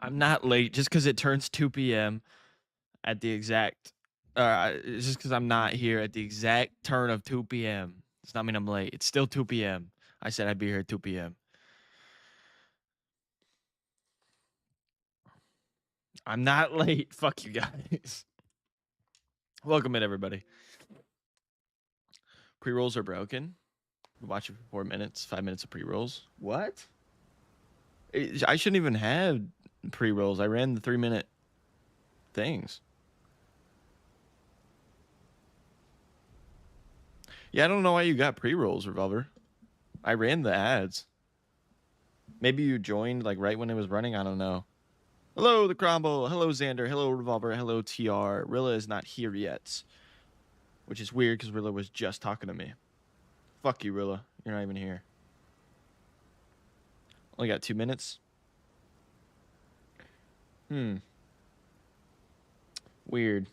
I'm not late just because it turns 2 p.m. at the exact. It's just because I'm not here at the exact turn of 2 p.m. Does not mean I'm late. It's still 2 p.m. I said I'd be here at 2 p.m. I'm not late. Fuck you guys. Welcome in, everybody. Pre-rolls are broken. Watch it for 4 minutes. 5 minutes of pre-rolls. What? I shouldn't even have pre-rolls. I ran the 3-minute things. Yeah, I don't know why you got pre-rolls, Revolver. I ran the ads. Maybe you joined like right when it was running. I don't know. Hello, the Cromble. Hello, Xander. Hello, Revolver. Hello, TR. Rilla is not here yet, which is weird because Rilla was just talking to me. Fuck you, Rilla. You're not even here. Only got 2 minutes. Weird.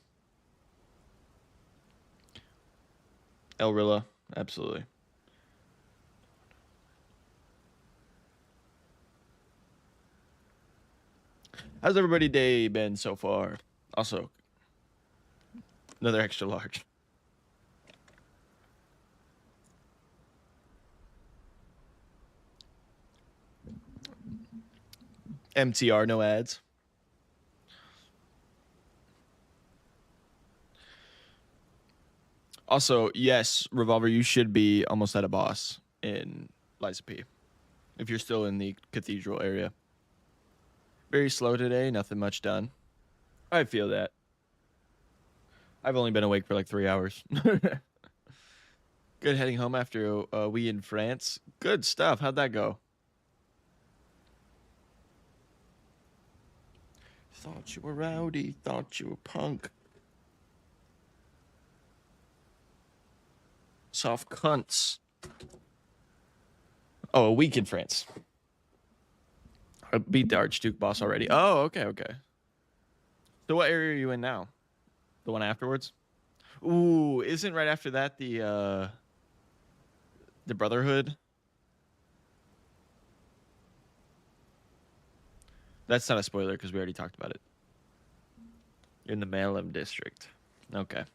El Rilla. Absolutely. How's everybody's day been so far? Also, another extra large. MTR, no ads. Also, yes, Revolver, you should be almost at a boss in Liza P. If you're still in the cathedral area. Very slow today, nothing much done. I feel that. I've only been awake for like 3 hours. Good heading home after we in France. Good stuff. How'd that go? Thought you were rowdy. Thought you were punk. Soft cunts. Oh, a week in France. I beat the Archduke boss already. Oh, okay, okay. So what area are you in now? The one afterwards? Ooh, isn't right after that the Brotherhood? That's not a spoiler because we already talked about it. You're in the Malum district. Okay.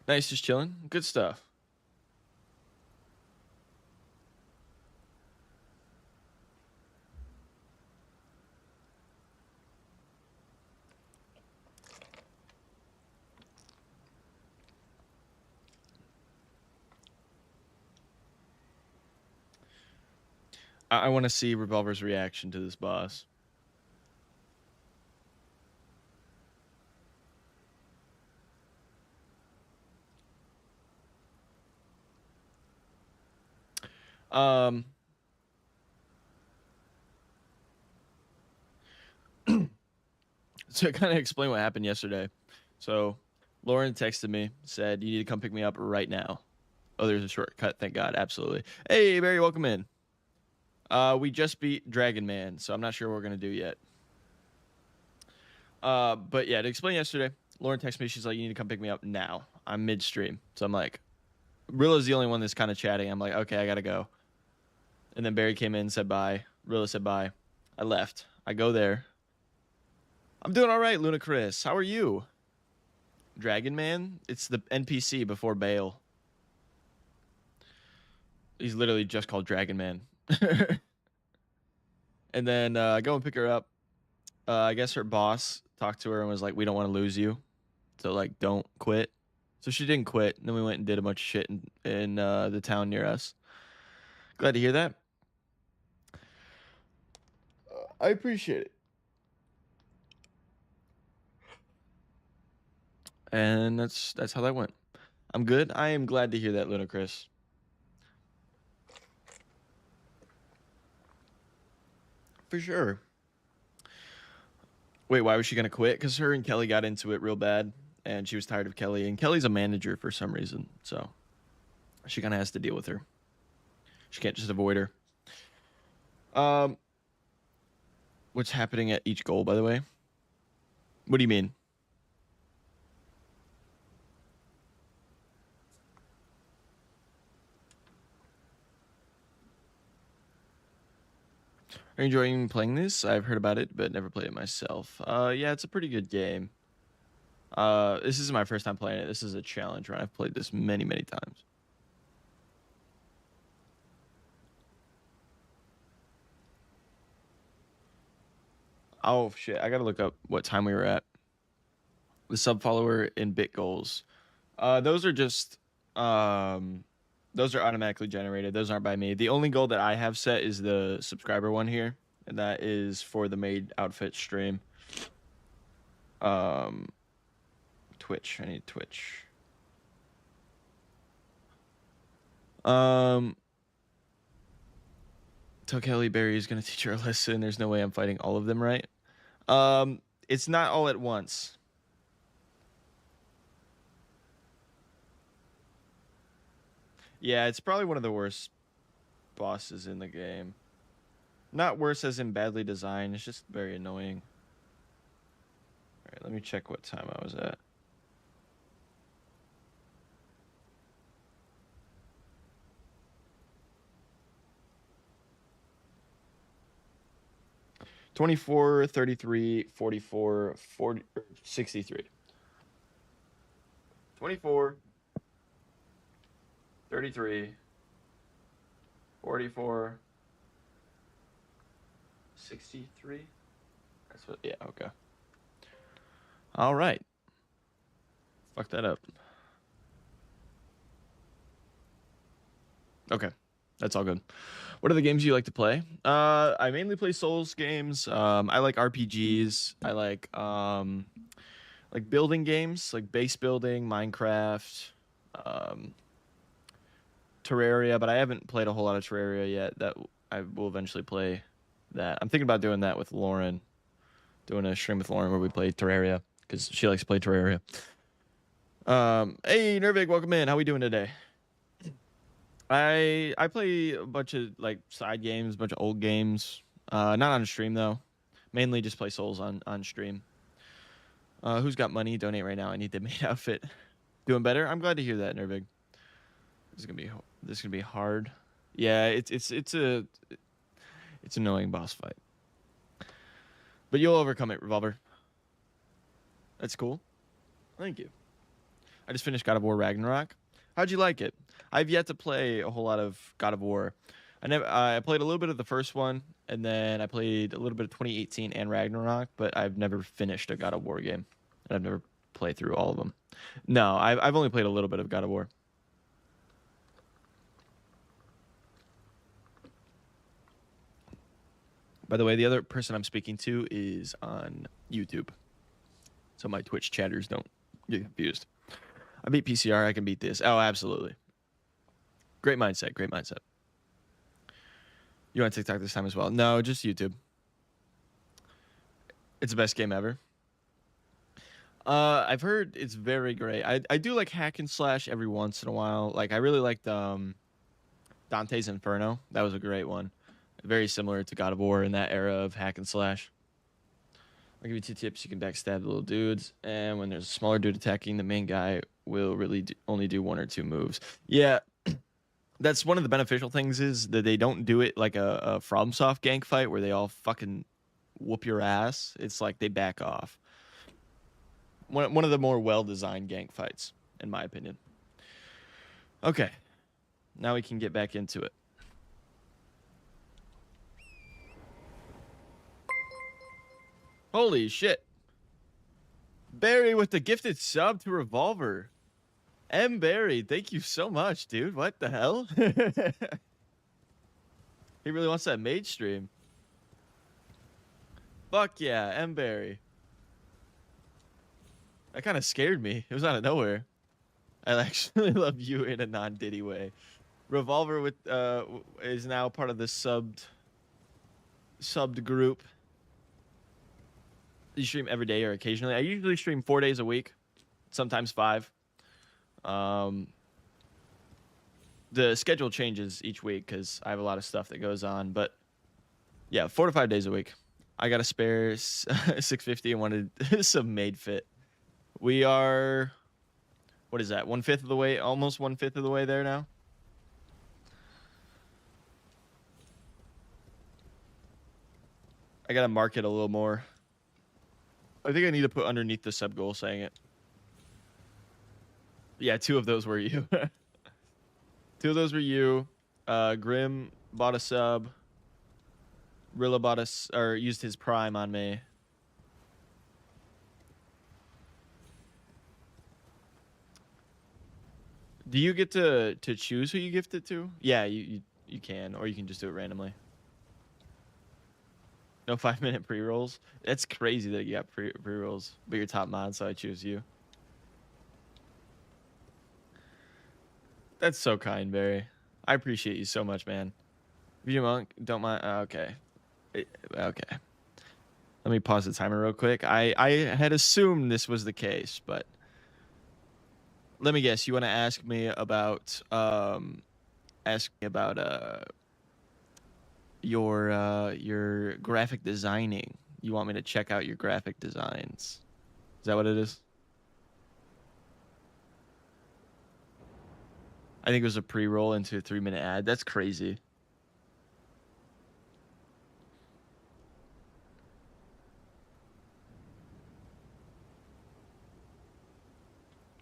Nice, just chilling. Good stuff. I want to see Revolver's reaction to this boss. So I kind of explain what happened yesterday. So Lauren texted me, said, you need to come pick me up right now. Oh, there's a shortcut. Thank God. Absolutely. Hey, Barry, welcome in. We just beat Dragon Man, so I'm not sure what we're going to do yet. But yeah, to explain yesterday, Lauren texted me. She's like, you need to come pick me up now. I'm midstream. So I'm like, Rilla's the only one that's kind of chatting. I'm like, okay, I got to go. And then Barry came in, said bye. Rilla said bye. I left. I go there. I'm doing all right, Luna Chris. How are you? Dragon Man? It's the NPC before Bale. He's literally just called Dragon Man. And then I go and pick her up. I guess her boss talked to her and was like, we don't want to lose you. So, like, don't quit. So she didn't quit. And then we went and did a bunch of shit in the town near us. Glad to hear that. I appreciate it. And that's how that went. I'm good. I am glad to hear that, Ludacris. For sure. Wait, why was she gonna quit? Because her and Kelly got into it real bad, and she was tired of Kelly. And Kelly's a manager for some reason, so she kind of has to deal with her. She can't just avoid her. What's happening at each goal, by the way? What do you mean? Are you enjoying playing this? I've heard about it, but never played it myself. Yeah, it's a pretty good game. This is my first time playing it. This is a challenge run. I've played this many, many times. Oh shit! I gotta look up what time we were at. The sub follower and bit goals. Those are just those are automatically generated. Those aren't by me. The only goal that I have set is the subscriber one here, and that is for the maid outfit stream. Twitch. I need Twitch. Tell Kelly Barry is gonna teach her a lesson. There's no way I'm fighting all of them, right? It's not all at once. Yeah, it's probably one of the worst bosses in the game. Not worse as in badly designed. It's just very annoying. All right, let me check what time I was at. $24, $33, $44, $40, 63. 24, 33, 44, 63. That's what, yeah, okay. All right. Fuck that up. Okay, that's all good. What are the games you like to play? I mainly play Souls games. I like RPGs. I like building games, like base building, Minecraft, Terraria. But I haven't played a whole lot of Terraria yet. That I will eventually play that. I'm thinking about doing that with Lauren, doing a stream with Lauren where we play Terraria because she likes to play Terraria. Hey Nervig, welcome in. How we doing today? I play a bunch of like side games, a bunch of old games. Not on stream though. Mainly just play Souls on stream. Who's got money? Donate right now. I need the maid outfit. Doing better. I'm glad to hear that, Nervig. This is gonna be hard. Yeah, it's annoying boss fight. But you'll overcome it, Revolver. That's cool. Thank you. I just finished God of War Ragnarok. How'd you like it? I've yet to play a whole lot of God of War. I played a little bit of the first one, and then I played a little bit of 2018 and Ragnarok, but I've never finished a God of War game, and I've never played through all of them. No, I've only played a little bit of God of War. By the way, the other person I'm speaking to is on YouTube, so my Twitch chatters don't get confused. I beat PCR. I can beat this. Oh, absolutely. Great mindset. Great mindset. You on TikTok this time as well? No, just YouTube. It's the best game ever. I've heard it's very great. I do like hack and slash every once in a while. Like I really liked Dante's Inferno. That was a great one. Very similar to God of War in that era of hack and slash. I'll give you 2 tips. You can backstab the little dudes, and when there's a smaller dude attacking, the main guy will really only do 1 or 2 moves. Yeah, that's one of the beneficial things is that they don't do it like a FromSoft gank fight where they all fucking whoop your ass. It's like they back off. One of the more well-designed gank fights, in my opinion. Okay, now we can get back into it. Holy shit. Barry with the gifted sub to Revolver. M. Barry, thank you so much, dude. What the hell? He really wants that maid stream. Fuck yeah, M. Barry. That kind of scared me. It was out of nowhere. I actually love you in a non-Diddy way. Revolver with is now part of the subbed group. You stream every day or occasionally? I usually stream 4 days a week, sometimes 5. The schedule changes each week because I have a lot of stuff that goes on. But yeah, 4 to 5 days a week. I got a spare 650 and wanted some maid fit. We are, what is that? 1/5 of the way, almost 1/5 of the way there now. I gotta mark it a little more. I think I need to put underneath the sub goal saying it. Yeah, 2 of those were you. 2 of those were you. Grim bought a sub. Rilla bought us or used his prime on me. Do you get to choose who you gift it to? Yeah, you can, or you can just do it randomly. No 5-minute pre-rolls. That's crazy that you got pre-rolls, but you're top mod, so I choose you. That's so kind, Barry. I appreciate you so much, man. View Monk, don't mind. Okay. Okay. Let me pause the timer real quick. I had assumed this was the case, but let me guess. You want to ask me about your graphic designing. You want me to check out your graphic designs. Is that what it is? I think it was a pre-roll into a 3-minute ad. That's crazy.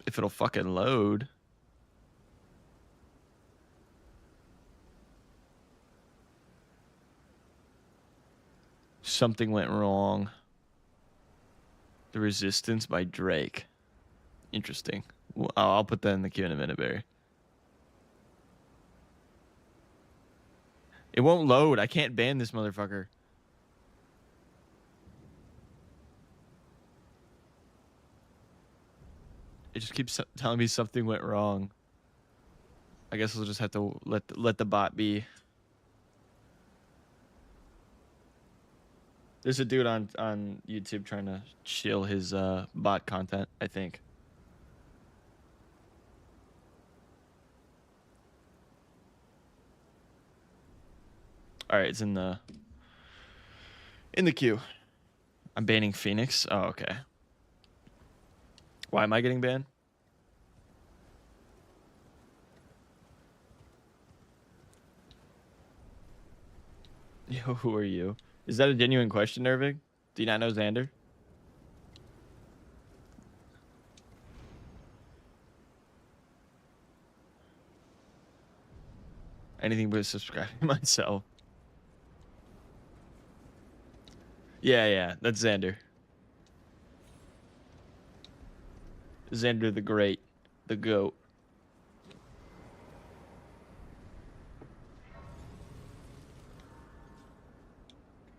If it'll fucking load. Something went wrong. The Resistance by Drake. Interesting. Well, I'll put that in the queue in a minute, Barry. It won't load. I can't ban this motherfucker. It just keeps telling me something went wrong. I guess we'll just have to let the bot be. There's a dude on YouTube trying to shill his bot content, I think. All right, it's in the queue. I'm banning Phoenix. Oh, okay. Why am I getting banned? Yo, who are you? Is that a genuine question, Nervig? Do you not know Xander? Anything but subscribing myself. Yeah, that's Xander. Xander the Great, the GOAT.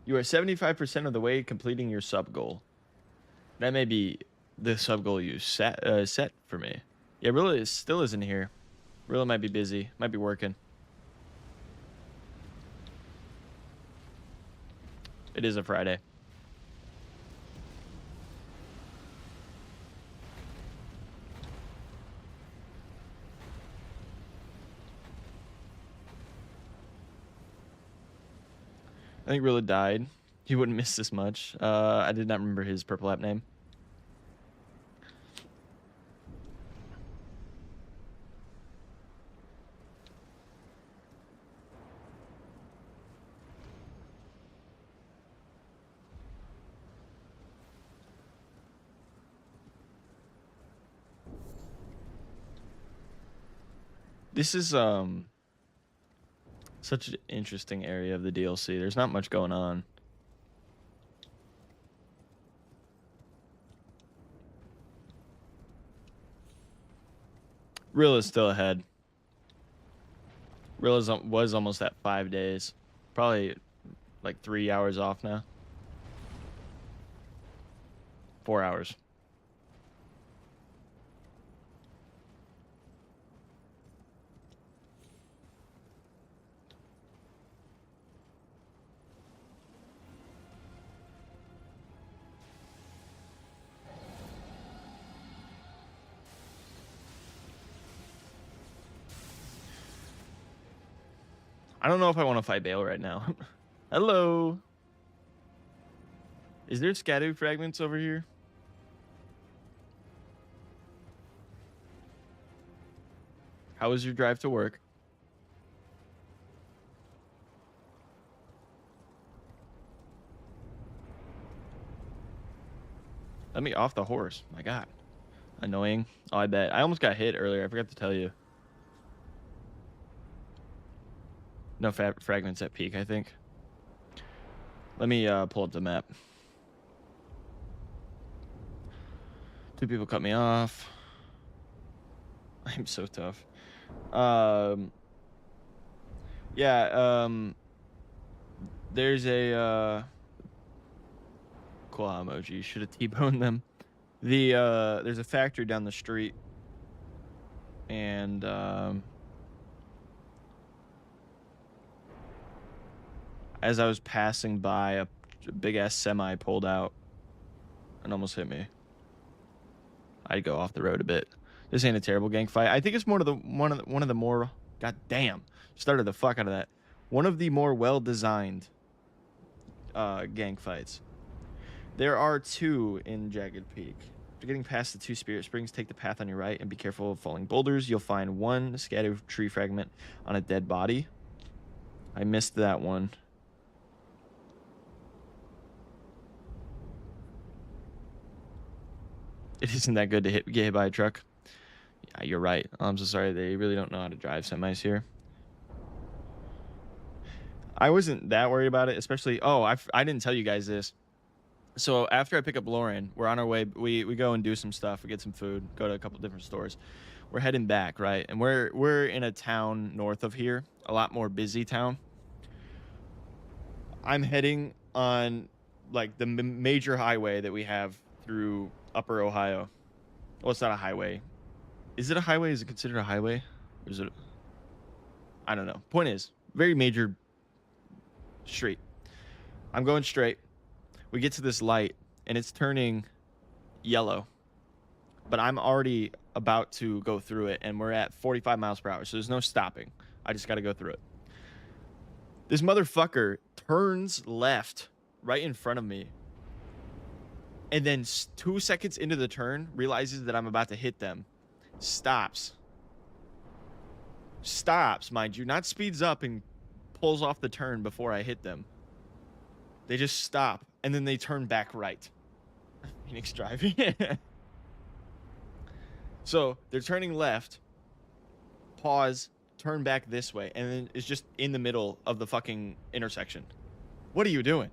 You are 75% of the way completing your sub goal. That may be the sub goal you set for me. Yeah, Rilla still isn't here. Rilla might be busy, might be working. It is a Friday. I think Rilla died. He wouldn't miss this much. I did not remember his purple app name. This is such an interesting area of the DLC. There's not much going on. Rilla's still ahead. Rilla's was almost at 5 days. Probably like 3 hours off now. 4 hours. I don't know if I want to fight Bale right now. Hello. Is there Scadu fragments over here? How was your drive to work? Let me off the horse. My God. Annoying. Oh, I bet. I almost got hit earlier. I forgot to tell you. No fragments at peak, I think. Let me pull up the map. 2 people cut me off. I'm so tough. Yeah, there's a cool emoji. Should have T-boned them. There's a factory down the street, and as I was passing by, a big ass semi pulled out and almost hit me. I'd go off the road a bit. This ain't a terrible gang fight. I think it's one of the more, god damn, started the fuck out of that. One of the more well designed gang fights. There are 2 in Jagged Peak. After getting past the 2 spirit springs, take the path on your right and be careful of falling boulders. You'll find 1 scatter tree fragment on a dead body. I missed that one. It isn't that good to get hit by a truck. Yeah, you're right. I'm so sorry. They really don't know how to drive semis here. I wasn't that worried about it, especially... Oh, I didn't tell you guys this. So after I pick up Lauren, we're on our way. We go and do some stuff. We get some food, go to a couple different stores. We're heading back, right? And we're in a town north of here, a lot more busy town. I'm heading on like the major highway that we have through Upper Ohio. Well, it's not a highway. Is it a highway? Is it considered a highway? Or is it? I don't know. Point is, very major street. I'm going straight. We get to this light, and it's turning yellow. But I'm already about to go through it, and we're at 45 miles per hour, so there's no stopping. I just got to go through it. This motherfucker turns left right in front of me, and then 2 seconds into the turn, realizes that I'm about to hit them. Stops, mind you, not speeds up and pulls off the turn before I hit them. They just stop, and then they turn back right. Phoenix driving. So they're turning left, pause, turn back this way, and then it's just in the middle of the fucking intersection. What are you doing?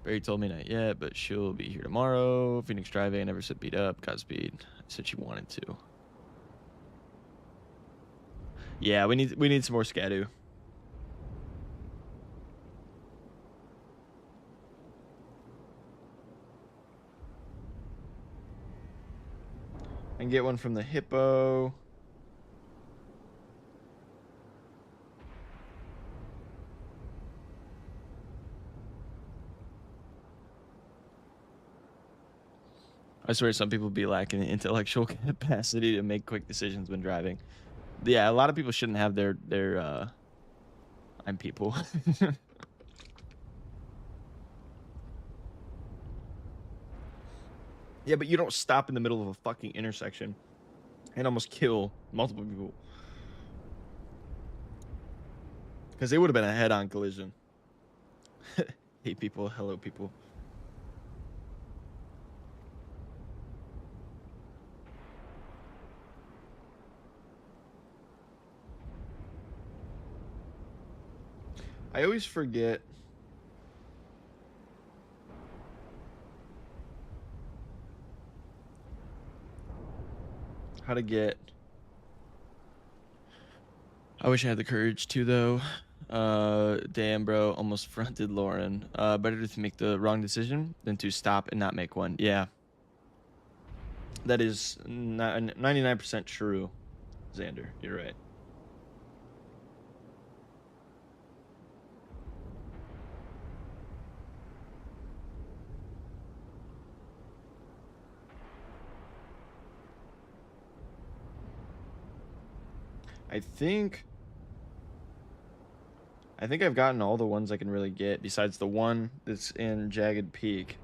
Barry told me not yet, but she'll be here tomorrow. Phoenix driving. I never said beat up. Godspeed. I said she wanted to. Yeah, we need some more Scadu. I can get one from the hippo. I swear some people be lacking the intellectual capacity to make quick decisions when driving. Yeah, a lot of people shouldn't have their I'm people. Yeah, but you don't stop in the middle of a fucking intersection and almost kill multiple people. Because they would have been a head-on collision. Hey people, hello people. I always forget how to get... I wish I had the courage to, though. Damn, bro, almost fronted Lauren. Better to make the wrong decision than to stop and not make one. Yeah. That is 99% true, Xander. You're right. I think I've gotten all the ones I can really get, besides the one that's in Jagged Peak,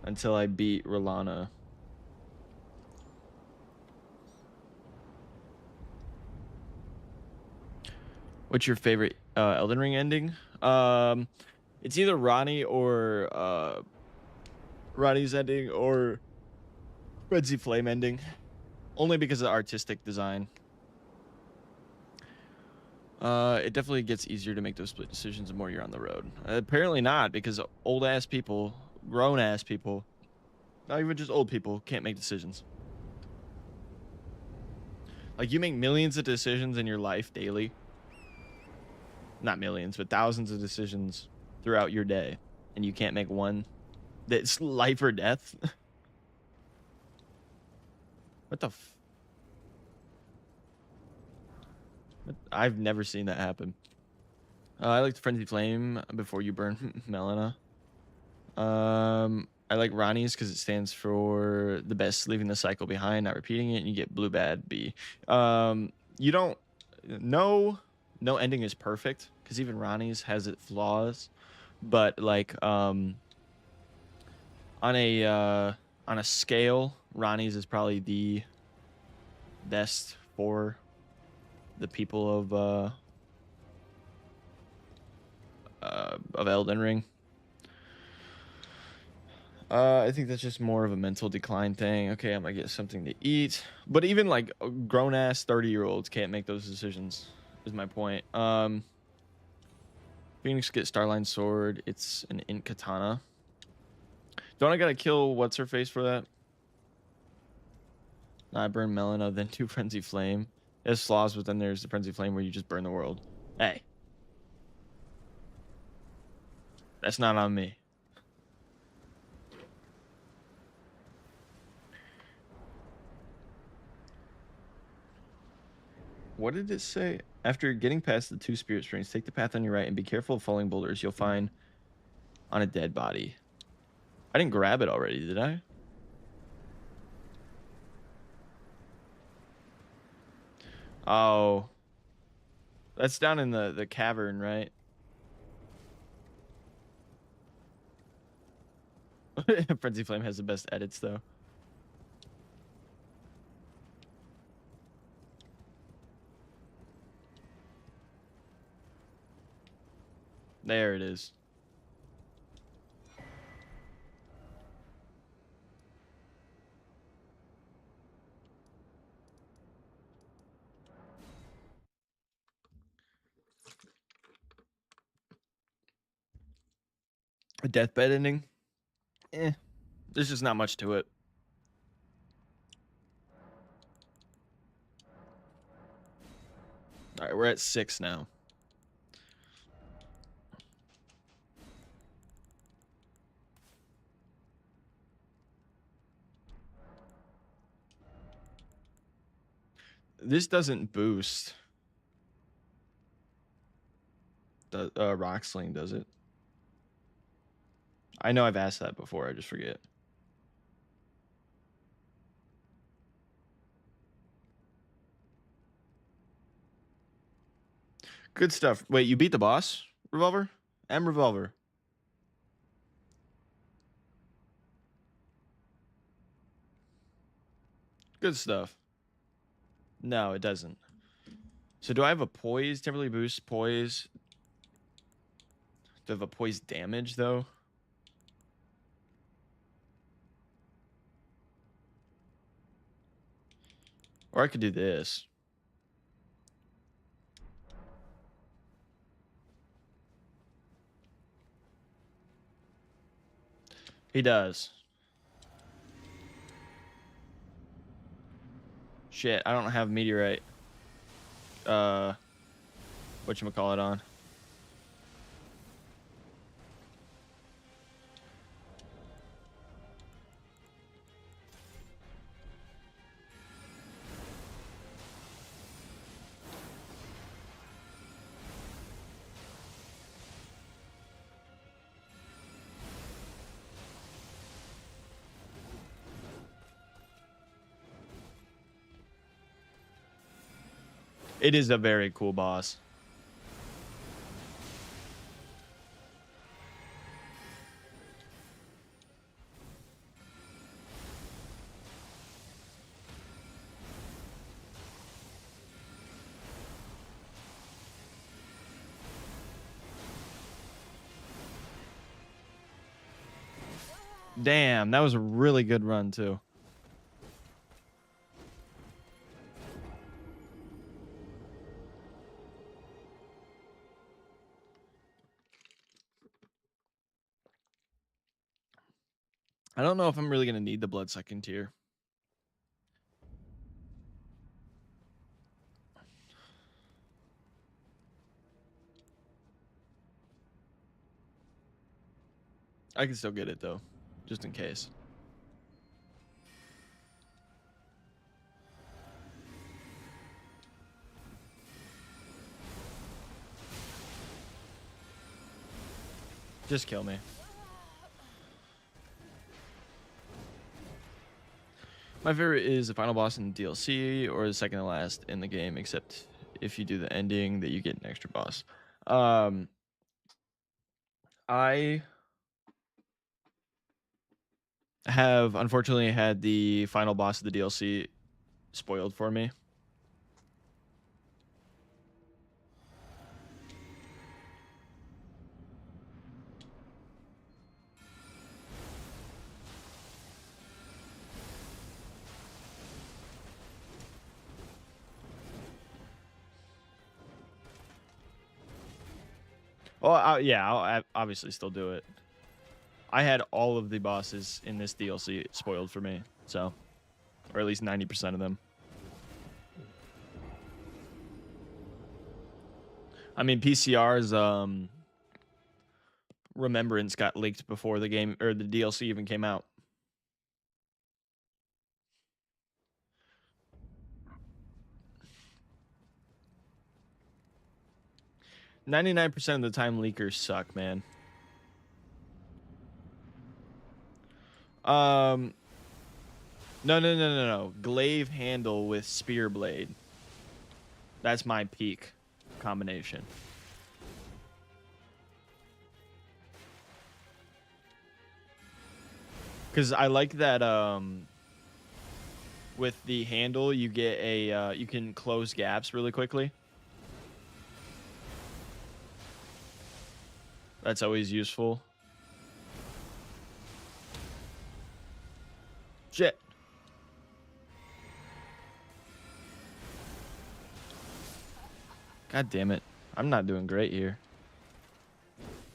until I beat Rolana. What's your favorite Elden Ring ending? It's either Ronnie's ending or Frenzy Flame ending. Only because of the artistic design. It definitely gets easier to make those split decisions the more you're on the road. Apparently not, because old ass people, grown ass people, not even just old people, can't make decisions. Like, you make millions of decisions in your life daily. Not millions, but thousands of decisions throughout your day, and you can't make one that's life or death. What the I've never seen that happen. I like the Frenzy Flame before you burn Melina. I like Ronnie's because it stands for the best, leaving the cycle behind, not repeating it, and you get blue bad B. You don't no ending is perfect because even Ronnie's has its flaws, but like on a scale, Ronnie's is probably the best for the people of Elden Ring. I think that's just more of a mental decline thing. Okay, I'm gonna get something to eat. But even like grown ass 30-year-olds can't make those decisions, is my point. Phoenix gets Starline Sword. It's an Int Katana. Don't I gotta kill what's her face for that? I burn Melina, then do Frenzy Flame. There's flaws, but then there's the Frenzy Flame where you just burn the world. Hey. That's not on me. What did it say? After getting past the 2 spirit springs, take the path on your right and be careful of falling boulders you'll find on a dead body. I didn't grab it already, did I? Oh. That's down in the cavern, right? Frenzy Flame has the best edits, though. There it is. A deathbed ending? There's just not much to it. All right, we're at 6 now. This doesn't boost. The Rock Sling does it. I know I've asked that before. I just forget. Good stuff. Wait, you beat the boss, Revolver? M Revolver. Good stuff. No, it doesn't. So do I have a poise? Temporarily boost poise. Do I have a poise damage, though? Or I could do this. He does. Shit, I don't have Meteorite. Whatchamacallit on. It is a very cool boss. Damn, that was a really good run too. I don't know if I'm really gonna need the blood-sucking tier. I can still get it though, just in case. Just kill me. My favorite is the final boss in the DLC or the second to last in the game, except if you do the ending that you get an extra boss. I have unfortunately had the final boss of the DLC spoiled for me. Well, yeah, I'll obviously still do it. I had all of the bosses in this DLC spoiled for me, so, or at least 90% of them. I mean, PCR's Remembrance got leaked before the game or the DLC even came out. %99 of the time, leakers suck, man. No. Glaive handle with spear blade. That's my peak combination. Because I like that with the handle you get a you can close gaps really quickly. That's always useful. Shit. God damn it. I'm not doing great here.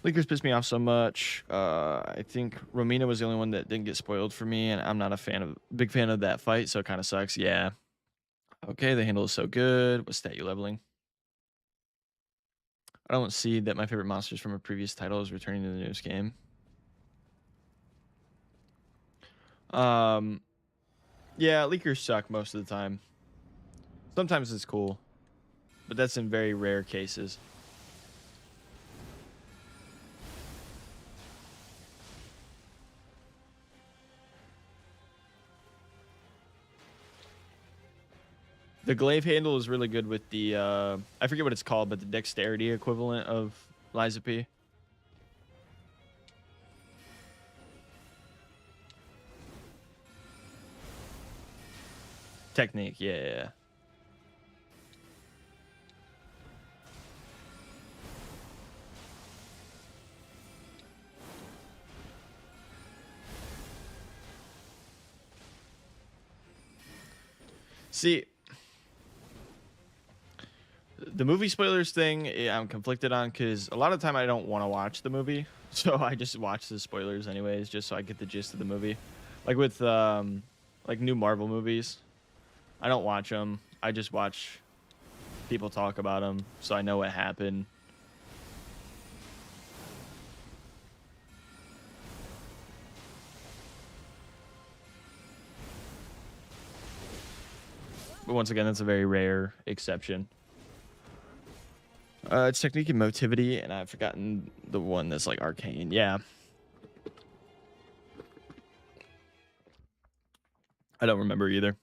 Leakers piss me off so much. I think Romina was the only one that didn't get spoiled for me, and I'm not a big fan of that fight, so it kind of sucks. Yeah. Okay, the handle is so good. What stat you leveling? I don't see that my favorite monsters from a previous title is returning to the newest game. Yeah, leakers suck most of the time. Sometimes it's cool, but that's in very rare cases. The glaive handle is really good with the I forget what it's called, but the dexterity equivalent of Liza P. Technique, yeah. See, the movie spoilers thing, I'm conflicted on because a lot of the time I don't want to watch the movie, so I just watch the spoilers anyways, just so I get the gist of the movie. Like with like new Marvel movies, I don't watch them. I just watch people talk about them, so I know what happened. But once again, that's a very rare exception. It's technique and motivity, and I've forgotten the one that's like arcane. Yeah. I don't remember either.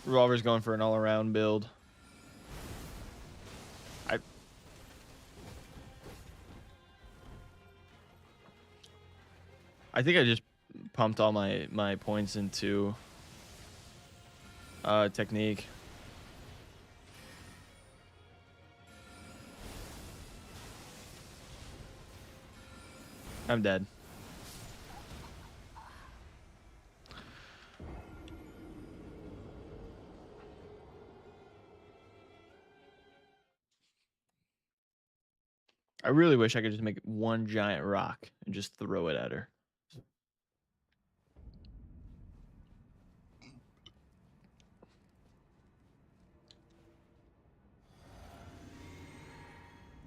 Revolver's going for an all-around build. I think I just pumped all my points into technique. I'm dead. I really wish I could just make one giant rock and just throw it at her.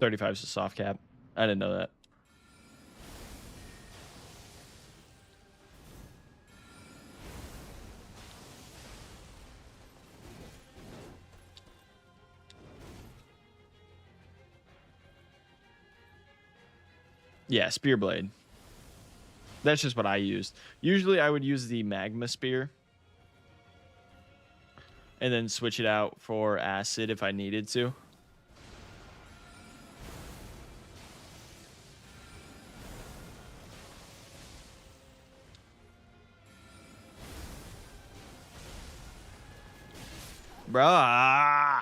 $35 is a soft cap. I didn't know that. Yeah, spear blade. That's just what I used. Usually I would use the magma spear and then switch it out for acid if I needed to. Bruh.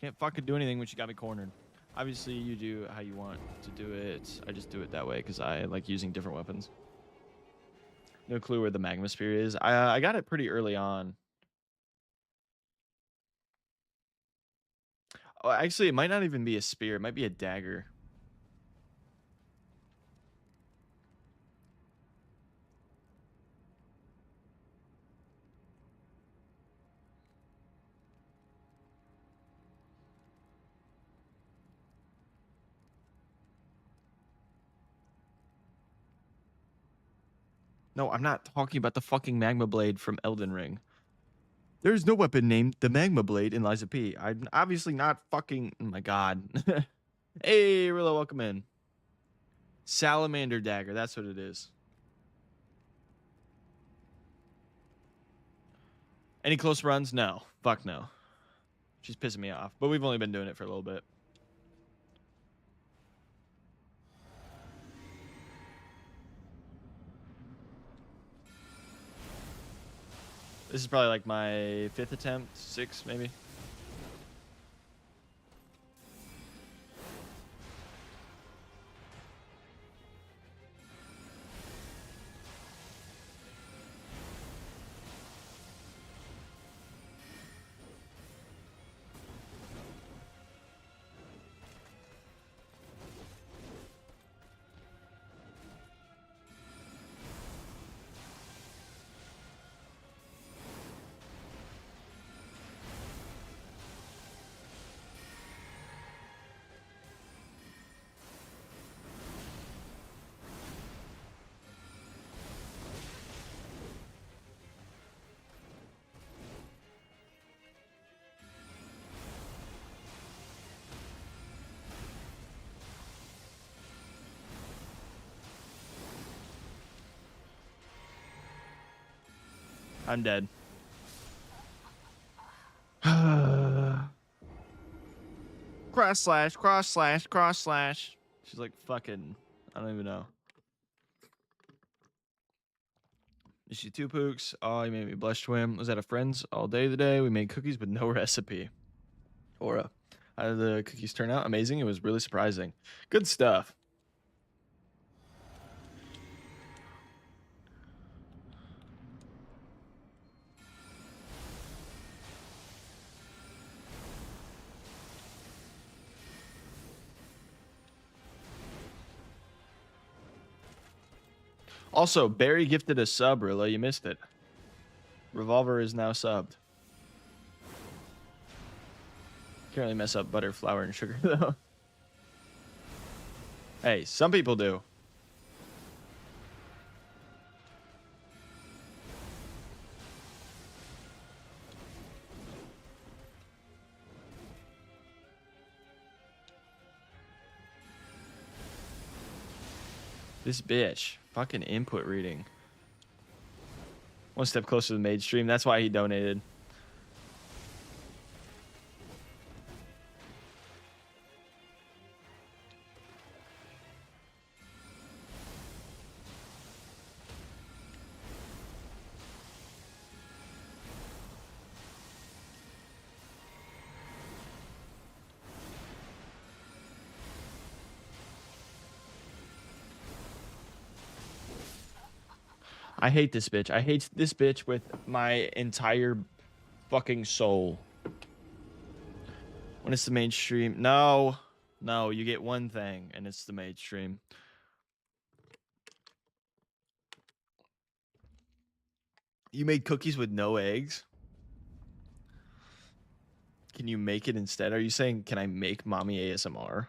Can't fucking do anything when you got me cornered. Obviously, you do how you want to do it. I just do it that way because I like using different weapons. No clue where the magma spear is. I got it pretty early on. Oh, actually, it might not even be a spear. It might be a dagger. No, I'm not talking about the fucking magma blade from Elden Ring. There's no weapon named the magma blade in Liza P. I'm obviously not fucking. Oh my god. Hey, Rilla, welcome in. Salamander dagger. That's what it is. Any close runs? No. Fuck no. She's pissing me off. But we've only been doing it for a little bit. This is probably like my 5th attempt, 6th maybe. I'm dead. Cross slash, cross slash, cross slash. She's like fucking, I don't even know. Is she two pooks? Oh, you made me blush, twin. Was at a friend's all day today. We made cookies with no recipe. Aura. How did the cookies turn out? Amazing. It was really surprising. Good stuff. Also, Barry gifted a sub, Rilla. You missed it. Revolver is now subbed. Can't really mess up butter, flour, and sugar, though. Hey, some people do. This bitch. Fucking input reading. One step closer to the maid stream. That's why he donated. I hate this bitch. I hate this bitch with my entire fucking soul. When it's the mainstream. No. No, you get one thing, and it's the mainstream. You made cookies with no eggs? Can you make it instead? Are you saying, can I make mommy ASMR?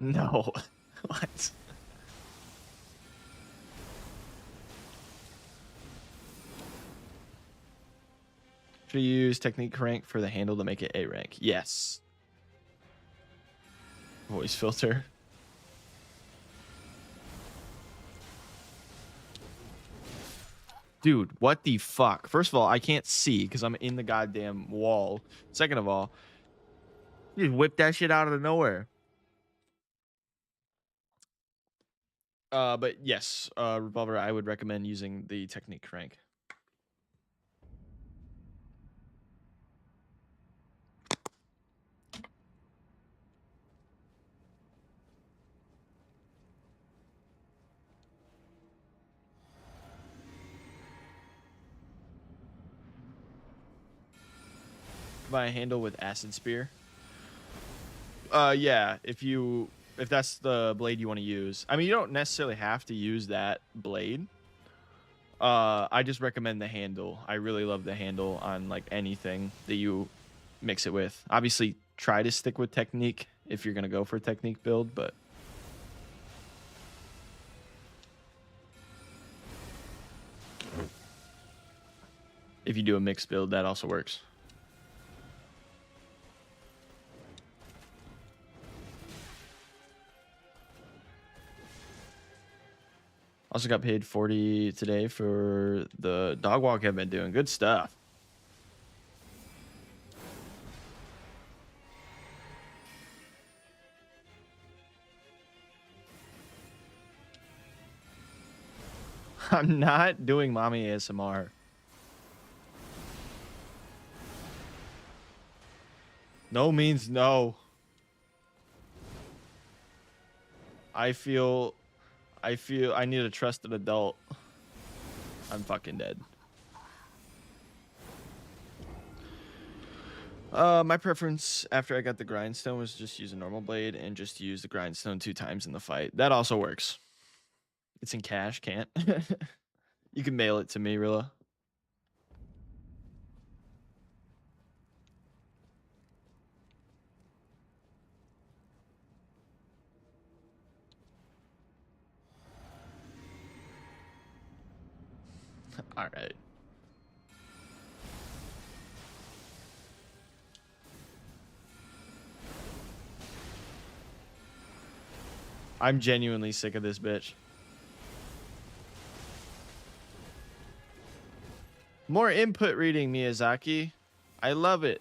No. What? Should you use technique rank for the handle to make it A rank? Yes. Voice filter. Dude, what the fuck? First of all, I can't see because I'm in the goddamn wall. Second of all, you just whip that shit out of nowhere. But yes, Revolver, I would recommend using the technique rank. Buy a handle with acid spear. Yeah, if that's the blade you want to use. I mean, you don't necessarily have to use that blade. I just recommend the handle. I really love the handle on like anything that you mix it with. Obviously, try to stick with technique if you're gonna go for a technique build, but if you do a mixed build, that also works. Also got paid 40 today for the dog walk I've been doing. Good stuff. I'm not doing mommy ASMR. No means no. I feel I need a trusted adult. I'm fucking dead. My preference after I got the grindstone was just use a normal blade and just use the grindstone 2 times in the fight. That also works. It's in cash, can't? You can mail it to me, Rilla. All right. I'm genuinely sick of this bitch. More input reading, Miyazaki. I love it.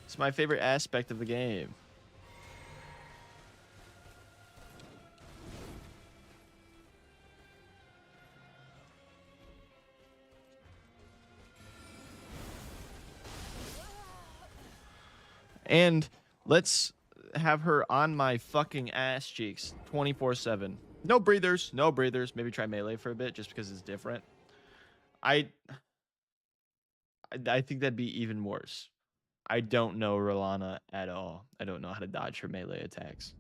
It's my favorite aspect of the game. And let's have her on my fucking ass cheeks 24/7. No breathers, no breathers. Maybe try melee for a bit just because it's different. I think that'd be even worse. I don't know Rolana at all. I don't know how to dodge her melee attacks.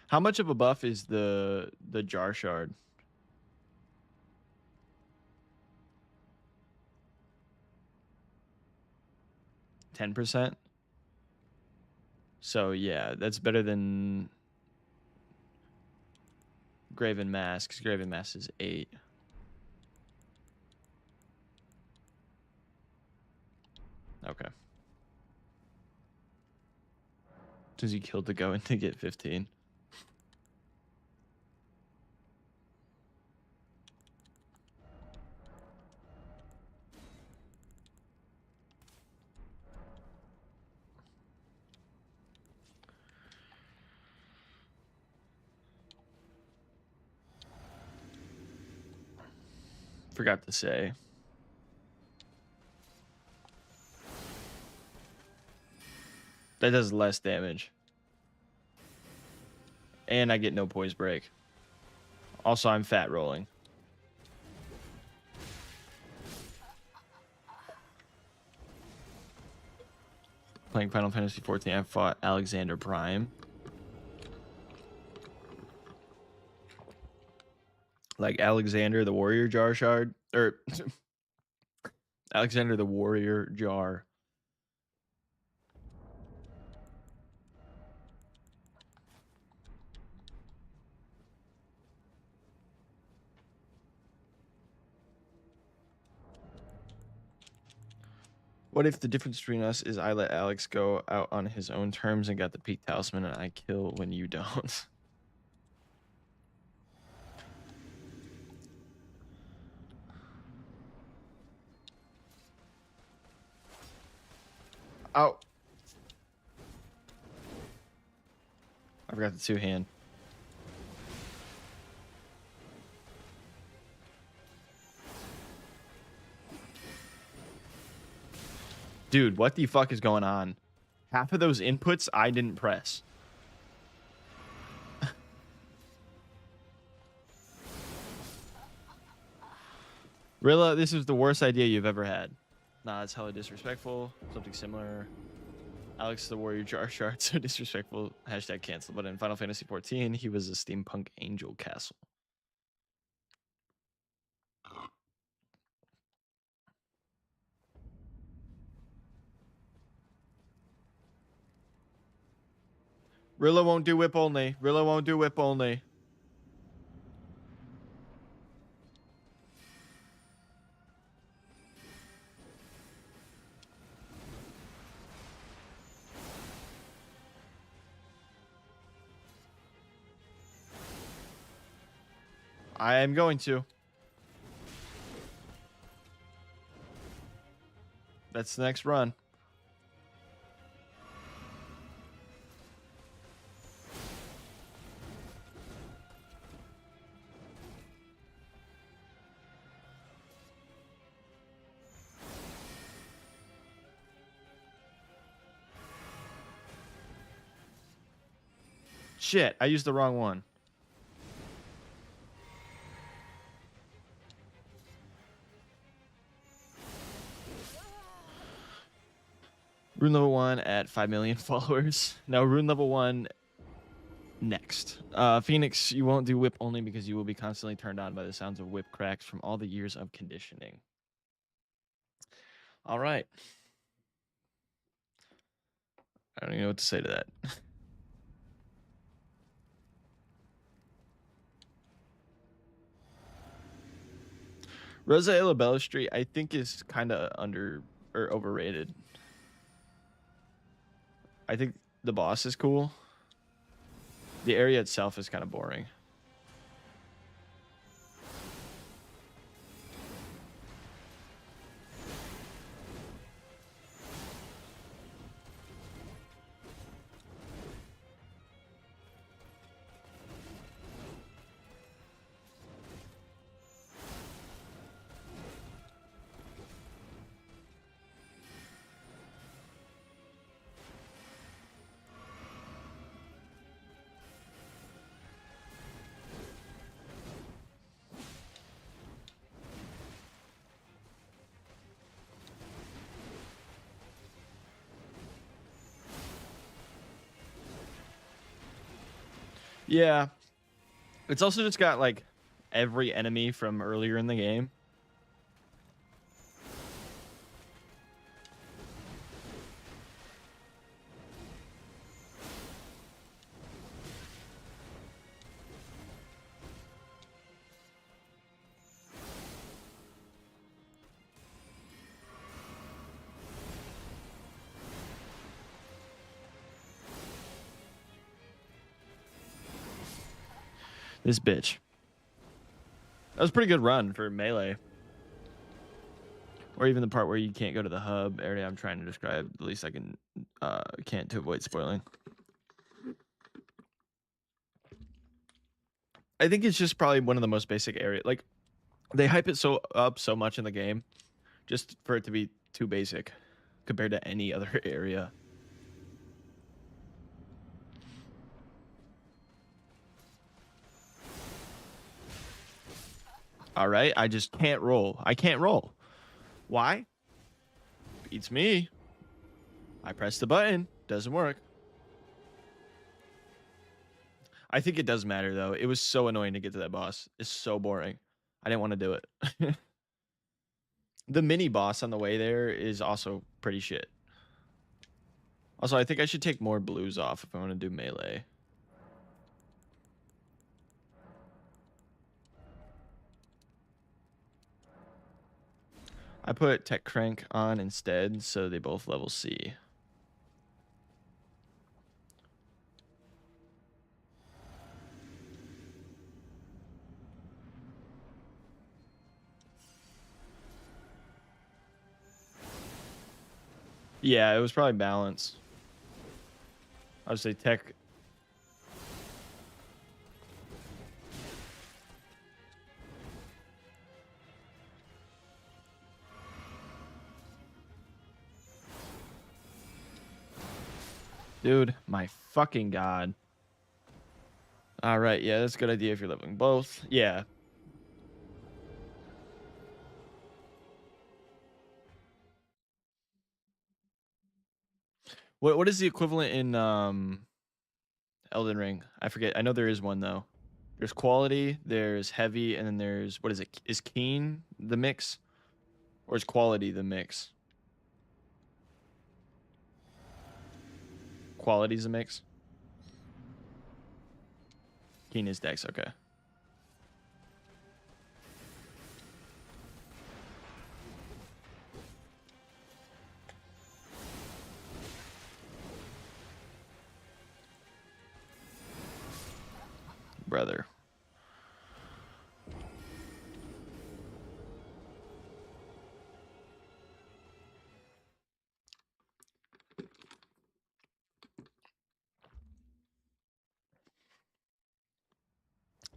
How much of a buff is the jar shard? 10%? So yeah, that's better than Graven Mass, because Graven Mass is 8. Okay. Does he kill to go in to get 15? Forgot to say. That does less damage. And I get no poise break. Also, I'm fat rolling. Playing Final Fantasy 14, I fought Alexander Prime. Like Alexander the Warrior Jar Shard. Or Alexander the Warrior Jar. What if the difference between us is I let Alex go out on his own terms and got the peak talisman and I kill when you don't? Oh. I forgot the two-hand. Dude, what the fuck is going on? Half of those inputs I didn't press. Rilla, this is the worst idea you've ever had. Nah, it's hella disrespectful. Something similar. Alex the Warrior Jar Shard, so disrespectful. Hashtag cancel. But in Final Fantasy 14, he was a steampunk angel castle. Rilla won't do whip only. Rilla won't do whip only. I am going to. That's the next run. Shit, I used the wrong one. Rune level 1 at 5 million followers. No, rune level 1 next. Phoenix, you won't do whip only because you will be constantly turned on by the sounds of whip cracks from all the years of conditioning. All right. I don't even know what to say to that. Rosa Ilabella Street, I think, is kind of under or overrated. I think the boss is cool. The area itself is kind of boring. Yeah. It's also just got, like, every enemy from earlier in the game. This bitch. That was a pretty good run for melee. Or even the part where you can't go to the hub area I'm trying to describe. At least I can't to avoid spoiling. I think it's just probably one of the most basic areas. Like, They hype it up so much in the game, just for it to be too basic compared to any other area. All right, I just can't roll. I can't roll. Why? Beats me. I press the button. Doesn't work. I think it does matter, though. It was so annoying to get to that boss. It's so boring. I didn't want to do it. The mini boss on the way there is also pretty shit. Also, I think I should take more blues off if I want to do melee. I put Tech Crank on instead, so they both level C. Yeah, it was probably balance. I would say Tech. Dude, my fucking god. All right, yeah, that's a good idea if you're leveling both. Yeah. What is the equivalent in Elden Ring? I forget. I know there is one though. There's quality, there's heavy, and then there's what is it? Is keen the mix? Or is quality the mix? Quality's the mix. Keen is dex, okay. Brother.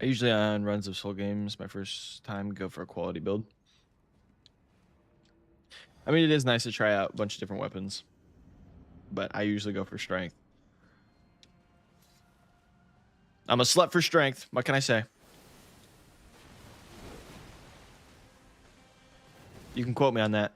I usually on runs of Soul games, my first time go for a quality build. I mean, it is nice to try out a bunch of different weapons, but I usually go for strength. I'm a slut for strength. What can I say? You can quote me on that.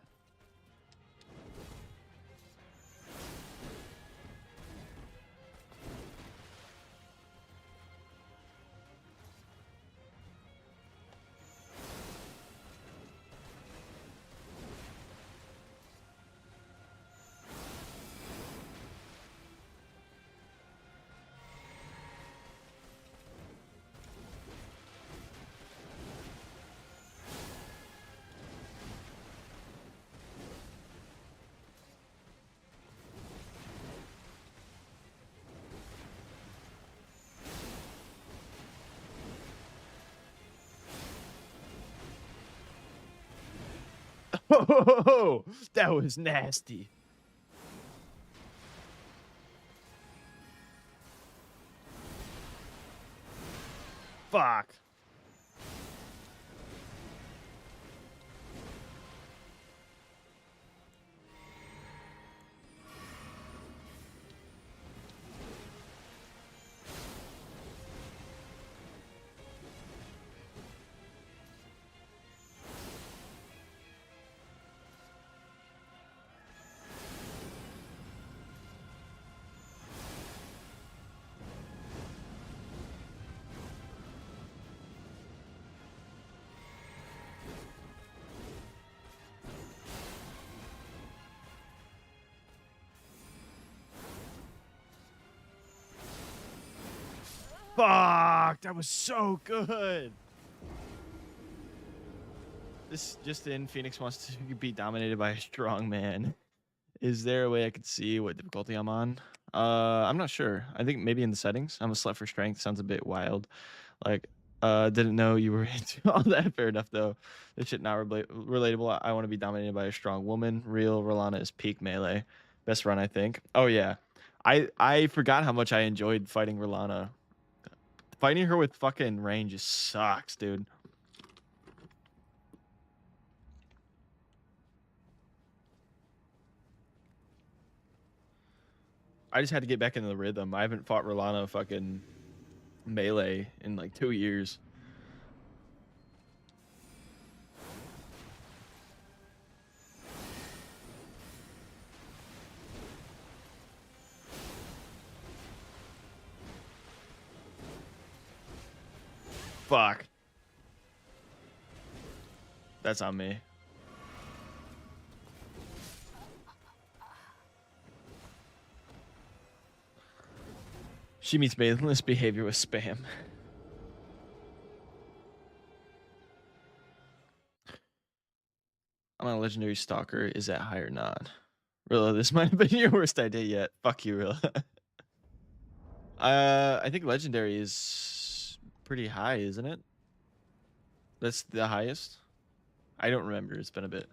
Oh, that was nasty. Fuck. Fuck, that was so good. This just in, Phoenix wants to be dominated by a strong man. Is there a way I could see what difficulty I'm on? I'm not sure. I think maybe in the settings. I'm a slut for strength. Sounds a bit wild. Like, didn't know you were into all that. Fair enough, though. This shit not relatable. I want to be dominated by a strong woman. Real Rolana is peak melee. Best run, I think. Oh, yeah. I forgot how much I enjoyed fighting Rolana. Fighting her with fucking range just sucks, dude. I just had to get back into the rhythm. I haven't fought Rolana fucking melee in like 2 years. Fuck. That's on me. She meets balance behavior with spam. I'm on a legendary stalker. Is that high or not? Rilla, this might have been your worst idea yet. Fuck you, Rilla. I think legendary is pretty high, isn't it? That's the highest. I don't remember. It's been a bit.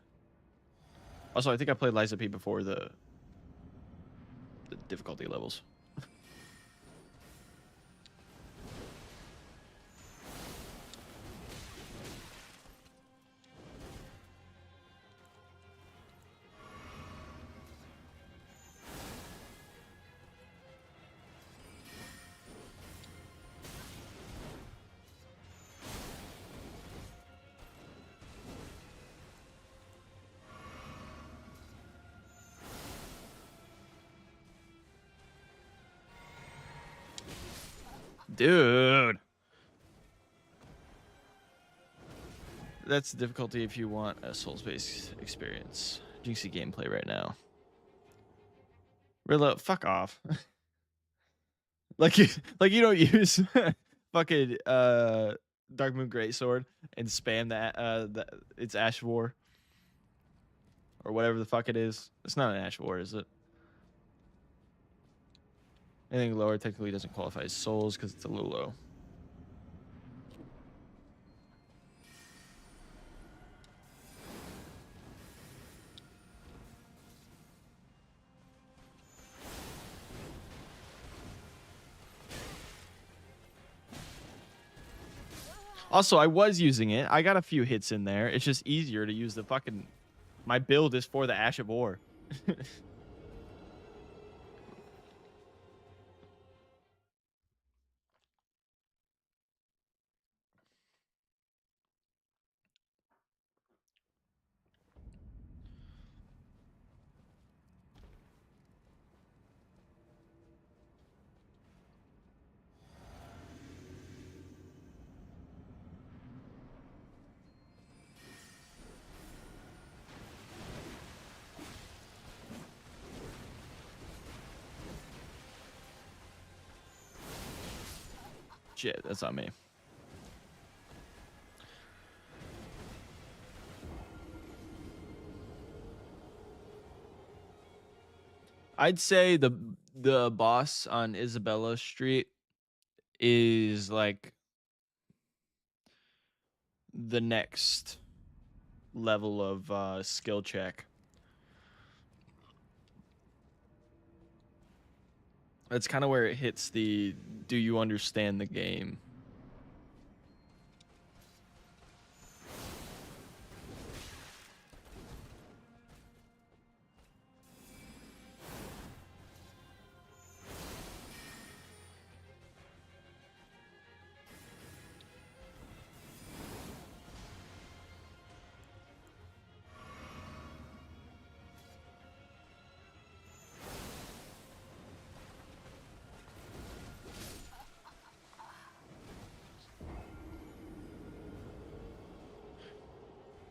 Also, I think I played Liza P before the difficulty levels. Dude. That's the difficulty if you want a Souls-based experience. Jinxie gameplay right now. Rilla, fuck off. like you don't use fucking Dark Moon Greatsword and spam that it's Ash War. Or whatever the fuck it is. It's not an Ash War, is it? Anything lower technically doesn't qualify as Souls because it's a little low. Also, I was using it. I got a few hits in there. It's just easier to use the fucking... My build is for the Ash of War. Shit, that's on me. I'd say the boss on Isabella Street is like the next level of skill check. That's kind of where it hits the do you understand the game?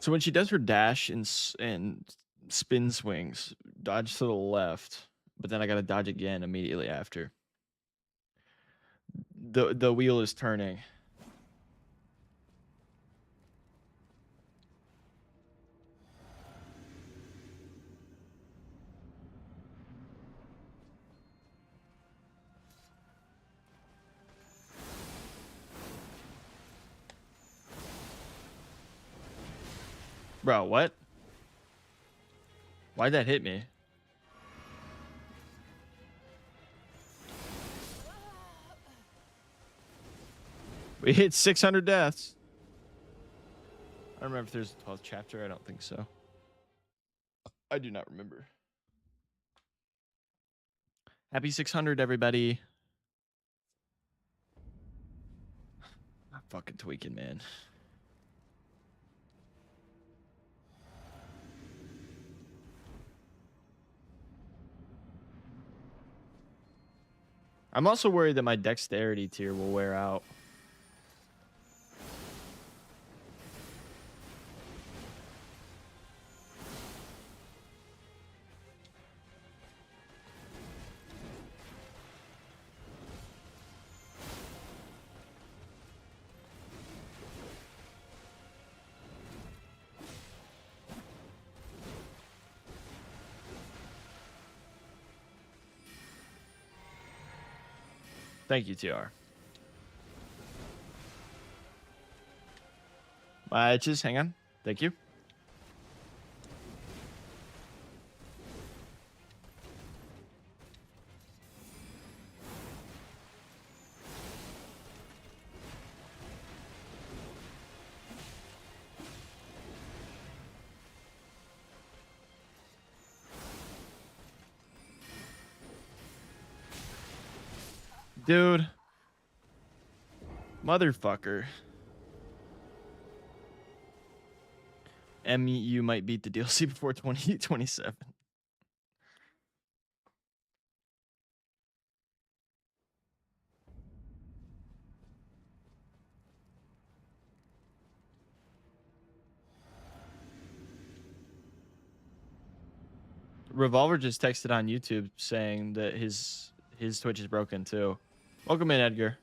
So when she does her dash and spin swings, dodge to the left, but then I gotta dodge again immediately after. The wheel is turning. Bro, what? Why'd that hit me? We hit 600 deaths. I don't remember if there's a 12th chapter. I don't think so. I do not remember. Happy 600, everybody. I'm fucking tweaking, man. I'm also worried that my dexterity tier will wear out. Thank you, TR. My itches, hang on. Thank you. Dude. Motherfucker. You might beat the DLC before 2027. Revolver just texted on YouTube saying that his Twitch is broken too. Welcome in, Edgar.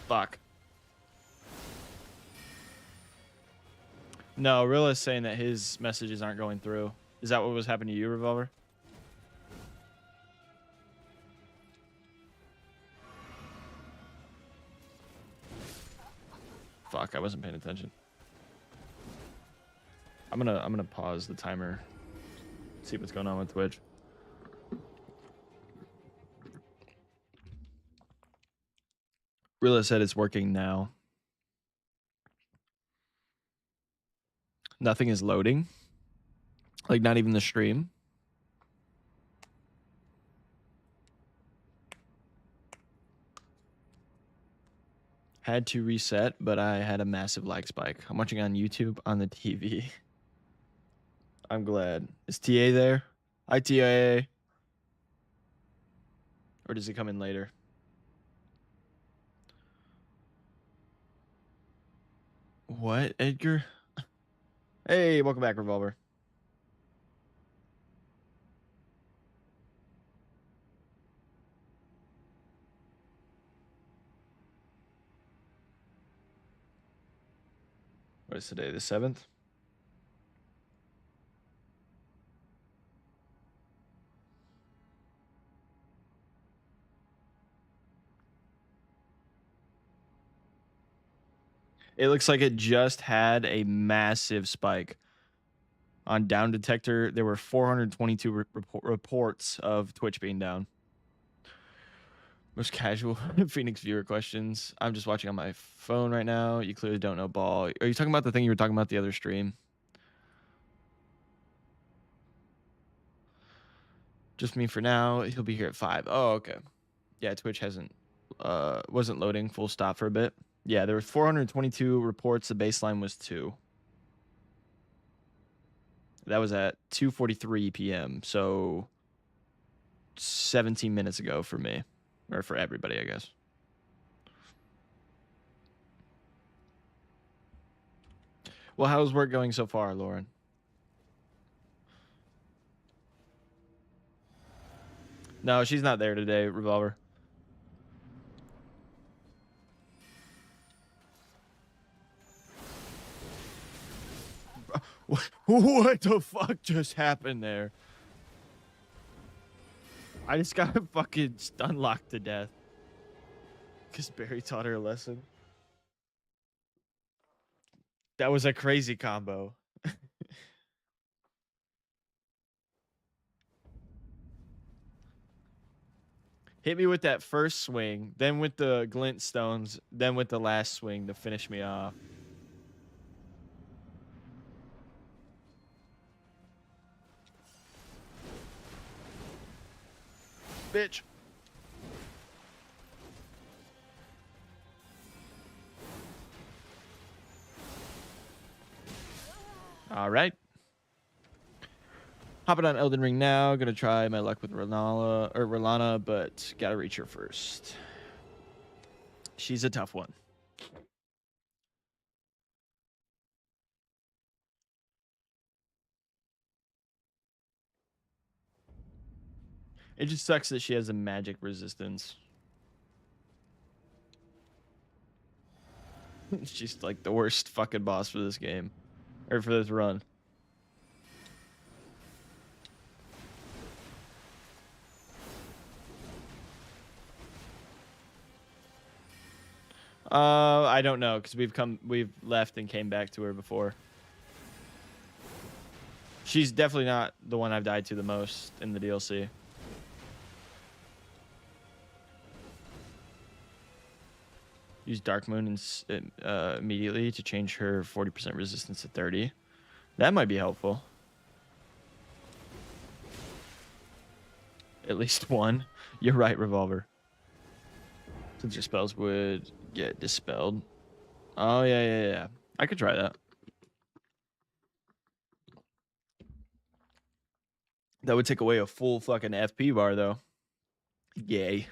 Fuck. No, Rilla's saying that his messages aren't going through. Is that what was happening to you, Revolver? Fuck, I wasn't paying attention. I'm gonna pause the timer. See what's going on with Twitch. Rilla said it's working now. Nothing is loading. Like, not even the stream. Had to reset, but I had a massive lag spike. I'm watching on YouTube on the TV. I'm glad. Is TA there? Hi, TA. Or does he come in later? What, Edgar? Hey, welcome back, Revolver. What is today, the 7th? It looks like it just had a massive spike. On Down Detector, there were 422 reports of Twitch being down. Most casual Phoenix viewer questions. I'm just watching on my phone right now. You clearly don't know ball. Are you talking about the thing you were talking about the other stream? Just me for now. He'll be here at 5. Oh, okay. Yeah, Twitch wasn't loading full stop for a bit. Yeah, there were 422 reports. The baseline was 2. That was at 2:43 p.m. So 17 minutes ago for me, or for everybody, I guess. Well, how's work going so far, Lauren? No, she's not there today, Revolver. What the fuck just happened there? I just got fucking stun locked to death. Because Barry taught her a lesson. That was a crazy combo. Hit me with that first swing, then with the glint stones, then with the last swing to finish me off. Bitch. All right. Hopping on Elden Ring now. Gonna try my luck with Rolana, but gotta reach her first. She's a tough one. It just sucks that she has a magic resistance. She's like the worst fucking boss for this game. Or for this run. I don't know, because we've left and came back to her before. She's definitely not the one I've died to the most in the DLC. Use Dark Moon immediately to change her 40% resistance to 30. That might be helpful. At least one. You're right, Revolver. Since your spells would get dispelled. Oh, yeah. I could try that. That would take away a full fucking FP bar, though. Yay.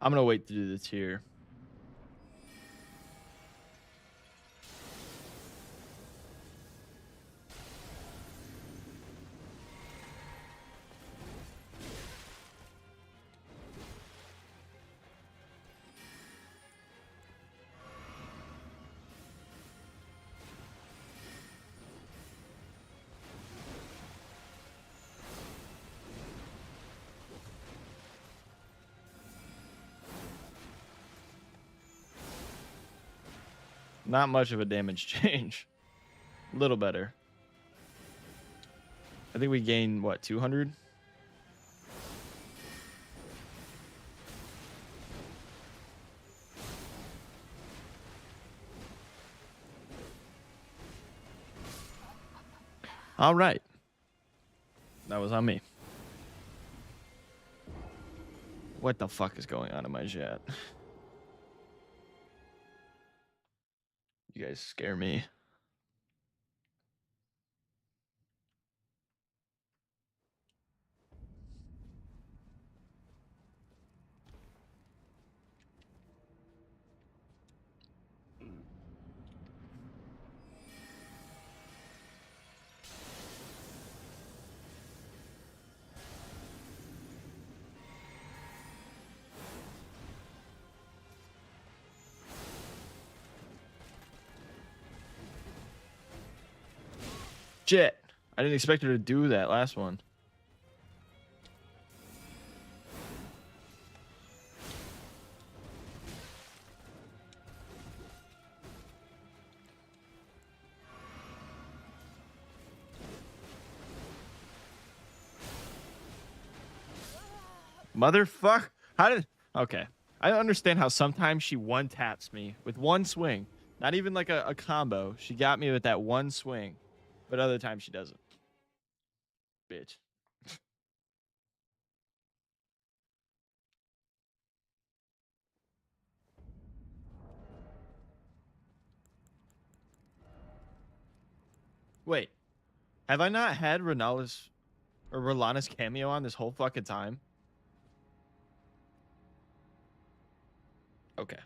I'm going to wait to do this here. Not much of a damage change. A little better. I think we gain, what, 200? All right. That was on me. What the fuck is going on in my chat? You guys scare me. Shit. I didn't expect her to do that last one. Motherfuck. How did... Okay. I don't understand how sometimes she one-taps me with one swing. Not even like a combo. She got me with that one swing. But other times she doesn't. Bitch. Wait. Have I not had Rolana's cameo on this whole fucking time? Okay.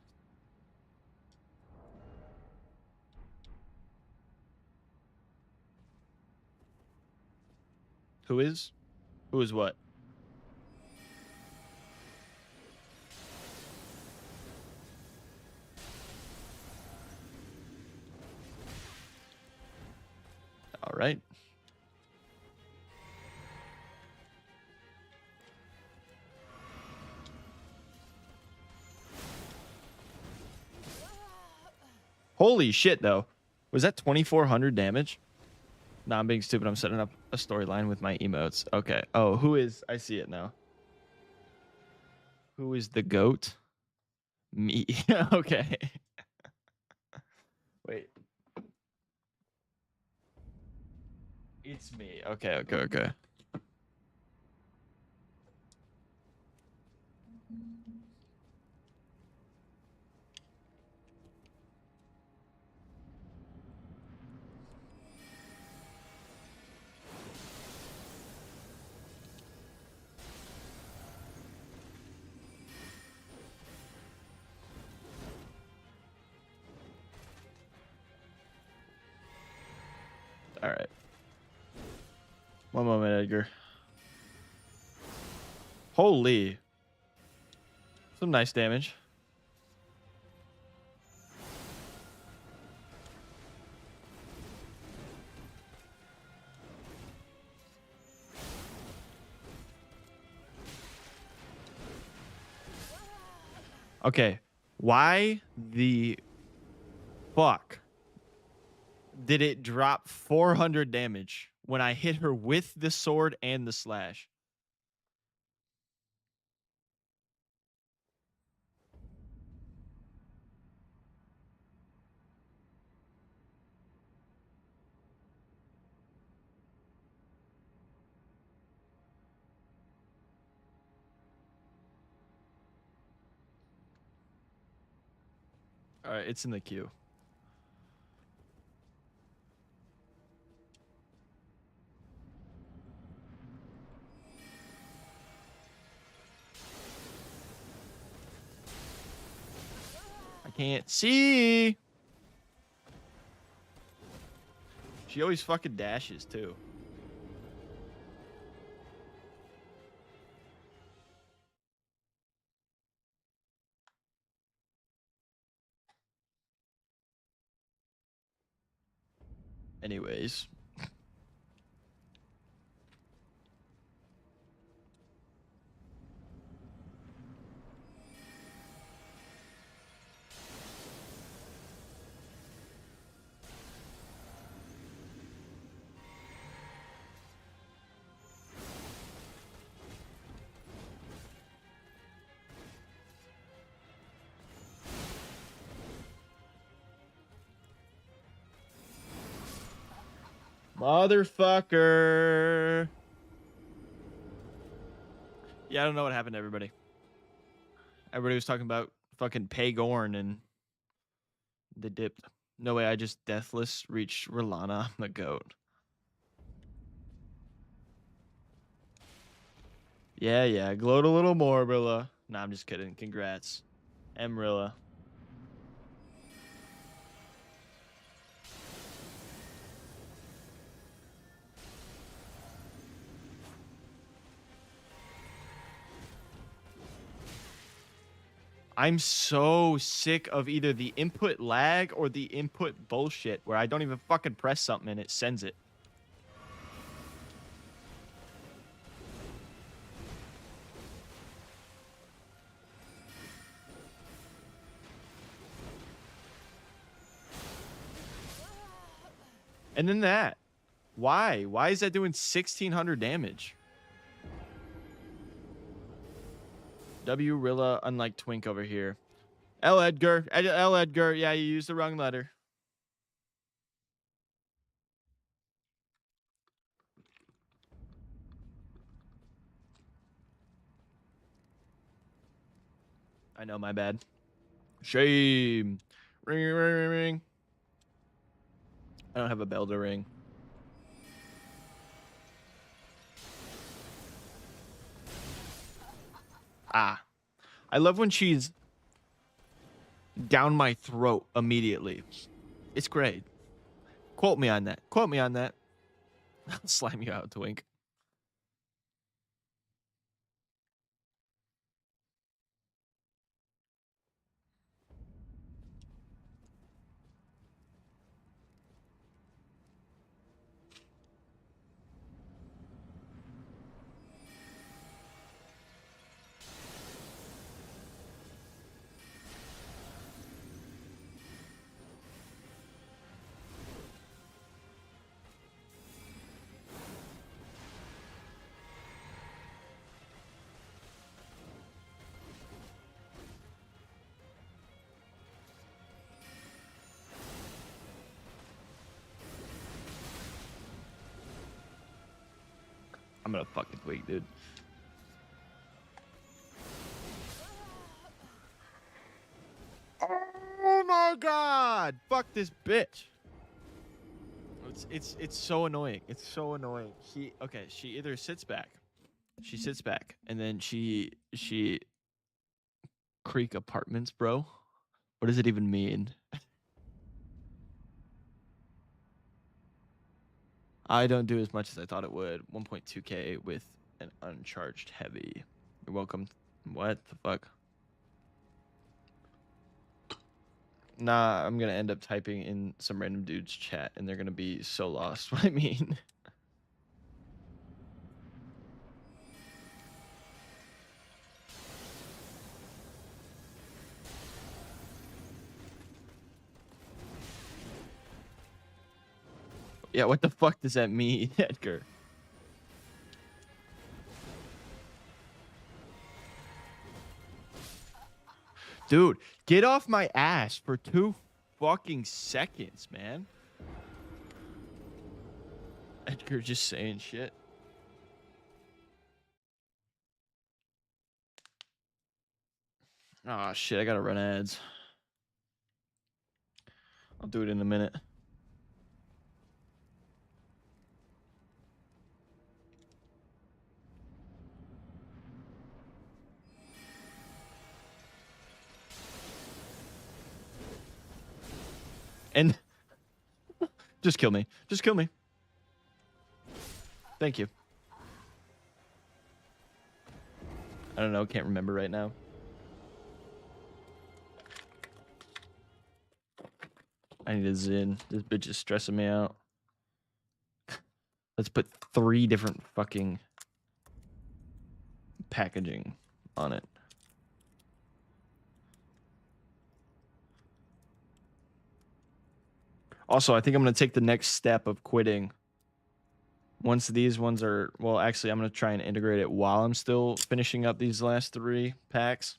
Who is? Who is what? right? Holy shit, though. Was that 2,400 damage? Nah, I'm being stupid. I'm setting up a storyline with my emotes. Okay. Oh, who is... I see it now. Who is the GOAT? Me. Okay. Wait. It's me. Okay. All right. One moment, Edgar. Holy. Some nice damage. Okay. Why the fuck did it drop 400 damage when I hit her with the sword and the slash? All right, it's in the queue. I can't see. She always fucking dashes too. Anyways. Motherfucker. Yeah, I don't know what happened to everybody. Everybody was talking about fucking Pagorn and they dipped. No way, I just deathless reached Rolana. I'm the GOAT. Yeah. Gloat a little more, Rilla. Nah, I'm just kidding. Congrats. Rilla. I'm so sick of either the input lag or the input bullshit where I don't even fucking press something and it sends it. And then that. Why? Why is that doing 1,600 damage? W Rilla, unlike Twink over here. L Edgar. L Edgar. Yeah, you used the wrong letter. I know, my bad. Shame. Ring. I don't have a bell to ring. Ah. I love when she's down my throat immediately. It's great. Quote me on that. Quote me on that. I'll slam you out, Twink. I'm gonna fucking tweak, dude. Oh my god! Fuck this bitch. It's so annoying. It's so annoying. She either sits back. She sits back and then she creek apartments, bro. What does it even mean? I don't do as much as I thought it would. 1.2k with an uncharged heavy. You're welcome. What the fuck? Nah, I'm gonna end up typing in some random dude's chat and they're gonna be so lost what I mean. Yeah, what the fuck does that mean, Edgar? Dude, get off my ass for 2 fucking seconds, man. Edgar just saying shit. Oh shit, I gotta run ads. I'll do it in a minute. And just kill me. Just kill me. Thank you. I don't know. Can't remember right now. I need a Zin. This bitch is stressing me out. Let's put 3 different fucking packaging on it. Also, I think I'm going to take the next step of quitting. Once these ones are... Well, actually, I'm going to try and integrate it while I'm still finishing up these last 3 packs.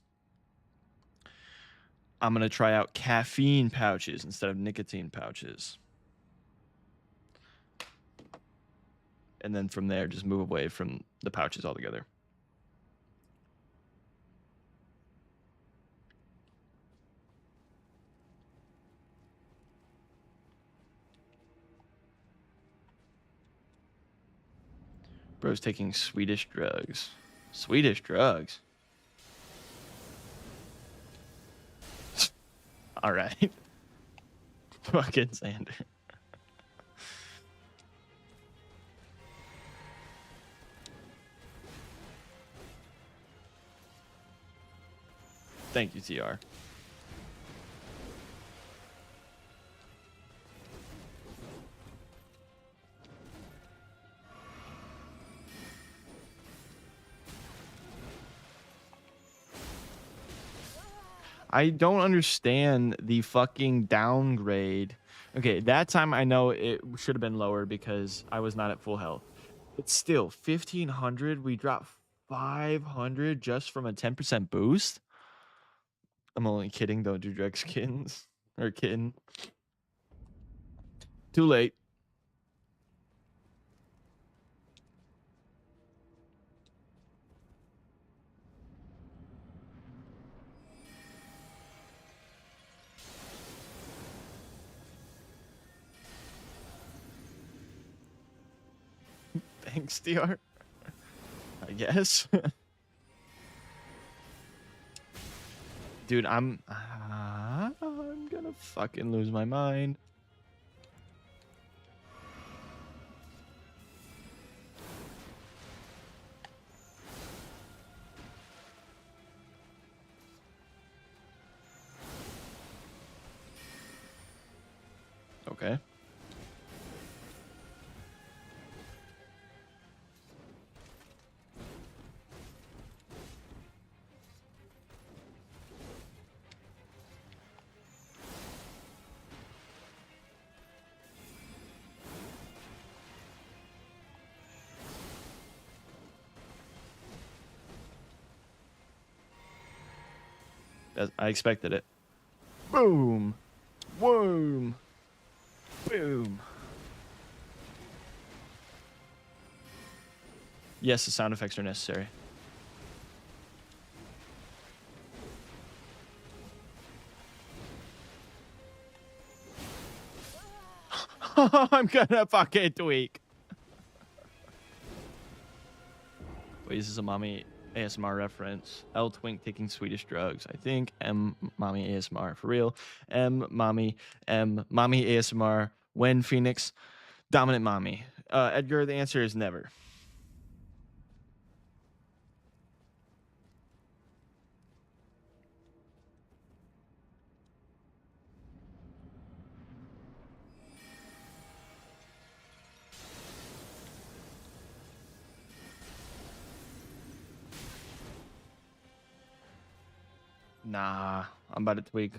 I'm going to try out caffeine pouches instead of nicotine pouches. And then from there, just move away from the pouches altogether. Bro's taking Swedish drugs. Swedish drugs? All right. Fucking Sander. Thank you, TR. I don't understand the fucking downgrade. Okay, that time I know it should have been lower because I was not at full health. But still, 1,500, we dropped 500 just from a 10% boost? I'm only kidding. Don't do drug skins. Or kitten. Too late. Thanks, DR. I guess. Dude, I'm gonna fucking lose my mind. Okay. I expected it. Boom. Boom. Boom. Yes, the sound effects are necessary. I'm gonna fucking tweak. Wait, is this a mommy ASMR reference? L Twink taking Swedish drugs. I think M mommy ASMR for real. M mommy ASMR. When Phoenix dominant mommy. Edgar, the answer is never. Nah, I'm about to tweak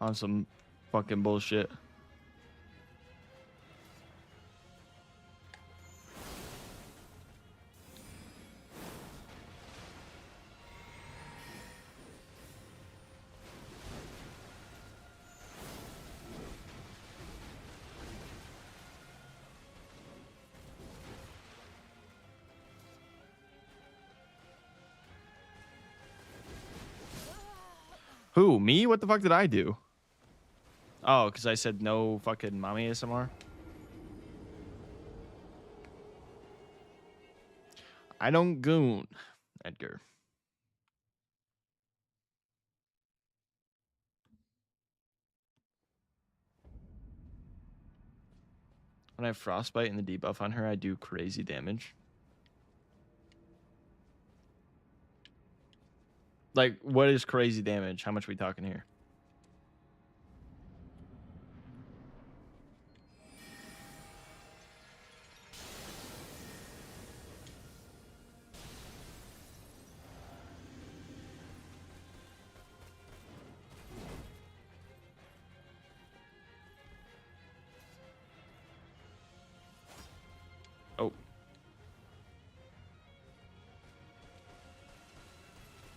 on some fucking bullshit. Who? Me? What the fuck did I do? Oh, because I said no fucking mommy ASMR? I don't goon, Edgar. When I have frostbite and the debuff on her, I do crazy damage. Like, what is crazy damage? How much are we talking here? Oh.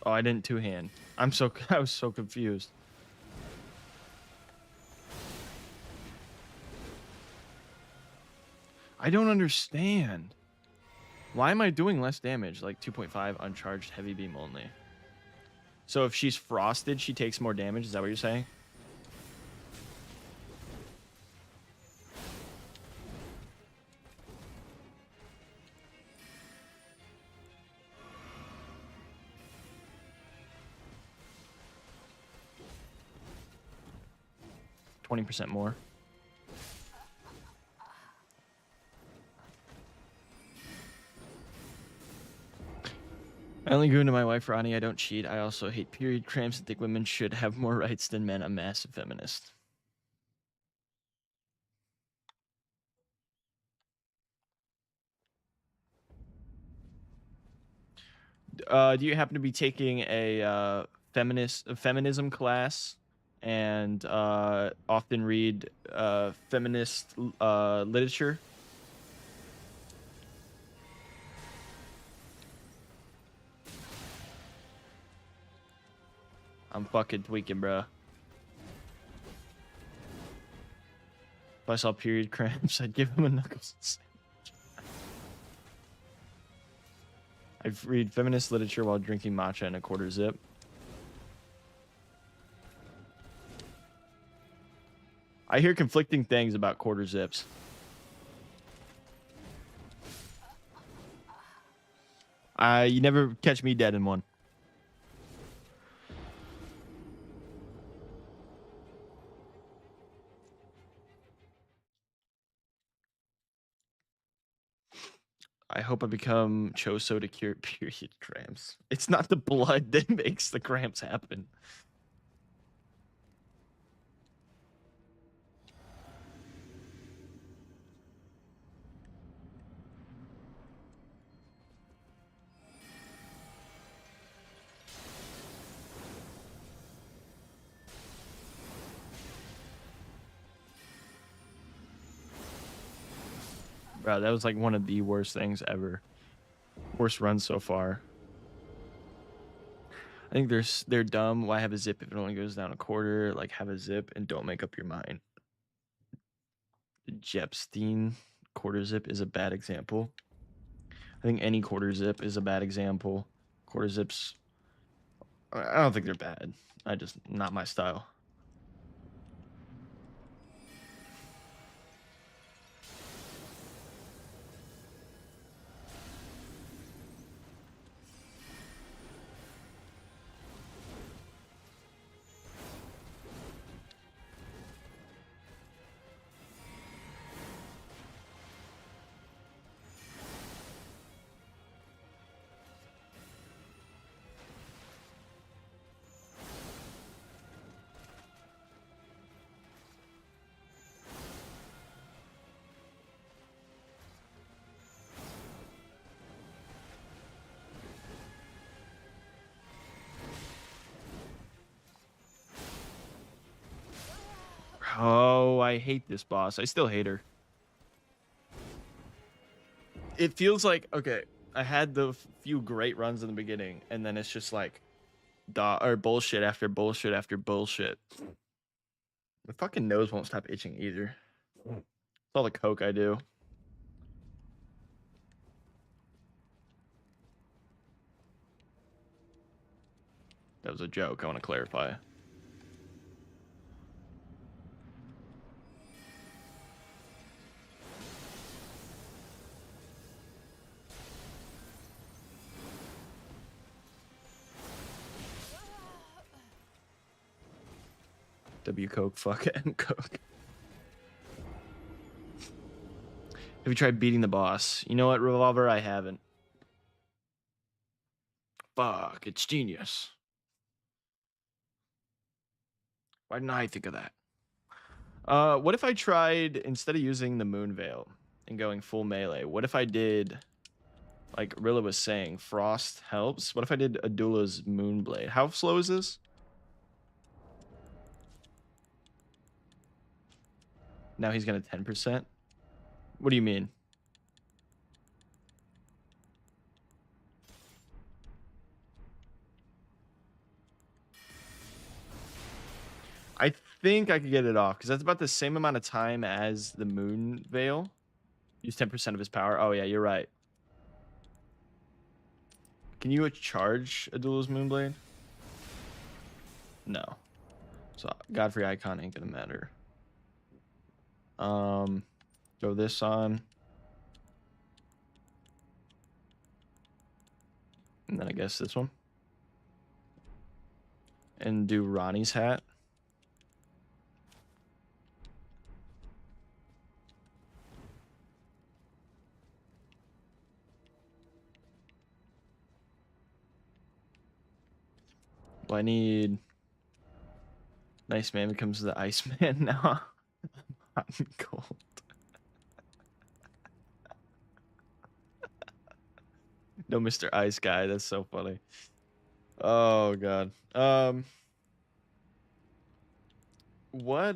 Oh, I didn't two-hand. I was so confused. I don't understand. Why am I doing less damage? Like 2.5 uncharged heavy beam only. So if she's frosted, she takes more damage. Is that what you're saying? %20 more. I only go into my wife, Ronnie. I don't cheat. I also hate period cramps and think women should have more rights than men. I'm a massive feminist. Do you happen to be taking a feminism class and often read feminist literature? I'm fucking tweaking, bro. If I saw period cramps, I'd give him a knuckles sandwich. I read feminist literature while drinking matcha in a quarter zip. I hear conflicting things about quarter zips. You never catch me dead in one. I hope I become Choso to cure period cramps. It's not the blood that makes the cramps happen. Bro, that was like one of the worst things ever. Worst runs so far. I think they're dumb. Why have a zip if it only goes down a quarter? Like, have a zip and don't make up your mind. The Jepstein quarter zip is a bad example. I think any quarter zip is a bad example. Quarter zips, I don't think they're bad. I just, not my style. Oh, I hate this boss. I still hate her. It feels like, okay, I had the few great runs in the beginning, and then it's just like bullshit after bullshit after bullshit. My fucking nose won't stop itching either. It's all the coke I do. That was a joke. I want to clarify. W coke, fuck M coke. Have you tried beating the boss? You know what, Revolver? I haven't. Fuck, it's genius. Why didn't I think of that? What if I tried, instead of using the Moon Veil and going full melee, what if I did, like Rilla was saying, Frost helps? What if I did Adula's Moonblade? How slow is this? Now he's gonna 10%? What do you mean? I think I could get it off, because that's about the same amount of time as the Moon Veil. Use 10% of his power. Oh, yeah, you're right. Can you charge Adula's Moonblade? No. So Godfrey Icon ain't gonna matter. Throw this on. And then I guess this one. And do Ronnie's hat. Well, I need... Nice Man becomes the Iceman now. Hot and cold. No Mr. Ice Guy. That's so funny. Oh, God. What,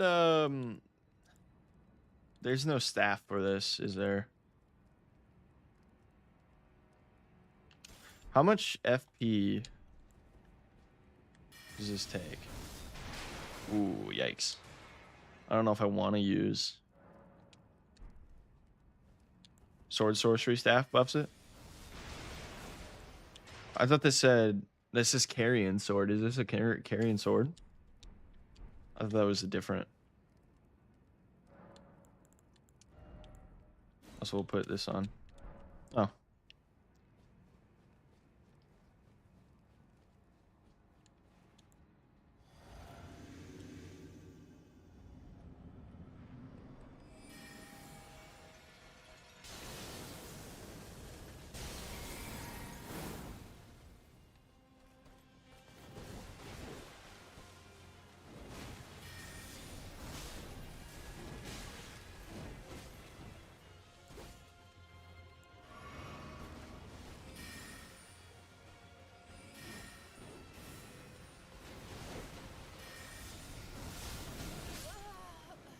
There's no staff for this, is there? How much FP does this take? Ooh, yikes. I don't know if I want to use... Sword Sorcery Staff buffs it? I thought this said... This is Carrion Sword. Is this a Carrion Sword? I thought that was a different... Also, we'll put this on. Oh.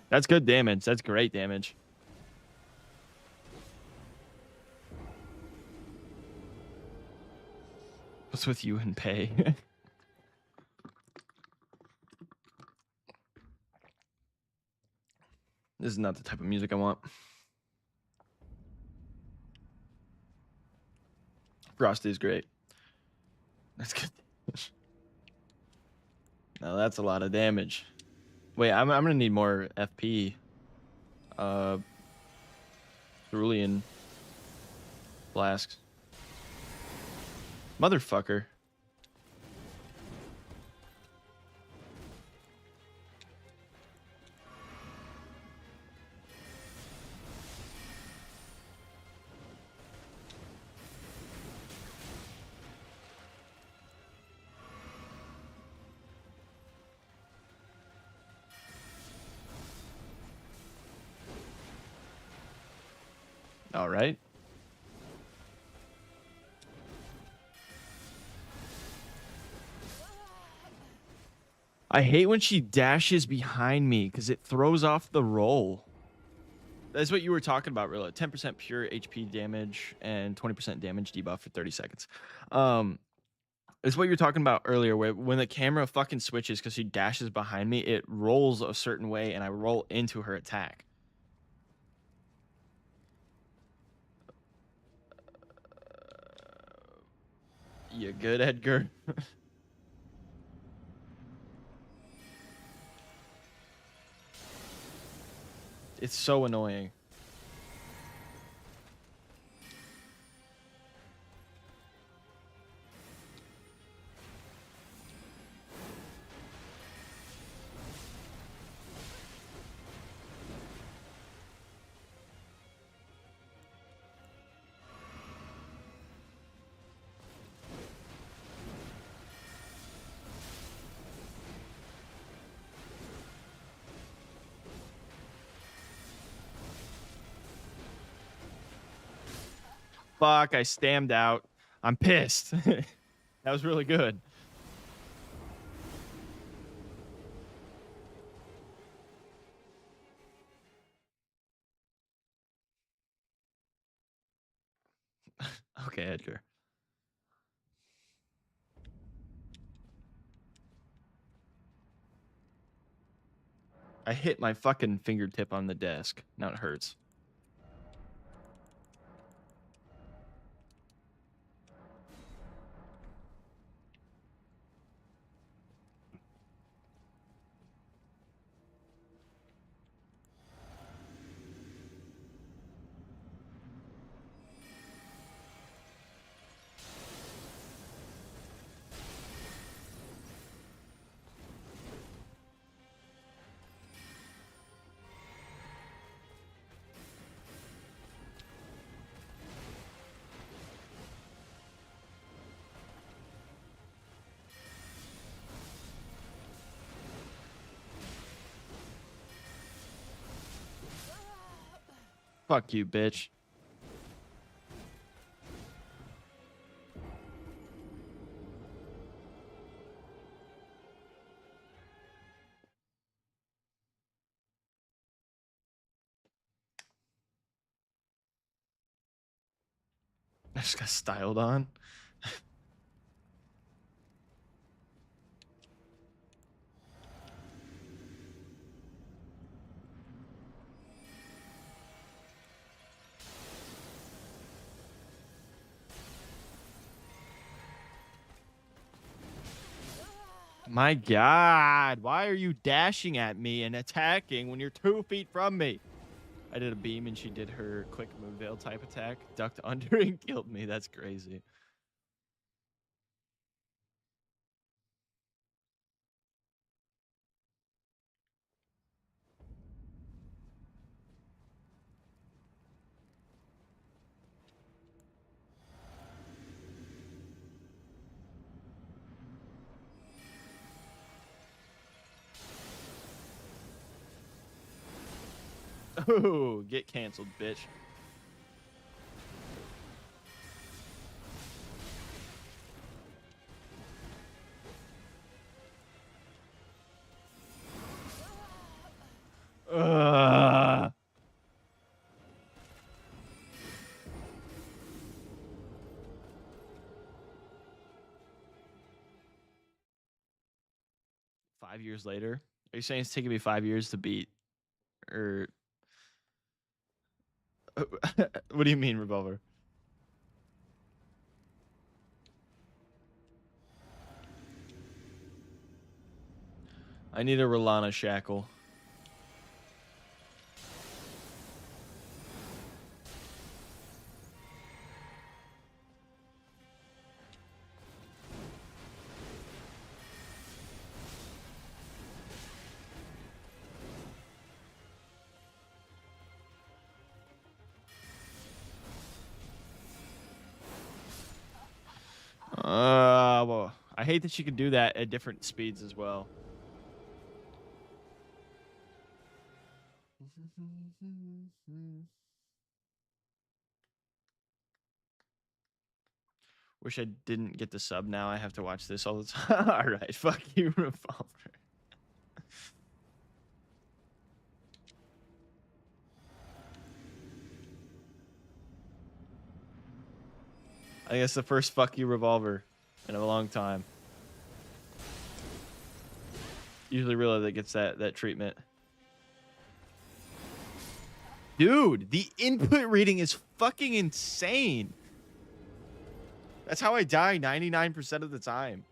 That's good damage. That's great damage. What's with you and Pay? This is not the type of music I want. Frosty is great. That's good. Now that's a lot of damage. Wait, I'm gonna need more FP. Cerulean flasks. Motherfucker. All right. I hate when she dashes behind me because it throws off the roll. That's what you were talking about, Rilla. 10% pure HP damage and 20% damage debuff for 30 seconds. It's what you were talking about earlier, where when the camera fucking switches because she dashes behind me, it rolls a certain way and I roll into her attack. You good, Edgar? It's so annoying. Fuck, I stammed out. I'm pissed. That was really good. Okay, Edgar. I hit my fucking fingertip on the desk. Now it hurts. Fuck you, bitch. I just got styled on. My God, why are you dashing at me and attacking when you're 2 feet from me? I did a beam and she did her quick move veil type attack, ducked under and killed me. That's crazy. Oh, get canceled, bitch. Ugh. Five years later? Are you saying it's taking me 5 years to beat? Or what do you mean, Revolver? I need a Rolana shackle. Well, I hate that she can do that at different speeds as well. Wish I didn't get the sub now. I have to watch this all the time. All right, fuck you, Revolver. I think that's the first fuck you, Revolver, in a long time. Usually Rilla that gets that treatment. Dude, the input reading is fucking insane. That's how I die 99% of the time.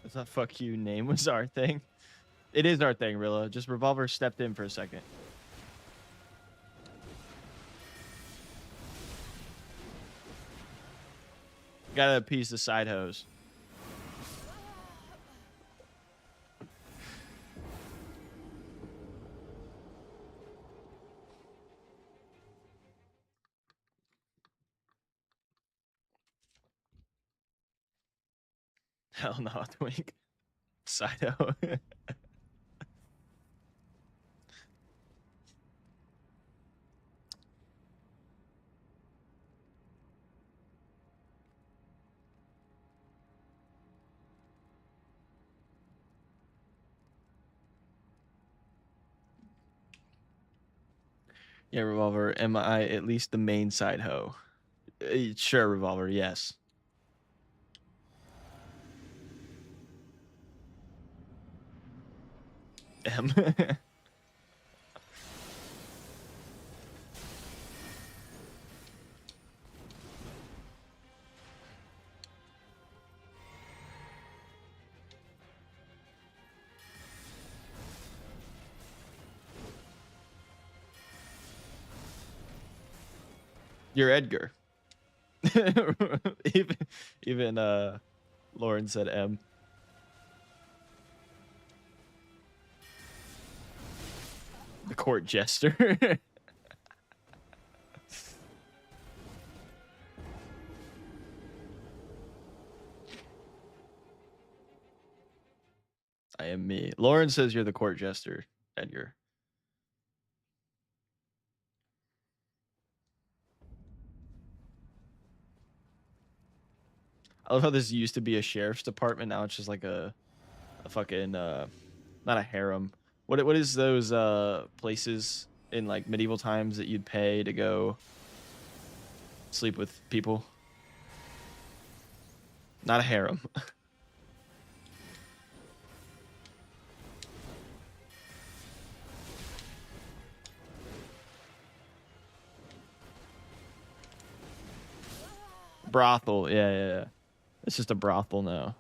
It's not fuck you. Name was our thing. It is our thing, Rilla. Just Revolver stepped in for a second. Gotta appease the side hose. Hell no, Twink. Side hose. Yeah, Revolver. Am I at least the main side hoe? Sure, Revolver. Yes. M. You're Edgar. even Lauren said M. The court jester. I am me. Lauren says you're the court jester, Edgar. I love how this used to be a sheriff's department. Now it's just like a fucking not a harem. What is those places in like medieval times that you'd pay to go sleep with people? Not a harem. Brothel. Yeah. It's just a brothel now.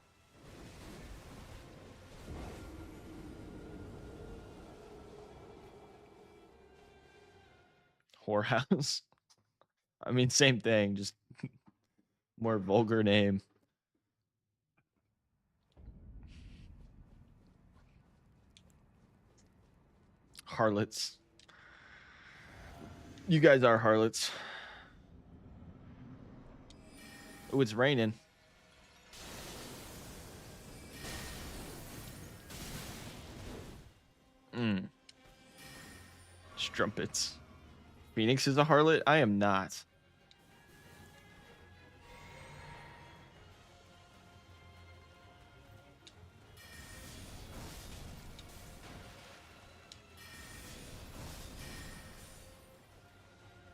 Whorehouse. I mean, same thing, just more vulgar name. Harlots. You guys are harlots. Oh, it's raining. Strumpets. Phoenix is a harlot? I am not.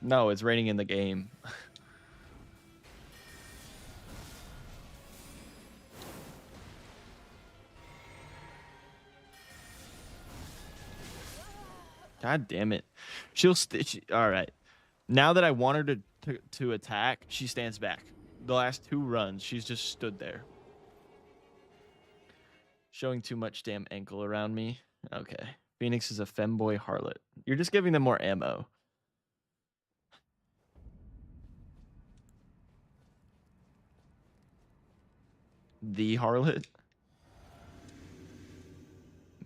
No, it's raining in the game. God damn it. All right. Now that I want her to attack, she stands back. The last 2 runs, she's just stood there. Showing too much damn ankle around me. Okay. Phoenix is a femboy harlot. You're just giving them more ammo. The harlot?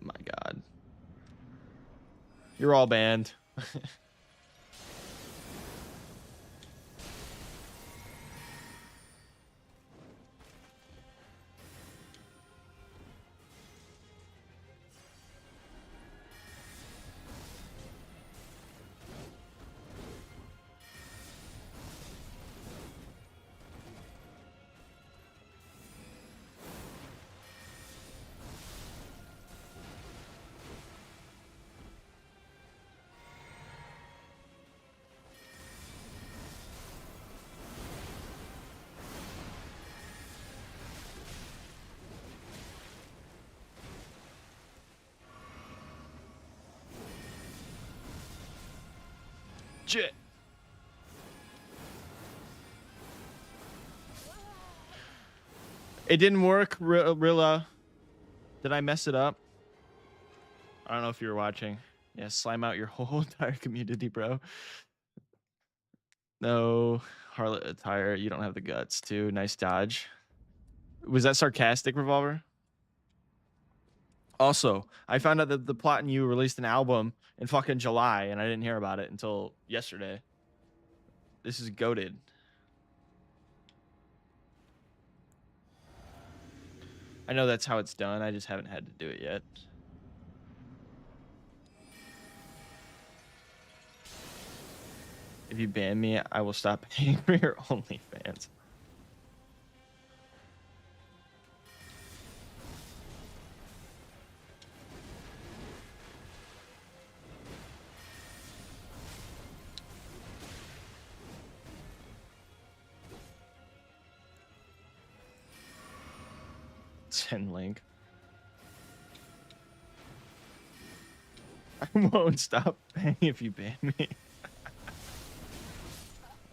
My God. You're all banned. Shit. It didn't work, Rilla. Did I mess it up? I don't know if you were watching. Yeah, slime out your whole entire community, bro. No, harlot attire. You don't have the guts, too. Nice dodge. Was that sarcastic, Revolver? Also, I found out that the Plot and You released an album in fucking July, and I didn't hear about it until yesterday. This is goated. I know that's how it's done. I just haven't had to do it yet. If you ban me, I will stop paying for your OnlyFans. Send link. I won't stop paying if you ban me.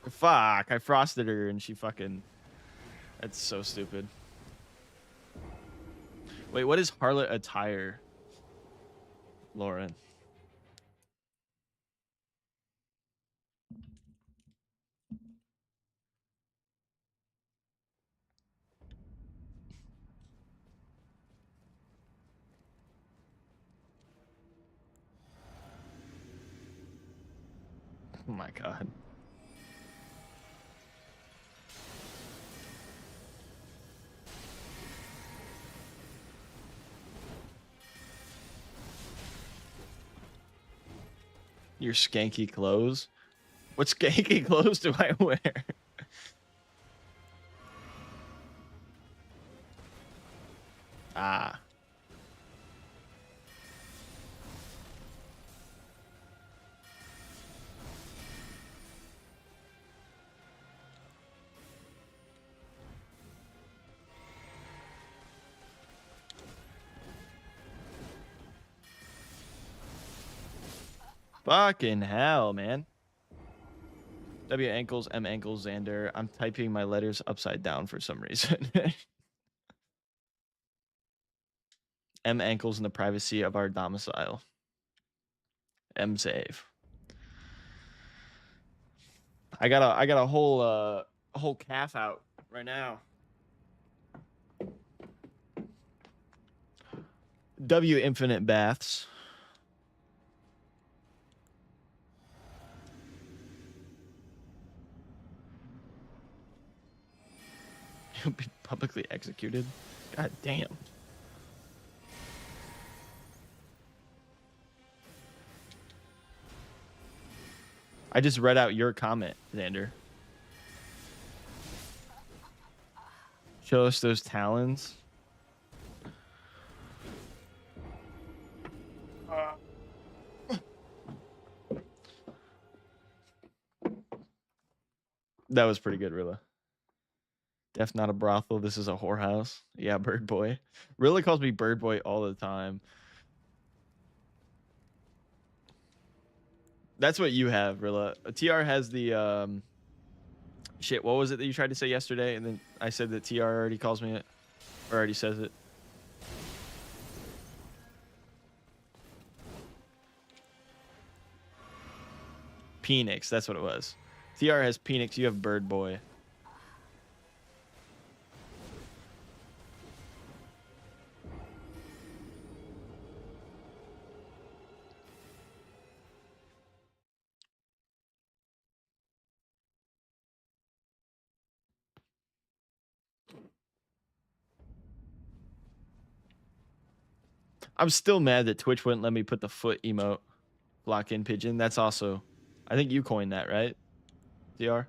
Fuck, I frosted her and she fucking... That's so stupid. Wait, what is harlot attire, Lauren? Oh my God. Your skanky clothes? What skanky clothes do I wear? Ah. Fucking hell, man. W ankles, M ankles, Xander. I'm typing my letters upside down for some reason. M ankles in the privacy of our domicile. M save. I got a whole calf out right now. W infinite baths. He'll be publicly executed. God damn. I just read out your comment, Xander. Show us those talons. That was pretty good, Rilla. Def not a brothel. This is a whorehouse. Yeah, Bird Boy. Rilla calls me Bird Boy all the time. That's what you have, Rilla. TR has the shit. What was it that you tried to say yesterday? And then I said that TR already calls me it, or already says it. Penix. That's what it was. TR has Penix. You have Bird Boy. I'm still mad that Twitch wouldn't let me put the foot emote lock in pigeon. That's also, I think you coined that, right? DR?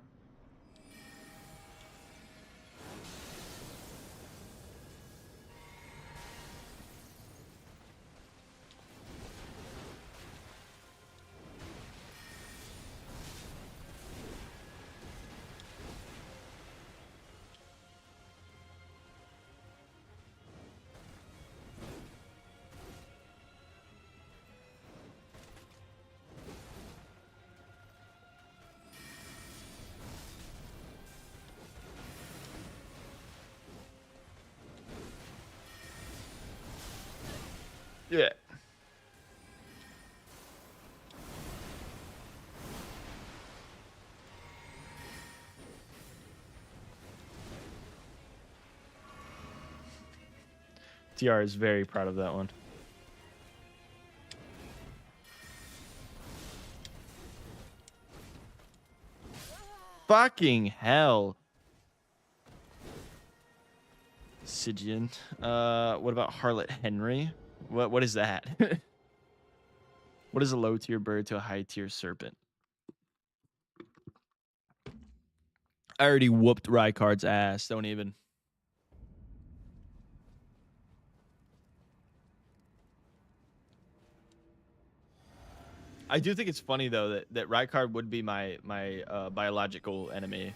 Yeah. TR is very proud of that one. Fucking hell. Sidian. What about Harlot Henry? What is that? What is a low tier bird to a high tier serpent? I already whooped Rykard's ass. Don't even. I do think it's funny though that Rykard would be my biological enemy.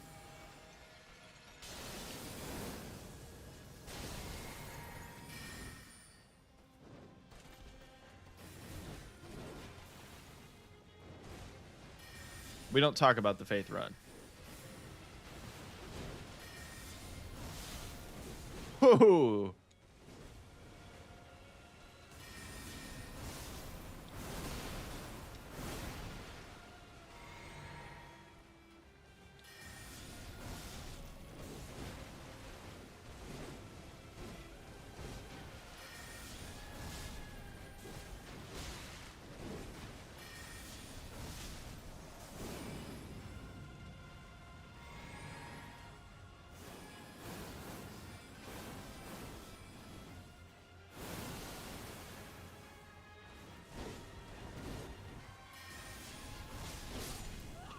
We don't talk about the Faith Run. Whoa.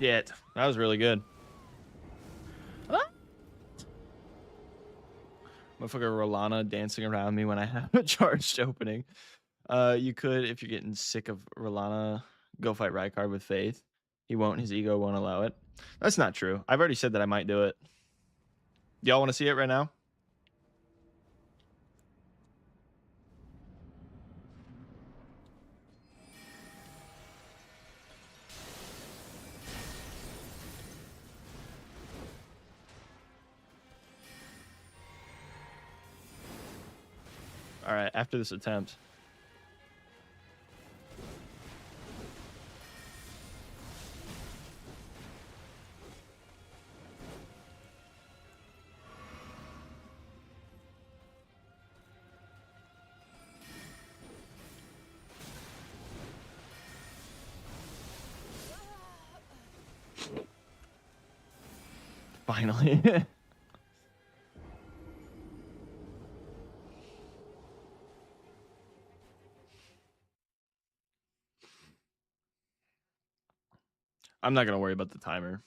Shit. That was really good. Motherfucker Rolana dancing around me when I have a charged opening. You could, if you're getting sick of Rolana, go fight Rykard with Faith. He won't. His ego won't allow it. That's not true. I've already said that I might do it. Y'all want to see it right now? All right, after this attempt. Finally. I'm not gonna worry about the timer.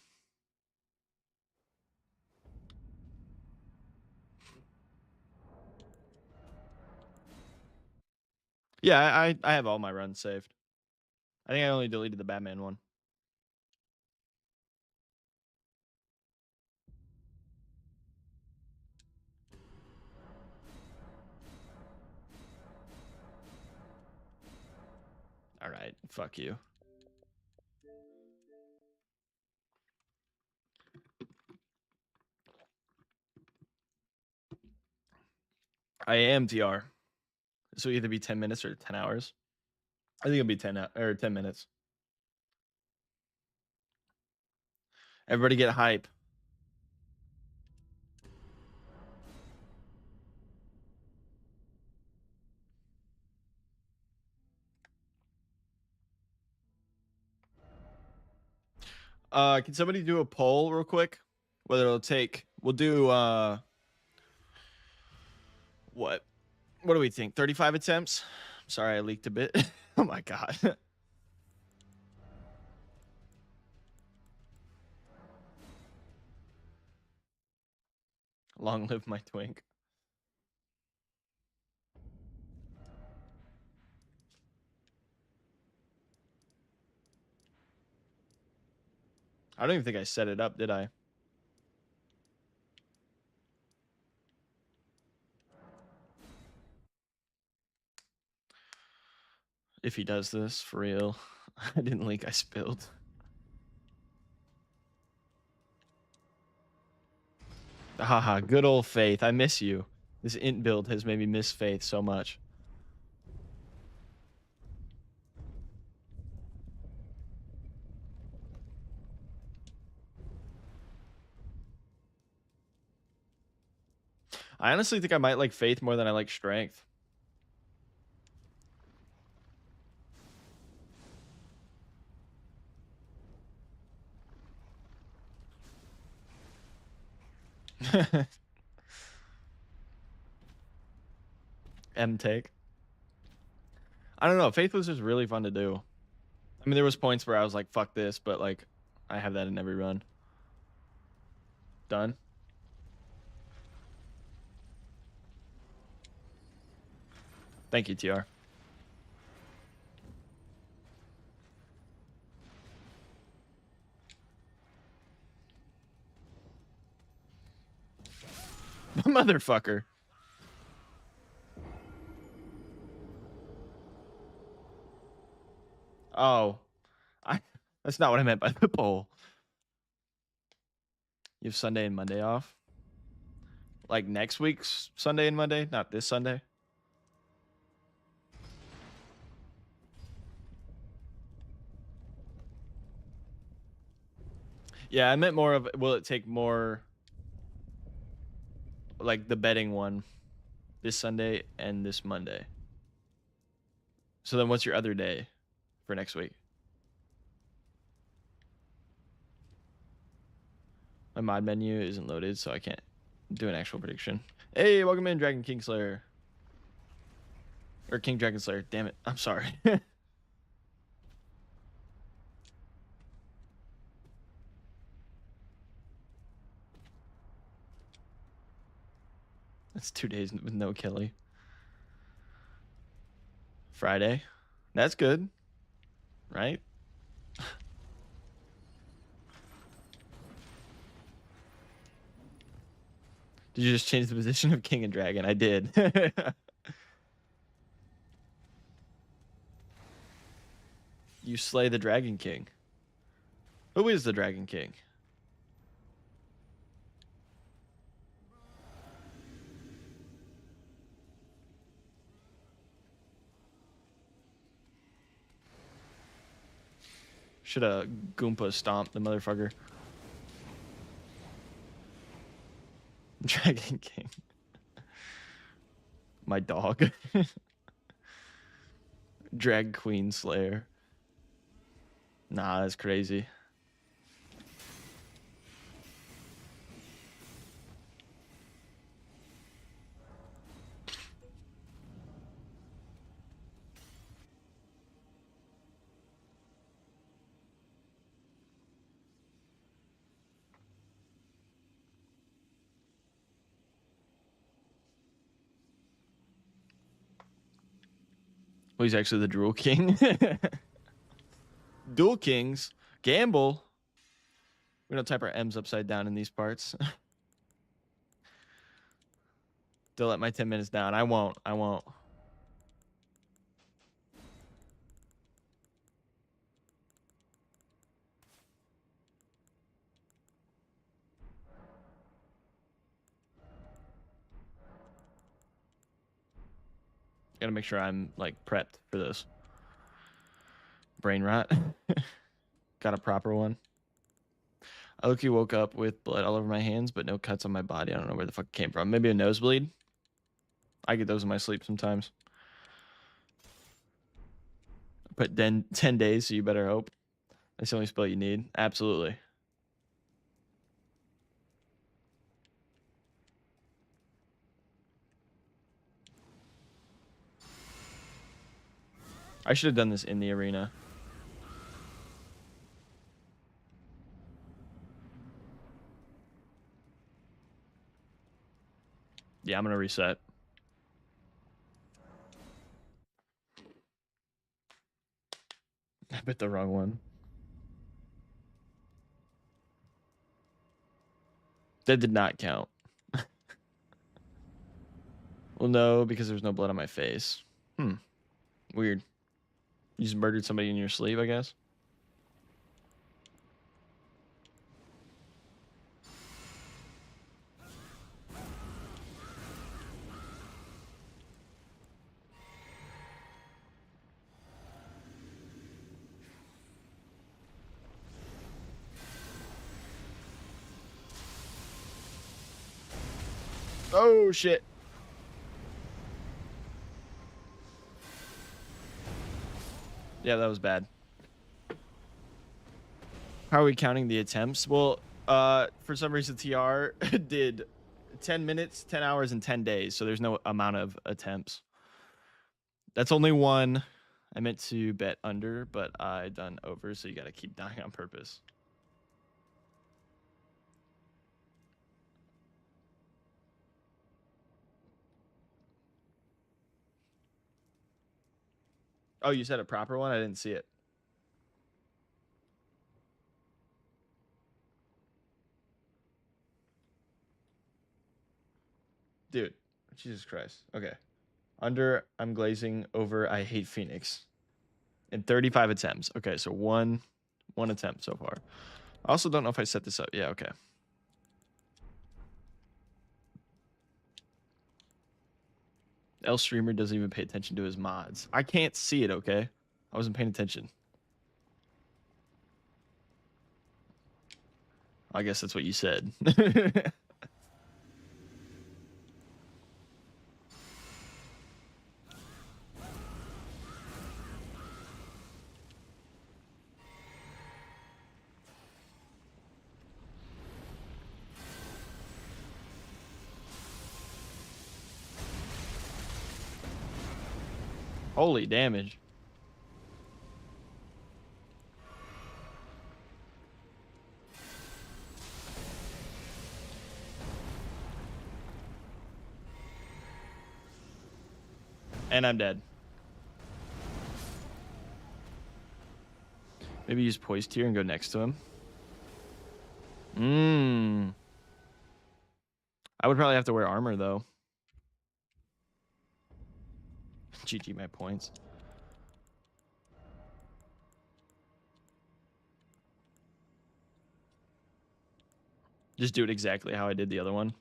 Yeah, I have all my runs saved. I think I only deleted the Batman one. All right, fuck you. I am TR. This will either be 10 minutes or 10 hours. I think it'll be 10 minutes. Everybody get hype. Can somebody do a poll real quick? Whether it'll take, we'll do what do we think? 35 attempts? Sorry, I leaked a bit. Oh my god. Long live my twink. I don't even think I set it up, did I? If he does this, for real. I didn't leak, I spilled. Haha, good old Faith. I miss you. This int build has made me miss Faith so much. I honestly think I might like Faith more than I like Strength. M take. I don't know. Faith was just really fun to do. I mean, there was points where I was like, fuck this, but like, I have that in every run. Done. Thank you, TR. Motherfucker. Oh, that's not what I meant by the poll. You have Sunday and Monday off? Like next week's Sunday and Monday, not this Sunday? Yeah, I meant more of, will it take more, like the betting one, this Sunday and this Monday? So then what's your other day for next week? My mod menu isn't loaded, so I can't do an actual prediction. Hey, welcome in, Dragon Kingslayer. Or King Dragon Slayer. Damn it. I'm sorry. That's 2 days with no Kelly. Friday. That's good. Right? Did you just change the position of King and Dragon? I did. You slay the Dragon King. Who is the Dragon King? Should have Goomba stomped the motherfucker. Dragon King. My dog. Drag Queen Slayer. Nah, that's crazy. Well, he's actually the Drool King. Dual Kings. Gamble. We don't type our M's upside down in these parts. Don't let my 10 minutes down. I won't. I won't. Gotta make sure I'm like prepped for this. Brain rot. Got a proper one. I look, woke up with blood all over my hands, but no cuts on my body. I don't know where the fuck it came from. Maybe a nosebleed. I get those in my sleep sometimes. Put 10 days, so you better hope. That's the only spell you need. Absolutely. I should have done this in the arena. Yeah, I'm gonna reset. I bit the wrong one. That did not count. Well, no, because there's no blood on my face. Weird. You just murdered somebody in your sleep, I guess. Oh, shit. Yeah, that was bad. How are we counting the attempts? Well, for some reason, TR did 10 minutes, 10 hours, and 10 days. So there's no amount of attempts. That's only one. I meant to bet under, but I done over. So you got to keep dying on purpose. Oh, you said a proper one? I didn't see it. Dude, Jesus Christ. Okay. Under, I'm glazing. Over, I hate Phoenix. And 35 attempts. Okay, so one attempt so far. I also don't know if I set this up. Yeah, okay. L streamer doesn't even pay attention to his mods. I can't see it, okay? I wasn't paying attention. I guess that's what you said. Holy damage. And I'm dead. Maybe use poised here and go next to him. I would probably have to wear armor, though. GG my points. Just do it exactly how I did the other one.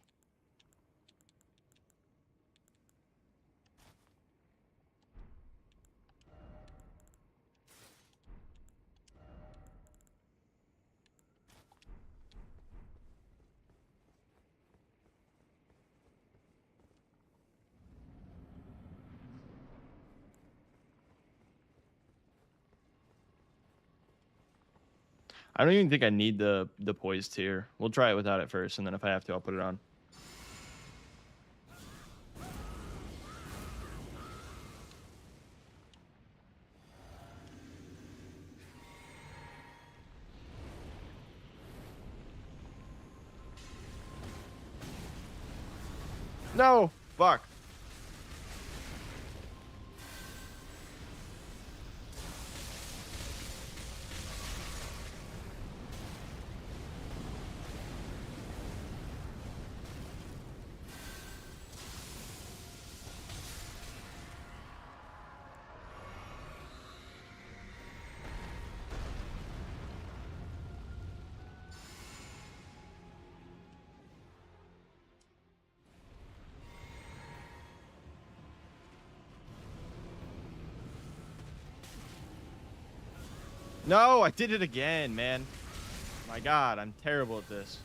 I don't even think I need the poised here. We'll try it without it first, and then if I have to, I'll put it on. No! Fuck. No, I did it again, man. My God, I'm terrible at this.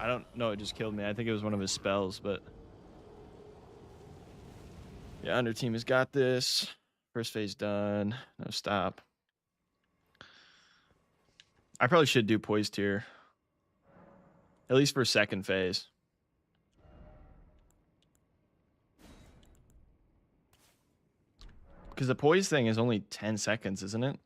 I don't know. It just killed me. I think it was one of his spells, but yeah, under team has got this. First phase done. No stop. I probably should do poised here, at least for second phase. Because the poise thing is only 10 seconds, isn't it?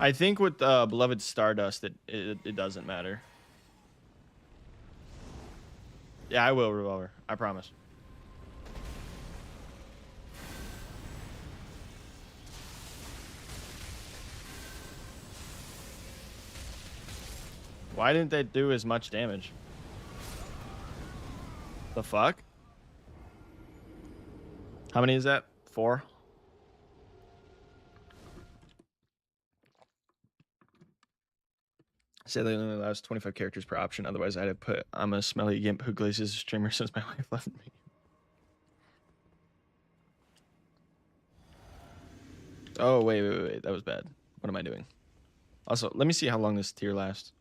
I think with Beloved Stardust, it doesn't matter. Yeah, I will Revolver. I promise. Why didn't they do as much damage? The fuck? How many is that? 4? Say they only allows 25 characters per option. Otherwise, I'd have put I'm a smelly gimp who glazes a streamer since my wife left me. Oh, wait. That was bad. What am I doing? Also, let me see how long this tier lasts.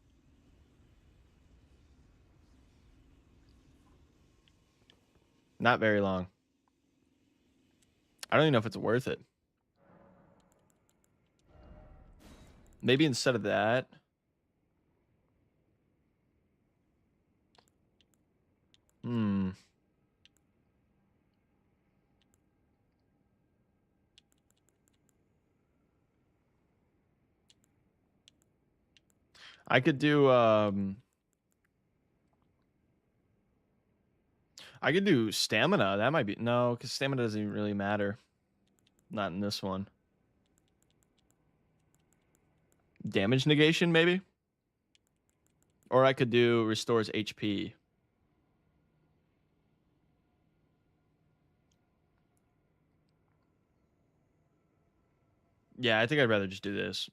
Not very long. I don't even know if it's worth it. Maybe instead of that. I could do I could do stamina. That might be no, because stamina doesn't even really matter. Not in this one. Damage negation, maybe? Or I could do restores HP. Yeah, I think I'd rather just do this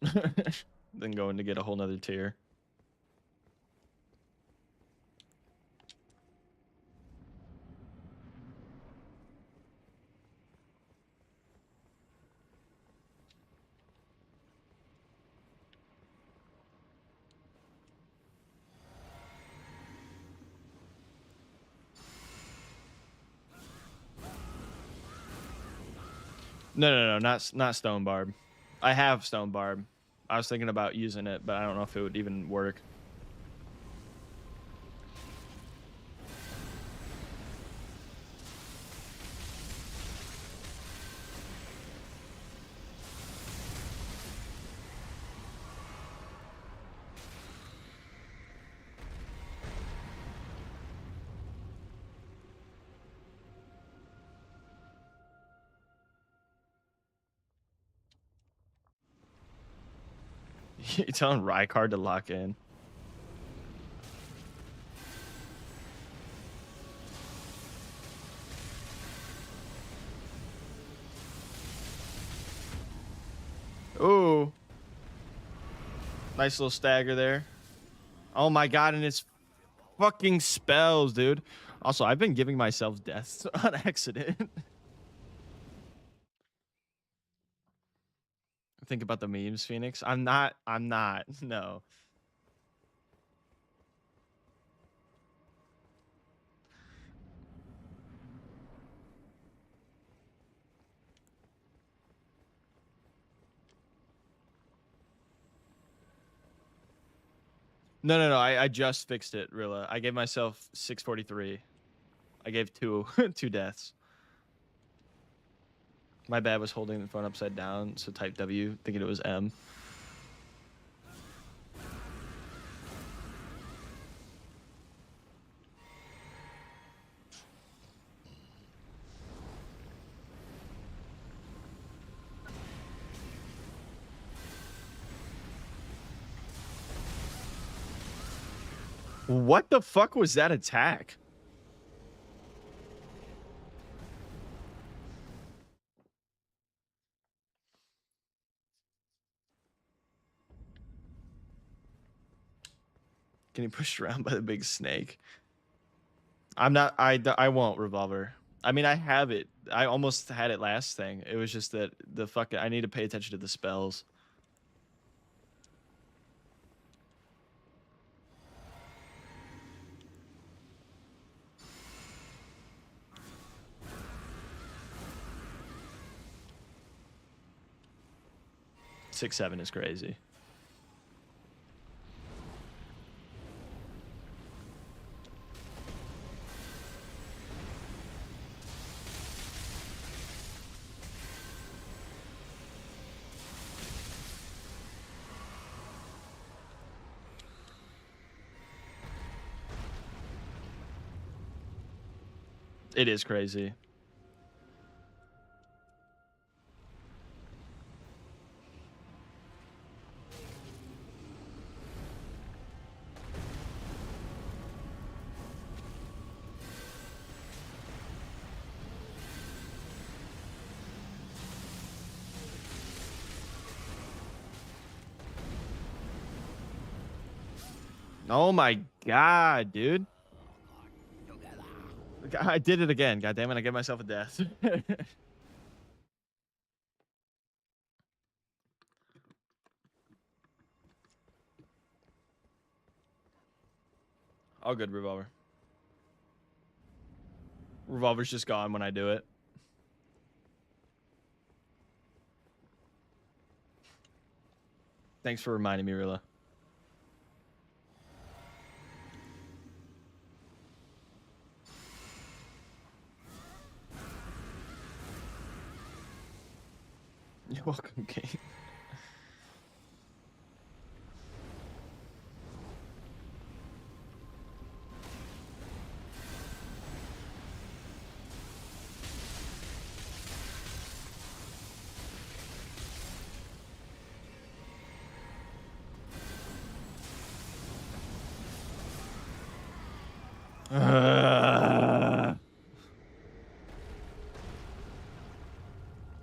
than going to get a whole nother tier. No, not Stone Barb. I have Stone Barb. I was thinking about using it, but I don't know if it would even work. You're telling Rykard to lock in. Ooh. Nice little stagger there. Oh my God, and it's fucking spells, dude. Also, I've been giving myself deaths on accident. Think about the memes, Phoenix. I'm not. No. No. I just fixed it, Rilla. I gave myself 643. I gave two two deaths. My bad was holding the phone upside down, so type W, thinking it was M. What the fuck was that attack? Getting pushed around by the big snake. I'm not. I won't revolver. I mean, I have it. I almost had it last thing. It was just that the fucking. I need to pay attention to the spells. Six, 7 is crazy. It is crazy. Oh my god, dude. I did it again. God damn it, I gave myself a death. All good, revolver. Revolver's just gone when I do it. Thanks for reminding me, Rilla. You're welcome, Kate.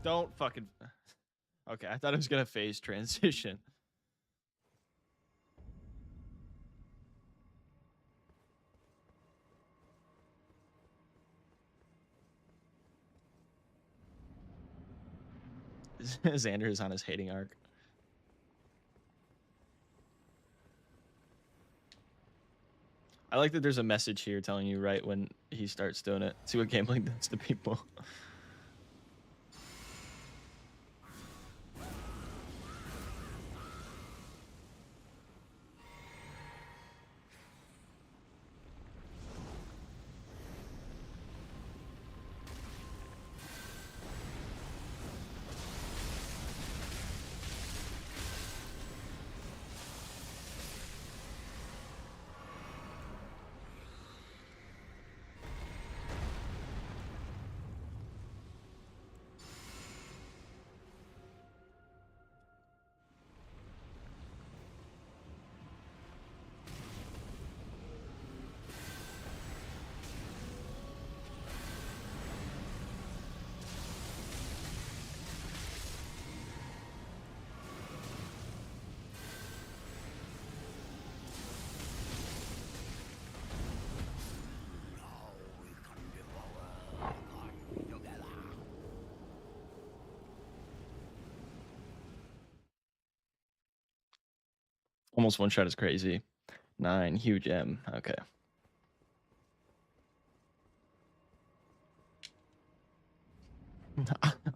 Don't fucking. Okay, I thought it was gonna phase transition. Xander is on his hating arc. I like that there's a message here telling you right when he starts doing it. See what gambling does to people. Almost one shot is crazy. 9, huge M. Okay.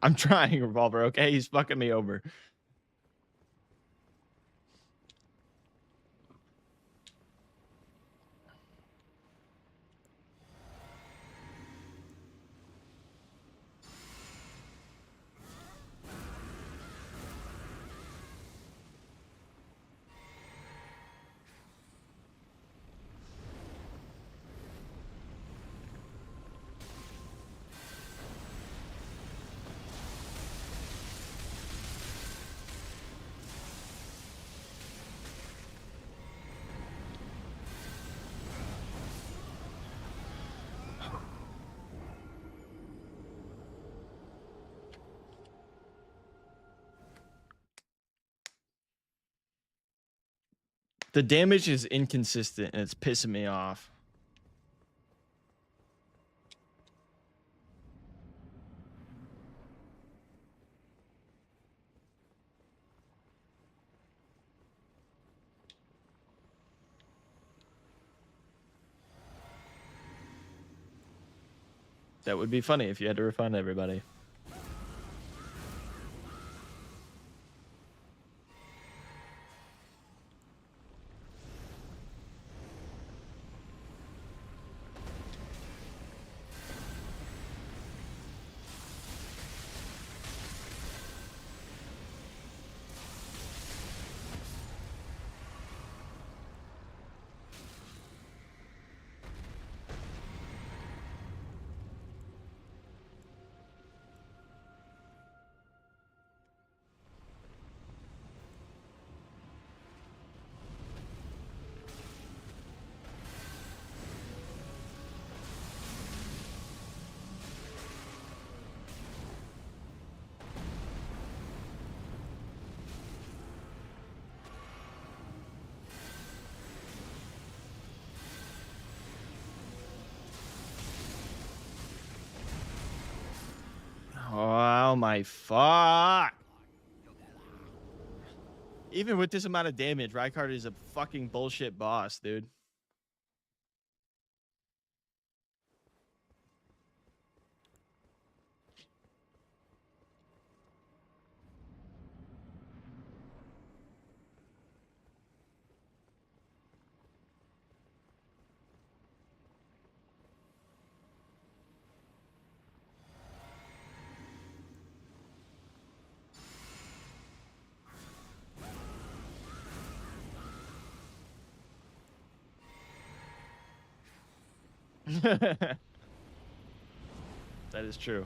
I'm trying, revolver. Okay, he's fucking me over. The damage is inconsistent and it's pissing me off. That would be funny if you had to refund everybody. Oh my fuck. Even with this amount of damage, Rykard is a fucking bullshit boss, dude. That is true.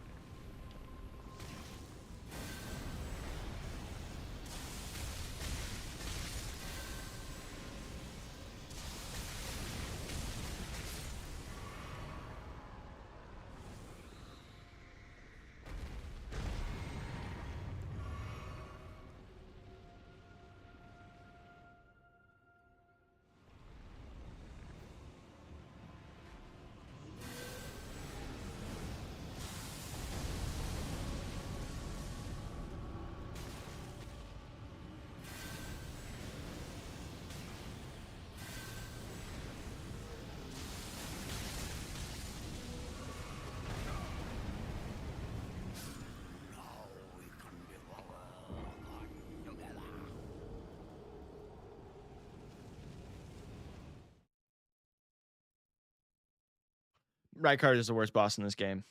Rykard is the worst boss in this game.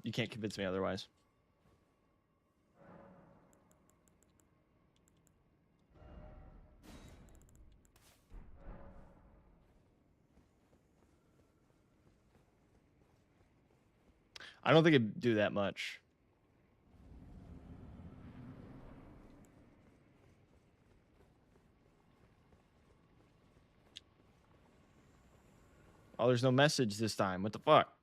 You can't convince me otherwise. I don't think it'd do that much. Oh, there's no message this time. What the fuck?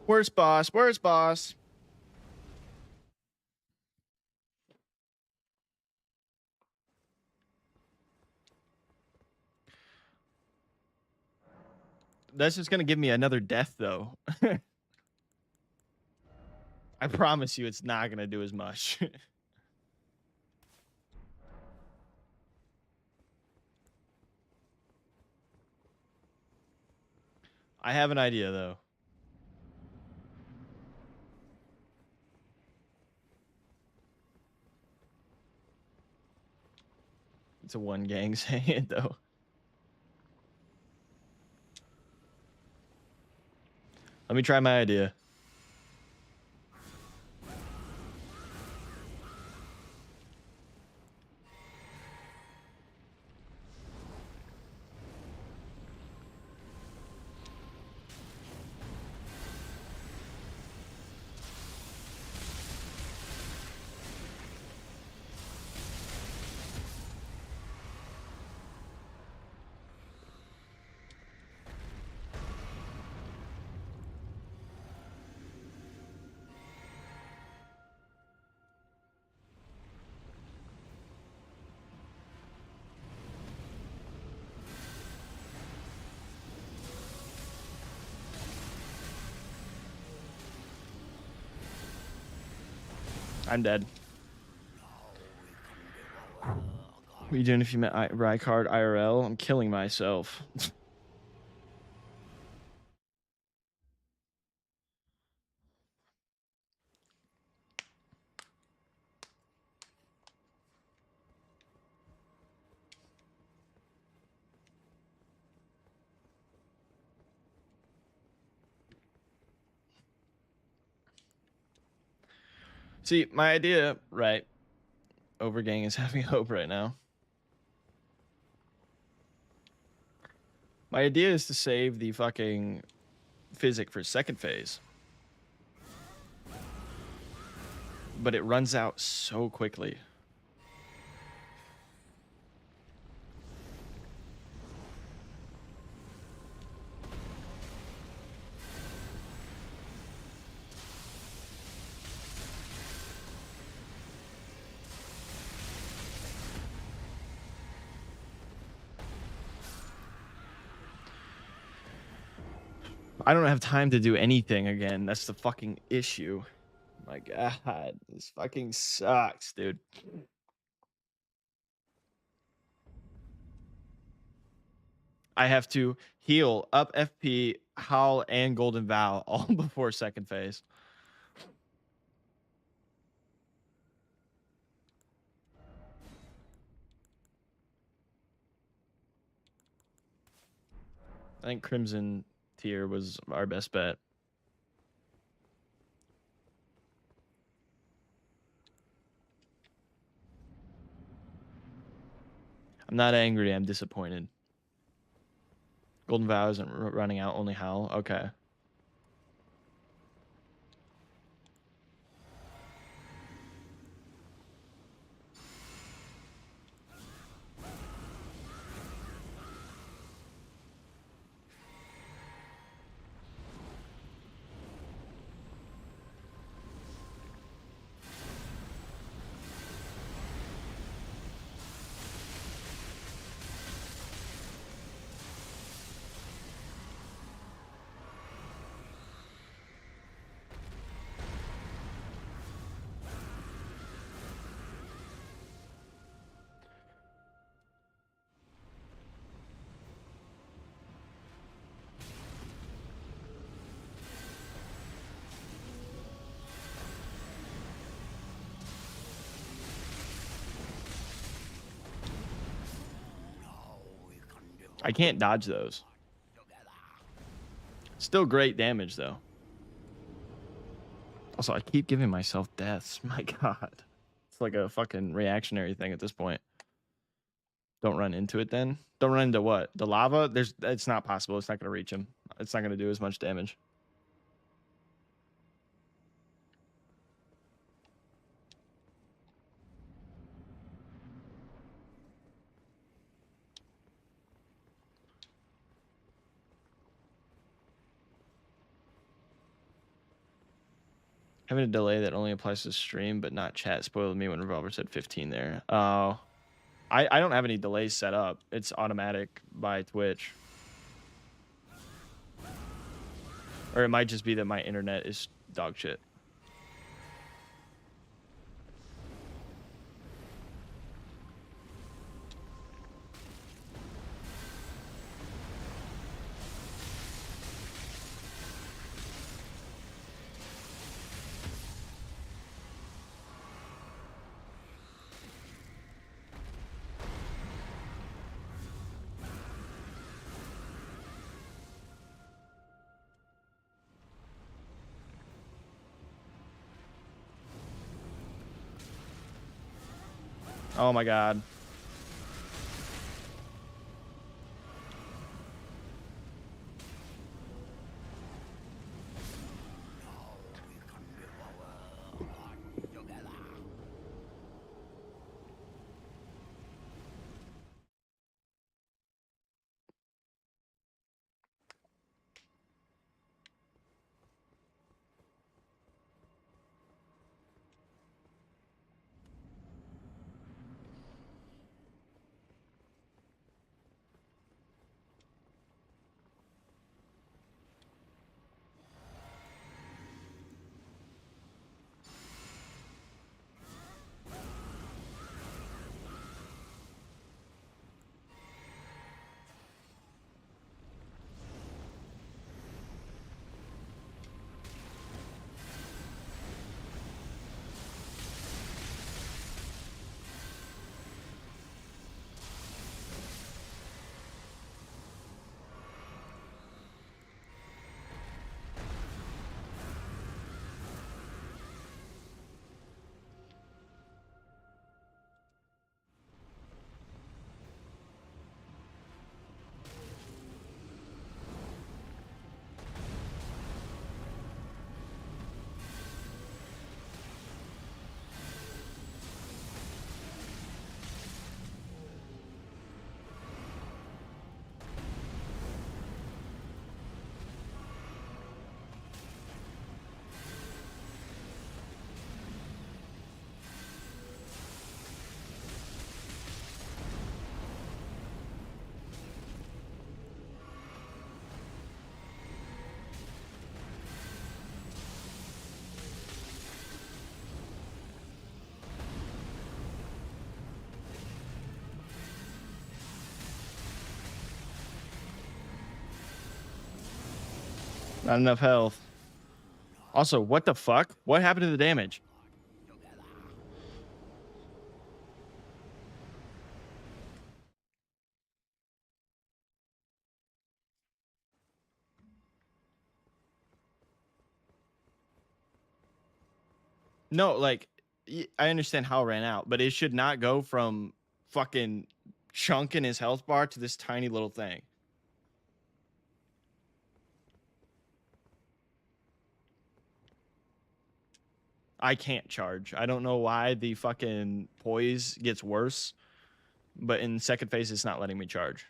Worst boss. Worst boss. That's just gonna give me another death, though. I promise you, it's not gonna do as much. I have an idea though. It's a one gang saying it though. Let me try my idea. I'm dead. What are you doing if you met Rykard IRL? I'm killing myself. See, my idea, right? Overgang is having hope right now. My idea is to save the fucking physic for second phase. But it runs out so quickly. I don't have time to do anything again. That's the fucking issue. My God, this fucking sucks, dude. I have to heal, up FP, Howl, and Golden Vow all before second phase. I think Crimson tier was our best bet. I'm not angry. I'm disappointed. Golden Vow isn't running out, only Howl. Okay. I can't dodge those. Still great damage, though. Also, I keep giving myself deaths. My God. It's like a fucking reactionary thing at this point. Don't run into it then. Don't run into what? The lava? It's not possible. It's not going to reach him. It's not going to do as much damage. Having a delay that only applies to stream but not chat spoiled me when Revolver said 15 there. Oh. I don't have any delays set up. It's automatic by Twitch. Or it might just be that my internet is dog shit. Oh my god. Not enough health. Also, what the fuck? What happened to the damage? No, like, I understand how it ran out, but it should not go from fucking chunk in his health bar to this tiny little thing. I can't charge. I don't know why the fucking poise gets worse, but in second phase, it's not letting me charge.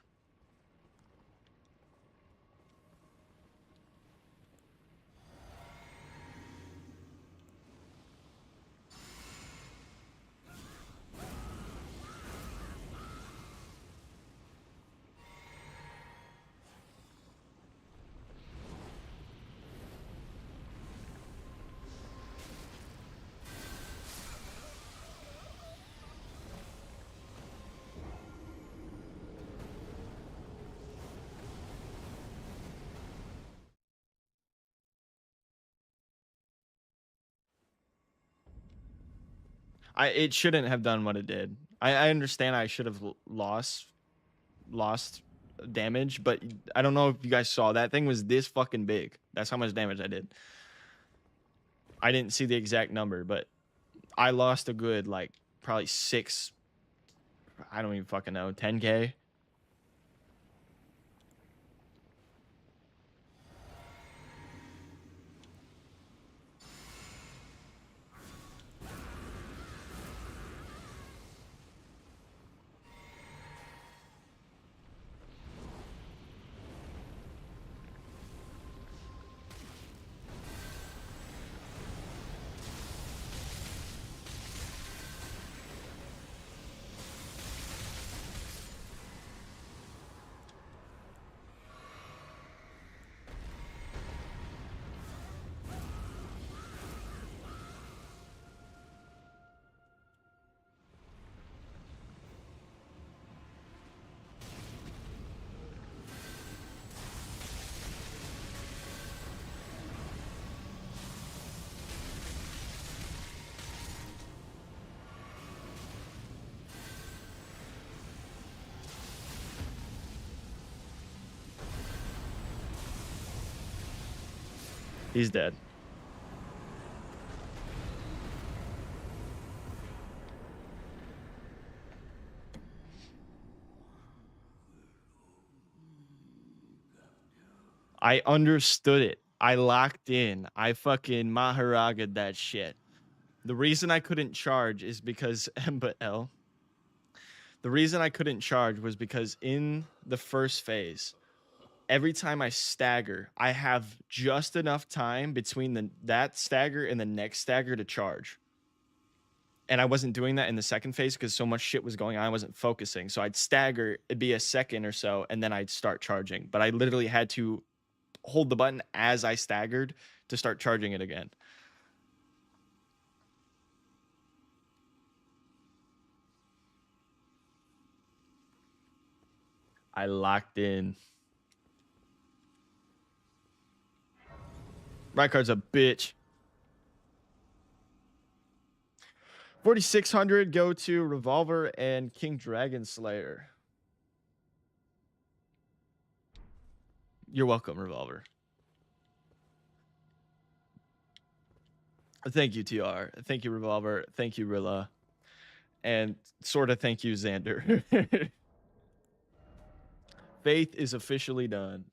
It shouldn't have done what it did. I understand I should have lost damage, but I don't know if you guys saw that thing was this fucking big. That's how much damage I did. I didn't see the exact number, but I lost a good like probably 6. I don't even fucking know, 10K. He's dead. I understood it. I locked in. I fucking Maharaga'd that shit. The reason I couldn't charge is because but L. The reason I couldn't charge was because in the first phase, every time I stagger, I have just enough time between that stagger and the next stagger to charge. And I wasn't doing that in the second phase because so much shit was going on. I wasn't focusing. So I'd stagger, it'd be a second or so, and then I'd start charging. But I literally had to hold the button as I staggered to start charging it again. I locked in. Rykard's a bitch. 4,600 go to Revolver and King Dragon Slayer. You're welcome, Revolver. Thank you, TR. Thank you, Revolver. Thank you, Rilla. And sort of thank you, Xander. Faith is officially done.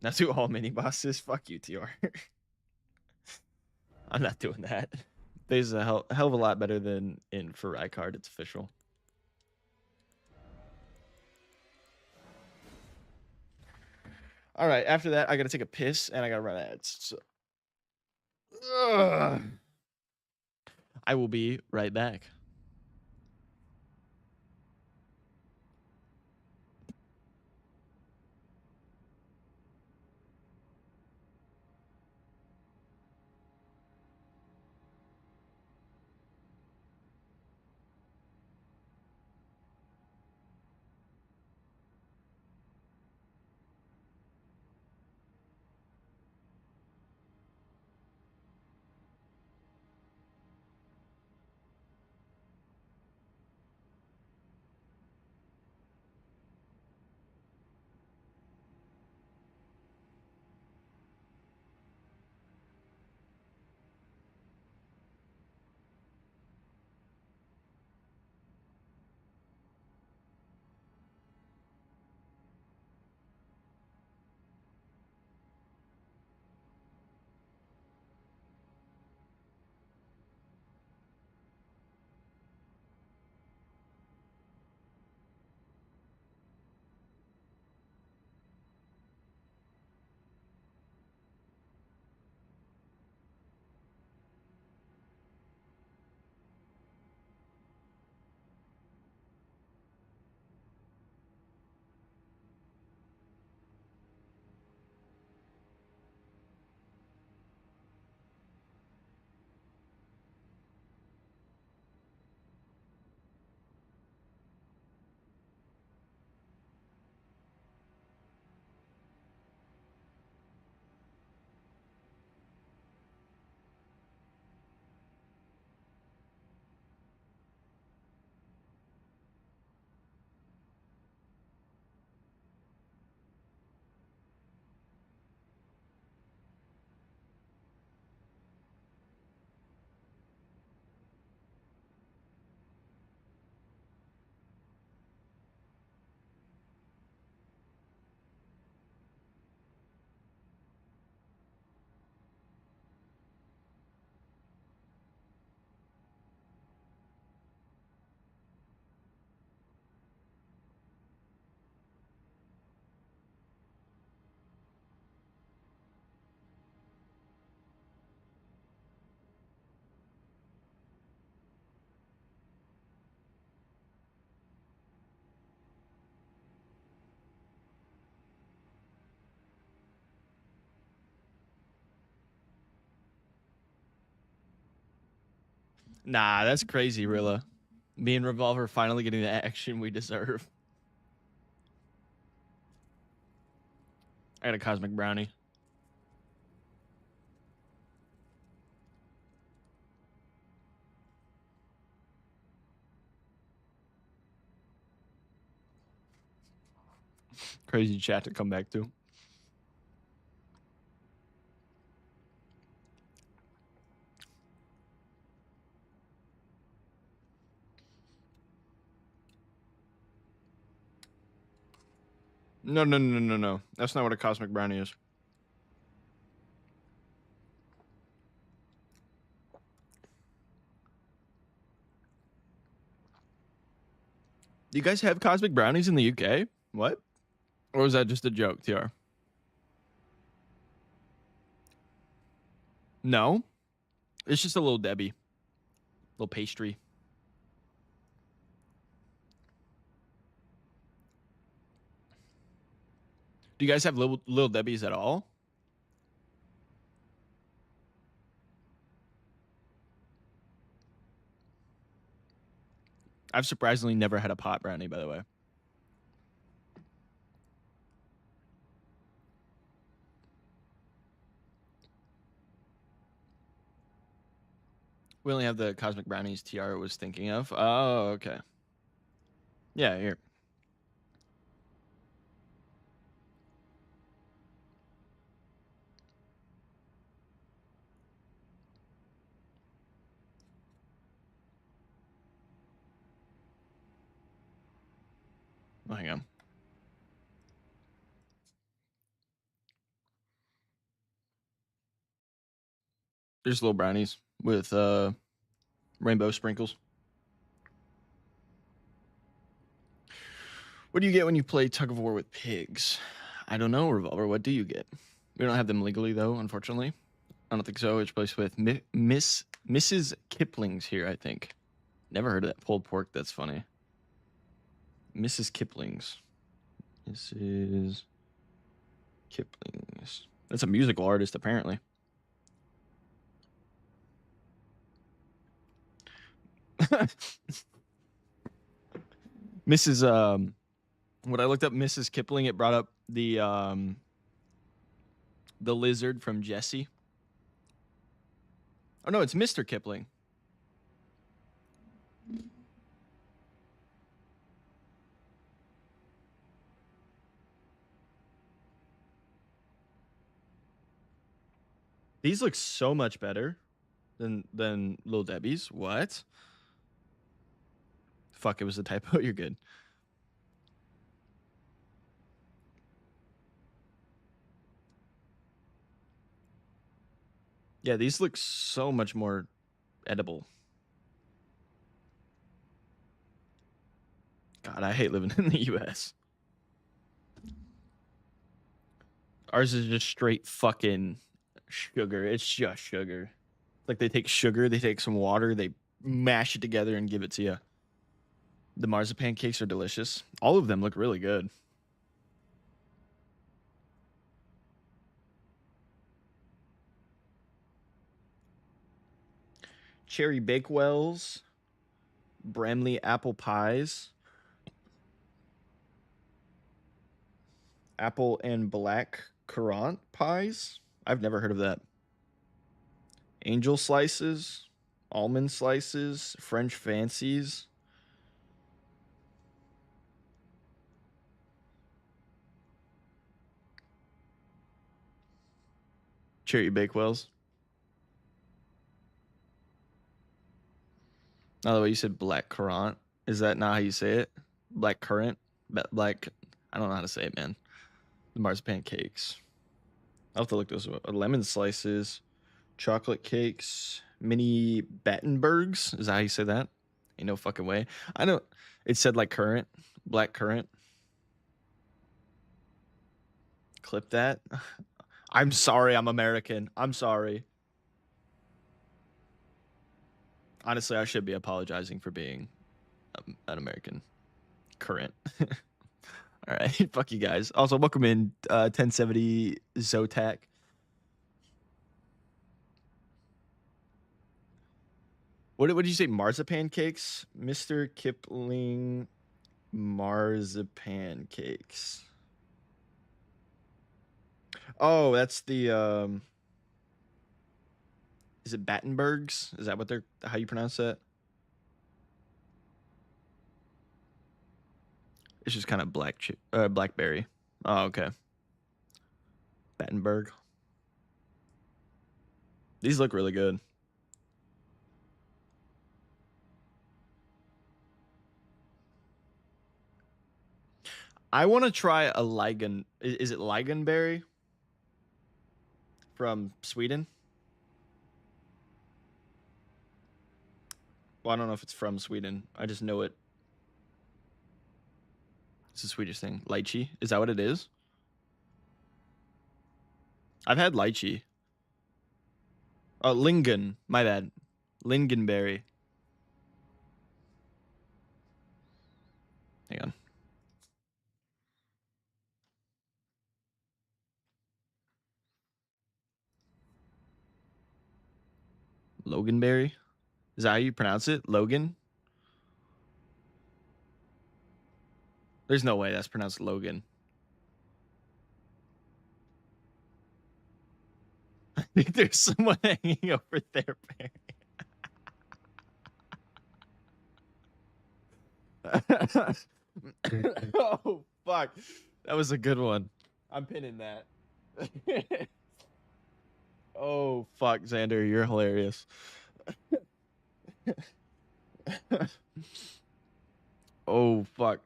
Now do all mini bosses. Fuck you, TR. I'm not doing that. This is a hell of a lot better than in for Rykard. It's official. All right. After that, I gotta take a piss and I gotta run ads. So, I will be right back. Nah, that's crazy, Rilla. Me and Revolver finally getting the action we deserve. I got a Cosmic Brownie. Crazy chat to come back to. No. That's not what a cosmic brownie is. Do you guys have cosmic brownies in the UK? What? Or was that just a joke, TR? No. It's just a little Debbie. Little pastry. Do you guys have little Debbie's at all? I've surprisingly never had a pot brownie, by the way. We only have the cosmic brownies TR was thinking of. Oh, okay. Yeah, here. Oh, hang on. There's little brownies with rainbow sprinkles. What do you get when you play tug of war with pigs? I don't know, Revolver. What do you get? We don't have them legally, though, unfortunately. I don't think so. It's placed with Mrs. Kipling's here, I think. Never heard of that pulled pork. That's funny. Mrs. Kipling's. Mrs. Kipling's. That's a musical artist, apparently. Mrs. When I looked up Mrs. Kipling, it brought up the lizard from Jessie. Oh no, it's Mr. Kipling. These look so much better than Little Debbie's. What? Fuck, it was a typo. You're good. Yeah, these look so much more edible. God, I hate living in the US. Ours is just straight fucking sugar. It's just sugar. Like they take sugar, they take some water, they mash it together and give it to you. The marzipan cakes are delicious. All of them look really good. Cherry Bakewells, Bramley apple pies, apple and black currant pies. I've never heard of that. Angel slices, almond slices, French fancies. Cherry Bakewells. By the way, you said black currant. Is that not how you say it? Black currant? Black. I don't know how to say it, man. The marzipan cakes. I'll have to look those up. Lemon slices, chocolate cakes, mini Battenbergs. Is that how you say that? Ain't no fucking way. I know it said like currant, black currant. Clip that. I'm sorry, I'm American. I'm sorry. Honestly, I should be apologizing for being an American. Current. All right, fuck you guys. Also, welcome in 1070 Zotac. What did you say? Marzipan cakes, Mr. Kipling. Marzipan cakes. Oh, that's the is it Battenbergs? Is that what they're how you pronounce that? It's just kind of blackberry. Oh, okay. Battenberg. These look really good. I want to try a Ligon. Is it Ligonberry from Sweden? Well, I don't know if it's from Sweden. I just know it. It's a Swedish thing. Lychee. Is that what it is? I've had lychee. Oh, Lingen. My bad. Lingonberry. Hang on. Loganberry? Is that how you pronounce it? Logan? There's no way that's pronounced Logan. I think there's someone hanging over there, Barry. Oh, fuck. That was a good one. I'm pinning that. Oh, fuck, Xander. You're hilarious. Oh, fuck.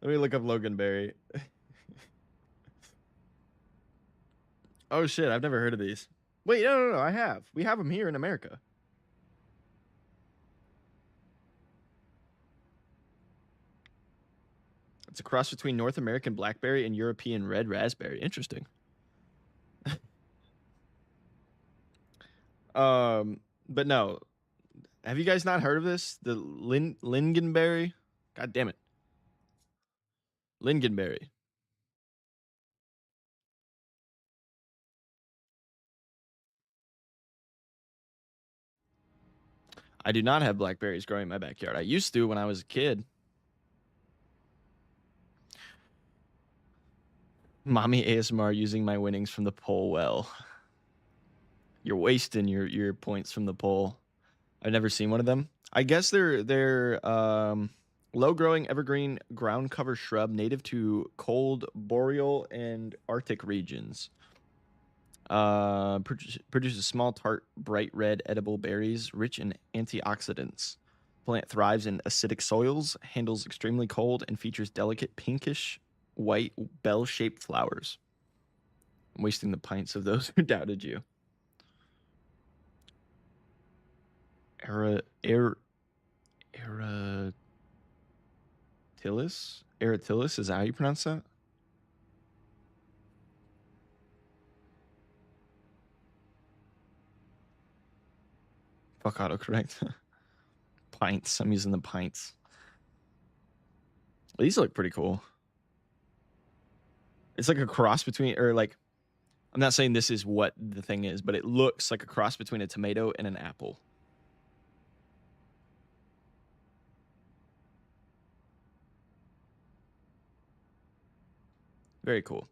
Let me look up Loganberry. Oh, shit. I've never heard of these. Wait, no. I have. We have them here in America. It's a cross between North American blackberry and European red raspberry. Interesting. But no. Have you guys not heard of this? The lingonberry? God damn it. Lingonberry. I do not have blackberries growing in my backyard. I used to when I was a kid. Mommy ASMR using my winnings from the poll well. You're wasting your points from the poll. I've never seen one of them. I guess they're low growing evergreen ground cover shrub native to cold boreal and Arctic regions. Produces small, tart, bright red edible berries rich in antioxidants. Plant thrives in acidic soils, handles extremely cold, and features delicate pinkish white bell-shaped flowers. I'm wasting the pints of those who doubted you. Aratilis? Is that how you pronounce that? Fuck autocorrect. Pints. I'm using the pints. These look pretty cool. It's like a cross between, or like, I'm not saying this is what the thing is, but it looks like a cross between a tomato and an apple. Very cool.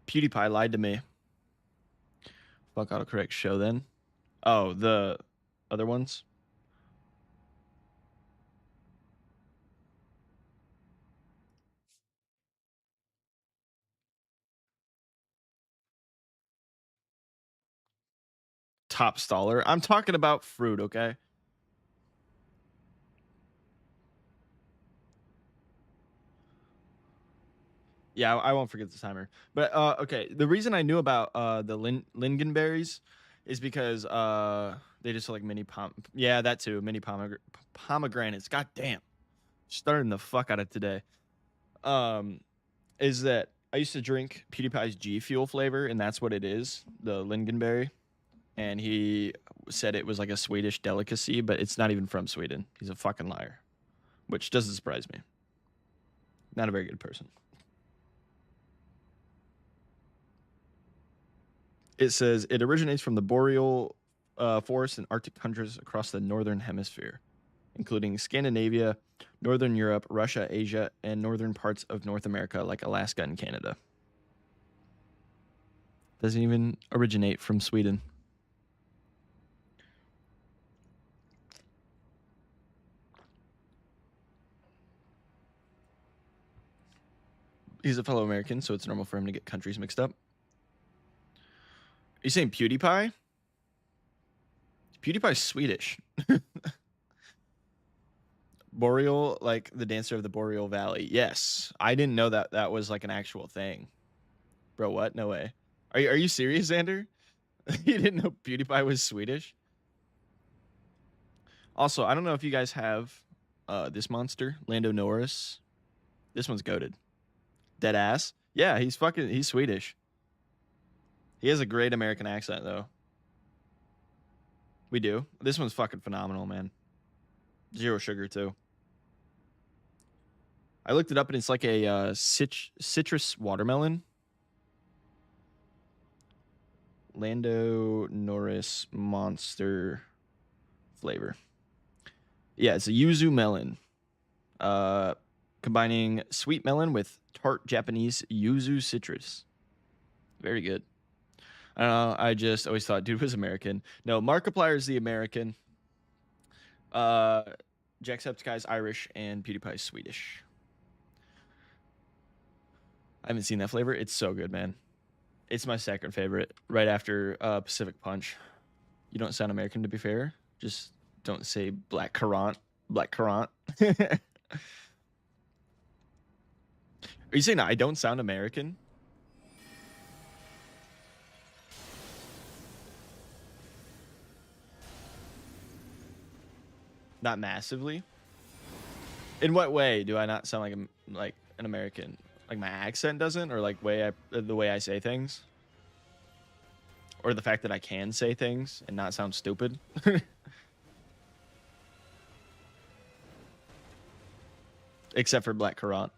PewDiePie lied to me. Fuck autocorrect show then. Oh, the other ones? Top staller. I'm talking about fruit, okay? Yeah, I won't forget the timer. But okay, the reason I knew about the lingonberries is because they just like mini yeah, that too, mini pomegranates. God damn. Starting the fuck out of today. Is that I used to drink PewDiePie's G Fuel flavor, and that's what it is, the lingonberry. And he said it was like a Swedish delicacy, but it's not even from Sweden. He's a fucking liar, which doesn't surprise me. Not a very good person. It says it originates from the boreal forests and Arctic tundras across the northern hemisphere, including Scandinavia, northern Europe, Russia, Asia, and northern parts of North America, like Alaska and Canada. Doesn't even originate from Sweden. He's a fellow American, so it's normal for him to get countries mixed up. Are you saying PewDiePie? PewDiePie's Swedish. Boreal, like the dancer of the Boreal Valley. Yes. I didn't know that that was like an actual thing. Bro, what? No way. Are you serious, Xander? You didn't know PewDiePie was Swedish? Also, I don't know if you guys have this monster, Lando Norris. This one's goated. Dead ass. Yeah, he's Swedish. He has a great American accent though. We do. This one's fucking phenomenal, man. Zero sugar too. I looked it up and it's like a citrus watermelon. Lando Norris monster flavor. Yeah, it's a yuzu melon. Combining sweet melon with tart Japanese yuzu citrus. Very good. I don't know. I just always thought dude was American. No, Markiplier is the American. Jacksepticeye's Irish and PewDiePie's Swedish. I haven't seen that flavor. It's so good, man. It's my second favorite, right after Pacific Punch. You don't sound American, to be fair. Just don't say black currant. Black currant. Are you saying I don't sound American? Not massively. In what way do I not sound like an American? Like my accent doesn't, or like the way I say things, or the fact that I can say things and not sound stupid. Except for black currant.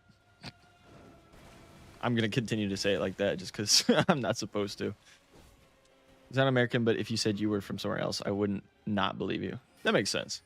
I'm gonna continue to say it like that just because I'm not supposed to. It's not American, but if you said you were from somewhere else, I wouldn't not believe you. That makes sense.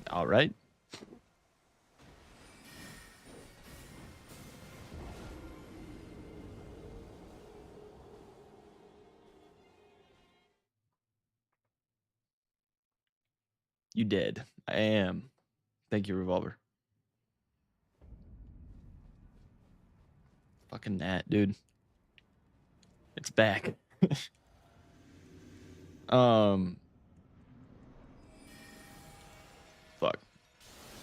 All right. You did. I am. Thank you, Revolver. Fucking Nat, dude. It's back. Fuck.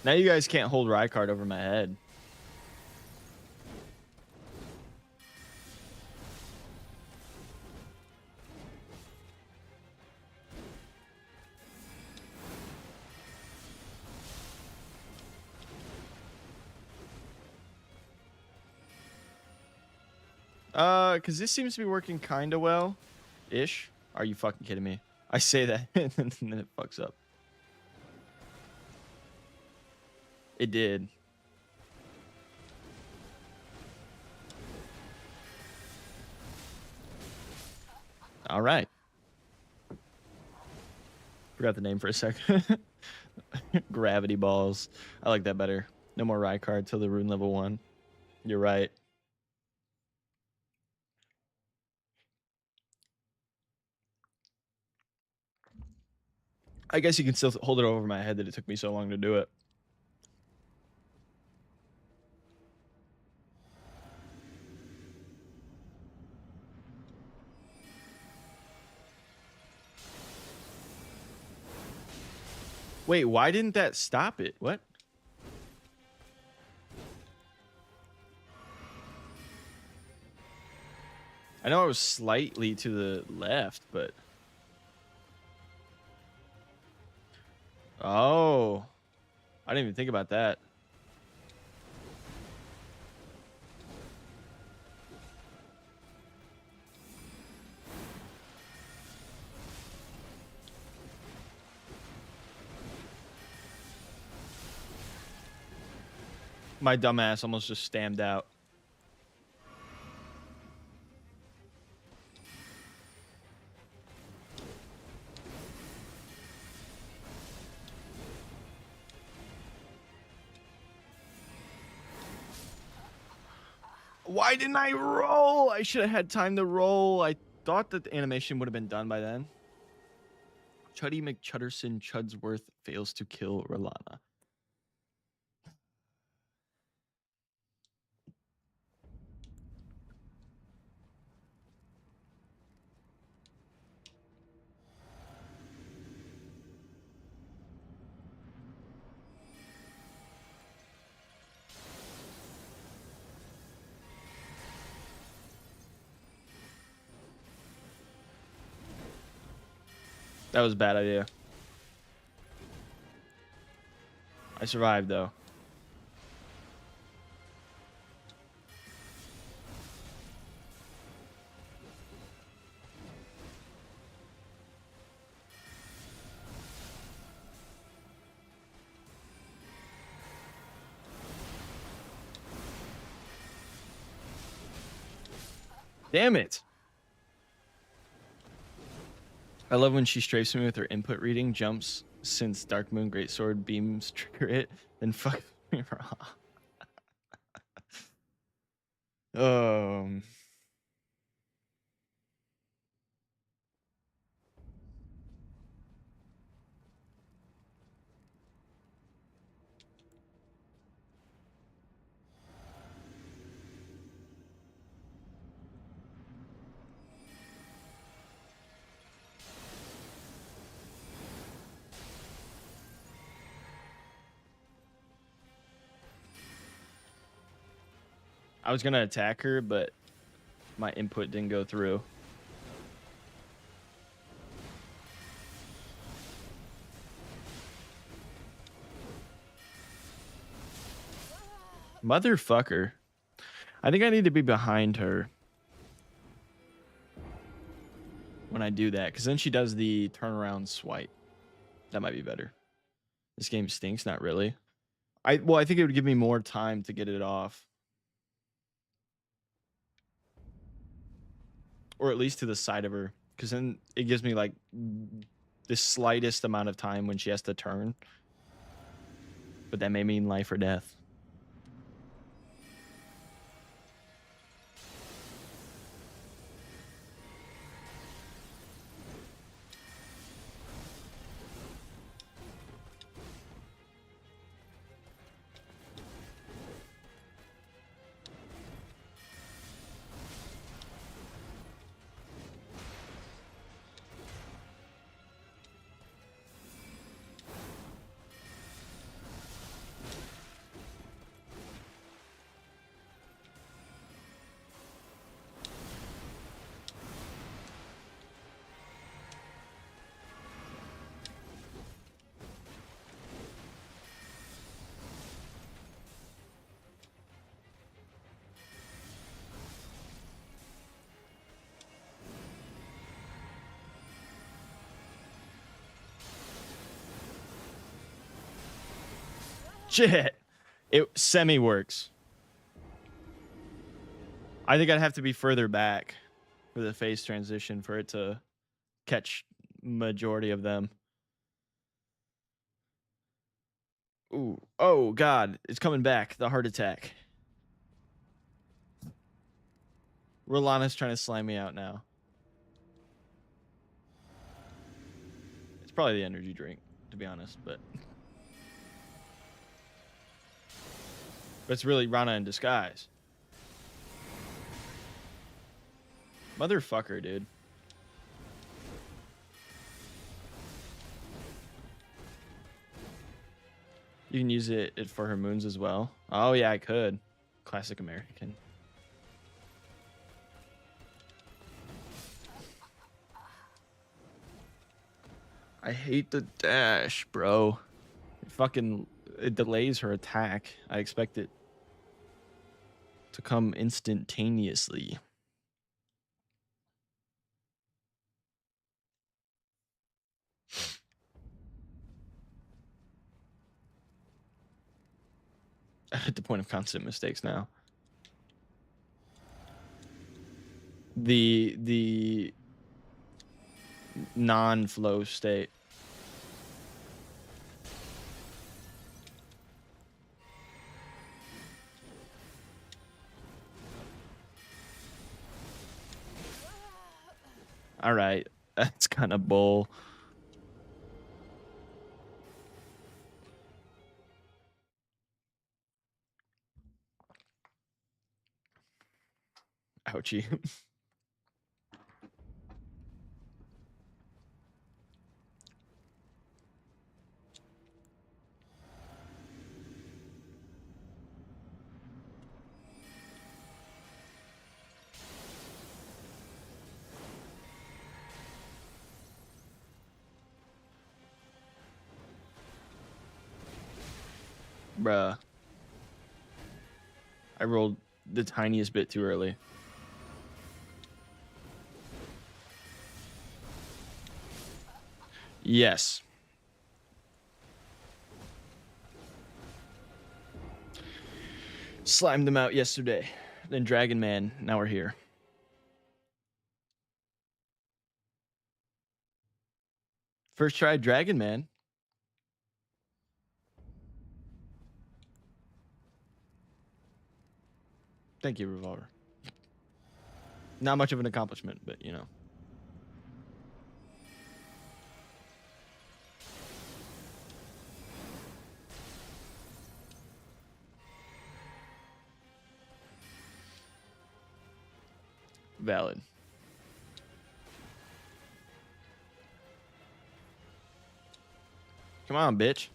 Now you guys can't hold Rykard over my head. Because this seems to be working kind of well-ish. Are you fucking kidding me? I say that and then it fucks up. It did. All right. Forgot the name for a second. Gravity balls. I like that better. No more Rykard till the rune level 1. You're right. I guess you can still hold it over my head that it took me so long to do it. Wait, why didn't that stop it? What? I know I was slightly to the left, but... Oh. I didn't even think about that. My dumbass almost just stammed out. Why didn't I roll? I should have had time to roll. I thought that the animation would have been done by then. Chuddy McChudderson Chudsworth fails to kill Rolana. That was a bad idea. I survived, though. Damn it. I love when she strafes me with her input reading, jumps since Dark Moon Greatsword beams trigger it, then fuck me raw. I was gonna attack her, but my input didn't go through. Motherfucker. I think I need to be behind her when I do that, because then she does the turnaround swipe. That might be better. This game stinks, not really. I think it would give me more time to get it off. Or at least to the side of her, because then it gives me like the slightest amount of time when she has to turn. But that may mean life or death. Shit. It semi works. I think I'd have to be further back for the phase transition for it to catch majority of them. Ooh. Oh, God. It's coming back. The heart attack. Rolana's trying to slime me out now. It's probably the energy drink, to be honest, but it's really Rana in disguise. Motherfucker, dude. You can use it for her moons as well. Oh, yeah, I could. Classic American. I hate the dash, bro. It delays her attack. I expect it to come instantaneously. At the point of constant mistakes now. The non-flow state. All right. That's kind of bull. Ouchie. Bruh. I rolled the tiniest bit too early. Yes. Slimed them out yesterday. Then Dragon Man. Now we're here. First try Dragon Man. Thank you, Revolver. Not much of an accomplishment, but you know. Valid. Come on, bitch.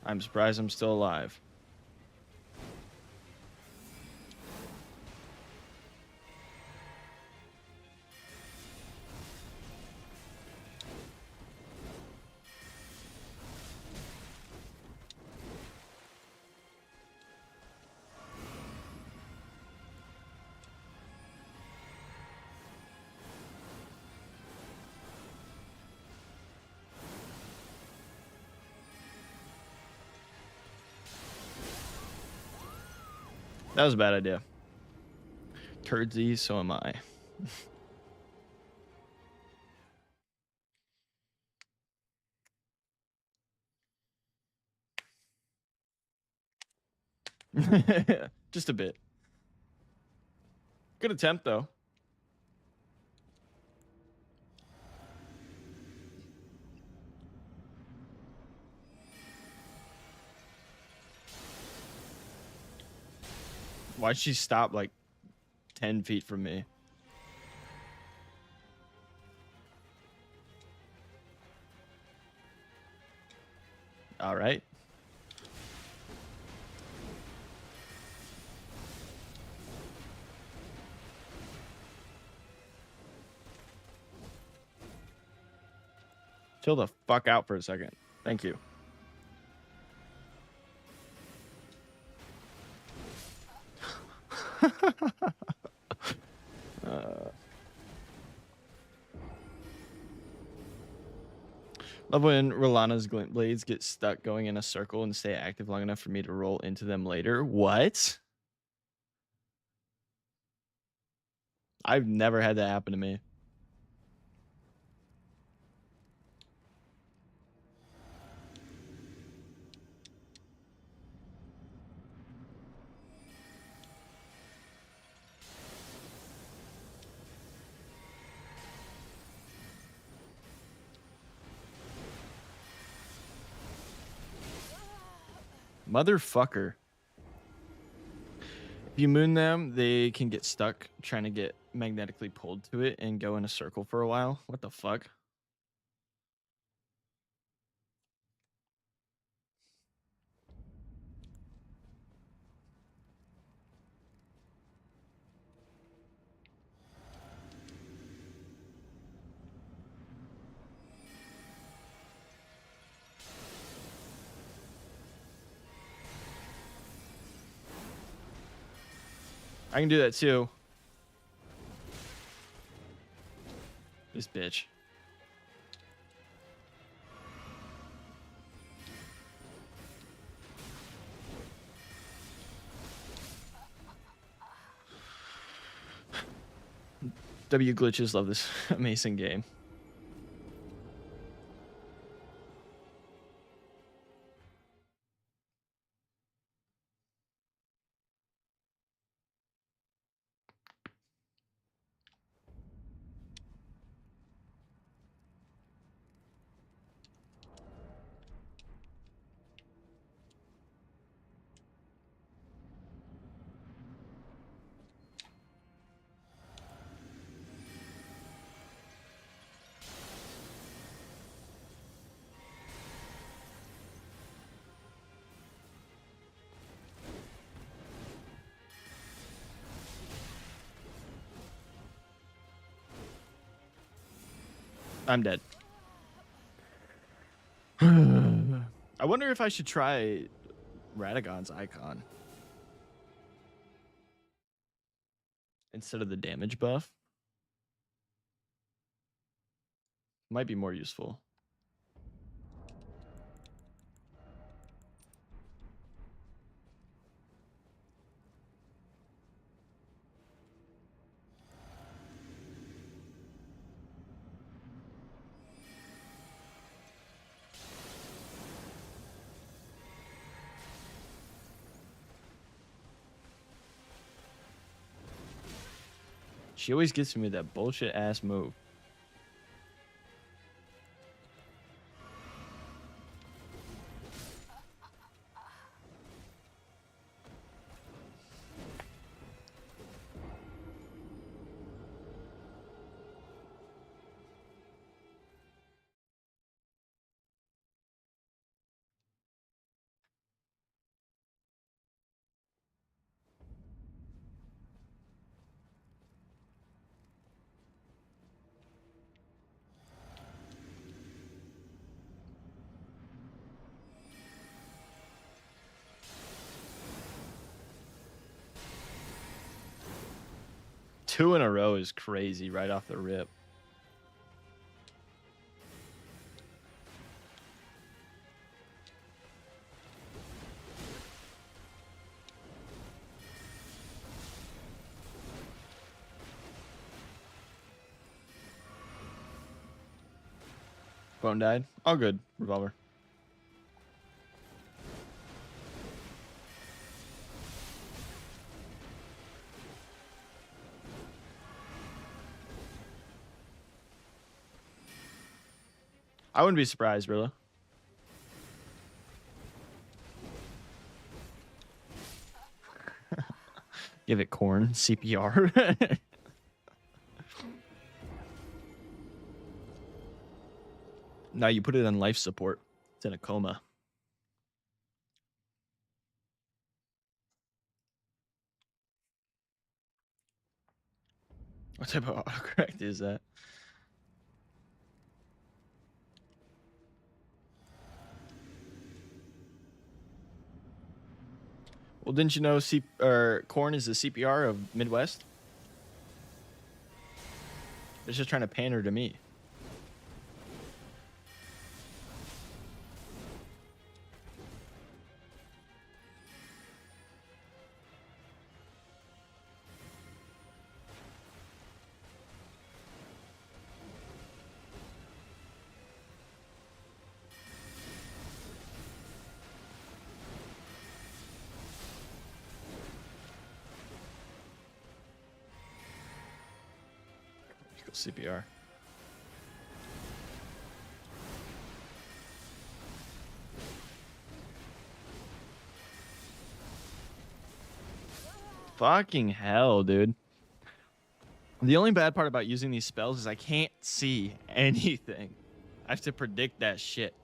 I'm surprised I'm still alive. That was a bad idea. Turdsy, so am I. Just a bit. Good attempt, though. Why'd she stop like 10 feet from me? All right. Chill the fuck out for a second. Thank you. Love when Rolana's glint blades get stuck going in a circle and stay active long enough for me to roll into them later. What? I've never had that happen to me. Motherfucker. If you moon them, they can get stuck trying to get magnetically pulled to it and go in a circle for a while. What the fuck? I can do that too. This bitch. W glitches love this amazing game. I'm dead. I wonder if I should try Radagon's icon instead of the damage buff. Might be more useful. She always gets me with that bullshit ass move. Two in a row is crazy right off the rip. Bone died. All good. Revolver. I wouldn't be surprised, Rilla. Give it corn. CPR. Now you put it on life support. It's in a coma. What type of autocorrect is that? Well, didn't you know corn is the CPR of Midwest? It's just trying to pander to me. CPR. Fucking hell, dude. The only bad part about using these spells is I can't see anything. I have to predict that shit.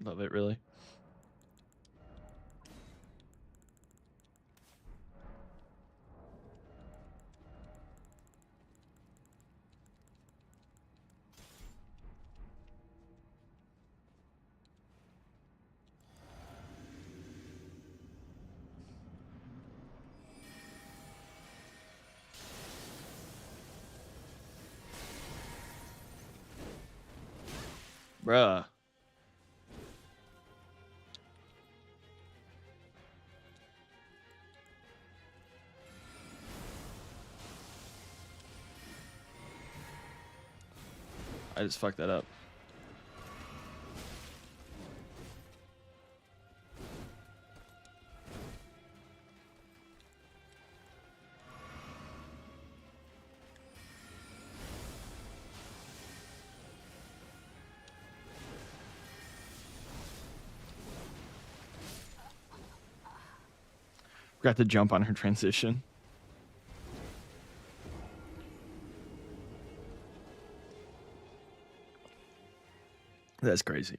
Love it, really. Bruh. I just fucked that up. Got to jump on her transition. That's crazy.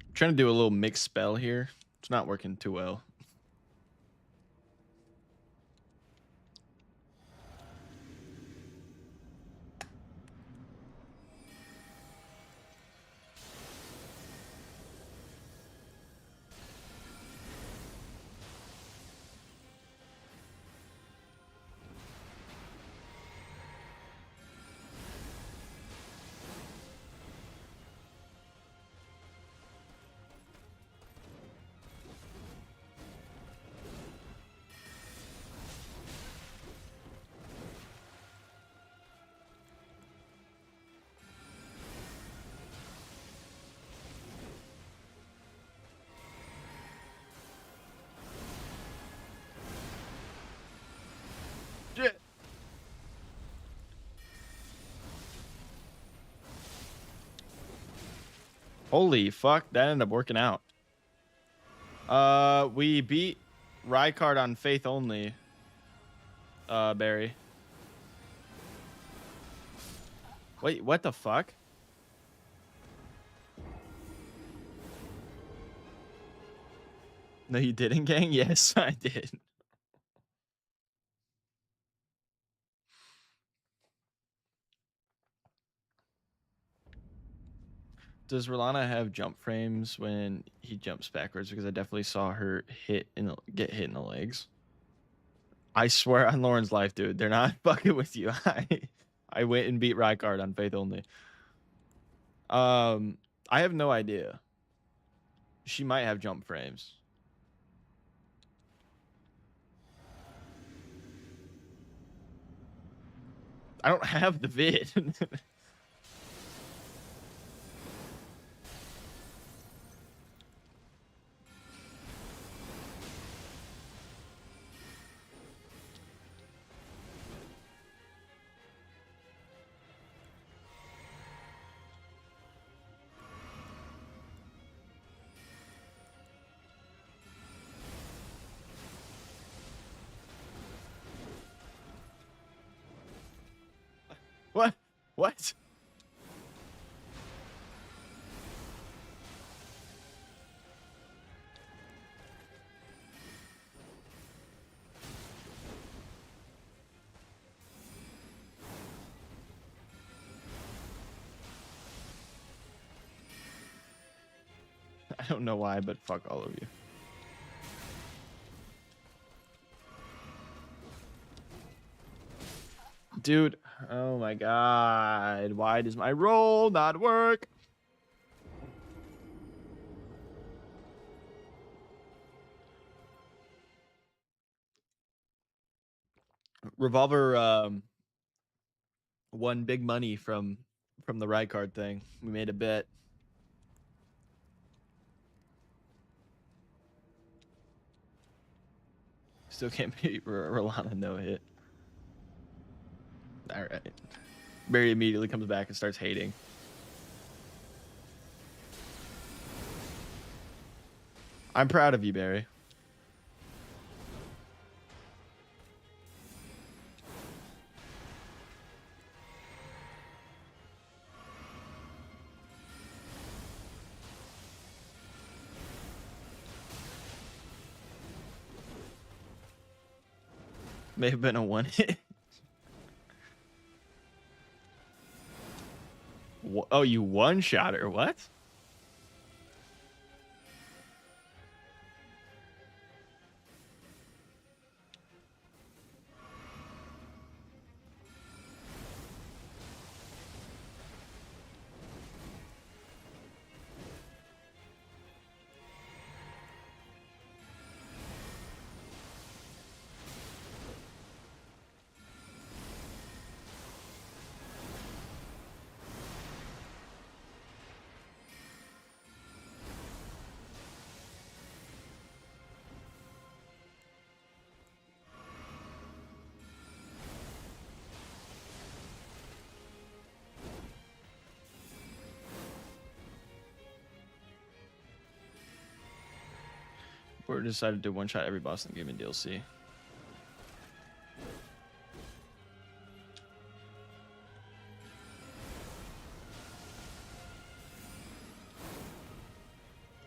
I'm trying to do a little mixed spell here. It's not working too well. Shit. Holy fuck, that ended up working out. We beat Rykard on Faith Only. Barry. Wait, what the fuck? No, you didn't, gang? Yes, I did. Does Rolana have jump frames when he jumps backwards? Because I definitely saw her get hit in the legs. I swear on Lauren's life, dude, they're not fucking with you. I went and beat Rykard on Faith Only. I have no idea. She might have jump frames. I don't have the vid. What? What? I don't know why, but fuck all of you. Dude, oh my god. Why does my roll not work? Revolver won big money from the Rykard thing. We made a bet. Still can't beat Rolana no hit. All right. Barry immediately comes back and starts hating. I'm proud of you, Barry. May have been a one hit. Oh, you one shot her? What? Or decided to one-shot every boss in the game in DLC.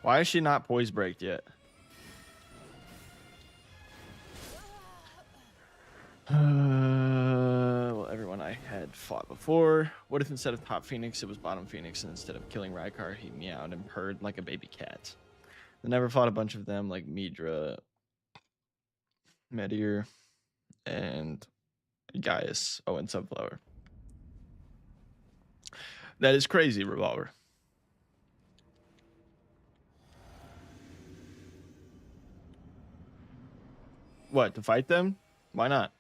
Why is she not poise braked yet? Well, everyone I had fought before. What if instead of top Phoenix, it was bottom Phoenix, and instead of killing Rykar, he meowed and purred like a baby cat? I never fought a bunch of them like Midra, Meteor, and Gaius. Oh, and Sunflower. That is crazy, Revolver. What, to fight them? Why not?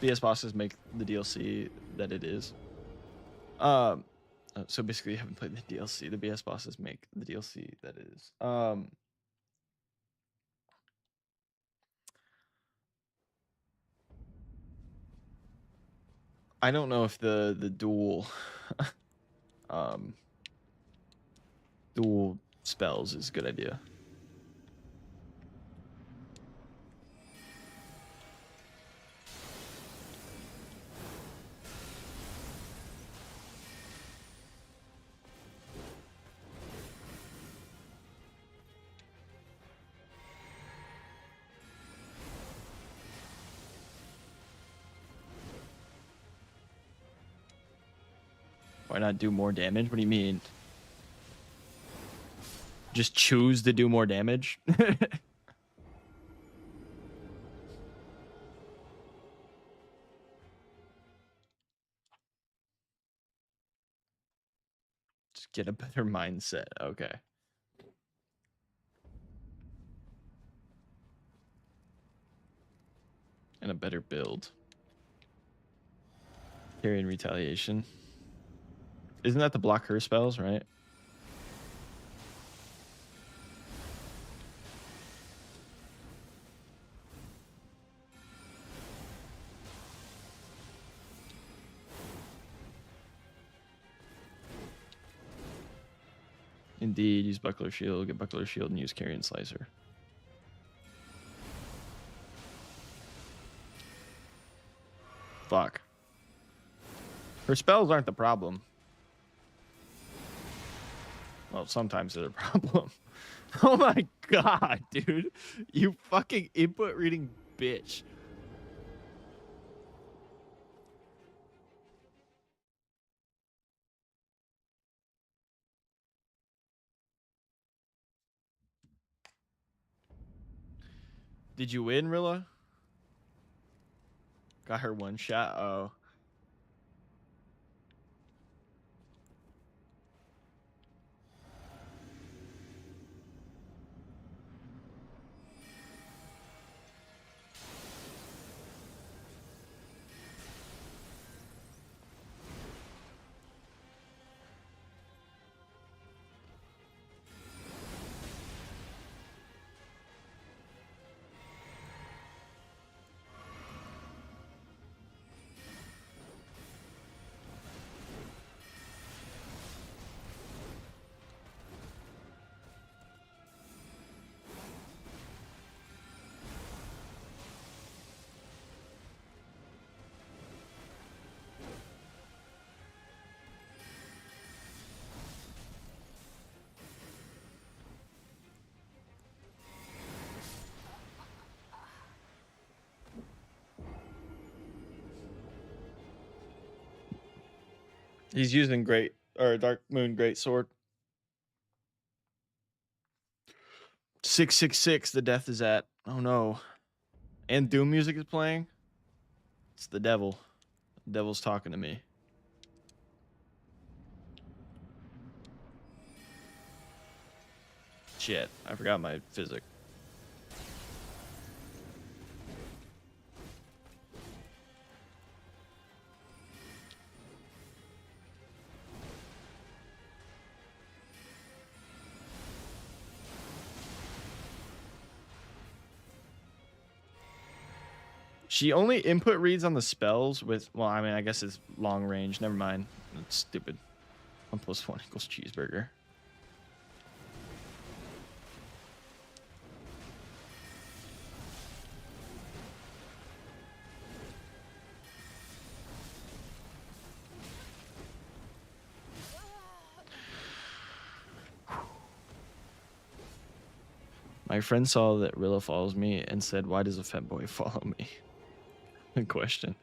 BS bosses make the DLC that it is. So basically, you haven't played the DLC. The BS bosses make the DLC that it is. I don't know if the dual dual spells is a good idea. Why not do more damage? What do you mean? Just choose to do more damage? Just get a better mindset. Okay. And a better build. Carrying retaliation. Isn't that the block her spells, right? Indeed, use Buckler Shield, get Buckler Shield, and use Carrion Slicer. Fuck. Her spells aren't the problem. Well, sometimes they're a problem. Oh my god, dude. You fucking input reading bitch. Did you win, Rilla? Got her one shot? Oh. He's using Dark Moon Great Sword. 666, the death is at. Oh no. And Doom music is playing. It's the devil. The devil's talking to me. Shit, I forgot my physics. She only input reads on the spells with, well, I mean, I guess it's long range. Never mind. That's stupid. 1 + 1 = cheeseburger. My friend saw that Rilla follows me and said, "Why does a fat boy follow me?" Good question.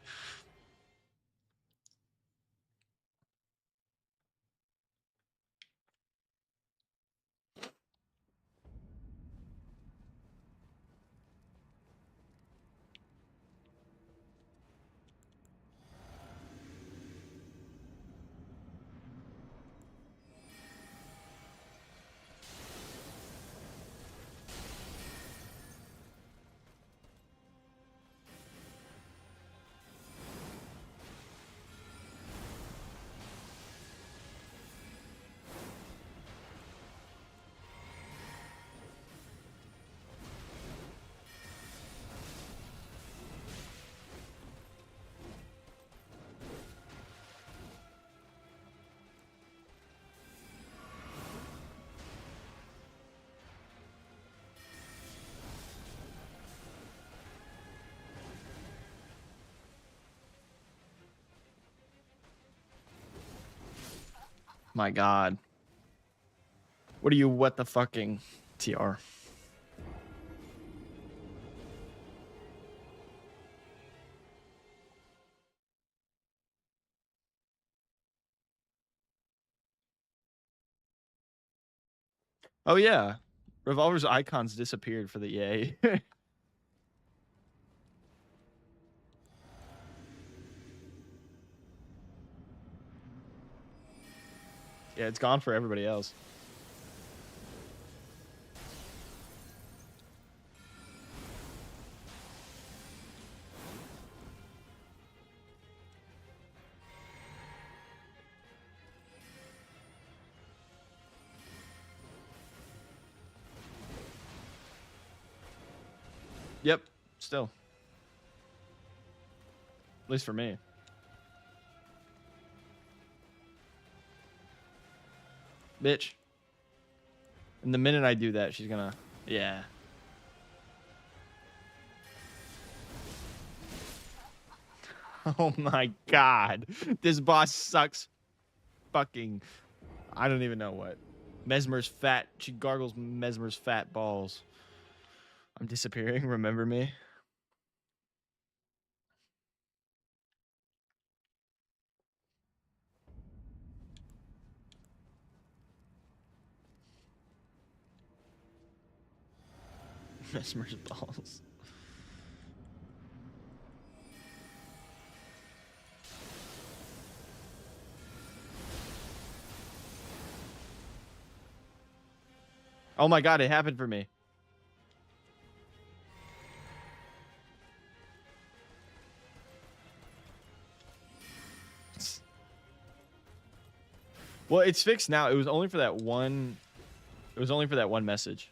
My God. What are you, what the fucking TR? Oh, yeah. Revolver's icons disappeared for the yay. Yeah, it's gone for everybody else. Yep, still. At least for me. Bitch. And the minute I do that, she's gonna... Yeah. Oh my God. This boss sucks. Fucking... I don't even know what. Mesmer's fat... She gargles Mesmer's fat balls. I'm disappearing. Remember me? Mesmer's balls. Oh my God, it happened for me. Well, it's fixed now. It was only for that one... It was only for that one message.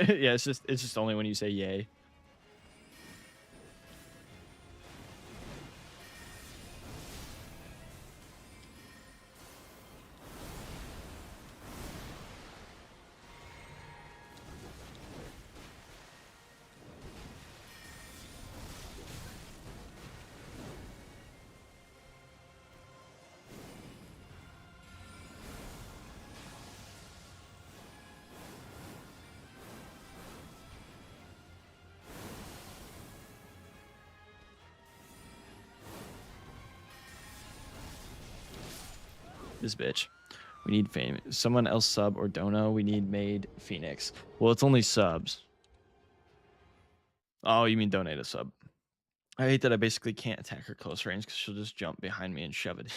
Yeah, it's just only when you say yay. This bitch. We need fame. Someone else sub or dono. We need made Phoenix. Well, it's only subs. Oh, you mean donate a sub. I hate that I basically can't attack her close range because she'll just jump behind me and shove it.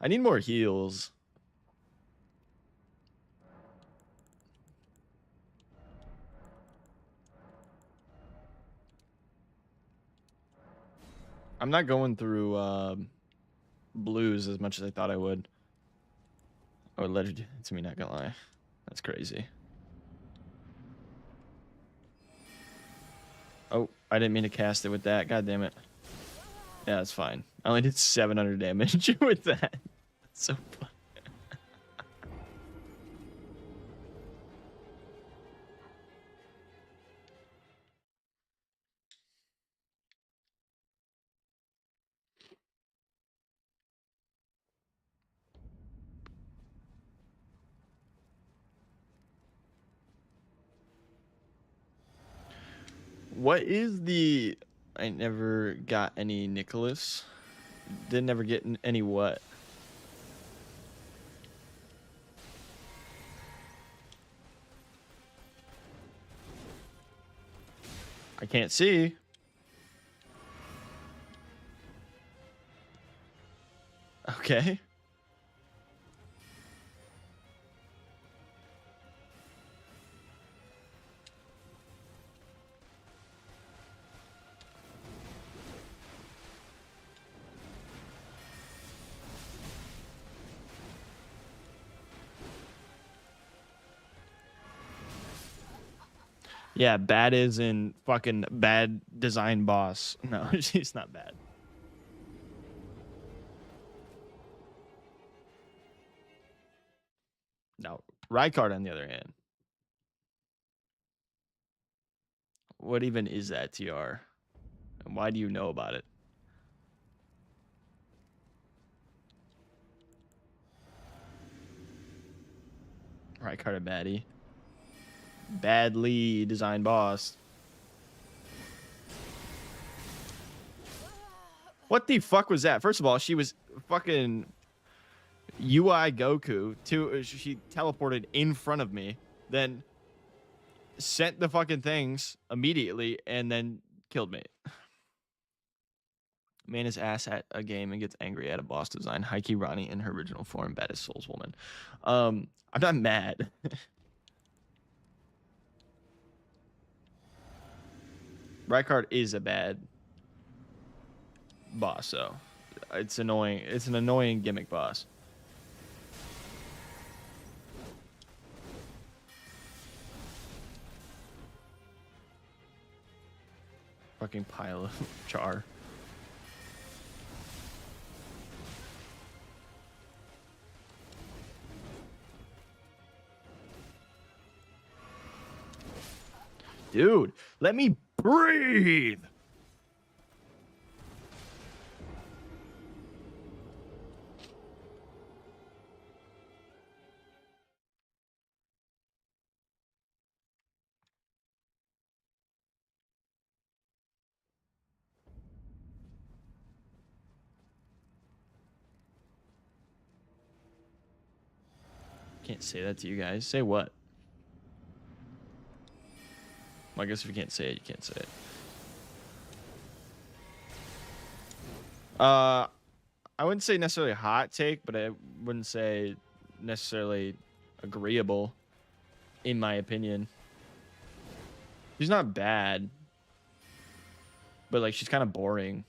I need more heals. I'm not going through blues as much as I thought I would. Oh, legend. It's me, not gonna lie. That's crazy. Oh, I didn't mean to cast it with that. God damn it. Yeah, that's fine. I only did 700 damage with that. That's so fun. What is the... I never got any Nicholas. Didn't ever get any what? I can't see. Okay. Yeah, bad is in fucking bad design boss. No, she's not bad. No, Rykard on the other hand. What even is that, TR? And why do you know about it? Rykard a baddie. Badly designed boss. What the fuck was that? First of all, she was fucking UI Goku. She teleported in front of me, then sent the fucking things immediately, and then killed me. Man is ass at a game and gets angry at a boss design. Heike Ronnie in her original form, bad as Souls Woman. I'm not mad. Rykard is a bad boss, so it's annoying. It's an annoying gimmick boss. Fucking pile of char. Dude, let me breathe. Can't say that to you guys. Say what? Well, I guess if you can't say it, you can't say it. I wouldn't say necessarily a hot take, but I wouldn't say necessarily agreeable, in my opinion. She's not bad, but like she's kind of boring.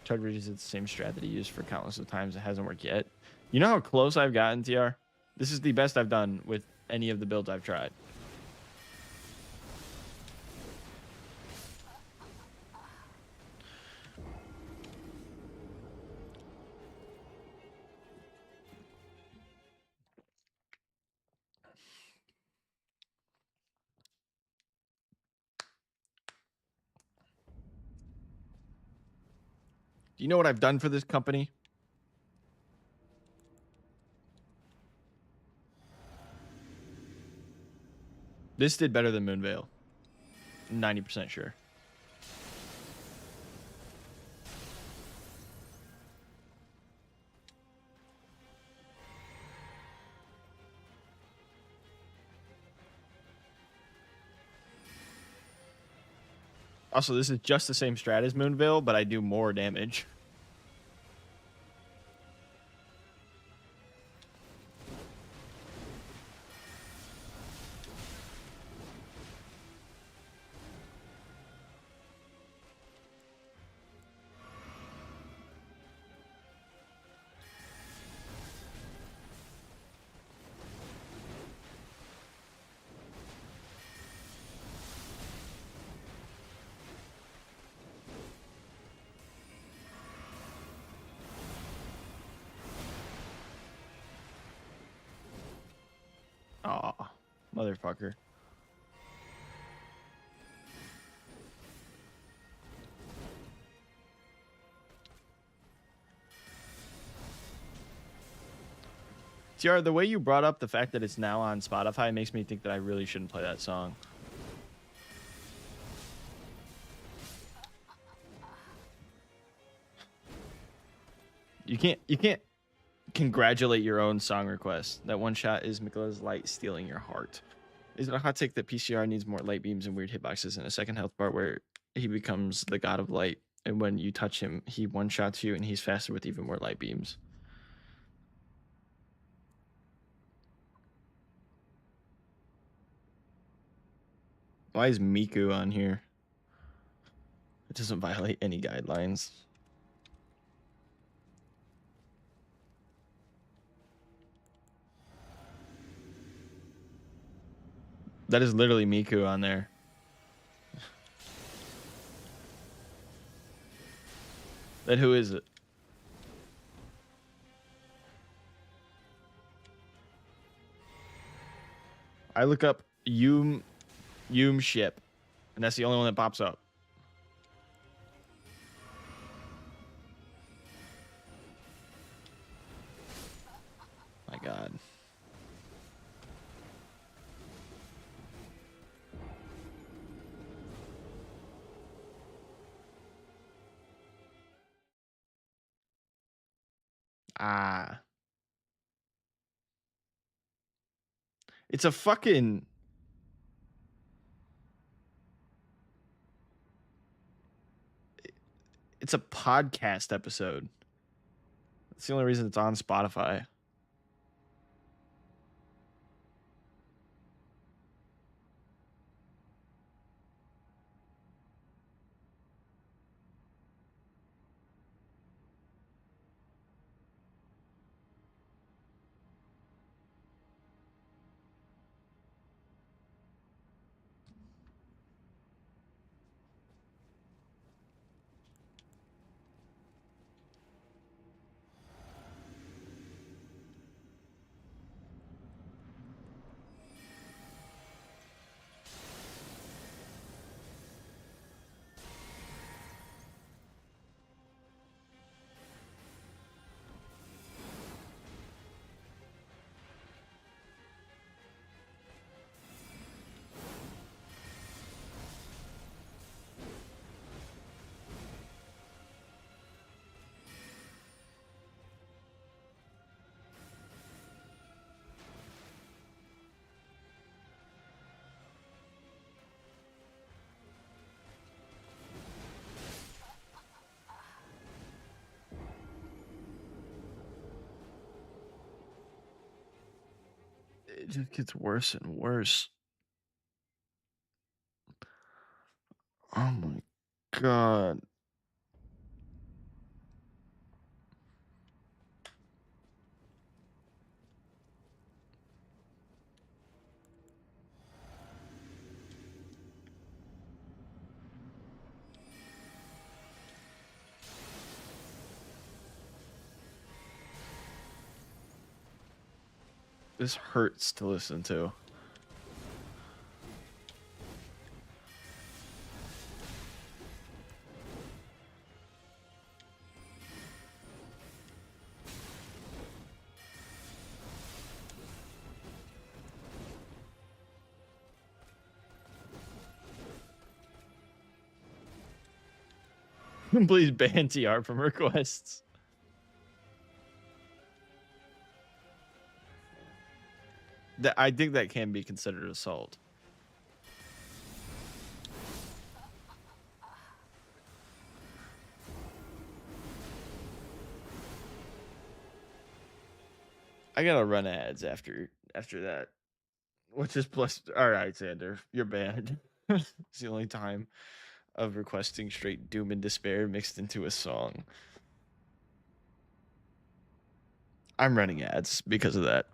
Chug uses the same strat that he used for countless of times. It hasn't worked yet. You know how close I've gotten, TR? This is the best I've done with any of the builds I've tried. Do you know what I've done for this company? This did better than Moonveil. 90% sure. Also, this is just the same strat as Moonveil, but I do more damage. Motherfucker. TR, the way you brought up the fact that it's now on Spotify makes me think that I really shouldn't play that song. You can't congratulate your own song request. That one shot is Mikla's light stealing your heart. Is it a hot take that PCR needs more light beams and weird hitboxes in a second health bar where he becomes the god of light, and when you touch him, he one-shots you and he's faster with even more light beams? Why is Miku on here? It doesn't violate any guidelines. That is literally Miku on there. Then who is it? I look up Yum ship, and that's the only one that pops up. My God. Ah. It's a fucking... It's a podcast episode. That's the only reason it's on Spotify. It just gets worse and worse. Oh my God. This hurts to listen to. Please ban TR from requests. I think that can be considered assault. I gotta run ads after that. Which is plus... All right, Xander, you're banned. It's the only time of requesting straight doom and despair mixed into a song. I'm running ads because of that.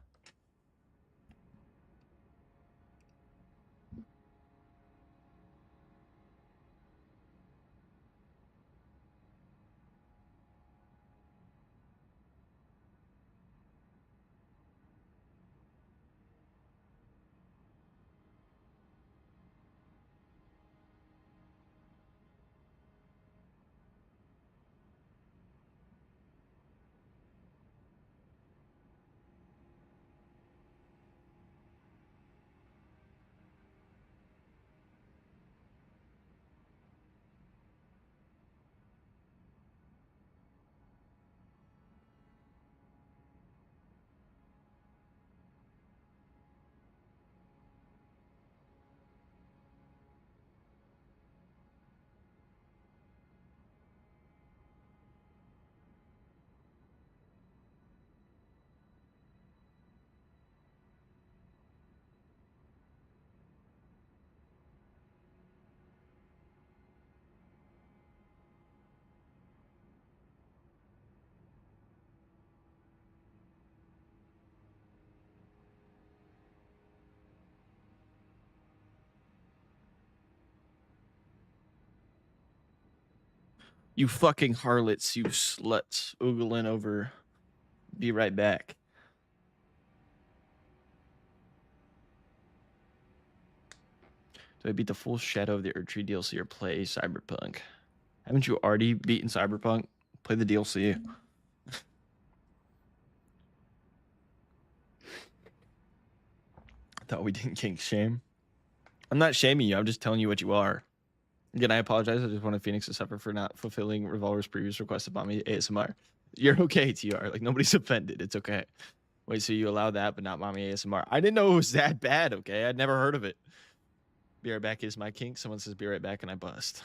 You fucking harlots, you sluts, oogling over. Be right back. Do I beat the full Shadow of the Erdtree DLC or play Cyberpunk? Haven't you already beaten Cyberpunk? Play the DLC. I thought we didn't kink shame. I'm not shaming you. I'm just telling you what you are. Again, I apologize. I just wanted Phoenix to suffer for not fulfilling Revolver's previous request about me ASMR. You're okay, TR. Like, nobody's offended. It's okay. Wait, so you allow that, but not mommy ASMR? I didn't know it was that bad, okay? I'd never heard of it. Be right back is my kink. Someone says be right back, and I bust.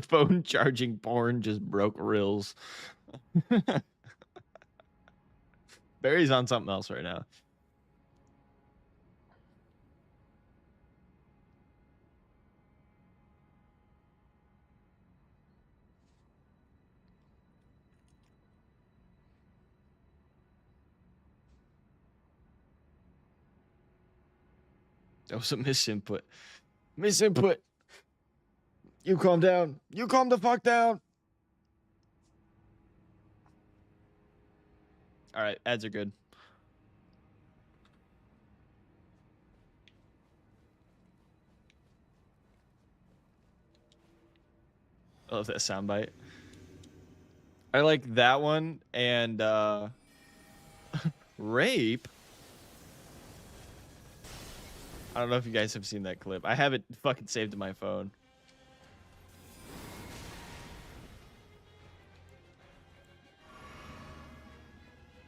Phone charging porn just broke reels. Barry's on something else right now. That was a misinput. Misinput. You calm down. You calm the fuck down. All right, ads are good. I love that soundbite. I like that one and rape. I don't know if you guys have seen that clip. I have it fucking saved to my phone.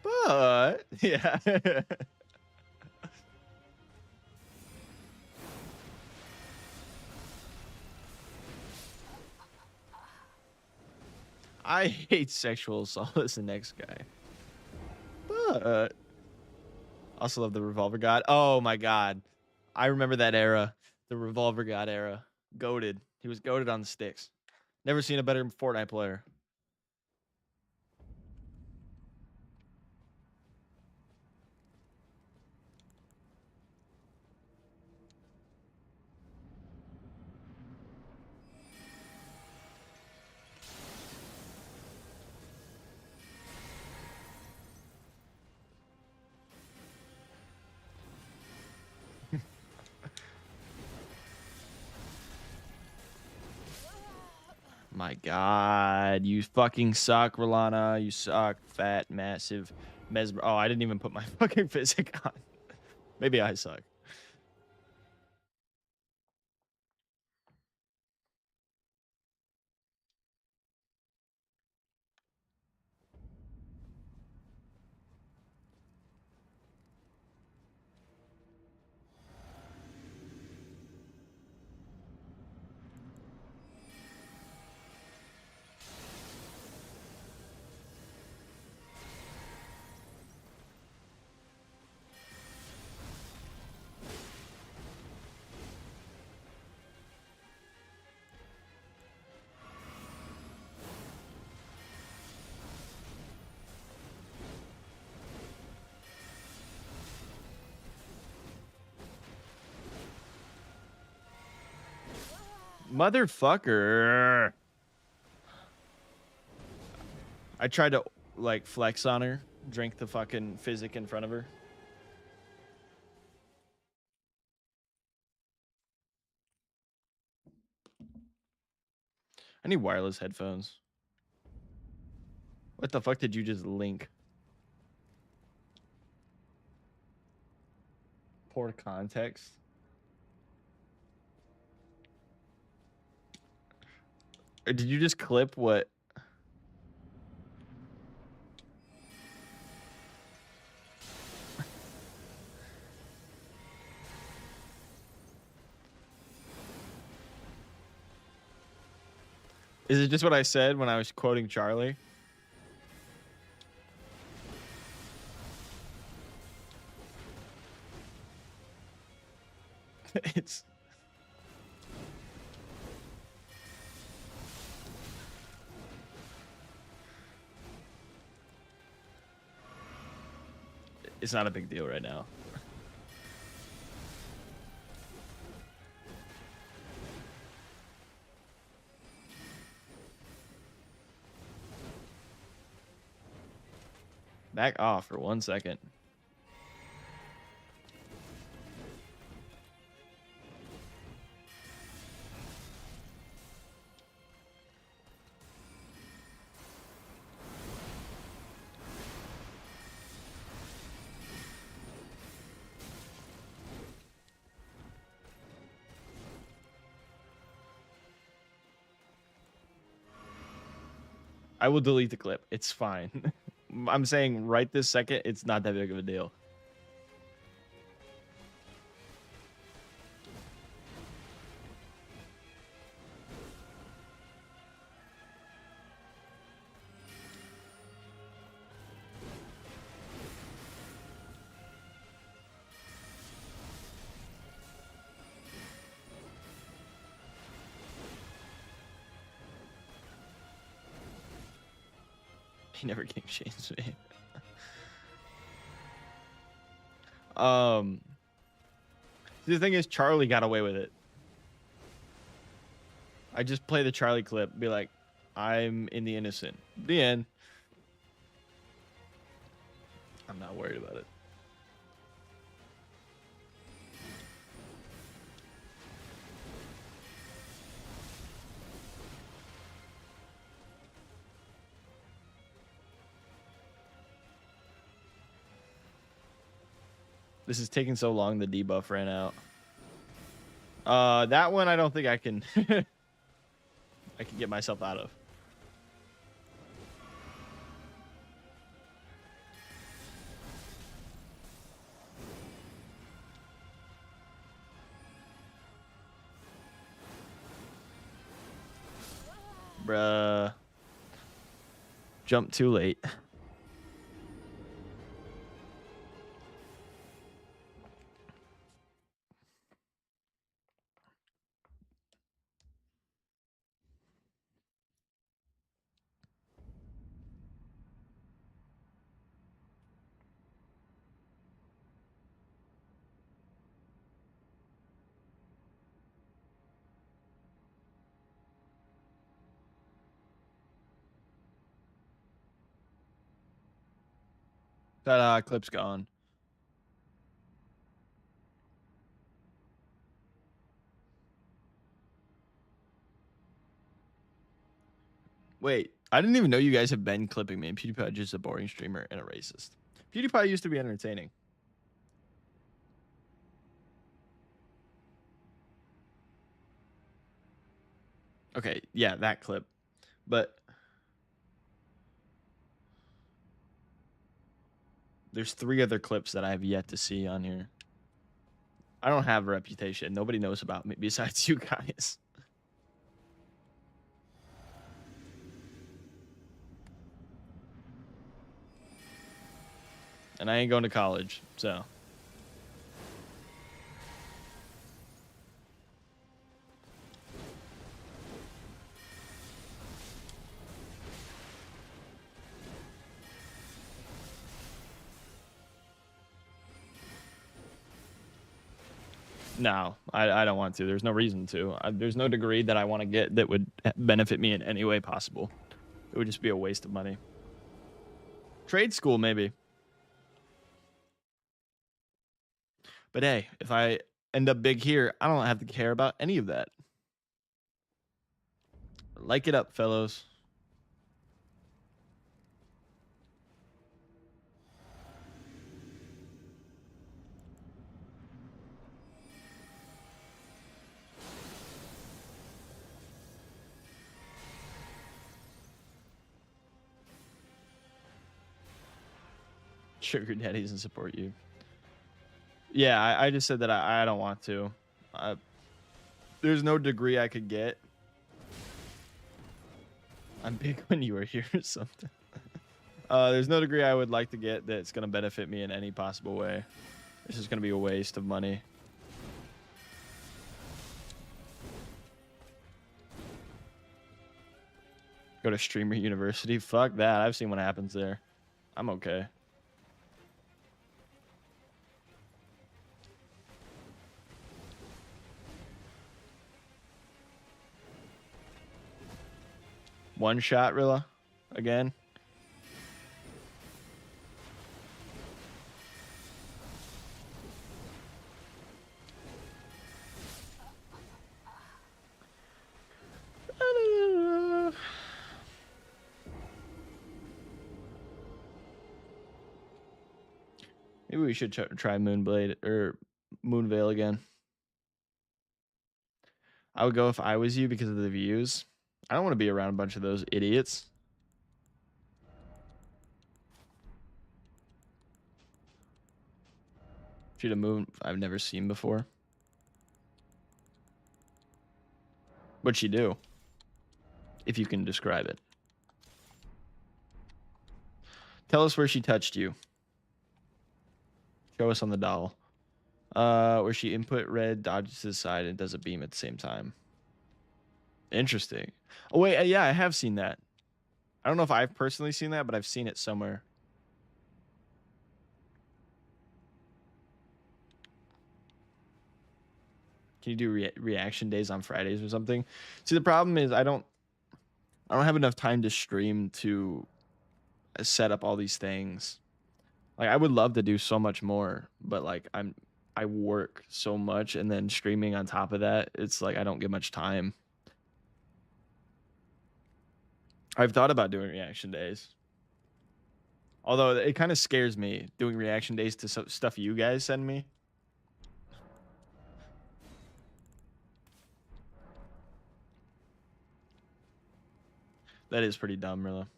But yeah. I hate sexual assault as the next guy. But also love the Revolver God. Oh my god. I remember that era. The Revolver God era. Goated. He was goated on the sticks. Never seen a better Fortnite player. My god, you fucking suck, Rolana. You suck, fat, massive, mesmer. Oh, I didn't even put my fucking physic on. Maybe I suck. Motherfucker. I tried to like flex on her, drink the fucking physic in front of her. I need wireless headphones. What the fuck did you just link? Poor context. Or did you just clip what? Is it just what I said when I was quoting Charlie? It's not a big deal right now. Back off for 1 second. I will delete the clip. It's fine. I'm saying right this second, it's not that big of a deal. He never game changed me. The thing is, Charlie got away with it. I just play the Charlie clip, be like, I'm in the innocent. The end. I'm not worried about it. This is taking so long, the debuff ran out. That one I don't think I can I can get myself out of. Bruh. Jump too late. That clip's gone. Wait, I didn't even know you guys have been clipping me. And PewDiePie is just a boring streamer and a racist. PewDiePie used to be entertaining. Okay, yeah, that clip. But there's 3 other clips that I have yet to see on here. I don't have a reputation. Nobody knows about me besides you guys. And I ain't going to college, so. No, I don't want to. There's no reason to. There's no degree that I want to get that would benefit me in any way possible. It would just be a waste of money. Trade school, maybe. But hey, if I end up big here, I don't have to care about any of that. Like it up, fellows. Sugar daddy doesn't support you. Yeah, I just said that I don't want to. There's no degree I could get I'm big when you were here or something. There's no degree I would like to get that's going to benefit me in any possible way. It's just going to be a waste of money. Go to Streamer University? Fuck that. I've seen what happens there. I'm okay. One shot, Rilla? Again? Maybe we should try Moonblade or Moonveil again. I would go if I was you because of the views. I don't want to be around a bunch of those idiots. Shoot a moon I've never seen before. What'd she do? If you can describe it. Tell us where she touched you. Show us on the doll. Where she input red, dodges to the side, and does a beam at the same time. Interesting. Oh, wait. Yeah, I have seen that. I don't know if I've personally seen that, but I've seen it somewhere. Can you do reaction days on Fridays or something? See, the problem is I don't have enough time to stream to set up all these things. Like, I would love to do so much more, but like I work so much, and then streaming on top of that, it's like I don't get much time. I've thought about doing reaction days. Although it kind of scares me doing reaction days to stuff you guys send me. That is pretty dumb, Rilla.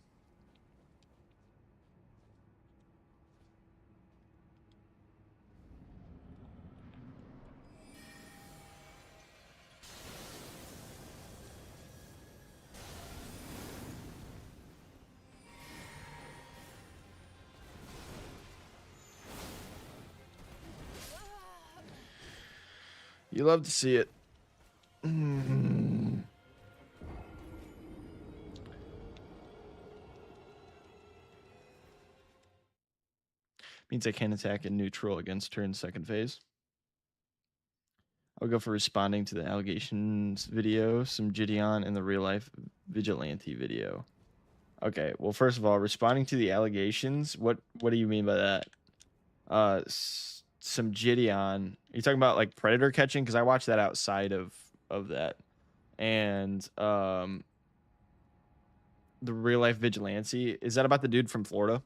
You love to see it. Means I can't attack in neutral against her in second phase. I'll go for responding to the allegations video, some Gideon, and the real life vigilante video. Okay, well, first of all, responding to the allegations, what do you mean by that? Some Gideon. Are you talking about like predator catching? Because I watched that outside of that. And the real life vigilante, is that about the dude from Florida?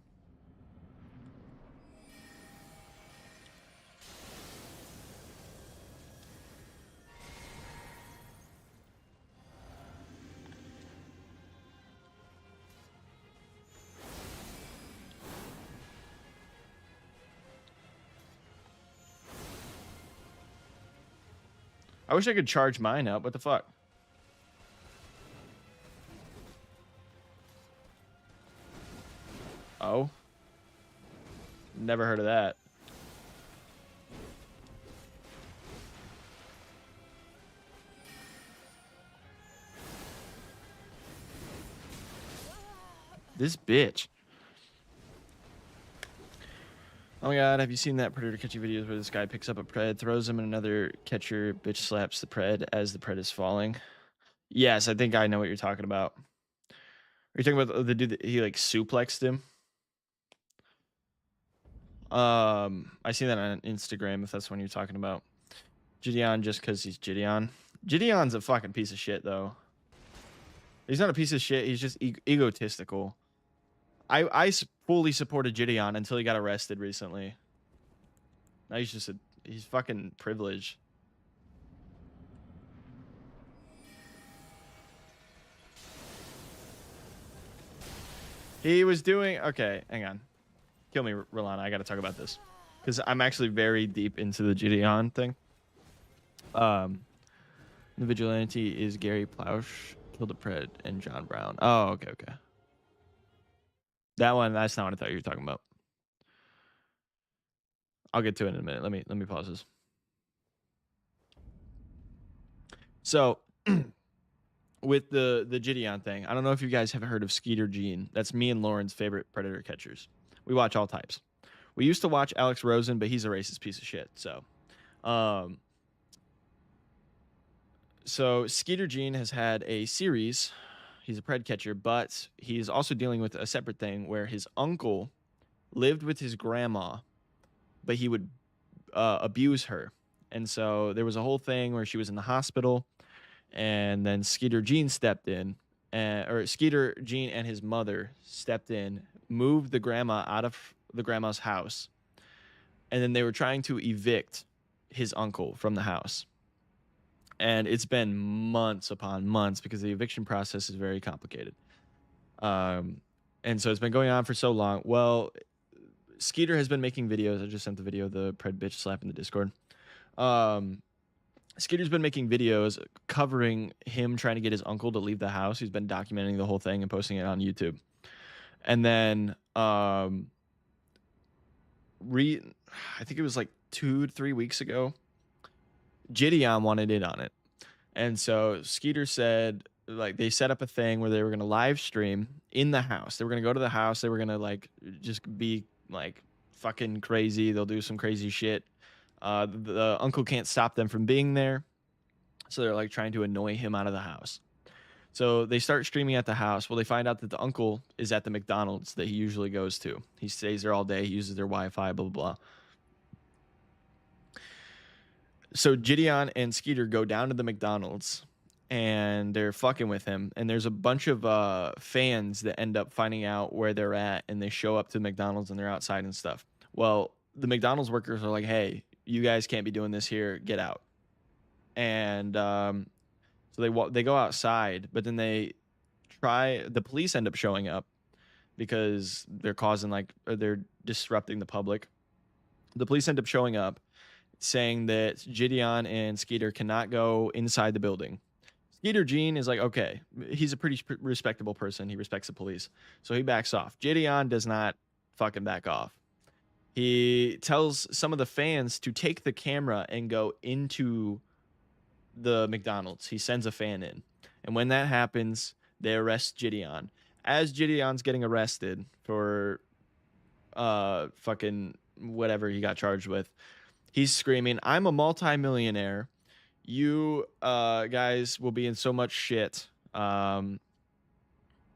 I wish I could charge mine up. What the fuck? Oh. Never heard of that. This bitch. Oh my god, have you seen that predator catching videos where this guy picks up a pred, throws him, and another catcher bitch slaps the pred as the pred is falling? Yes, I think I know what you're talking about. Are you talking about the dude that he like suplexed him? I seen that on Instagram, if that's what you're talking about. Gideon just because he's Gideon. Gideon's a fucking piece of shit, though. He's not a piece of shit. He's just egotistical. I fully supported Gideon until he got arrested recently. Now he's just he's fucking privileged. He was doing... Okay, hang on. Kill me, Rolana. I got to talk about this. Because I'm actually very deep into the Gideon thing. The vigilante is Gary Killed a Pred and John Brown. Oh, okay. That one, that's not what I thought you were talking about. I'll get to it in a minute. Let me pause this. So with the Gideon thing, I don't know if you guys have heard of Skeeter Gene. That's me and Lauren's favorite predator catchers. We watch all types. We used to watch Alex Rosen, but he's a racist piece of shit. So Skeeter Gene has had a series. He's a pred catcher, but he's also dealing with a separate thing where his uncle lived with his grandma, but he would abuse her. And so there was a whole thing where she was in the hospital, and then Skeeter Gene stepped in, or Skeeter Gene and his mother stepped in, moved the grandma out of the grandma's house, and then they were trying to evict his uncle from the house. And it's been months upon months because the eviction process is very complicated. And so it's been going on for so long. Well, Skeeter has been making videos. I just sent the video of the pred bitch slap in the Discord. Skeeter's been making videos covering him trying to get his uncle to leave the house. He's been documenting the whole thing and posting it on YouTube. And then I think it was like 2 to 3 weeks ago, Gideon wanted in on it. And so Skeeter said, like, they set up a thing where they were going to live stream in the house. They were going to go to the house. They were going to, like, just be, like, fucking crazy. They'll do some crazy shit. The uncle can't stop them from being there. So they're, like, trying to annoy him out of the house. So they start streaming at the house. Well, they find out that the uncle is at the McDonald's that he usually goes to. He stays there all day. He uses their Wi-Fi, blah, blah, blah. So Gideon and Skeeter go down to the McDonald's and they're fucking with him. And there's a bunch of fans that end up finding out where they're at, and they show up to McDonald's and they're outside and stuff. Well, the McDonald's workers are like, hey, you guys can't be doing this here. Get out. And so they go outside, but then the police end up showing up because they're they're disrupting the public. The police end up showing up, saying that Gideon and Skeeter cannot go inside the building. Skeeter Gene is like, okay, he's a pretty respectable person. He respects the police. So he backs off. Gideon does not fucking back off. He tells some of the fans to take the camera and go into the McDonald's. He sends a fan in. And when that happens, they arrest Gideon. As Gideon's getting arrested for fucking whatever he got charged with, he's screaming, I'm a multi-millionaire. You guys will be in so much shit.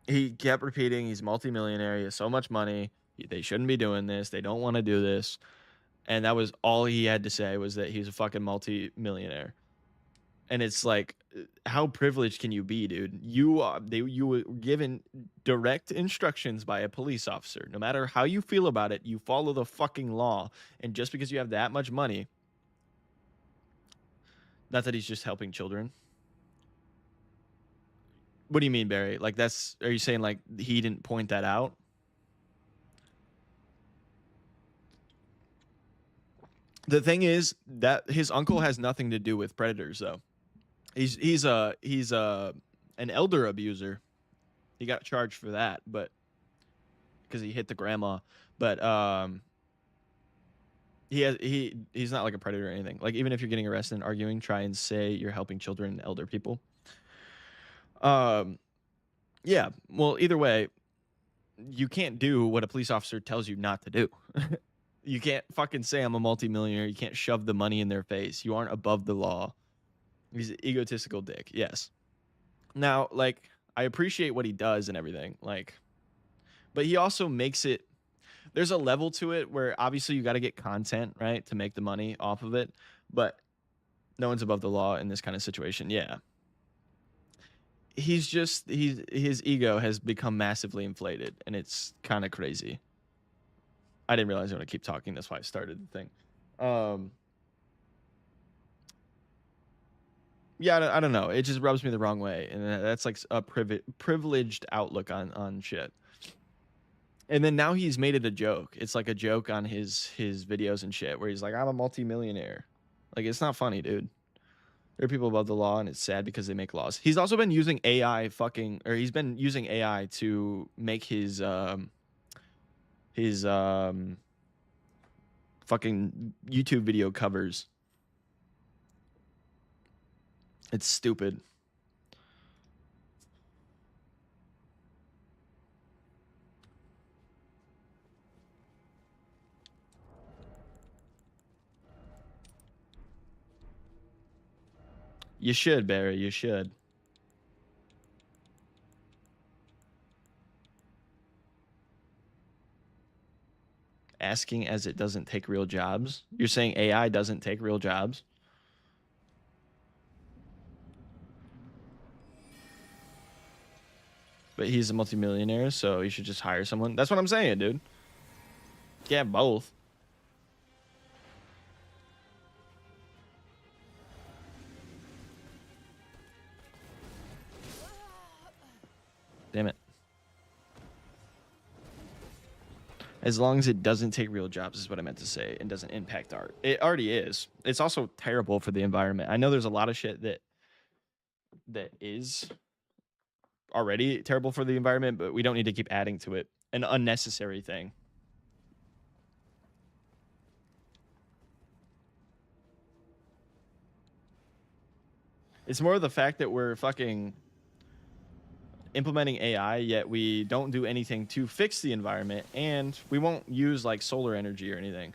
He kept repeating he's multi-millionaire. He has so much money. They shouldn't be doing this. They don't want to do this. And that was all he had to say, was that he's a fucking multi-millionaire. And it's like, how privileged can you be, dude? You were given direct instructions by a police officer. No matter how you feel about it, you follow the fucking law. And just because you have that much money, not that he's just helping children. What do you mean, Barry? Like, are you saying like he didn't point that out? The thing is that his uncle has nothing to do with predators, though. He's an elder abuser. He got charged for that, but because he hit the grandma. But he's not like a predator or anything. Like, even if you're getting arrested and arguing, try and say you're helping children and elder people. Yeah. Well, either way, you can't do what a police officer tells you not to do. You can't fucking say I'm a multimillionaire. You can't shove the money in their face. You aren't above the law. He's an egotistical dick. Yes. Now, like, I appreciate what he does and everything. Like, but he also makes it, there's a level to it where obviously you got to get content, right, to make the money off of it. But no one's above the law in this kind of situation. Yeah. His ego has become massively inflated, and it's kind of crazy. I didn't realize I want to keep talking. That's why I started the thing. Yeah, I don't know. It just rubs me the wrong way, and that's like a privileged outlook on shit. And then now he's made it a joke. It's like a joke on his videos and shit, where he's like, "I'm a multimillionaire." Like, it's not funny, dude. There are people above the law, and it's sad because they make laws. He's also been using AI he's been using AI to make his fucking YouTube video covers. It's stupid. You should, Barry. You should. Asking as it doesn't take real jobs. You're saying AI doesn't take real jobs? But he's a multimillionaire, so you should just hire someone. That's what I'm saying, dude. Yeah, both. Damn it. As long as it doesn't take real jobs is what I meant to say and doesn't impact art. It already is. It's also terrible for the environment. I know there's a lot of shit that is already terrible for the environment, but we don't need to keep adding to it. An unnecessary thing. It's more of the fact that we're fucking implementing AI, yet we don't do anything to fix the environment, and we won't use like solar energy or anything.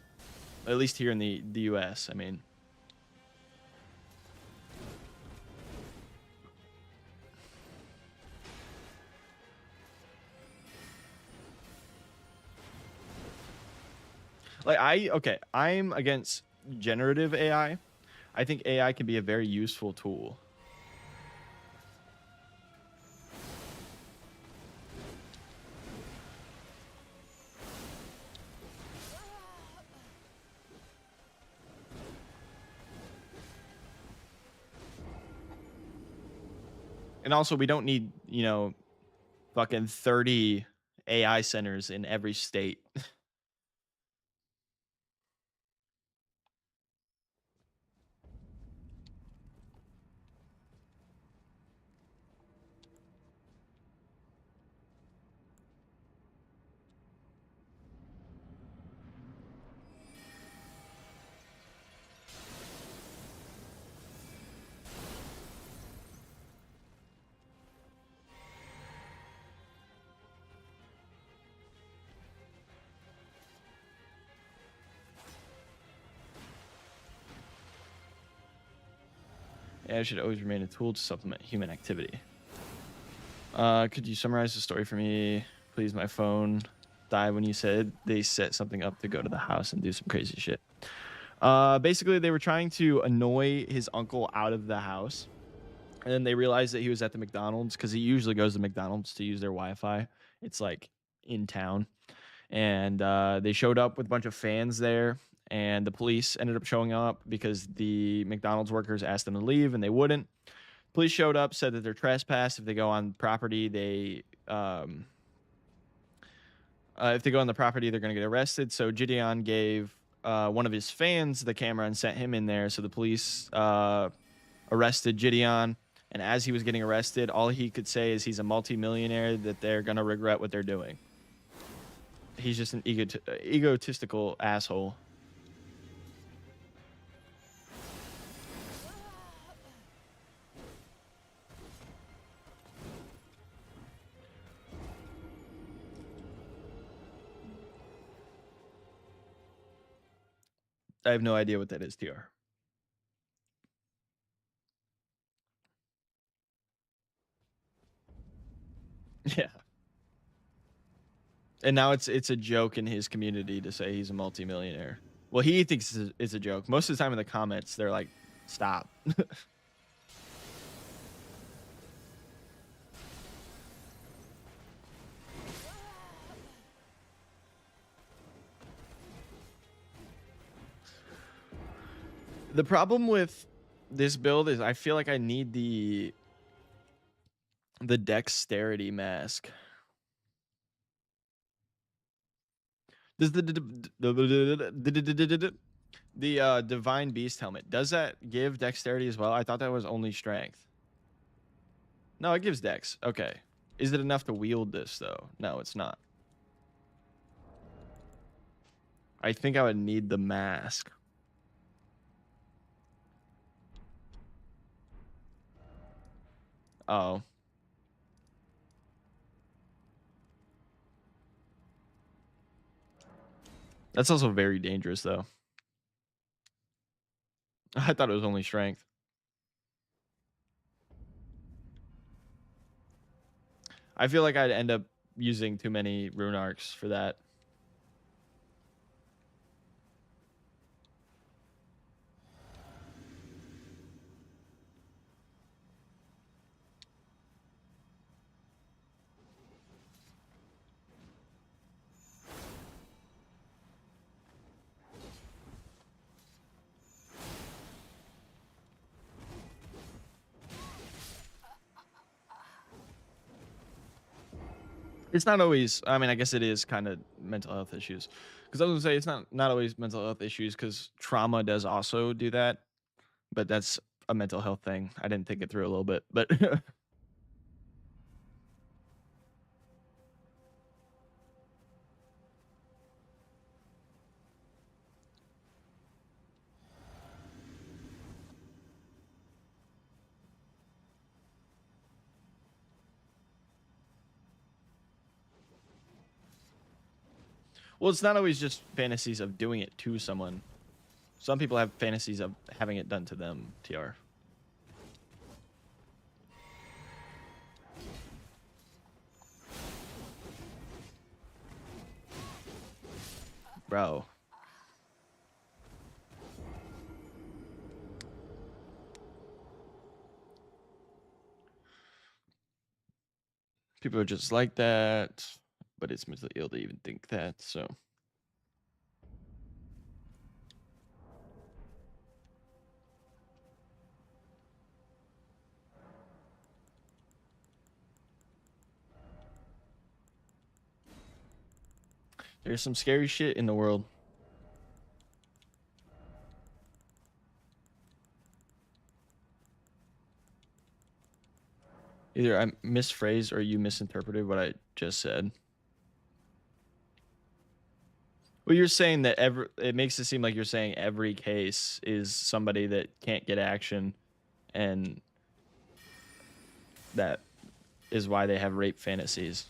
At least here in the US, I mean. Like I'm against generative AI. I think AI can be a very useful tool. And also we don't need, fucking 30 AI centers in every state. AI should always remain a tool to supplement human activity. Could you summarize the story for me, please? My phone died when you said they set something up to go to the house and do some crazy shit. Basically, they were trying to annoy his uncle out of the house, and then they realized that he was at the McDonald's because he usually goes to McDonald's to use their Wi-Fi. It's like in town, and they showed up with a bunch of fans there, and the police ended up showing up because the McDonald's workers asked them to leave, and they wouldn't. Police showed up, said that they're trespassed if they go on property. If they go on the property, they're going to get arrested. So Gideon gave one of his fans the camera and sent him in there. So the police arrested Gideon. And as he was getting arrested, all he could say is he's a multimillionaire, that they're going to regret what they're doing. He's just an egotistical asshole. I have no idea what that is, TR. Yeah. And now it's a joke in his community to say he's a multimillionaire. Well, he thinks it's a joke. Most of the time in the comments, they're like, stop. The problem with this build is I feel like I need the dexterity mask. Does The Divine Beast helmet, does that give dexterity as well? I thought that was only strength. No, it gives dex. Okay. Is it enough to wield this, though? No, it's not. I think I would need the mask. Oh. That's also very dangerous, though. I thought it was only strength. I feel like I'd end up using too many rune arcs for that. It's not always. I mean, I guess it is kind of mental health issues. Because I was gonna say it's not always mental health issues. Because trauma does also do that, but that's a mental health thing. I didn't think it through a little bit, but well, it's not always just fantasies of doing it to someone. Some people have fantasies of having it done to them. Tr. Bro. People are just like that, but it's mentally ill to even think that. So there's some scary shit in the world. Either I misphrased or you misinterpreted what I just said. Well, you're saying that it makes it seem like you're saying every case is somebody that can't get action, and that is why they have rape fantasies.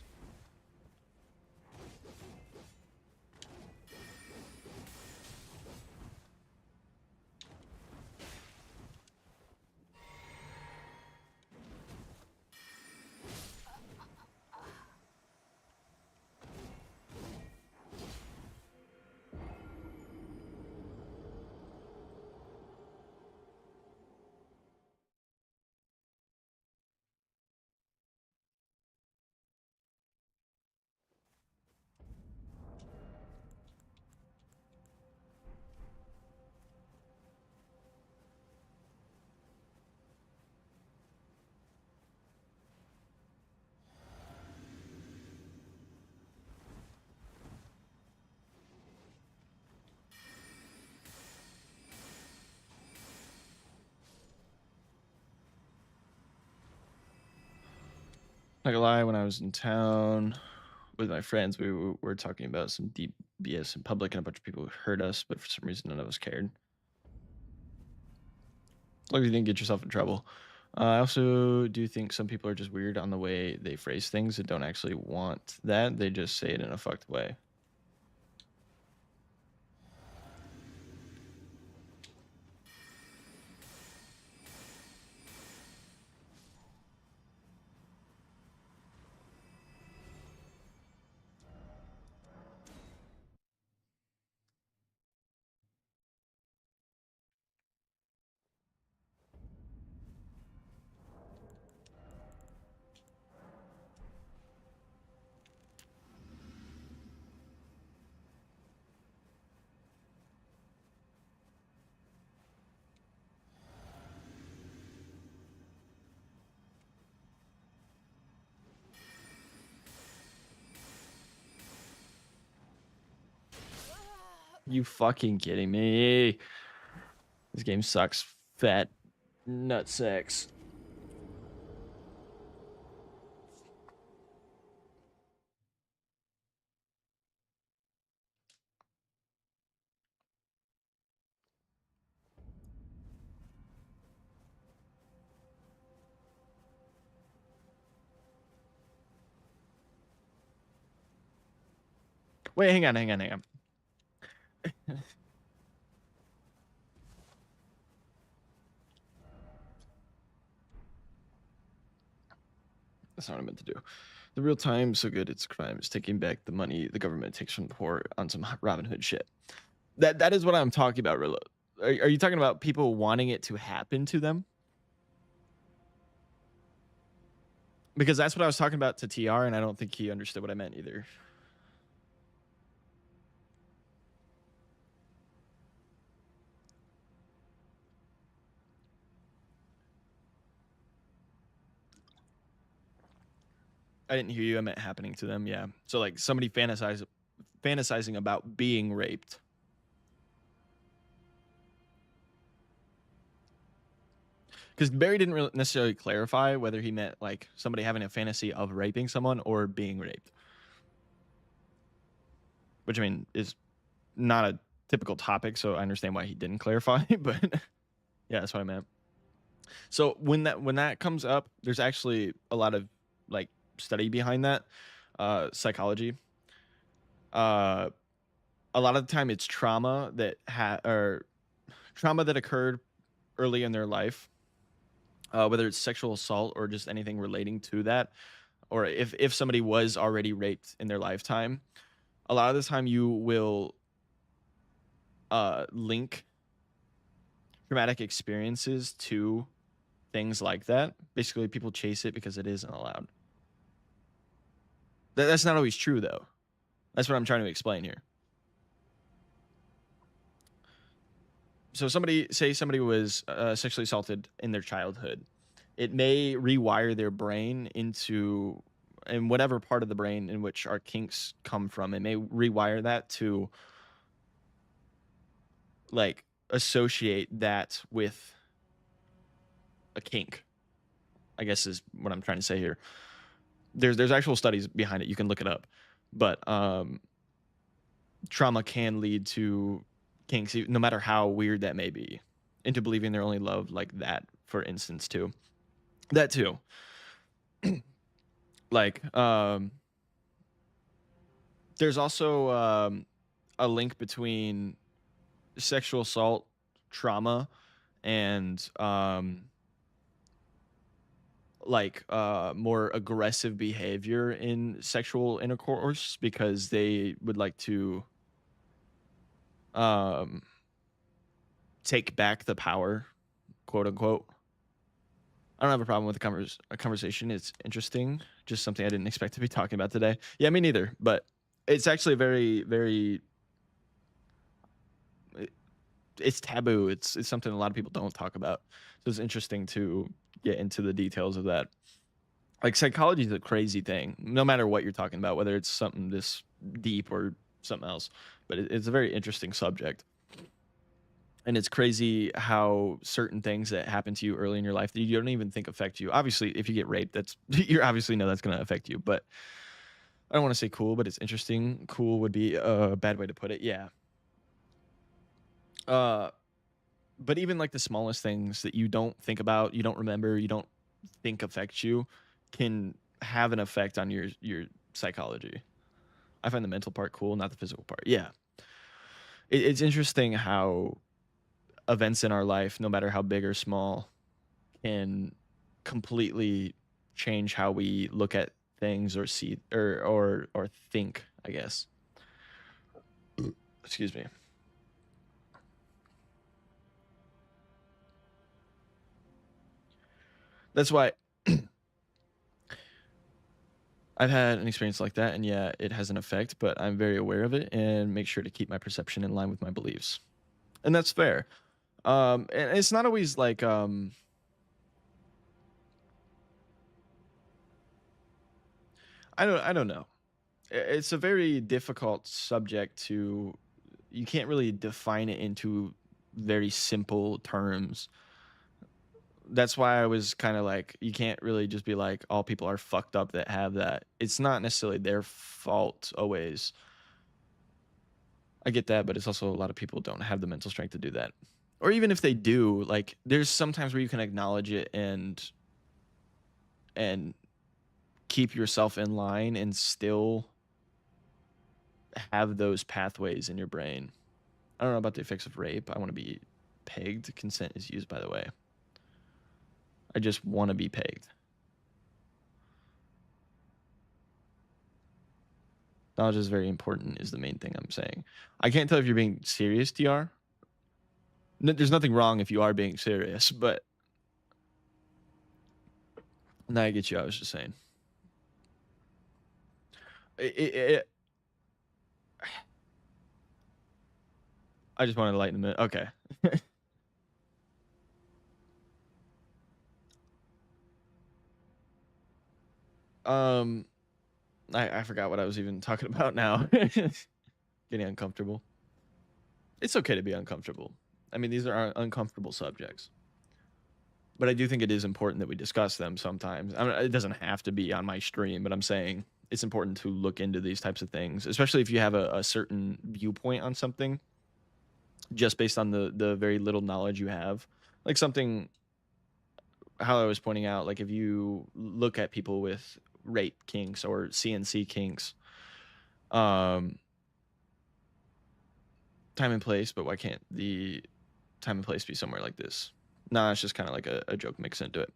Not gonna lie, when I was in town with my friends, we were talking about some deep BS in public, and a bunch of people heard us, but for some reason, none of us cared. As long as you didn't get yourself in trouble. I also do think some people are just weird on the way they phrase things and don't actually want that. They just say it in a fucked way. You fucking kidding me? This game sucks. Fat nut sex. Wait, hang on. That's not what I meant to do. The real time, so good it's crime. It's taking back the money the government takes from the poor on some Robin Hood shit. That is what I'm talking about, Rilla. Are you talking about people wanting it to happen to them? Because that's what I was talking about to TR, and I don't think he understood what I meant either. I didn't hear you. I meant happening to them. Yeah. So like somebody fantasizing about being raped. Because Barry didn't really necessarily clarify whether he meant like somebody having a fantasy of raping someone or being raped. Which I mean is not a typical topic, so I understand why he didn't clarify. But yeah, that's what I meant. So when that comes up, there's actually a lot of like study behind that, psychology. A lot of the time, it's trauma that trauma that occurred early in their life, whether it's sexual assault or just anything relating to that, or if somebody was already raped in their lifetime. A lot of the time, you will link traumatic experiences to things like that. Basically, people chase it because it isn't allowed. That's not always true, though. That's what I'm trying to explain here. So somebody was sexually assaulted in their childhood. It may rewire their brain into, in whatever part of the brain in which our kinks come from, it may rewire that to like associate that with a kink, I guess is what I'm trying to say here. There's actual studies behind it. You can look it up. But trauma can lead to kinks, no matter how weird that may be, into believing they're only loved like that, for instance, too. That too. Like, there's also a link between sexual assault trauma and like more aggressive behavior in sexual intercourse, because they would like to um take back the power, quote unquote. I don't have a problem with a conversation. It's interesting, just something I didn't expect to be talking about today. Yeah, me neither. But it's actually very, very. It's taboo. It's something a lot of people don't talk about. So it's interesting to get into the details of that. Like psychology is a crazy thing, no matter what you're talking about, whether it's something this deep or something else. But it's a very interesting subject. And it's crazy how certain things that happen to you early in your life that you don't even think affect you. Obviously, if you get raped, that's you obviously know that's going to affect you. But I don't want to say cool, but it's interesting. Cool would be a bad way to put it. Yeah. Uh, but even like the smallest things that you don't think about, you don't remember, you don't think affect you, can have an effect on your psychology. I find the mental part cool, not the physical part. Yeah. It's interesting how events in our life, no matter how big or small, can completely change how we look at things or see or think, I guess. Excuse me. That's why I've had an experience like that, and yeah, it has an effect, but I'm very aware of it and make sure to keep my perception in line with my beliefs. And that's fair. And it's not always like I don't know. It's a very difficult subject to you can't really define it into very simple terms. That's why I was kind of like, you can't really just be like, all people are fucked up that have that. It's not necessarily their fault always. I get that, but it's also a lot of people don't have the mental strength to do that. Or even if they do, like there's sometimes where you can acknowledge it and keep yourself in line and still have those pathways in your brain. I don't know about the effects of rape. I want to be pegged. Consent is used, by the way. I just want to be pegged. Knowledge is very important is the main thing I'm saying. I can't tell if you're being serious, TR. There's nothing wrong if you are being serious, but now I get you. I was just saying. I just wanted to lighten the mood. Okay. I forgot what I was even talking about now. Getting uncomfortable. It's okay to be uncomfortable. I mean, these are uncomfortable subjects. But I do think it is important that we discuss them sometimes. I mean, it doesn't have to be on my stream, but I'm saying it's important to look into these types of things, especially if you have a certain viewpoint on something, just based on the very little knowledge you have. Like something, how I was pointing out, like if you look at people with rape kinks or CNC kinks, time and place, but why can't the time and place be somewhere like this? Nah, it's just kind of like a joke mixed into it.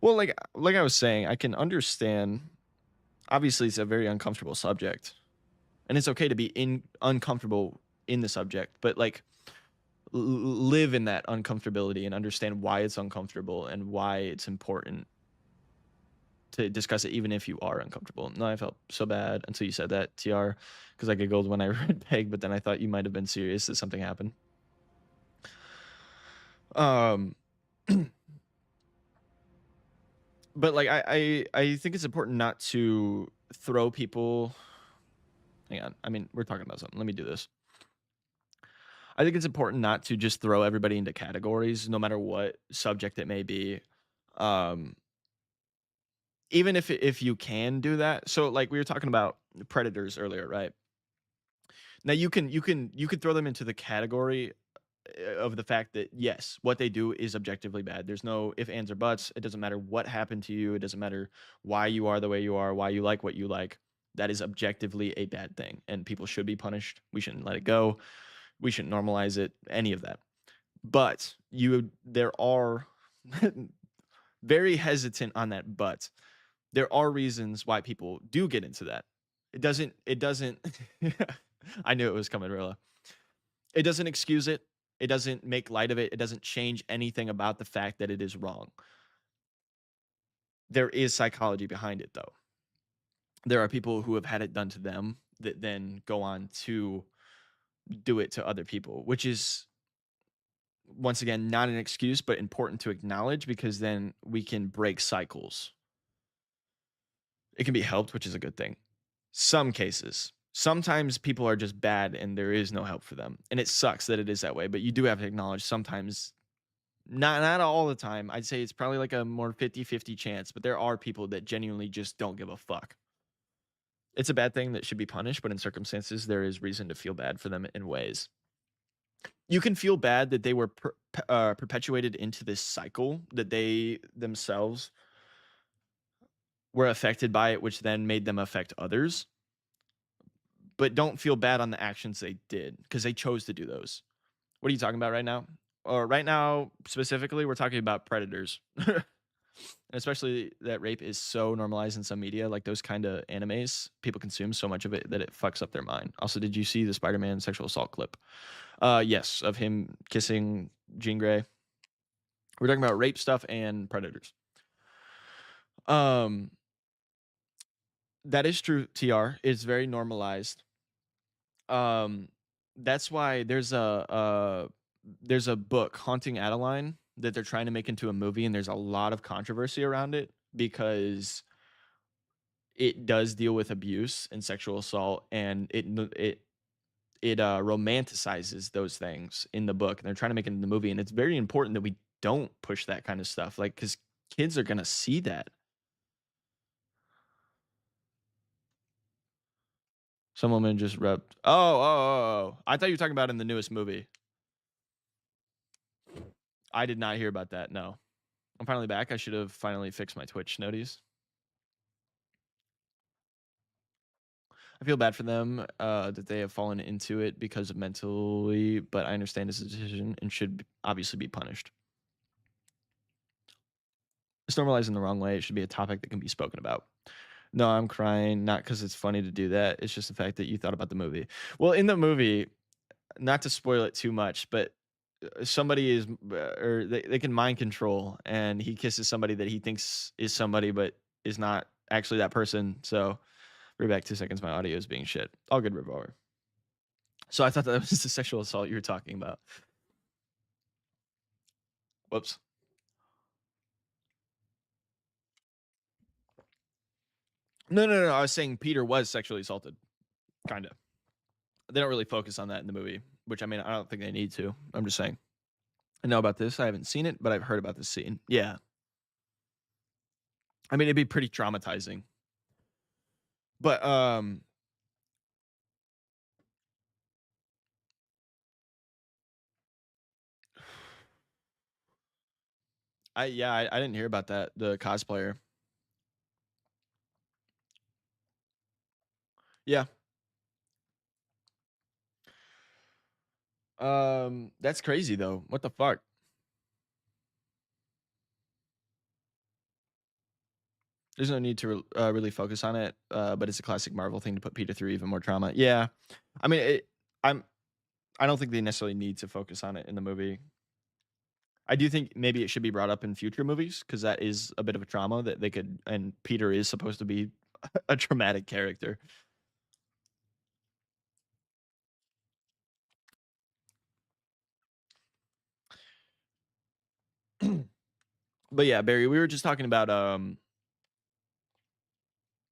Well, like I was saying, I can understand. Obviously, it's a very uncomfortable subject, and it's okay to be uncomfortable in the subject, but like live in that uncomfortability and understand why it's uncomfortable and why it's important to discuss it, even if you are uncomfortable. No, I felt so bad until you said that, TR, because I giggled when I read Peg, but then I thought you might have been serious that something happened. But like I think it's important not to throw people. Hang on, I mean we're talking about something. Let me do this. I think it's important not to just throw everybody into categories, no matter what subject it may be. Even if you can do that. So like we were talking about predators earlier, right? Now you can throw them into the category of the fact that yes, what they do is objectively bad. There's no if, ands, or buts. It doesn't matter what happened to you. It doesn't matter why you are the way you are, why you like what you like. That is objectively a bad thing, and people should be punished. We shouldn't let it go. We shouldn't normalize it. Any of that. But there are very hesitant on that. But there are reasons why people do get into that. It doesn't. I knew it was coming, Rilla. It doesn't excuse it. It doesn't make light of it. It doesn't change anything about the fact that it is wrong. There is psychology behind it, though. There are people who have had it done to them that then go on to do it to other people, which is, once again, not an excuse, but important to acknowledge because then we can break cycles. It can be helped, which is a good thing. Some cases. Sometimes people are just bad and there is no help for them. And it sucks that it is that way, but you do have to acknowledge sometimes, not all the time. I'd say it's probably like a more 50-50 chance, but there are people that genuinely just don't give a fuck. It's a bad thing that should be punished, but in circumstances, there is reason to feel bad for them in ways. You can feel bad that they were perpetuated into this cycle, that they themselves were affected by it, which then made them affect others. But don't feel bad on the actions they did because they chose to do those. What are you talking about right now? Or right now, specifically, we're talking about predators. And especially that rape is so normalized in some media, like those kind of animes, people consume so much of it that it fucks up their mind. Also, did you see the Spider-Man sexual assault clip? Yes, of him kissing Jean Grey. We're talking about rape stuff and predators. That is true, TR. It's very normalized. That's why there's a book, Haunting Adeline, that they're trying to make into a movie, and there's a lot of controversy around it because it does deal with abuse and sexual assault, and it romanticizes those things in the book, and they're trying to make it in the movie, and it's very important that we don't push that kind of stuff, like, because kids are gonna see that. Some woman just repped. Oh! I thought you were talking about in the newest movie. I did not hear about that. No, I'm finally back. I should have finally fixed my Twitch noties. I feel bad for them that they have fallen into it because of mentally, but I understand it's a decision and should obviously be punished. It's normalized in the wrong way. It should be a topic that can be spoken about. No, I'm crying, not because it's funny to do that. It's just the fact that you thought about the movie. Well, in the movie, not to spoil it too much, but somebody is, or they can mind control, and he kisses somebody that he thinks is somebody, but is not actually that person. So, we're back 2 seconds. My audio is being shit. All good, Revolver. So I thought that was the sexual assault you were talking about. Whoops. No. I was saying Peter was sexually assaulted. Kind of. They don't really focus on that in the movie, which I mean, I don't think they need to. I'm just saying. I know about this. I haven't seen it, but I've heard about this scene. Yeah. I mean, it'd be pretty traumatizing. But I didn't hear about that. The cosplayer. Yeah. That's crazy though. What the fuck? There's no need to really focus on it, but it's a classic Marvel thing to put Peter through even more trauma. Yeah, I mean, I don't think they necessarily need to focus on it in the movie. I do think maybe it should be brought up in future movies because that is a bit of a trauma that they could, and Peter is supposed to be a traumatic character. But yeah, Barry, we were just talking about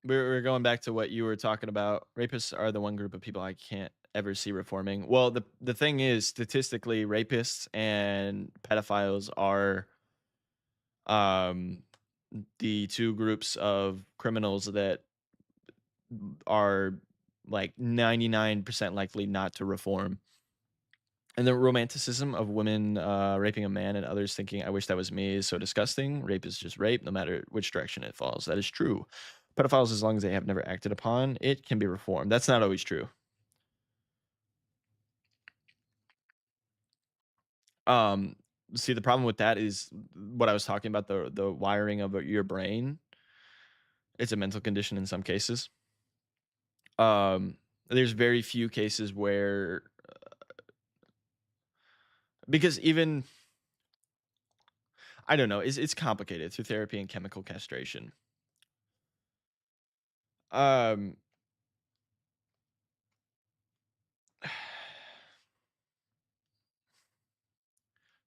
we're going back to what you were talking about. Rapists are the one group of people I can't ever see reforming. Well, the thing is, statistically, rapists and pedophiles are um the two groups of criminals that are like 99% likely not to reform. And the romanticism of women raping a man and others thinking, I wish that was me, is so disgusting. Rape is just rape, no matter which direction it falls. That is true. Pedophiles, as long as they have never acted upon it, can be reformed. That's not always true. Um, See, the problem with that is what I was talking about, the wiring of your brain. It's a mental condition in some cases. There's very few cases where, because even, I don't know, it's complicated through therapy and chemical castration. Um,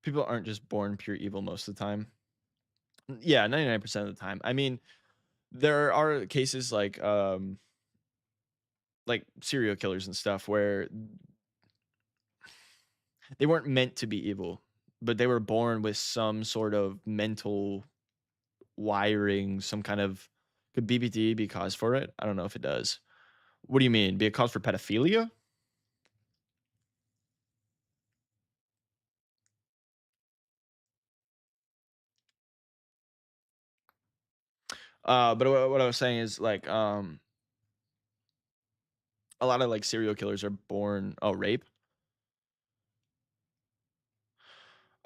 People aren't just born pure evil most of the time. Yeah, 99% of the time. I mean, there are cases like serial killers and stuff where they weren't meant to be evil, but they were born with some sort of mental wiring, some kind of, could BPD be cause for it? I don't know if it does. What do you mean? Be a cause for pedophilia? But what I was saying is like a lot of like serial killers are born, oh, rape.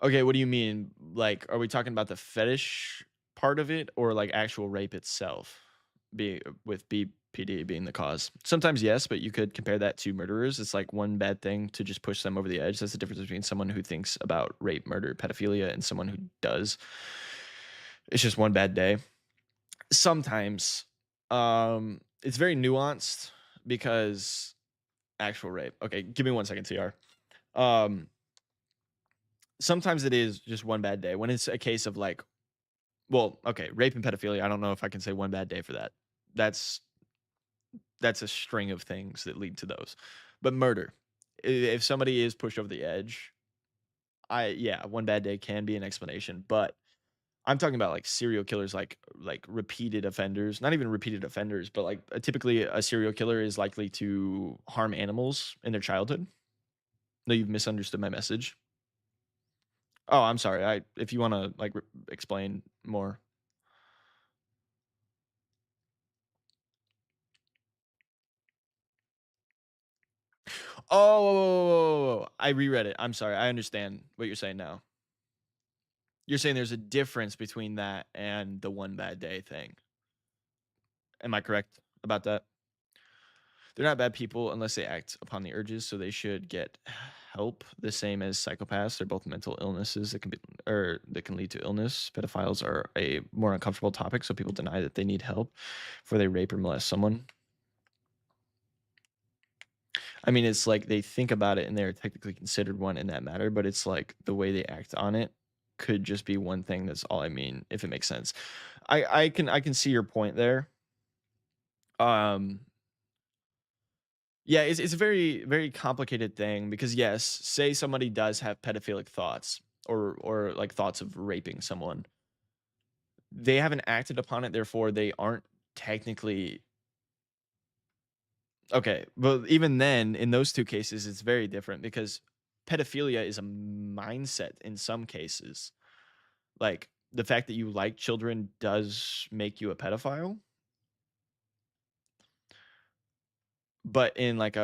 Okay, what do you mean? Like, are we talking about the fetish part of it or like actual rape itself? Be with BPD being the cause. Sometimes yes, but you could compare that to murderers. It's like one bad thing to just push them over the edge. That's the difference between someone who thinks about rape, murder, pedophilia, and someone who does. It's just one bad day. Sometimes it's very nuanced because actual rape. Okay, give me 1 second, TR. Um Sometimes it is just one bad day. When it's a case of like, well, okay, rape and pedophilia, I don't know if I can say one bad day for that. That's that's a string of things that lead to those. But murder, If somebody is pushed over the edge, yeah, one bad day can be an explanation, but I'm talking about like serial killers, like repeated offenders, not even repeated offenders, but like typically a serial killer is likely to harm animals in their childhood. No, you've misunderstood my message. Oh, I'm sorry. If you want to like explain more. Oh, I reread it. I'm sorry. I understand what you're saying now. You're saying there's a difference between that and the one bad day thing. Am I correct about that? They're not bad people unless they act upon the urges, so they should get help. The same as psychopaths. They're both mental illnesses that can be or that can lead to illness. Pedophiles are a more uncomfortable topic, so people deny that they need help before they rape or molest someone. I mean, it's like they think about it and they're technically considered one in that matter, but it's like the way they act on it could just be one thing. That's all I mean, if it makes sense. I can see your point there. Um, yeah, it's a very very complicated thing because yes, say somebody does have pedophilic thoughts or like thoughts of raping someone, they haven't acted upon it, therefore they aren't technically okay. But even then, in those two cases, it's very different because pedophilia is a mindset in some cases. Like the fact that you like children does make you a pedophile, but in like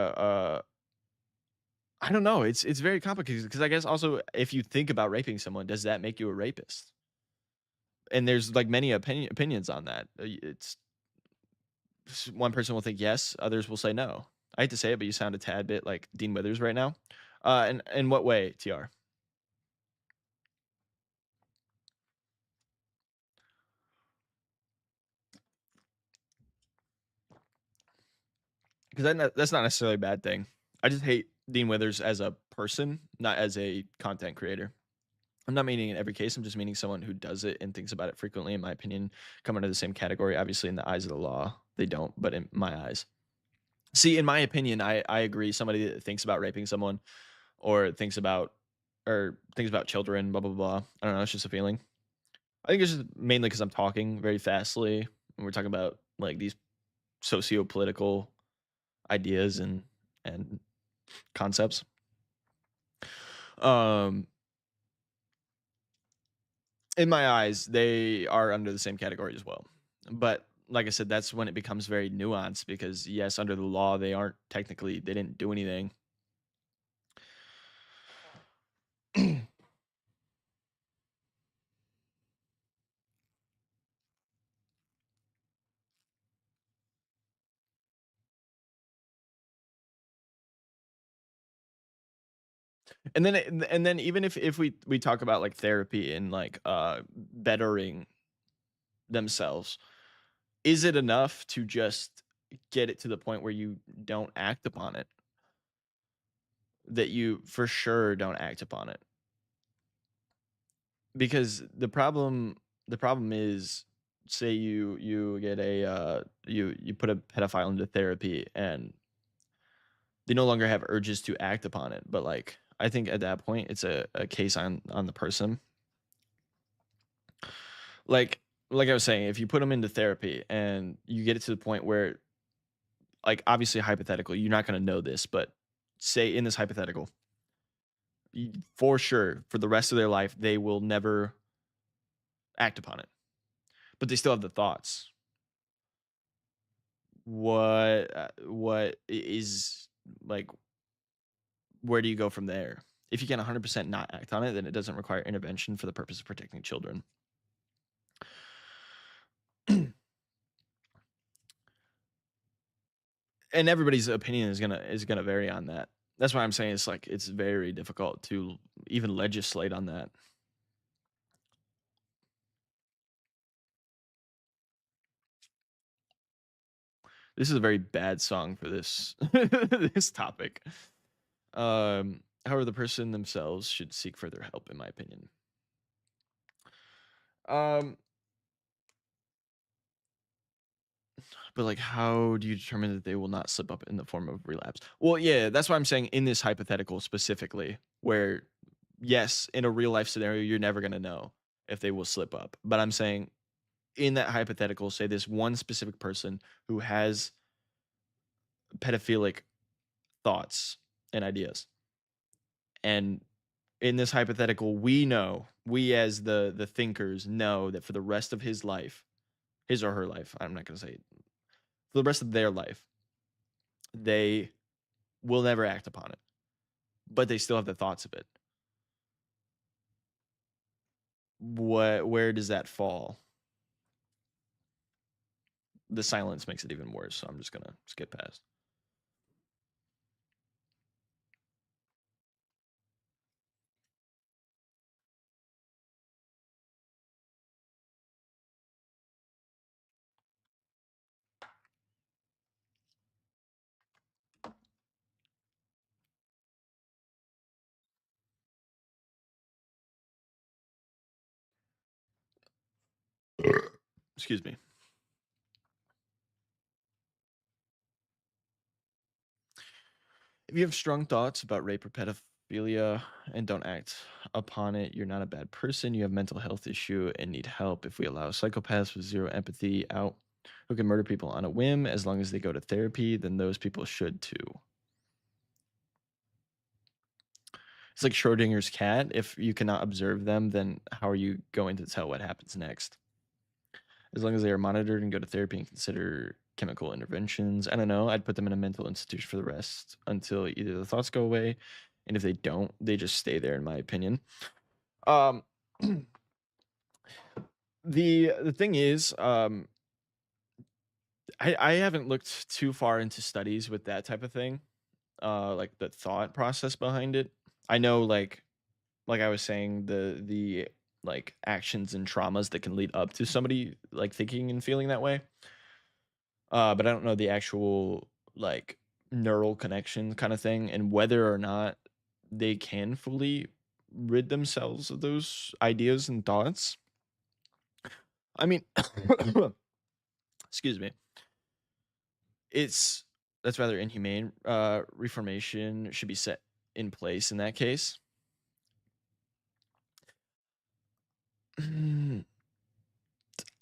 I don't know. It's very complicated because I guess also if you think about raping someone, does that make you a rapist? And there's like many opinions on that. It's one person will think yes, others will say no. I hate to say it, but you sound a tad bit like Dean Withers right now. And in what way, Tr? Because that's not necessarily a bad thing. I just hate Dean Withers as a person, not as a content creator. I'm not meaning in every case. I'm just meaning someone who does it and thinks about it frequently. In my opinion, come under the same category. Obviously, in the eyes of the law, they don't. But in my eyes, see, in my opinion, I agree. Somebody that thinks about raping someone or thinks about children, blah blah blah. I don't know. It's just a feeling. I think it's just mainly because I'm talking very fastly and we're talking about like these socio-political ideas and concepts. Um, in my eyes, they are under the same category as well. But like I said, that's when it becomes very nuanced because yes, under the law, they didn't do anything. And then even if we talk about like therapy and like bettering themselves, is it enough to just get it to the point where you don't act upon it? That you for sure don't act upon it? Because the problem is, say you get you put a pedophile into therapy and they no longer have urges to act upon it, but like I think at that point it's a case on the person. like like I was saying, if you put them into therapy and you get it to the point where, like, obviously hypothetical, you're not going to know this, but say in this hypothetical, for sure for the rest of their life they will never act upon it, but they still have the thoughts. What is, like, where do you go from there? If you can 100% not act on it, then it doesn't require intervention for the purpose of protecting children. And everybody's opinion is gonna vary on that. That's why I'm saying it's like it's very difficult to even legislate on that. This is a very bad song for this this topic. However, the person themselves should seek further help, in my opinion. Um, But like, how do you determine that they will not slip up in the form of relapse? Well, yeah, that's why I'm saying in this hypothetical specifically, where yes, in a real life scenario, you're never gonna know if they will slip up. But I'm saying in that hypothetical, say this one specific person who has pedophilic thoughts and ideas. And in this hypothetical, we as the thinkers know that for the rest of his life, his or her life, I'm not gonna say for the rest of their life, they will never act upon it, but they still have the thoughts of it. Where does that fall? The silence makes it even worse, so I'm just gonna skip past. Excuse me. If you have strong thoughts about rape or pedophilia and don't act upon it, you're not a bad person. You have mental health issue and need help. If we allow psychopaths with zero empathy out who can murder people on a whim, as long as they go to therapy, then those people should too. It's like Schrodinger's cat. If you cannot observe them, then how are you going to tell what happens next? As long as they are monitored and go to therapy and consider chemical interventions. I don't know. I'd put them in a mental institution for the rest until either the thoughts go away, and if they don't, they just stay there, in my opinion. Um, the thing is, I haven't looked too far into studies with that type of thing, like the thought process behind it. I know, like I was saying, the like actions and traumas that can lead up to somebody like thinking and feeling that way. But I don't know the actual like neural connection kind of thing and whether or not they can fully rid themselves of those ideas and thoughts. I mean, excuse me. It's that's rather inhumane. Reformation should be set in place in that case.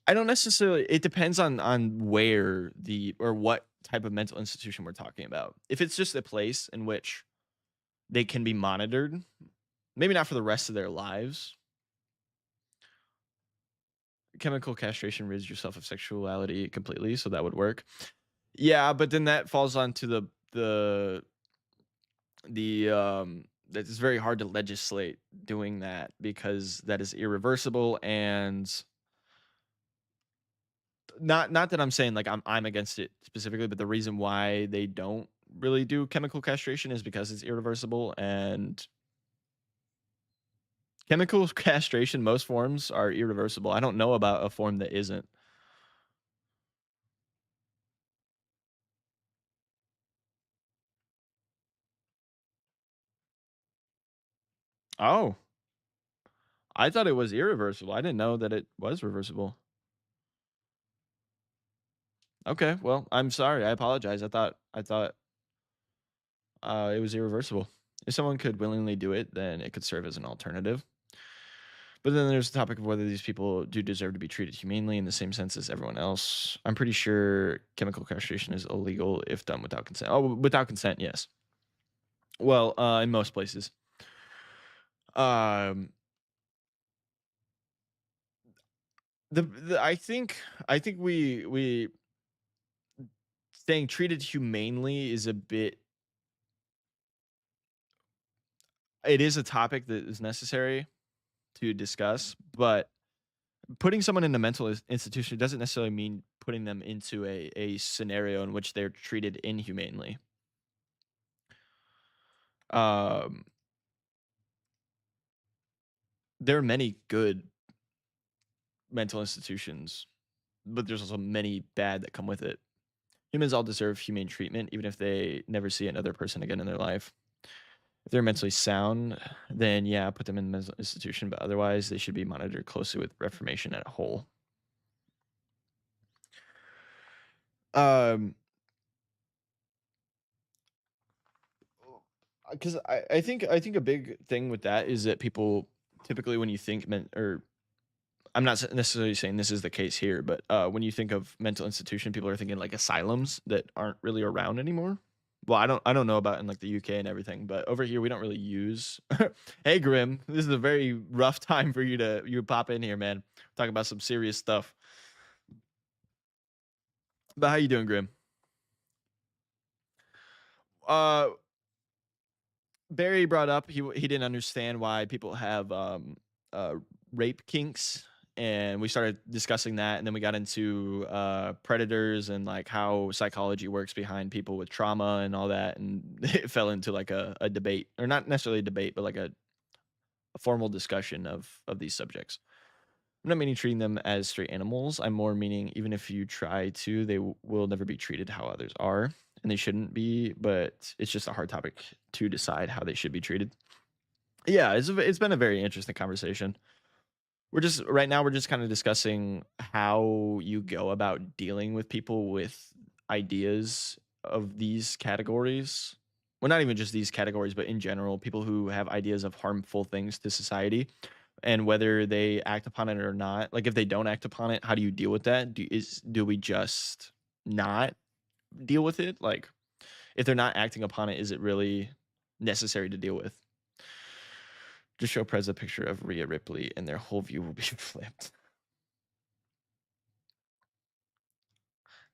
I don't necessarily. It depends on where the or what type of mental institution we're talking about. If it's just a place in which they can be monitored, maybe not for the rest of their lives. Chemical castration rids yourself of sexuality completely, so that would work. Yeah, but then that falls onto the that it's very hard to legislate doing that because that is irreversible and not that I'm saying like I'm against it specifically, but the reason why they don't really do chemical castration is because it's irreversible and chemical castration, most forms are irreversible. I don't know about a form that isn't. Oh, I thought it was irreversible. I didn't know that it was reversible. Okay, well, I'm sorry. I apologize. I thought it was irreversible. If someone could willingly do it, then it could serve as an alternative. But then there's the topic of whether these people do deserve to be treated humanely in the same sense as everyone else. I'm pretty sure chemical castration is illegal if done without consent. Oh, without consent, yes. Well, in most places. Um, I think we saying treated humanely is a bit. It is a topic that is necessary to discuss, but putting someone in a mental institution doesn't necessarily mean putting them into a scenario in which they're treated inhumanely. Um, there are many good mental institutions, but there's also many bad that come with it. Humans all deserve humane treatment, even if they never see another person again in their life. If they're mentally sound, then yeah, put them in a mental institution, but otherwise they should be monitored closely with reformation at a whole. Um, because I think a big thing with that is that people typically when you think or I'm not necessarily saying this is the case here, but when you think of mental institution, people are thinking like asylums that aren't really around anymore. Well, I don't know about in like the UK and everything, but over here we don't really use. Hey, Grim, this is a very rough time for you pop in here, man. Talk about some serious stuff. But how you doing, Grim? Uh, Barry brought up he didn't understand why people have uh rape kinks, and we started discussing that, and then we got into predators and like how psychology works behind people with trauma and all that, and it fell into like a debate, or not necessarily a debate, but like a formal discussion of these subjects. I'm not meaning treating them as straight animals. I'm more meaning even if you try to, they will never be treated how others are, and they shouldn't be. But it's just a hard topic to decide how they should be treated. Yeah, it's been a very interesting conversation. We're just right now we're just kind of discussing how you go about dealing with people with ideas of these categories. Well, not even just these categories, but in general, people who have ideas of harmful things to society and whether they act upon it or not. Like if they don't act upon it, how do you deal with that? Do we just not deal with it? Like if they're not acting upon it, is it really necessary to deal with? Just show Prez a picture of Rhea Ripley and their whole view will be flipped.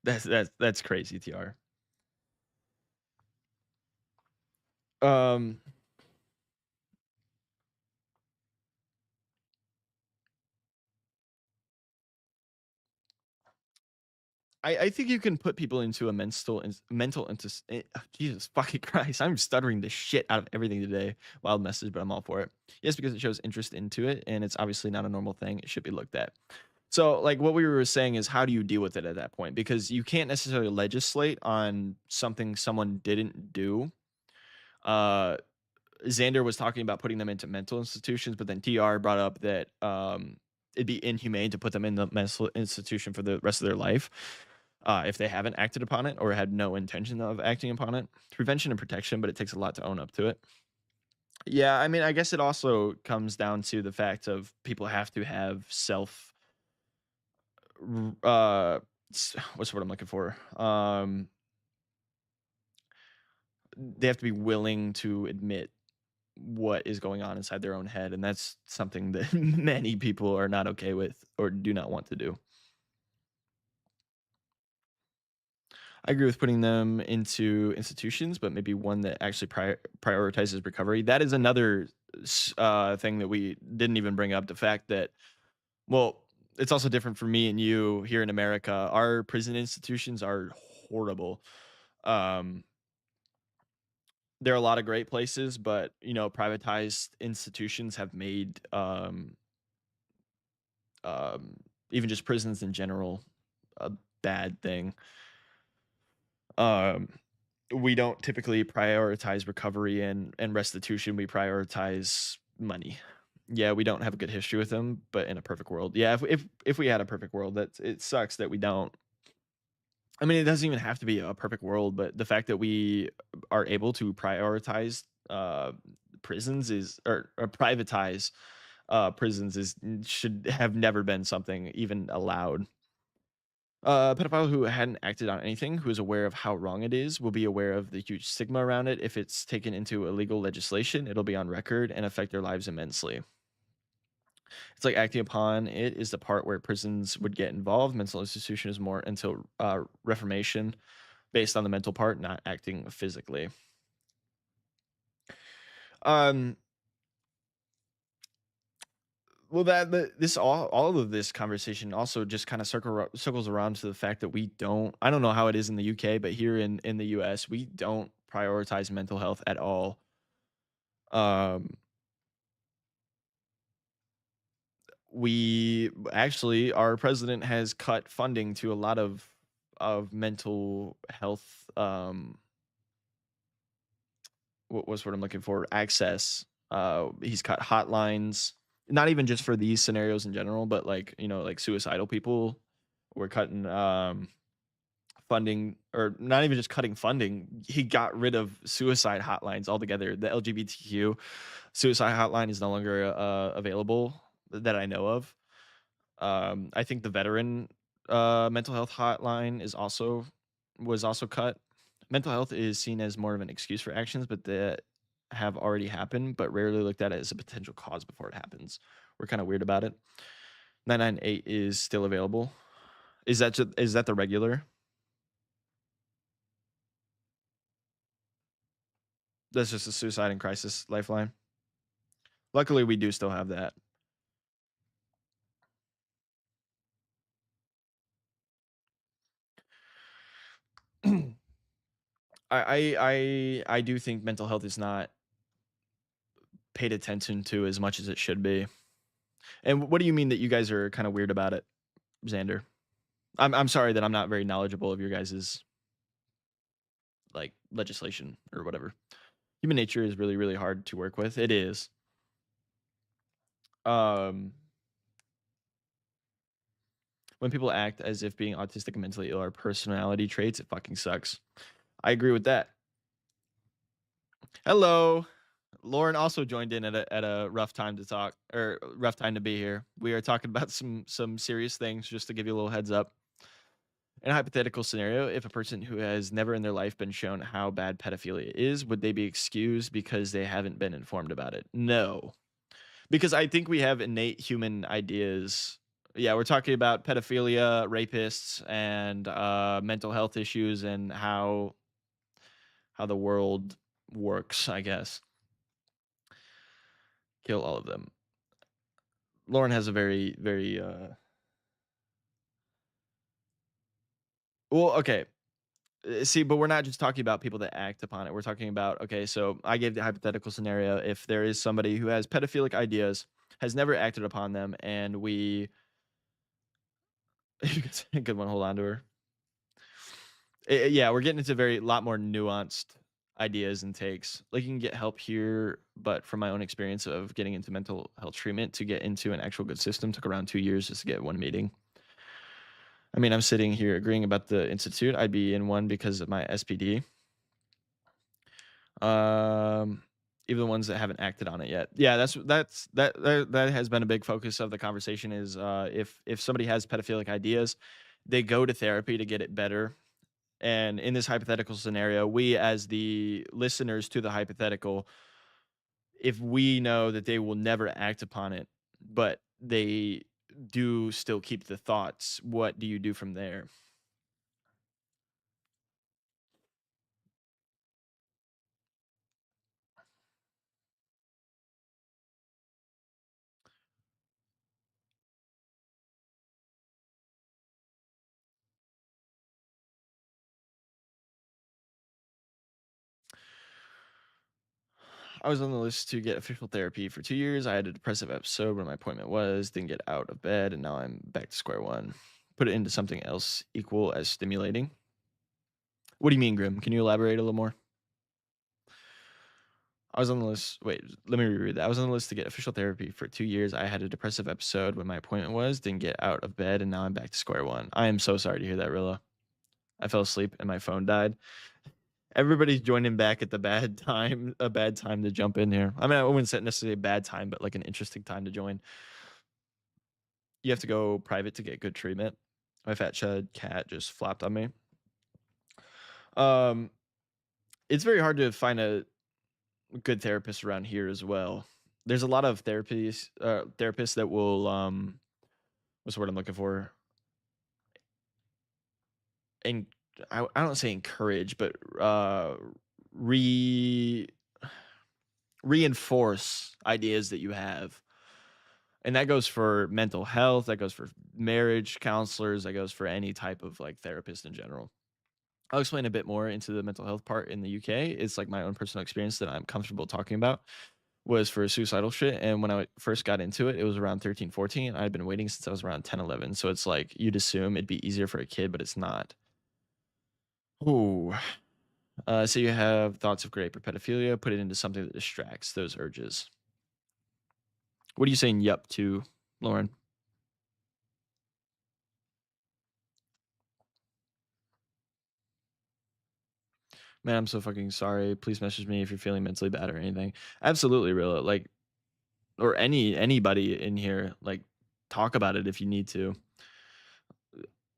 That's crazy, TR. Um, I think you can put people into a mental into Jesus fucking Christ. I'm stuttering the shit out of everything today. Wild message, but I'm all for it. Yes, because it shows interest into it, and it's obviously not a normal thing. It should be looked at. So, like what we were saying is, how do you deal with it at that point? Because you can't necessarily legislate on something someone didn't do. Uh, Xander was talking about putting them into mental institutions, but then TR brought up that it'd be inhumane to put them in the mental institution for the rest of their life if they haven't acted upon it or had no intention of acting upon it. Prevention and protection, but it takes a lot to own up to it. Yeah, I mean, I guess it also comes down to the fact of people have to have uh, what's the word I'm looking for? They have to be willing to admit what is going on inside their own head, and that's something that many people are not okay with or do not want to do. I agree with putting them into institutions, but maybe one that actually prioritizes recovery. That is another thing that we didn't even bring up. The fact that, well, it's also different for me and you here in America. Our prison institutions are horrible. Um, there are a lot of great places, but privatized institutions have made um, even just prisons in general a bad thing. Um, we don't typically prioritize recovery and restitution. We prioritize money. Yeah, we don't have a good history with them, but in a perfect world, yeah, if we had a perfect world, that it sucks that we don't. I mean, it doesn't even have to be a perfect world, but the fact that we are able to prioritize prisons is or privatize prisons is should have never been something even allowed. A pedophile who hadn't acted on anything, who is aware of how wrong it is, will be aware of the huge stigma around it. If it's taken into illegal legislation, it'll be on record and affect their lives immensely. It's like acting upon it is the part where prisons would get involved. Mental institution is more until reformation, based on the mental part, not acting physically. Um, well, this all of this conversation also just kind of circles around to the fact that we don't. I don't know how it is in the UK, but here in the US, we don't prioritize mental health at all. Um, we actually, our president has cut funding to a lot of mental health. What's what I'm looking for? Access. He's cut hotlines, not even just for these scenarios in general, but like like suicidal people. We're cutting funding, or not even just cutting funding, he got rid of suicide hotlines altogether. The LGBTQ suicide hotline is no longer available that I know of. I think the veteran mental health hotline is also cut. Mental health is seen as more of an excuse for actions, but that have already happened, but rarely looked at as a potential cause before it happens. We're kind of weird about it. 998 is still available. Is that the regular? That's just a suicide and crisis lifeline. Luckily, we do still have that. I do think mental health is not paid attention to as much as it should be. And what do you mean that you guys are kind of weird about it, Xander? I'm sorry that I'm not very knowledgeable of your guys's like legislation or whatever. Human nature is really, really hard to work with. It is. Um, when people act as if being autistic and mentally ill are personality traits, it fucking sucks. I agree with that. Hello. Lauren also joined in at a rough time to talk, or rough time to be here. We are talking about some serious things, just to give you a little heads up. In a hypothetical scenario, if a person who has never in their life been shown how bad pedophilia is, would they be excused because they haven't been informed about it? No, because I think we have innate human ideas. Yeah, we're talking about pedophilia, rapists, and mental health issues, and how the world works, I guess. Kill all of them. Lauren has a very, very well, okay. See, but we're not just talking about people that act upon it. We're talking about, okay, so I gave the hypothetical scenario. If there is somebody who has pedophilic ideas, has never acted upon them, and we good one, hold on to her. Yeah, we're getting into very lot more nuanced ideas and takes. Like, you can get help here, but from my own experience of getting into mental health treatment, to get into an actual good system took around 2 years just to get one meeting. I mean, I'm sitting here agreeing about the institute. I'd be in one because of my SPD. Um, even the ones that haven't acted on it yet. Yeah, that has been a big focus of the conversation. Is if somebody has pedophilic ideas, they go to therapy to get it better. And in this hypothetical scenario, we as the listeners to the hypothetical, if we know that they will never act upon it, but they do still keep the thoughts, what do you do from there? I was on the list to get official therapy for 2 years. I had a depressive episode when my appointment was, didn't get out of bed, and now I'm back to square one. Put it into something else equal as stimulating. What do you mean, Grim? Can you elaborate a little more? I was on the list. Wait, let me reread that. I was on the list to get official therapy for 2 years. I had a depressive episode when my appointment was, didn't get out of bed, and now I'm back to square one. I am so sorry to hear that, Rilla. I fell asleep and my phone died. Everybody's joining back at the bad time, a bad time to jump in here. I mean, I wouldn't say necessarily a bad time, but like an interesting time to join. You have to go private to get good treatment. My fat chud cat just flopped on me. Um, it's very hard to find a good therapist around here as well. There's a lot of therapists that will what's the word I'm looking for? And I don't say encourage, but re reinforce ideas that you have. And that goes for mental health, that goes for marriage counselors, that goes for any type of like therapist in general. I'll explain a bit more into the mental health part in the UK. It's like my own personal experience that I'm comfortable talking about was for suicidal shit. And when I first got into it, it was around 13, 14. I'd been waiting since I was around 10, 11. So it's like you'd assume it'd be easier for a kid, but it's not. Ooh. So you have thoughts of rape or pedophilia, put it into something that distracts those urges. What are you saying yup to, Lauren? Man, I'm so fucking sorry. Please message me if you're feeling mentally bad or anything. Absolutely, real. Like, or anybody in here, like, talk about it if you need to.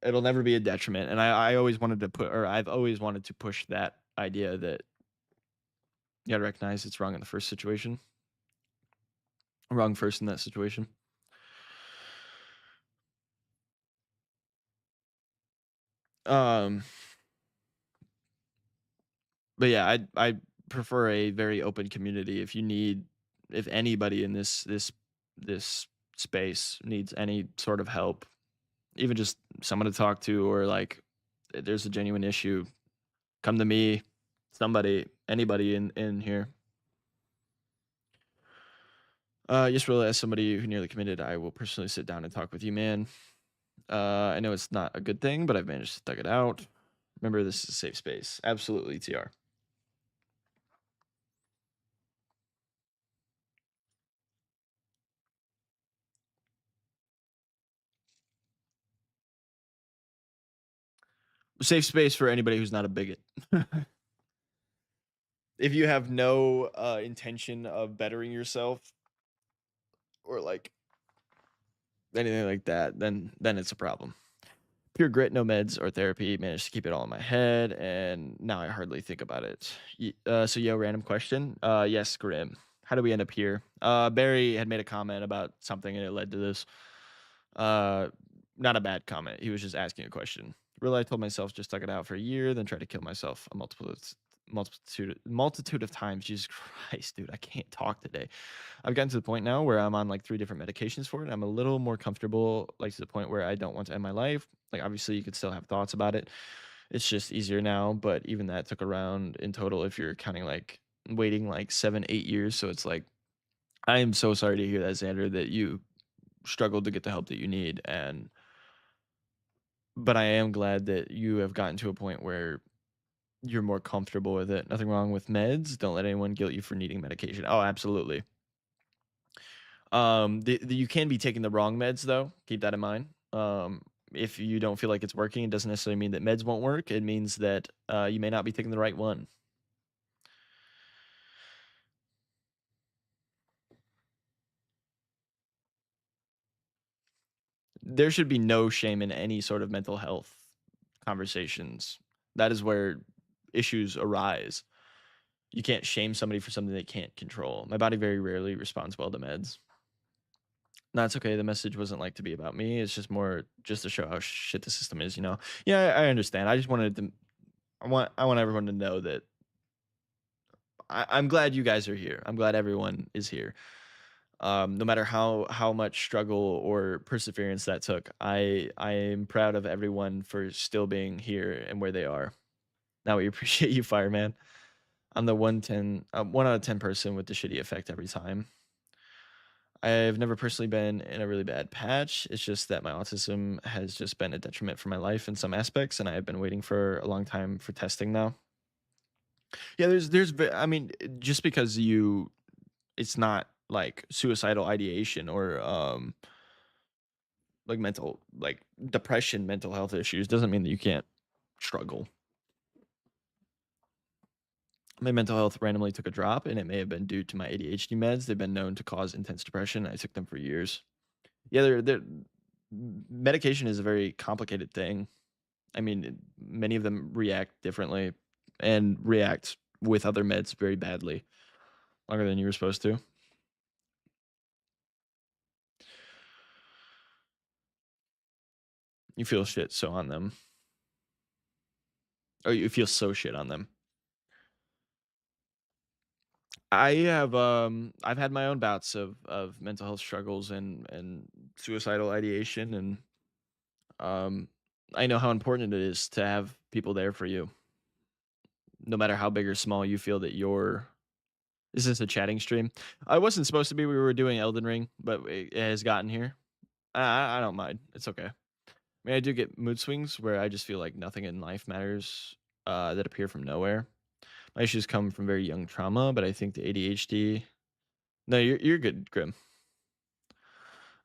It'll never be a detriment. And I always wanted to put, or I've always wanted to push that idea that you gotta recognize it's wrong in the first situation, wrong first in that situation. Um, but yeah, I prefer a very open community. If you need, if anybody in this space needs any sort of help, even just someone to talk to, or like there's a genuine issue, come to me, somebody, anybody in here. Just really, as somebody who nearly committed, I will personally sit down and talk with you, man. I know it's not a good thing, but I've managed to thug it out. Remember, this is a safe space. Absolutely, TR. Safe space for anybody who's not a bigot. If you have no intention of bettering yourself or like anything like that, then it's a problem. Pure grit, no meds or therapy. Managed to keep it all in my head, and now I hardly think about it. So, yo, random question. Yes, Grim. How do we end up here? Barry had made a comment about something, and it led to this. Uh, Not a bad comment. He was just asking a question. Really, I told myself just stuck it out for a year, then tried to kill myself a multitude of times. Jesus Christ, dude, I can't talk today. I've gotten to the point now where I'm on like 3 different medications for it. I'm a little more comfortable, like to the point where I don't want to end my life. Like obviously you could still have thoughts about it. It's just easier now, but even that took around in total, if you're counting like waiting like 7, 8 years. So it's like, I am so sorry to hear that, Xander, that you struggled to get the help that you need. And but I am glad that you have gotten to a point where you're more comfortable with it. Nothing wrong with meds. Don't let anyone guilt you for needing medication. Oh, absolutely. You can be taking the wrong meds though. Keep that in mind. If you don't feel like it's working, it doesn't necessarily mean that meds won't work. It means that you may not be taking the right one. There should be no shame in any sort of mental health conversations. That is where issues arise. You can't shame somebody for something they can't control. My body very rarely responds well to meds. No, it's okay. The message wasn't like to be about me. It's just more just to show how shit the system is, you know. Yeah, I understand. I just wanted to I want everyone to know that I'm glad you guys are here. I'm glad everyone is here. No matter how much struggle or perseverance that took, I am proud of everyone for still being here and where they are. Now we appreciate you, Fireman. I'm the 1 out of 10 person with the shitty effect every time. I've never personally been in a really bad patch. It's just that my autism has just been a detriment for my life in some aspects, and I've been waiting for a long time for testing now. Yeah, I mean, just because it's not like suicidal ideation or like mental, like depression, mental health issues doesn't mean that you can't struggle. My mental health randomly took a drop, and it may have been due to my ADHD meds. They've been known to cause intense depression. I took them for years. Yeah, they're medication is a very complicated thing. I mean, many of them react differently and react with other meds very badly, longer than you were supposed to. You feel shit so on them. Or you feel so shit on them. I've had my own bouts of mental health struggles and suicidal ideation, and um I know how important it is to have people there for you, no matter how big or small you feel that you're. Is this a chatting stream? I wasn't supposed to be. We were doing Elden Ring, but it has gotten here. I don't mind. It's okay. I mean, I do get mood swings where I just feel like nothing in life matters, that appear from nowhere. My issues come from very young trauma, but I think the ADHD. No, you're good, Grim.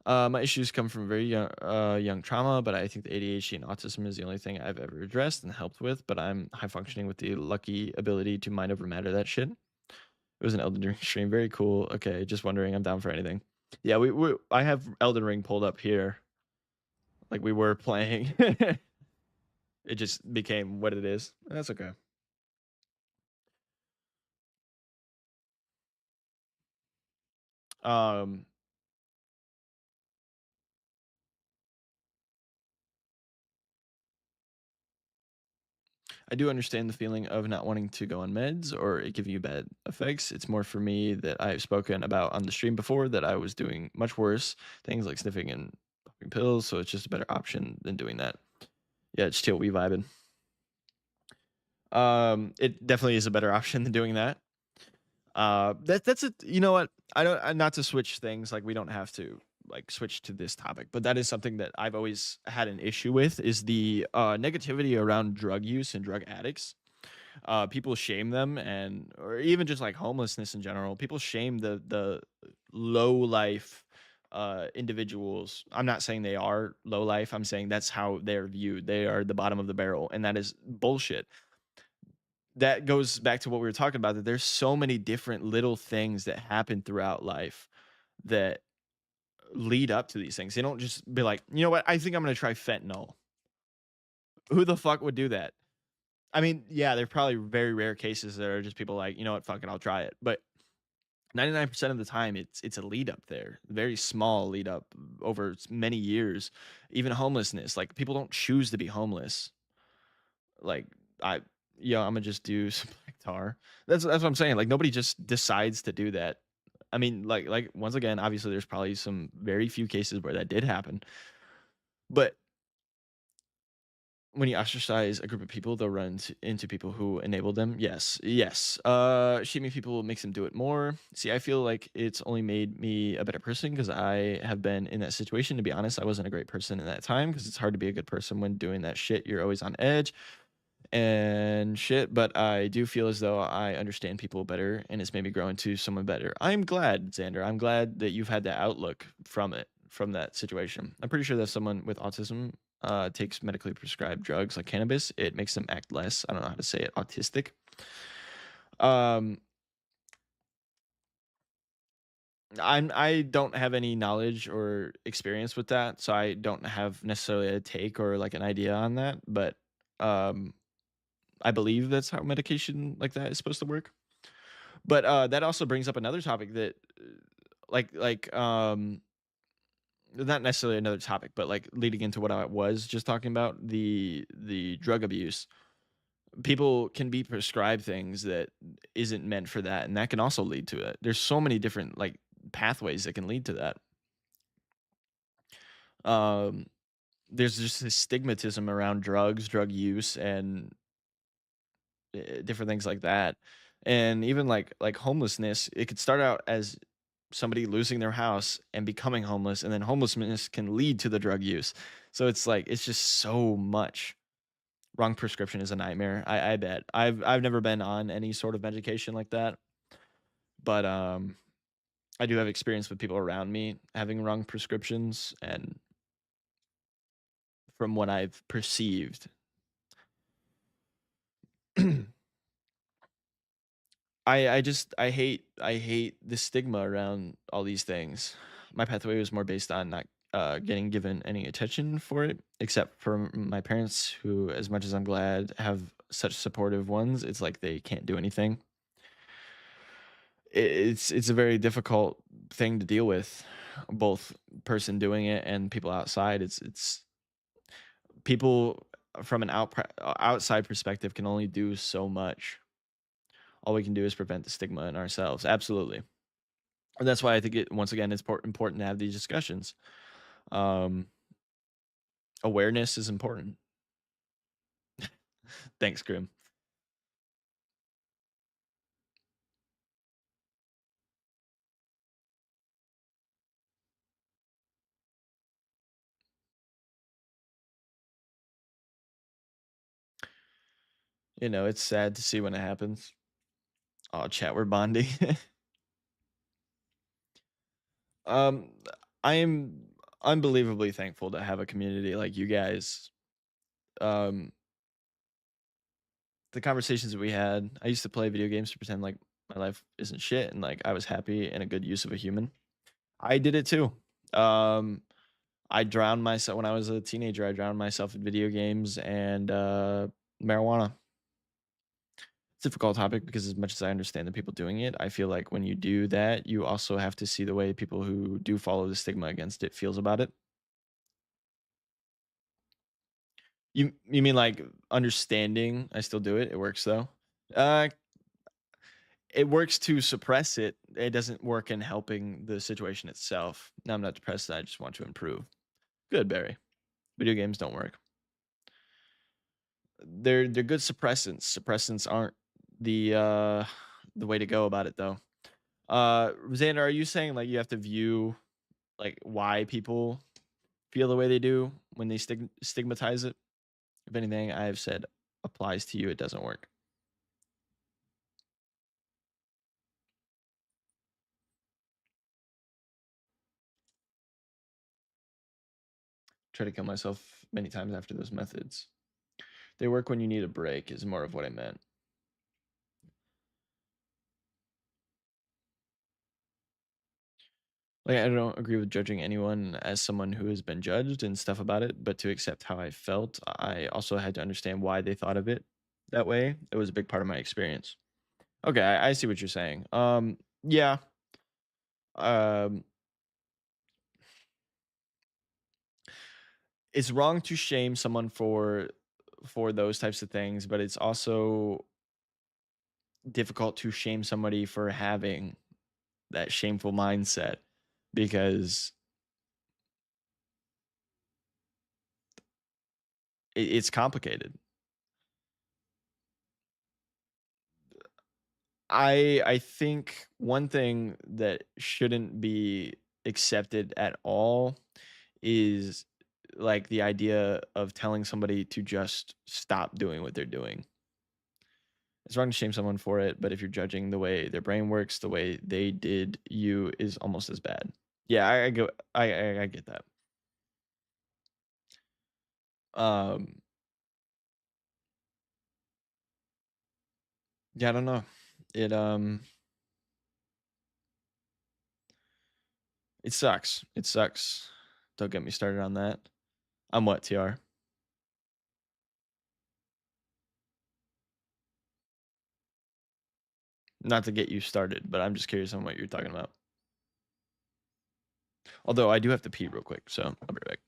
My issues come from very young trauma, but I think the ADHD and autism is the only thing I've ever addressed and helped with. But I'm high functioning with the lucky ability to mind over matter that shit. It was an Elden Ring stream. Very cool. Okay, just wondering. I'm down for anything. Yeah, I have Elden Ring pulled up here. Like we were playing. It just became what it is. That's okay. Um, I do understand the feeling of not wanting to go on meds or it giving you bad effects. It's more for me that I've spoken about on the stream before that I was doing much worse things like sniffing and popping pills. So it's just a better option than doing that. Yeah, it's chill. We vibing. It definitely is a better option than doing that. That's it. You know what? Not to switch things. Like we don't have to like switch to this topic, but that is something that I've always had an issue with is the negativity around drug use and drug addicts. People shame them, and or even just like homelessness in general. People shame the low life individuals. I'm not saying they are low life. I'm saying that's how they're viewed. They are the bottom of the barrel, and that is bullshit. That goes back to what we were talking about, that there's so many different little things that happen throughout life that lead up to these things. They don't just be like, you know what, I think I'm gonna try fentanyl. Who the fuck would do that? I mean, yeah, there's probably very rare cases that are just people like, you know what, fuck it, I'll try it. But 99% of the time, it's a lead up there, very small lead up over many years. Even homelessness, like people don't choose to be homeless. Like I, yeah, I'm gonna just do some black tar. That's what I'm saying. Like nobody just decides to do that. I mean, like once again, obviously there's probably some very few cases where that did happen, but when you ostracize a group of people, they'll run into people who enable them. Yes, yes. Shaming people makes them do it more. See, I feel like it's only made me a better person because I have been in that situation. To be honest, I wasn't a great person in that time because it's hard to be a good person when doing that shit. You're always on edge and shit, but I do feel as though I understand people better and it's made me grow into someone better. I'm glad, Xander. I'm glad that you've had that outlook from it, from that situation. I'm pretty sure that someone with autism takes medically prescribed drugs like cannabis, it makes them act less, I don't know how to say it, autistic. Um, I don't have any knowledge or experience with that, so I don't have necessarily a take or like an idea on that, but um I believe that's how medication like that is supposed to work. But that also brings up another topic that like not necessarily another topic, but like leading into what I was just talking about, the drug abuse. People can be prescribed things that isn't meant for that, and that can also lead to it. There's so many different like pathways that can lead to that. Um, there's just this stigmatism around drugs, drug use, and different things like that. And even like homelessness, it could start out as somebody losing their house and becoming homeless, and then homelessness can lead to the drug use. So it's like it's just so much. Wrong prescription is a nightmare. I bet. I've never been on any sort of medication like that, but I do have experience with people around me having wrong prescriptions, and from what I've perceived, I hate the stigma around all these things. My pathway was more based on not getting given any attention for it, except for my parents, who, as much as I'm glad, have such supportive ones. It's like they can't do anything. It's a very difficult thing to deal with, both person doing it and people outside. It's people from an outside perspective can only do so much. All we can do is prevent the stigma in ourselves. Absolutely. And that's why I think it once again it's important to have these discussions. Um, awareness is important. Thanks, Grim. You know, it's sad to see when it happens. Oh, chat, we're bonding. um, I am. unbelievably thankful to have a community like you guys. Um, the conversations that we had, I used to play video games to pretend like my life isn't shit and like I was happy and a good use of a human. I did it too. Um, I drowned myself when I was a teenager. I drowned myself in video games and marijuana. It's a difficult topic because as much as I understand the people doing it, I feel like when you do that, you also have to see the way people who do follow the stigma against it feels about it. You mean like understanding? I still do it. It works though. Uh, it works to suppress it. It doesn't work in helping the situation itself. Now I'm not depressed. I just want to improve. Good, Barry. Video games don't work. They're good suppressants. Suppressants aren't the way to go about it though. Xander, are you saying like you have to view like why people feel the way they do when they stigmatize it? If anything I've said applies to you, it doesn't work. Try to kill myself many times after those methods. They work when you need a break is more of what I meant. Like I don't agree with judging anyone as someone who has been judged and stuff about it, but to accept how I felt, I also had to understand why they thought of it that way. It was a big part of my experience. Okay, I see what you're saying. Yeah. Um, it's wrong to shame someone for those types of things, but it's also difficult to shame somebody for having that shameful mindset because it's complicated. I think one thing that shouldn't be accepted at all is like the idea of telling somebody to just stop doing what they're doing. It's wrong to shame someone for it, but if you're judging the way their brain works, the way they did you is almost as bad. Yeah, I go I get that. Um yeah, I don't know. It it sucks. It sucks. Don't get me started on that. I'm what, TR? Not to get you started, but I'm just curious on what you're talking about. Although I do have to pee real quick, so I'll be right back.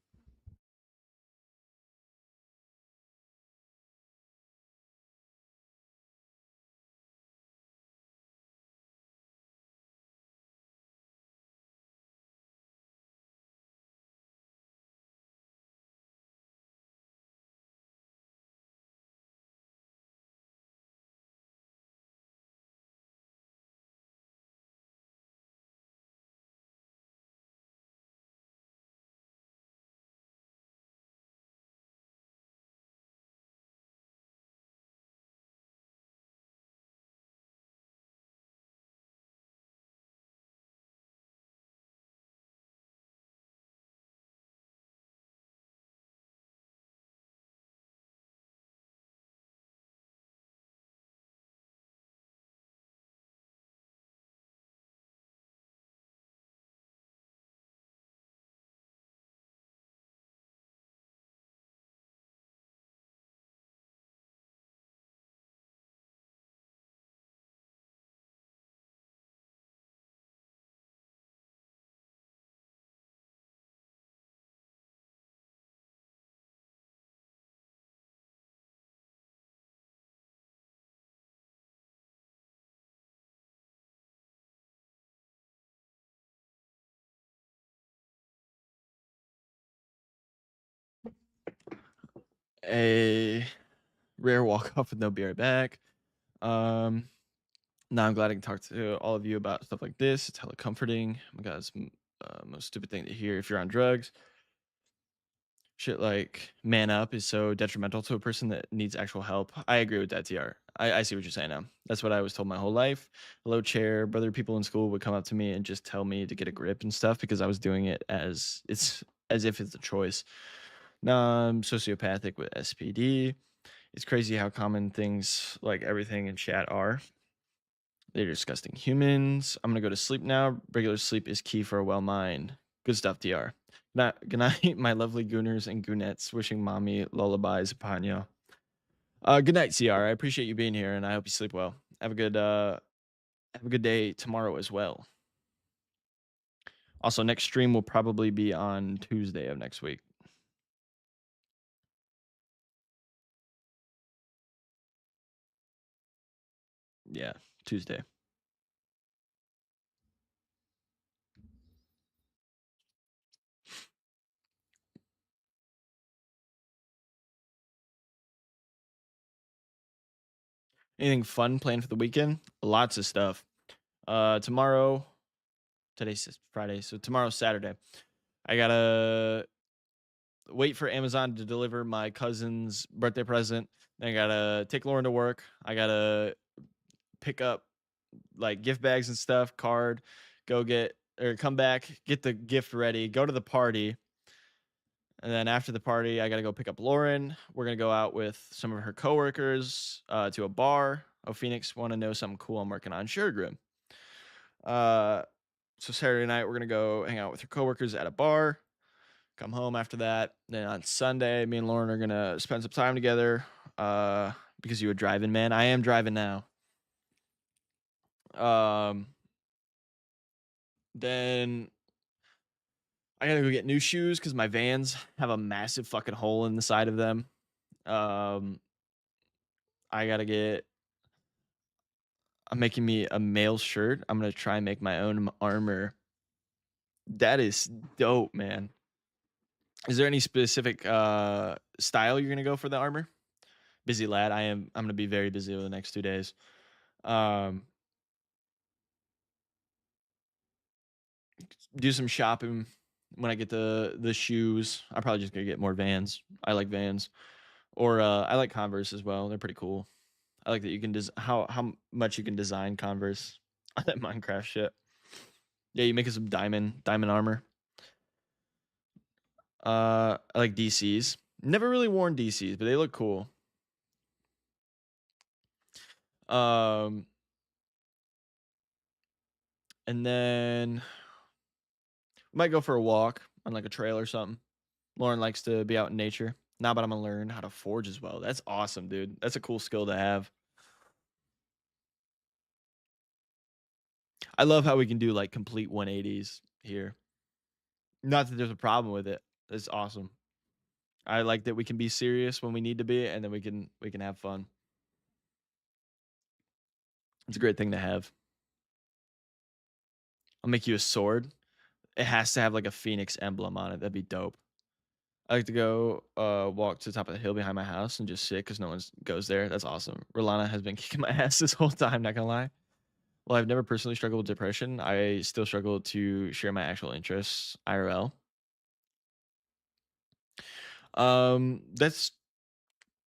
A rare walk off with no be right back. Um, Now I'm glad I can talk to all of you about stuff like this. It's hella comforting. Oh my God, it's most stupid thing to hear if you're on drugs. Shit like man up is so detrimental to a person that needs actual help. I agree with that, TR. I see what you're saying now. That's what I was told my whole life. Hello, chair. Brother, people in school would come up to me and just tell me to get a grip and stuff because I was doing it as it's as if it's a choice. Nah, I'm sociopathic with SPD. It's crazy how common things like everything in chat are. They're disgusting humans. I'm gonna go to sleep now. Regular sleep is key for a well mind. Good stuff, TR. Good night, my lovely gooners and goonettes. Wishing mommy lullabies upon you. Good night, CR. I appreciate you being here, and I hope you sleep well. Have a good day tomorrow as well. Also, next stream will probably be on Tuesday of next week. Yeah, Tuesday. Anything fun planned for the weekend? Lots of stuff. Tomorrow, today's Friday, so tomorrow's Saturday. I gotta wait for Amazon to deliver my cousin's birthday present. Then I gotta take Lauren to work. I gotta pick up like gift bags and stuff, card, go get or come back, get the gift ready, go to the party. And then after the party, I gotta go pick up Lauren. We're gonna go out with some of her coworkers to a bar. Oh, Phoenix, want to know something cool I'm working on? Sure, Grim. So Saturday night, we're gonna go hang out with her coworkers at a bar. Come home after that. Then on Sunday, me and Lauren are gonna spend some time together. Because you were driving, man. I am driving now. Then I gotta go get new shoes because my Vans have a massive fucking hole in the side of them. I gotta get. I'm making me a male shirt. I'm gonna try and make my own armor. That is dope, man. Is there any specific style you're gonna go for the armor? Busy lad. I'm gonna be very busy over the next 2 days. Um, do some shopping when I get the shoes. I'm probably just gonna get more Vans. I like Vans, or I like Converse as well. They're pretty cool. I like that you can how much you can design Converse on that Minecraft shit. Yeah, you make some diamond armor. I like DCs. Never really worn DCs, but they look cool. Um, and then might go for a walk on like a trail or something. Lauren likes to be out in nature. Nah, but I'm gonna learn how to forge as well. That's awesome, dude. That's a cool skill to have. I love how we can do like complete 180s here. Not that there's a problem with it. It's awesome. I like that we can be serious when we need to be, and then we can have fun. It's a great thing to have. I'll make you a sword. It has to have like a phoenix emblem on it. That'd be dope. I like to go walk to the top of the hill behind my house and just sit because no one goes there. That's awesome. Rolana has been kicking my ass this whole time, not gonna lie. Well, I've never personally struggled with depression. I still struggle to share my actual interests IRL. That's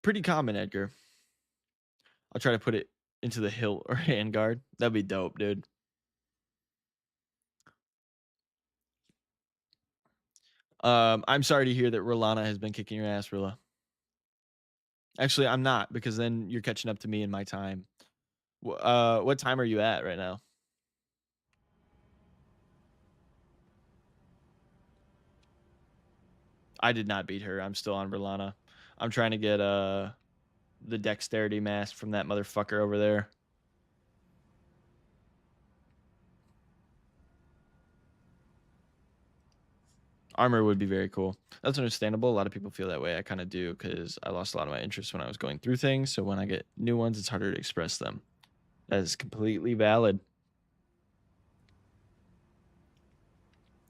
pretty common, Edgar. I'll try to put it into the hilt or handguard. That'd be dope, dude. I'm sorry to hear that Rolana has been kicking your ass, Rilla. Actually, I'm not because then you're catching up to me in my time. What time are you at right now? I did not beat her. I'm still on Rolana. I'm trying to get the dexterity mask from that motherfucker over there. Armor would be very cool. That's understandable. A lot of people feel that way. I kind of do because I lost a lot of my interest when I was going through things. So when I get new ones, it's harder to express them. That is completely valid.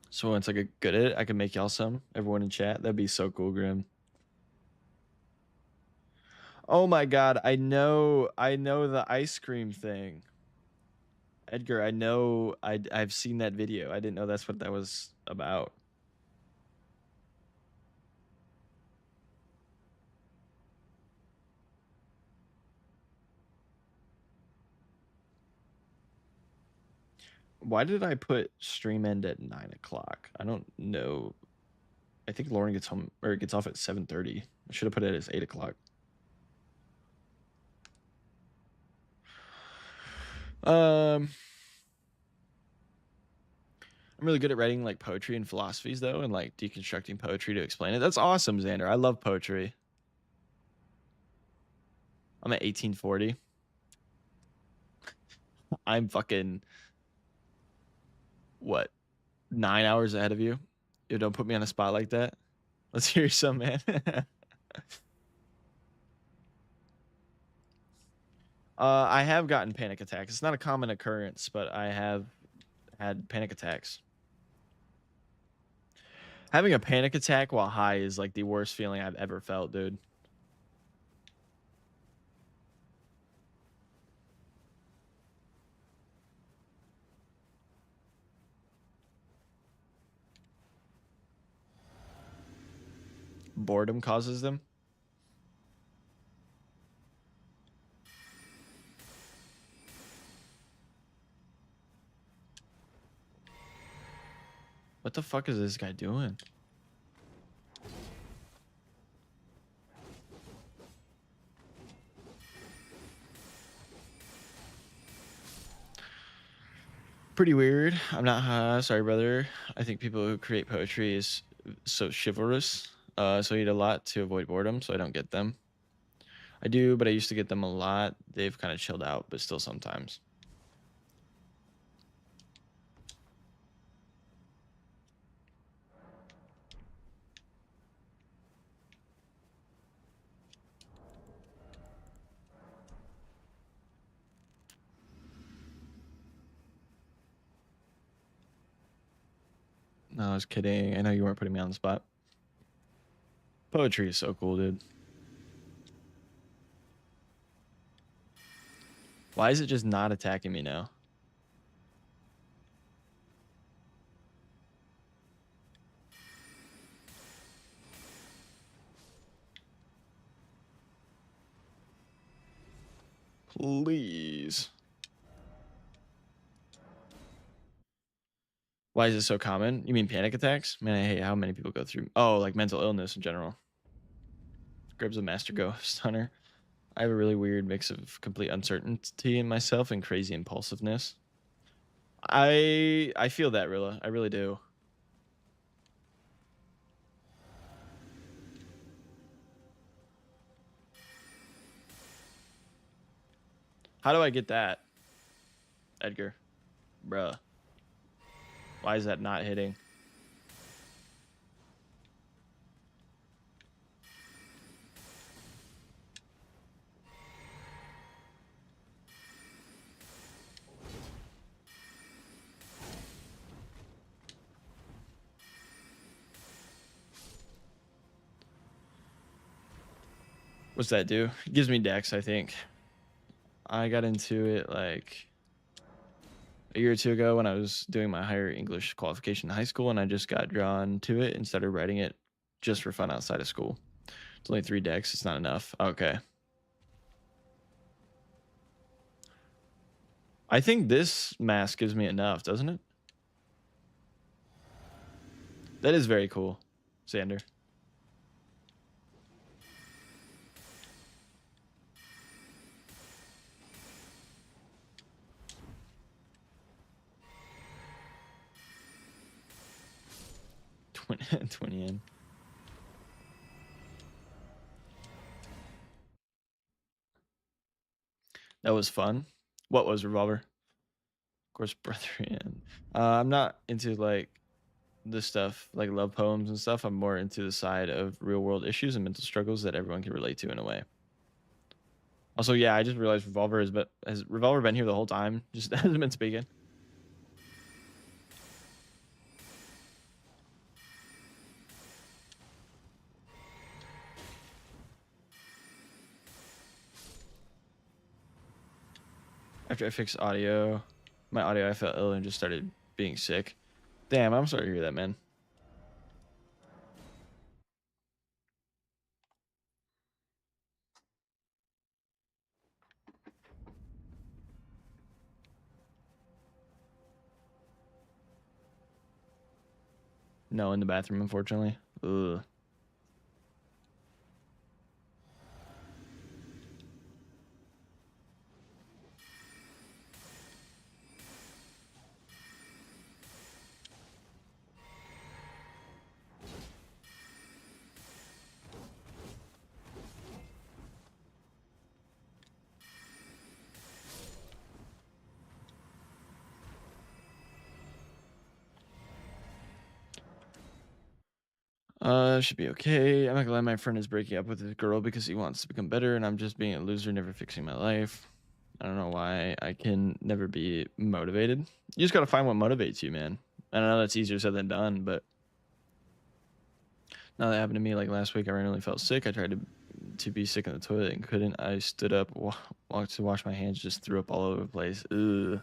So once I get good at it, I can make y'all some. Everyone in chat. That'd be so cool, Grim. Oh my god, I know the ice cream thing. Edgar, I know I've seen that video. I didn't know that's what that was about. Why did I put stream end at 9 o'clock? I don't know. I think Lauren gets home or gets off at 7:30. I should have put it as 8 o'clock. I'm really good at writing like poetry and philosophies though, and like deconstructing poetry to explain it. That's awesome, Xander. I love poetry. I'm at 1840. I'm fucking what 9 hours ahead of you. You don't put me on a spot like that. Let's hear some, man. I have gotten panic attacks. It's not a common occurrence, but I have had panic attacks. Having a panic attack while high is like the worst feeling I've ever felt, dude. Boredom causes them. What the fuck is this guy doing? Pretty weird. I'm not sorry, brother. I think people who create poetry is so chivalrous. So I eat a lot to avoid boredom, so I don't get them. I do, but I used to get them a lot. They've kind of chilled out, but still sometimes. No, I was kidding. I know you weren't putting me on the spot. Poetry is so cool, dude. Why is it just not attacking me now? Please. Why is it so common? You mean panic attacks? Man, I hate how many people go through. Oh, like mental illness in general. Grabs a master ghost hunter. I have a really weird mix of complete uncertainty in myself and crazy impulsiveness. I feel that, Rilla. I really do. How do I get that, Edgar? Bruh. Why is that not hitting? What's that do? It gives me dex, I think. I got into it like a year or two ago when I was doing my higher English qualification in high school, and I just got drawn to it and started writing it just for fun outside of school. It's only 3 decks. It's not enough. Okay. I think this mask gives me enough, doesn't it? That is very cool, Xander. $20 in. That was fun. What was Revolver? Of course, Brethren. I'm not into like this stuff, like love poems and stuff. I'm more into the side of real world issues and mental struggles that everyone can relate to in a way. Also, yeah, I just realized Revolver has Revolver been here the whole time? Just hasn't been speaking. After I fixed audio, my audio, I felt ill and just started being sick. Damn, I'm sorry to hear that, man. No, in the bathroom, unfortunately. Ugh. Should be okay. I'm not gonna lie, my friend is breaking up with his girl because he wants to become better, and I'm just being a loser, never fixing my life. I don't know why I can never be motivated. You just gotta find what motivates you, man. I know that's easier said than done, but now that happened to me like last week. I randomly felt sick. I tried to be sick in the toilet and couldn't. I stood up, walked to wash my hands, just threw up all over the place. Ugh.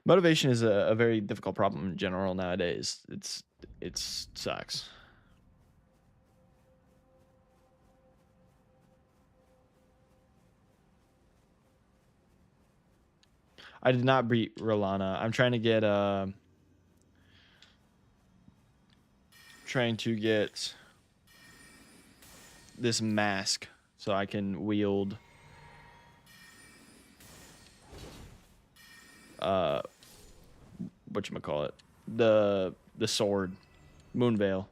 Motivation is a very difficult problem in general nowadays. It sucks. I did not beat Rolana. I'm trying to get this mask so I can wield whatchamacallit, the sword, Moonveil,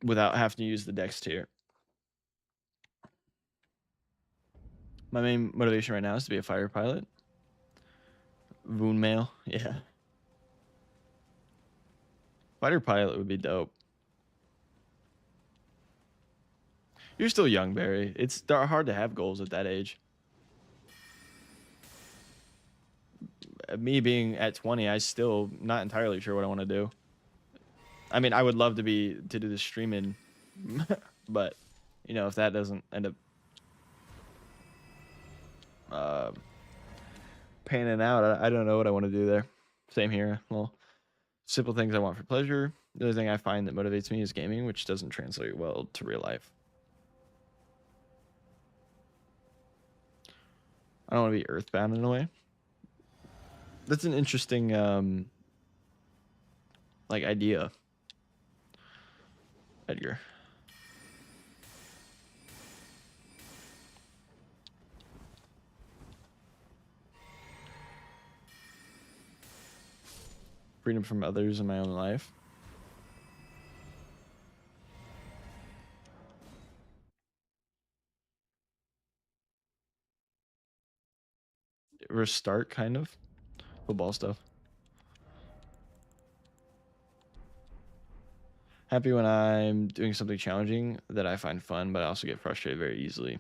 without having to use the Dex tier. My main motivation right now is to be a fighter pilot. Moonmail, yeah. Fighter pilot would be dope. You're still young, Barry. It's hard to have goals at that age. Me being at 20, I still not entirely sure what I want to do. I mean, I would love to do the streaming, but you know, if that doesn't end up panning out, I don't know what I want to do there. Same here. Well, simple things I want for pleasure. The other thing I find that motivates me is gaming, which doesn't translate well to real life. I don't want to be earthbound in a way. That's an interesting like idea, Edgar. Freedom from others in my own life. Restart, kind of. Football stuff. Happy when I'm doing something challenging that I find fun, but I also get frustrated very easily.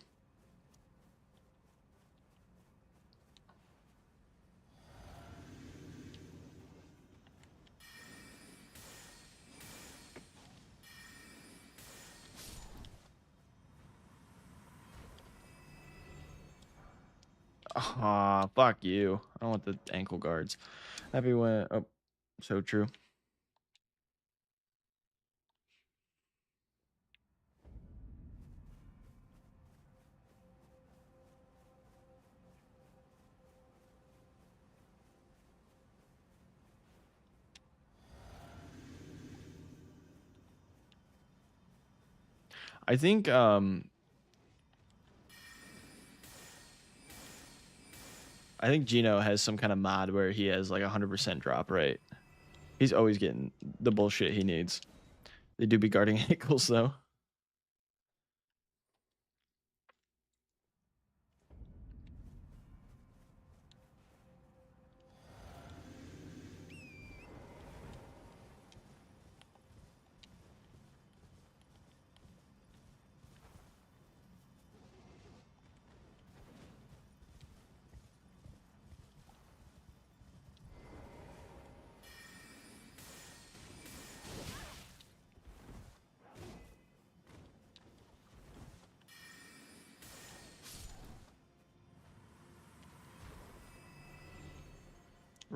Ah, fuck you. I don't want the ankle guards. Happy when... Oh, so true. I think Gino has some kind of mod where he has like 100% drop rate. He's always getting the bullshit he needs. They do be guarding ankles though.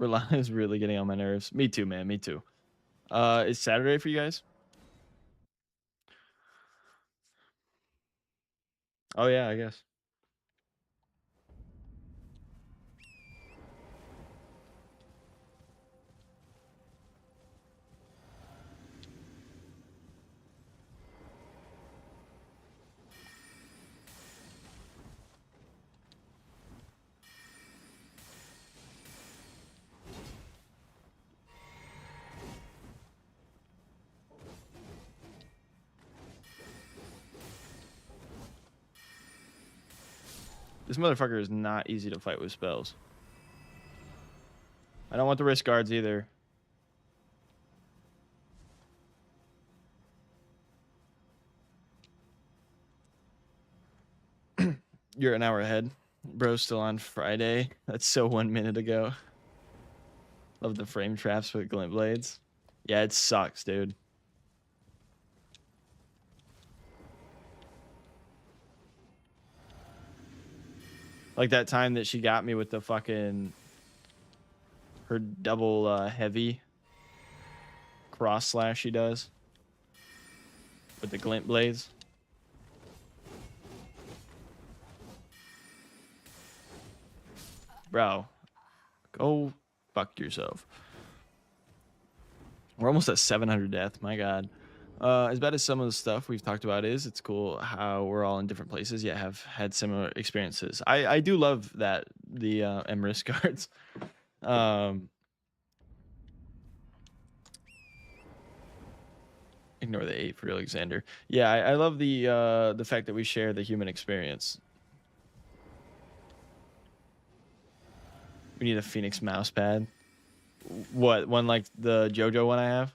Rolana is really getting on my nerves. Me too, man. Me too. Is Saturday for you guys? Oh yeah, I guess. This motherfucker is not easy to fight with spells. I don't want the wrist guards either. You're an hour ahead. Bro's still on Friday. That's so 1 minute ago. Love the frame traps with glint blades. Yeah, it sucks, dude. Like that time that she got me with the fucking... her double heavy cross slash she does. With the glint blades. Bro, go fuck yourself. We're almost at 700 death. My God. As bad as some of the stuff we've talked about is, it's cool how we're all in different places yet have had similar experiences. I do love that, the Emrys cards. Ignore the 8 for Alexander. Yeah, I love the fact that we share the human experience. We need a Phoenix mouse pad. What, one like the JoJo one I have?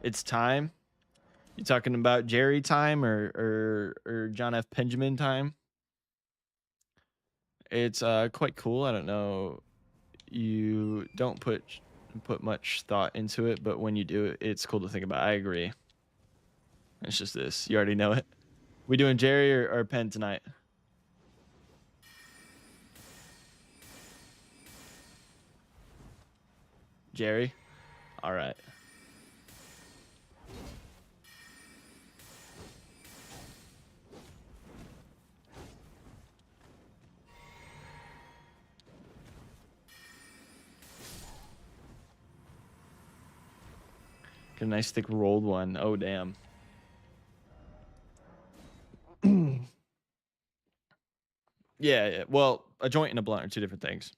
It's time. You talking about Jerry time or John F. Benjamin time? It's quite cool. I don't know. You don't put much thought into it, but when you do it, it's cool to think about. I agree. It's just this. You already know it. We doing Jerry or Penn tonight? Jerry? All right. Get a nice thick rolled one. Oh, damn. Yeah. Well, a joint and a blunt are two different things.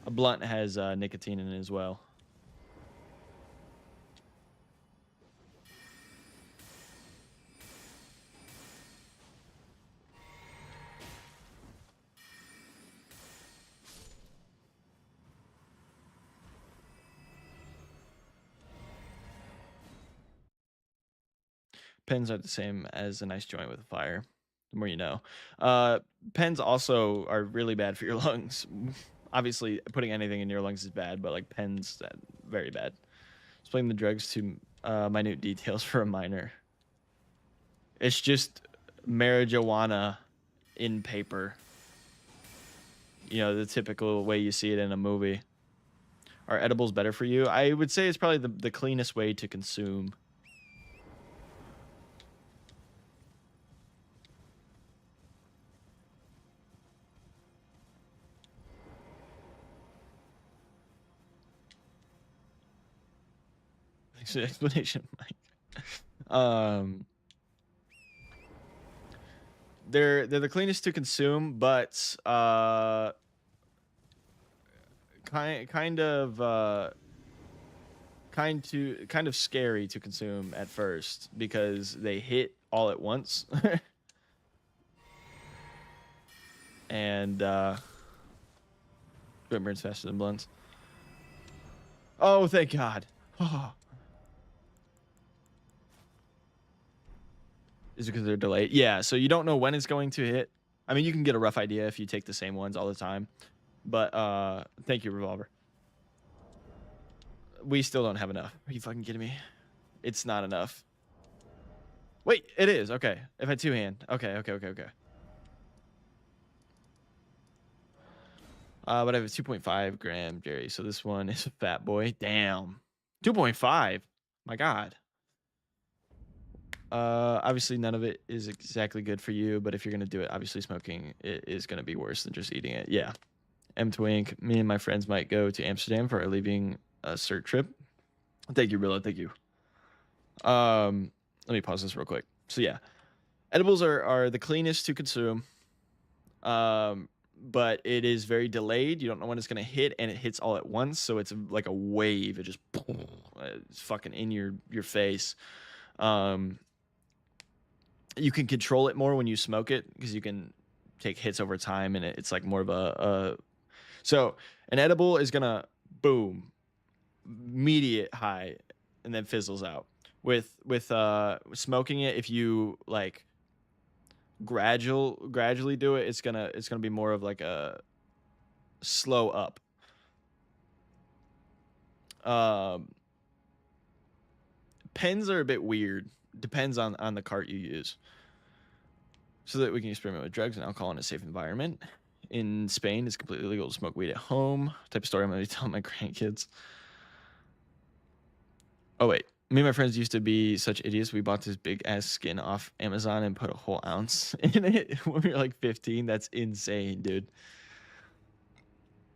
A blunt has nicotine in it as well. Pens are the same as a nice joint with a fire. The more you know. Pens also are really bad for your lungs. Obviously, putting anything in your lungs is bad, but like pens, very bad. Explain the drugs to minute details for a minor. It's just marijuana in paper. You know, the typical way you see it in a movie. Are edibles better for you? I would say it's probably the cleanest way to consume. Thanks for the explanation, Mike. They're the cleanest to consume, but kind of scary to consume at first because they hit all at once. And it burns faster than blunts. Oh, thank God. Is it because they're delayed? Yeah, so you don't know when it's going to hit. I mean, you can get a rough idea if you take the same ones all the time. But thank you, Revolver. We still don't have enough. Are you fucking kidding me? It's not enough. Wait, it is. Okay. If I had 2-hand. Okay. But I have a 2.5 gram Jerry, so this one is a fat boy. Damn. 2.5. My God. Obviously none of it is exactly good for you, but if you're gonna do it, obviously smoking it is gonna be worse than just eating it. Yeah. M Twink, me and my friends might go to Amsterdam for our leaving cert trip. Thank you, Rilla. Thank you. Let me pause this real quick. So yeah, edibles are the cleanest to consume. But it is very delayed. You don't know when it's gonna hit, and it hits all at once, so it's like a wave. It just it's fucking in your face. You can control it more when you smoke it because you can take hits over time, and it's like more of a so an edible is gonna boom, immediate high, and then fizzles out. With smoking it, if you like gradually do it, it's gonna be more of like a slow up. Pens are a bit weird. Depends on the cart you use. So that we can experiment with drugs and alcohol in a safe environment. In Spain, it's completely legal to smoke weed at home. Type of story I'm going to be telling my grandkids. Oh, wait. Me and my friends used to be such idiots. We bought this big-ass skin off Amazon and put a whole ounce in it when we were like 15. That's insane, dude.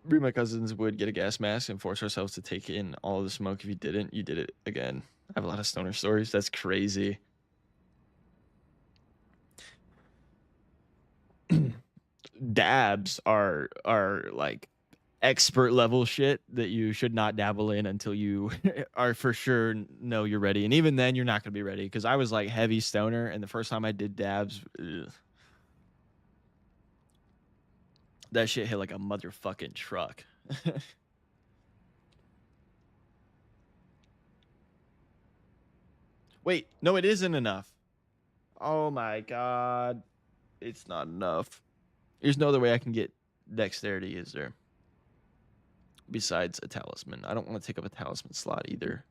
Me and my cousins would get a gas mask and force ourselves to take in all of the smoke. If you didn't, you did it again. I have a lot of stoner stories. That's crazy. Dabs are like expert level shit that you should not dabble in until you are for sure know you're ready. And even then, you're not going to be ready, because I was like heavy stoner, and the first time I did dabs, that shit hit like a motherfucking truck. Wait, no, it isn't enough. Oh my God. It's not enough. There's no other way I can get dexterity, is there? Besides a talisman. I don't want to take up a talisman slot either.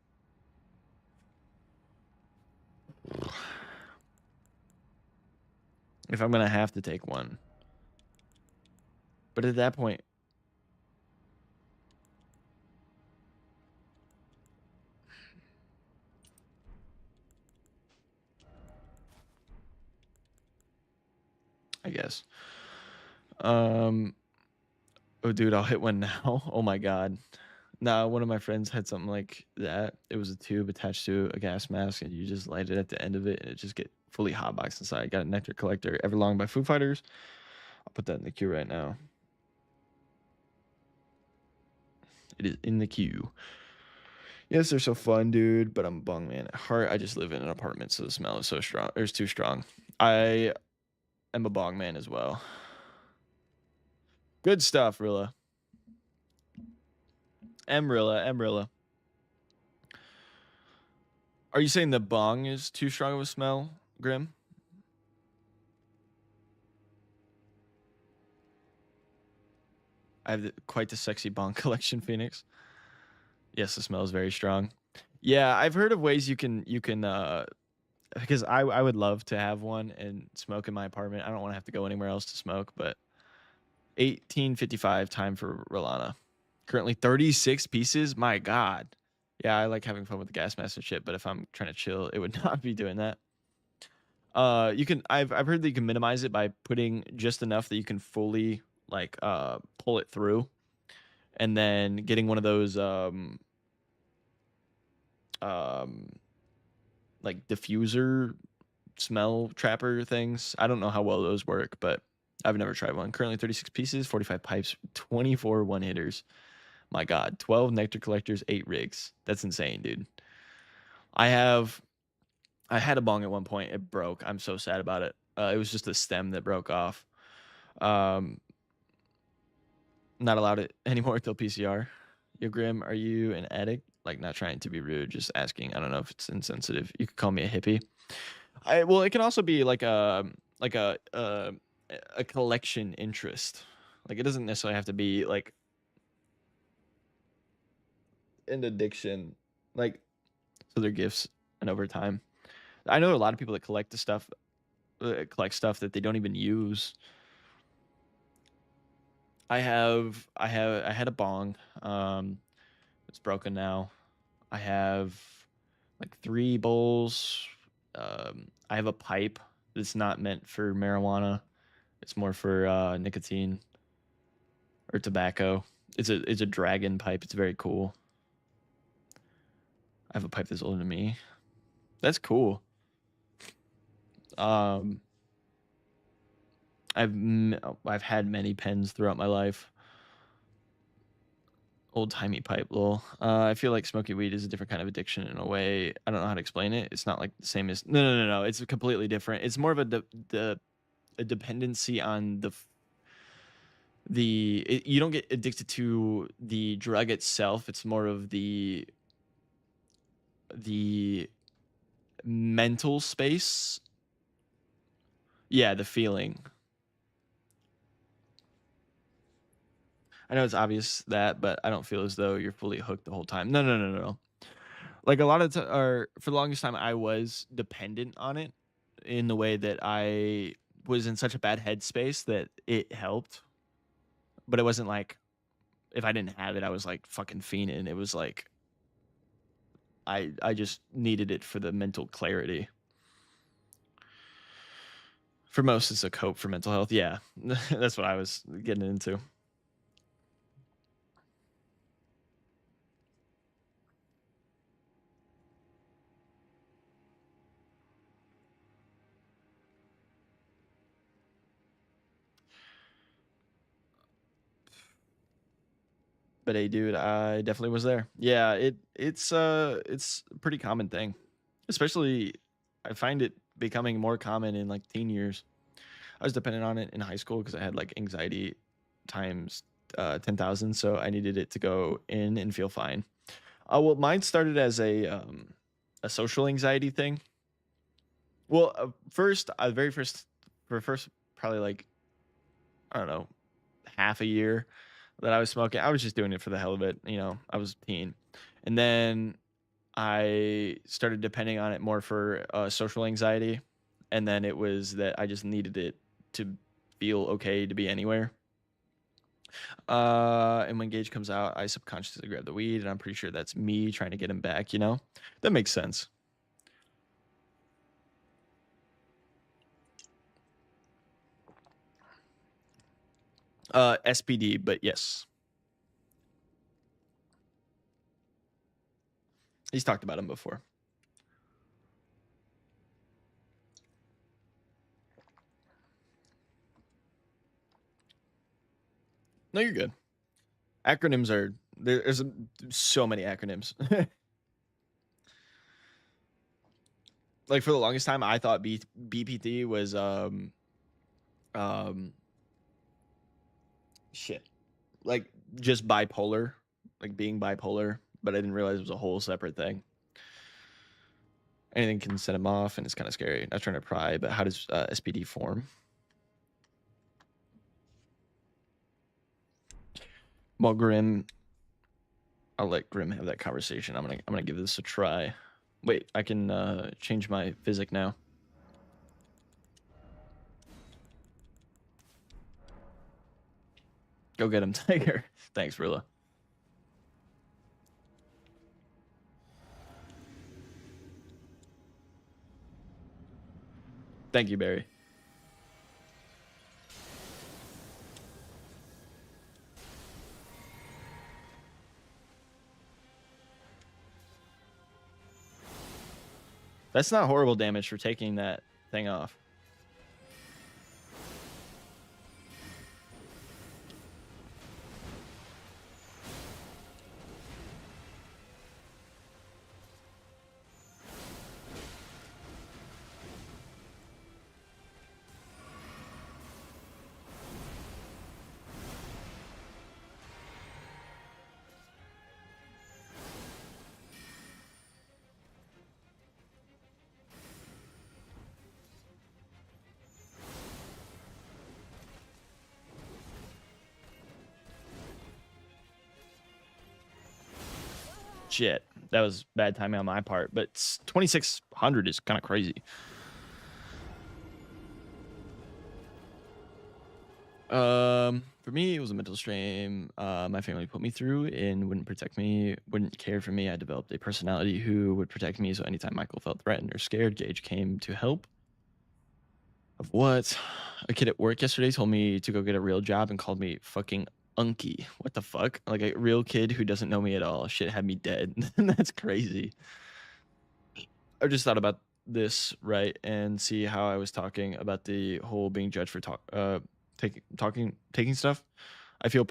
If I'm going to have to take one. But at that point, I guess. Oh, dude, I'll hit one now. Oh my God. Nah, one of my friends had something like that. It was a tube attached to a gas mask, and you just light it at the end of it, and it just get fully hotboxed inside. Got a nectar collector, Everlong by Foo Fighters. I'll put that in the queue right now. It is in the queue. Yes, they're so fun, dude, but I'm a bong man at heart. I just live in an apartment, so the smell is so strong. It's too strong. I am a bong man as well. Good stuff, Rilla. Emrilla. Are you saying the bong is too strong of a smell, Grim? I have quite the sexy bong collection, Phoenix. Yes, the smell is very strong. Yeah, I've heard of ways you can because I would love to have one and smoke in my apartment. I don't want to have to go anywhere else to smoke, but 1855 time for Rolana. Currently 36 pieces. My God. Yeah, I like having fun with the gas mask and shit, but if I'm trying to chill, it would not be doing that. You can I've heard that you can minimize it by putting just enough that you can fully like pull it through, and then getting one of those like diffuser smell trapper things. I don't know how well those work, but I've never tried one. Currently 36 pieces, 45 pipes, 24 one-hitters. My God, 12 nectar collectors, 8 rigs. That's insane, dude. I had a bong at one point. It broke. I'm so sad about it. It was just a stem that broke off. Not allowed it anymore till PCR. Yo, Grim, are you an addict? Like, not trying to be rude, just asking. I don't know if it's insensitive. You could call me a hippie. Well, it can also be like a a collection interest. Like it doesn't necessarily have to be like an addiction. Like so they're gifts and over time. I know a lot of people that collect the stuff collect stuff that they don't even use. I had a bong. It's broken now. I have like 3 bowls. I have a pipe that's not meant for marijuana. It's more for nicotine or tobacco. It's a dragon pipe. It's very cool. I have a pipe that's older than me. That's cool. Um, I've had many pens throughout my life. Old timey pipe, lol. I feel like smoking weed is a different kind of addiction in a way. I don't know how to explain it. It's not like the same as no. It's completely different. It's more of a dependency on you don't get addicted to the drug itself. It's more of the mental space. Yeah, the feeling. I know it's obvious that, but I don't feel as though you're fully hooked the whole time. No. Like a lot of or for the longest time, I was dependent on it in the way that I was in such a bad headspace that it helped, but it wasn't like if I didn't have it, I was like fucking fiending. It was like I just needed it for the mental clarity. For most, it's a cope for mental health. Yeah, that's what I was getting into. But hey, dude, I definitely was there. Yeah, it's a pretty common thing, especially I find it becoming more common in like teen years. I was dependent on it in high school because I had like anxiety times 10,000, so I needed it to go in and feel fine. Well, mine started as a social anxiety thing. Well, first, very first, for first probably like I don't know, half a year that I was smoking, I was just doing it for the hell of it. You know, I was a teen, and then I started depending on it more for social anxiety, and then it was that I just needed it to feel okay to be anywhere. And when Gage comes out, I subconsciously grab the weed, and I'm pretty sure that's me trying to get him back. You know, that makes sense. SPD, but yes, he's talked about him before. No, you're good. Acronyms are there's so many acronyms. Like for the longest time, I thought BPT was um shit, like just bipolar, like being bipolar, but I didn't realize it was a whole separate thing. Anything can set him off, and it's kind of scary. Not trying to pry, but how does SPD form? Well, Grim, I'll let Grim have that conversation. I'm gonna give this a try. Wait, I can change my physic now. Go get him, Tiger. Thanks, Rilla. Thank you, Barry. That's not horrible damage for taking that thing off. shit, that was bad timing on my part. But 2,600 is kind of crazy. For me, it was a mental strain my family put me through and wouldn't protect me, wouldn't care for me. I developed a personality who would protect me. So anytime Michael felt threatened or scared, Gage came to help. Of what? A kid at work yesterday told me to go get a real job and called me fucking unky. What the fuck? Like a real kid who doesn't know me at all. Shit had me dead. That's crazy. I just thought about this, right, and see how I was talking about the whole being judged for taking stuff. I feel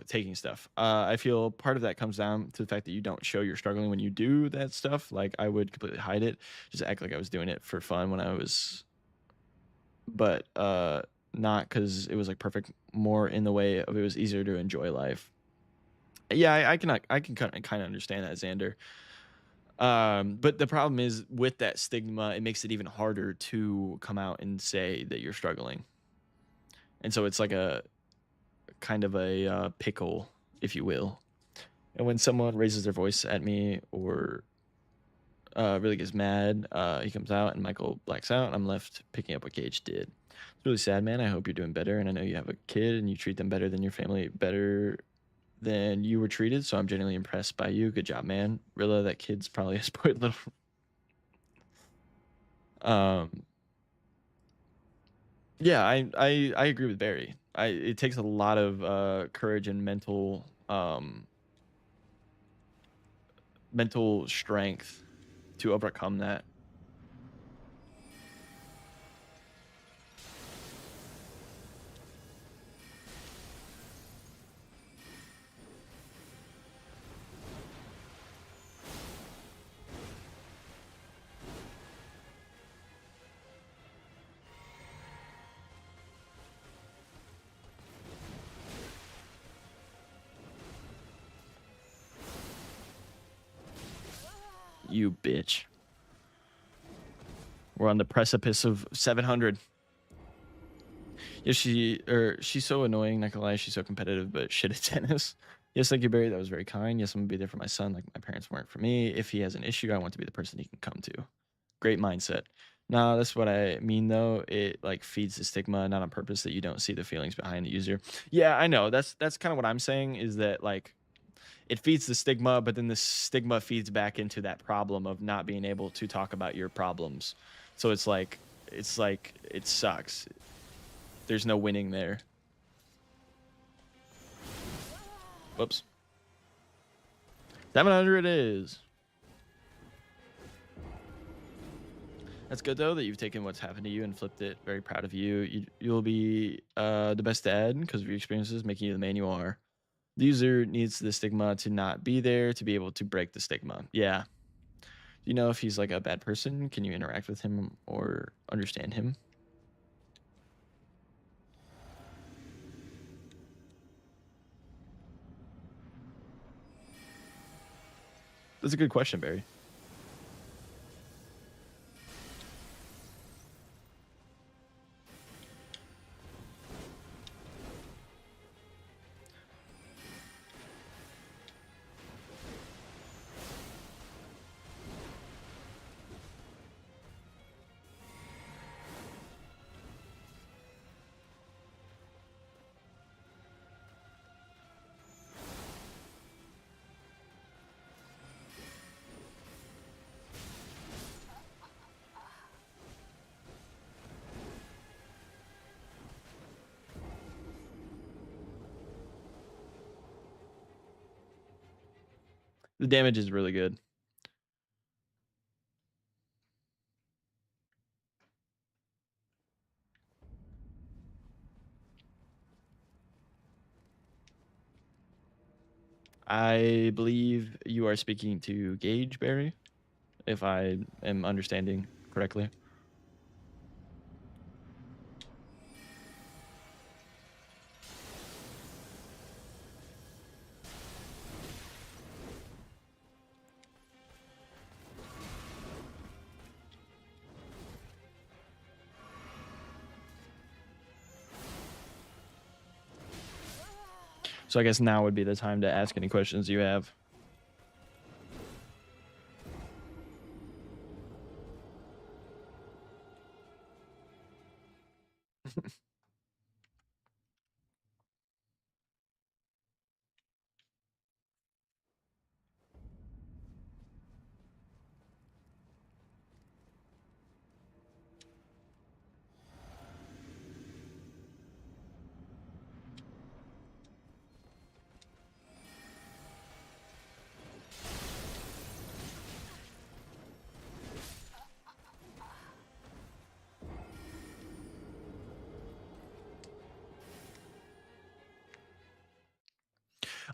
taking stuff. I feel part of that comes down to the fact that you don't show you're struggling when you do that stuff. Like I would completely hide it, just act like I was doing it for fun when I was, but not because it was like perfect. More in the way of it was easier to enjoy life. Yeah, I can kind of understand that, Xander. But the problem is with that stigma, it makes it even harder to come out and say that you're struggling. And so it's like a kind of a pickle, if you will. And when someone raises their voice at me or really gets mad, he comes out and Michael blacks out. And I'm left picking up what Gage did. It's really sad, man. I hope you're doing better. And I know you have a kid and you treat them better than your family, better than you were treated. So I'm genuinely impressed by you. Good job, man. Rilla, that kid's probably a spoiled little. Yeah, I agree with Barry. It takes a lot of courage and mental strength to overcome that. You bitch. We're on the precipice of 700. Yeah, she's so annoying, not gonna lie, she's so competitive, but shit at tennis. Yes, thank you, Barry. That was very kind. Yes, I'm gonna be there for my son, like my parents weren't for me. If he has an issue, I want to be the person he can come to. Great mindset. No, that's what I mean though. It like feeds the stigma, not on purpose, that you don't see the feelings behind the user. Yeah, I know. That's kind of what I'm saying, is that like it feeds the stigma, but then the stigma feeds back into that problem of not being able to talk about your problems. So it's like it sucks. There's no winning there. Whoops. 700 it is. That's good though that you've taken what's happened to you and flipped it. Very proud of you. You'll be the best dad because of your experiences, making you the man you are. The user needs the stigma to not be there to be able to break the stigma. Yeah. Do you know if he's like a bad person? Can you interact with him or understand him? That's a good question, Barry. The damage is really good. I believe you are speaking to Gage, Barry, if I am understanding correctly. So I guess now would be the time to ask any questions you have.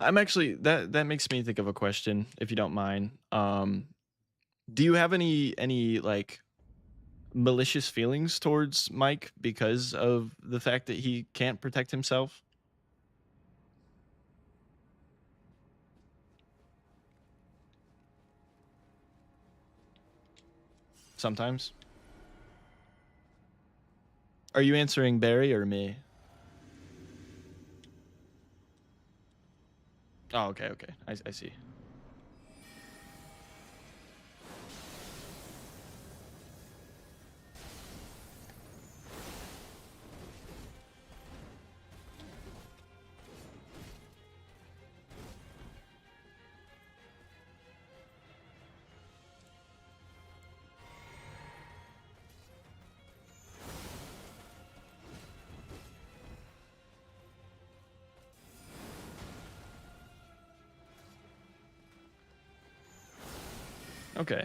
I'm actually that makes me think of a question, if you don't mind. Do you have any like malicious feelings towards Mike because of the fact that he can't protect himself? Sometimes. Are you answering Barry or me? Oh, okay, okay. I see. Okay.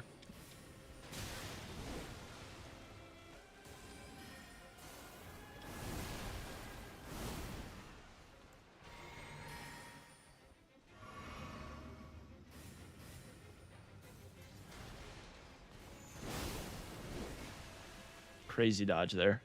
Crazy dodge there.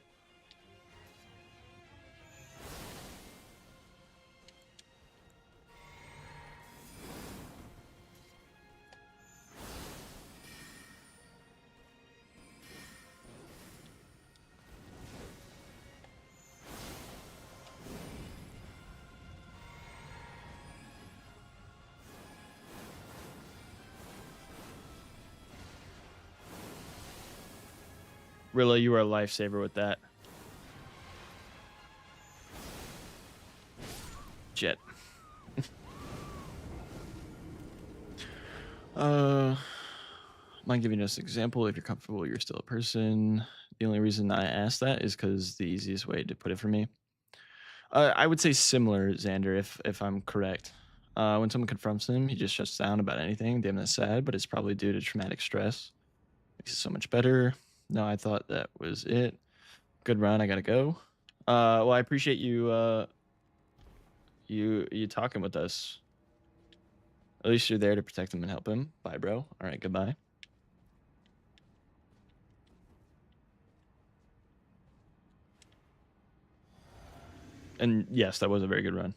Rilla, you were a lifesaver with that. Jet. Mind giving us an example? If you're comfortable, you're still a person. The only reason I asked that is because the easiest way to put it for me. I would say similar, Xander, if I'm correct. When someone confronts him, he just shuts down about anything. Damn, that's sad, but it's probably due to traumatic stress. Makes it so much better. No, I thought that was it. Good run. I gotta go. Well, I appreciate you. You talking with us. At least you're there to protect him and help him. Bye, bro. All right, goodbye. And yes, that was a very good run.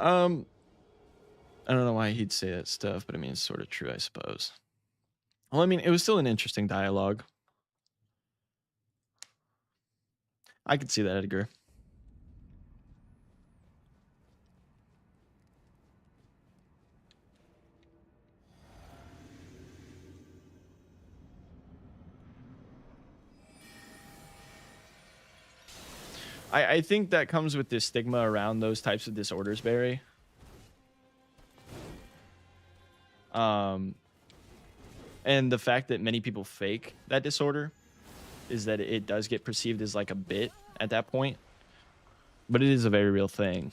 I don't know why he'd say that stuff, but I mean, it's sort of true, I suppose. Well, I mean, it was still an interesting dialogue. I could see that, Edgar. I think that comes with this stigma around those types of disorders, Barry. And the fact that many people fake that disorder is that it does get perceived as like a bit at that point, but it is a very real thing.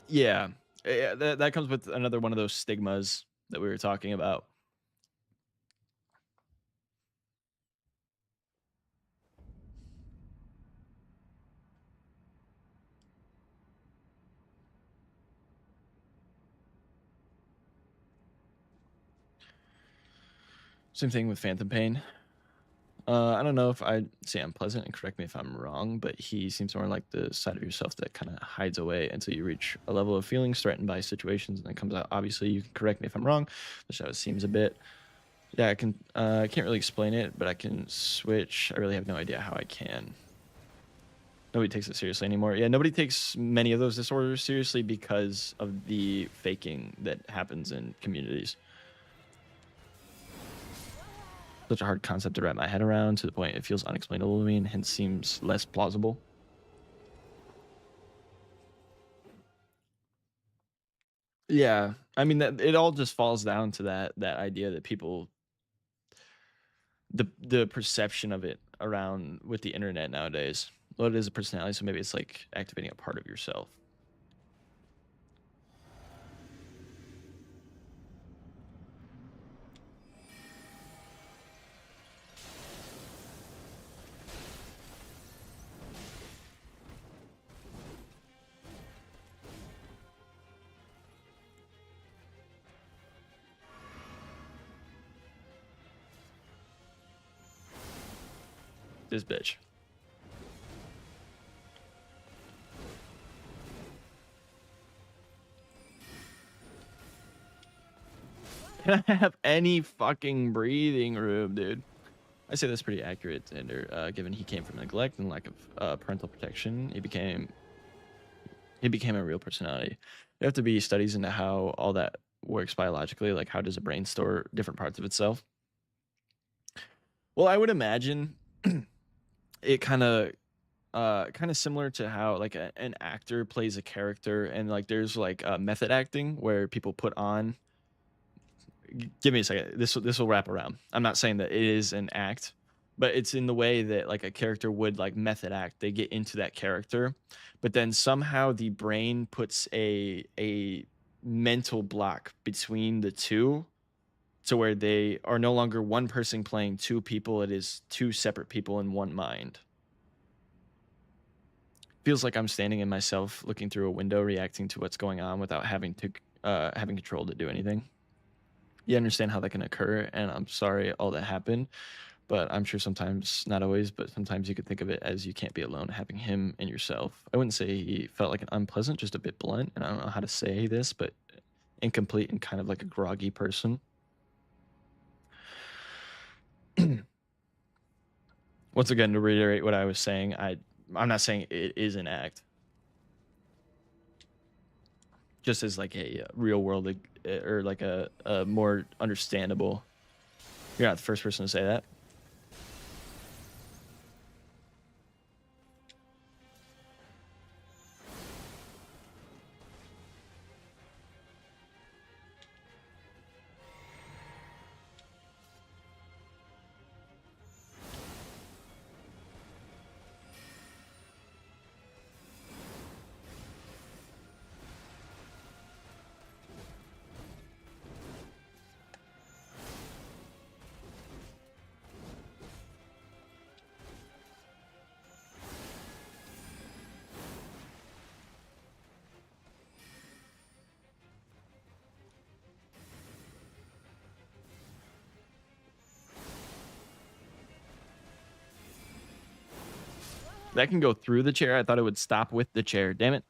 Yeah, that comes with another one of those stigmas that we were talking about. Same thing with Phantom Pain. I don't know if I'd say I'm pleasant, and correct me if I'm wrong, but he seems more like the side of yourself that kind of hides away until you reach a level of feelings threatened by situations, and then comes out. Obviously, you can correct me if I'm wrong. The show seems a bit. Yeah, I can't really explain it, but I can switch. I really have no idea how I can. Nobody takes it seriously anymore. Yeah, nobody takes many of those disorders seriously because of the faking that happens in communities. Such a hard concept to wrap my head around, to the point it feels unexplainable to me and hence seems less plausible. Yeah, I mean that it all just falls down to that idea that people the perception of it around with the internet nowadays. Well, it is a personality, so maybe it's like activating a part of yourself. This bitch. Can I have any fucking breathing room, dude? I say that's pretty accurate, Xander. Given he came from neglect and lack of parental protection, he became a real personality. There have to be studies into how all that works biologically, like how does a brain store different parts of itself. Well, I would imagine it kind of similar to how like an actor plays a character, and like there's like method acting where people put on. Give me a second. This will wrap around. I'm not saying that it is an act, but it's in the way that like a character would like method act. They get into that character, but then somehow the brain puts a mental block between the two, to where they are no longer one person playing two people. It is two separate people in one mind. Feels like I'm standing in myself, looking through a window, reacting to what's going on without having control to do anything. You understand how that can occur, and I'm sorry all that happened, but I'm sure sometimes, not always, but sometimes you could think of it as you can't be alone, having him and yourself. I wouldn't say he felt like an unpleasant, just a bit blunt, and I don't know how to say this, but incomplete and kind of like a groggy person. Once again, to reiterate what I was saying, I'm not saying it is an act, just as like a real world or like a more understandable. You're not the first person to say that. That can go through the chair. I thought it would stop with the chair. Damn it.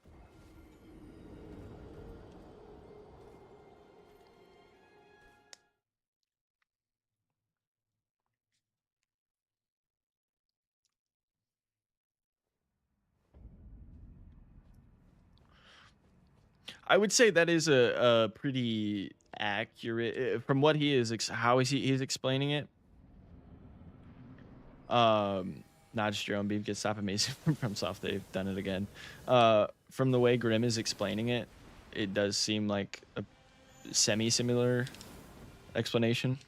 I would say that is a pretty accurate from what he is how is he's explaining it. Not just your own beef gets stop amazing from soft. They've done it again. From the way Grim is explaining it, it does seem like a semi-similar explanation.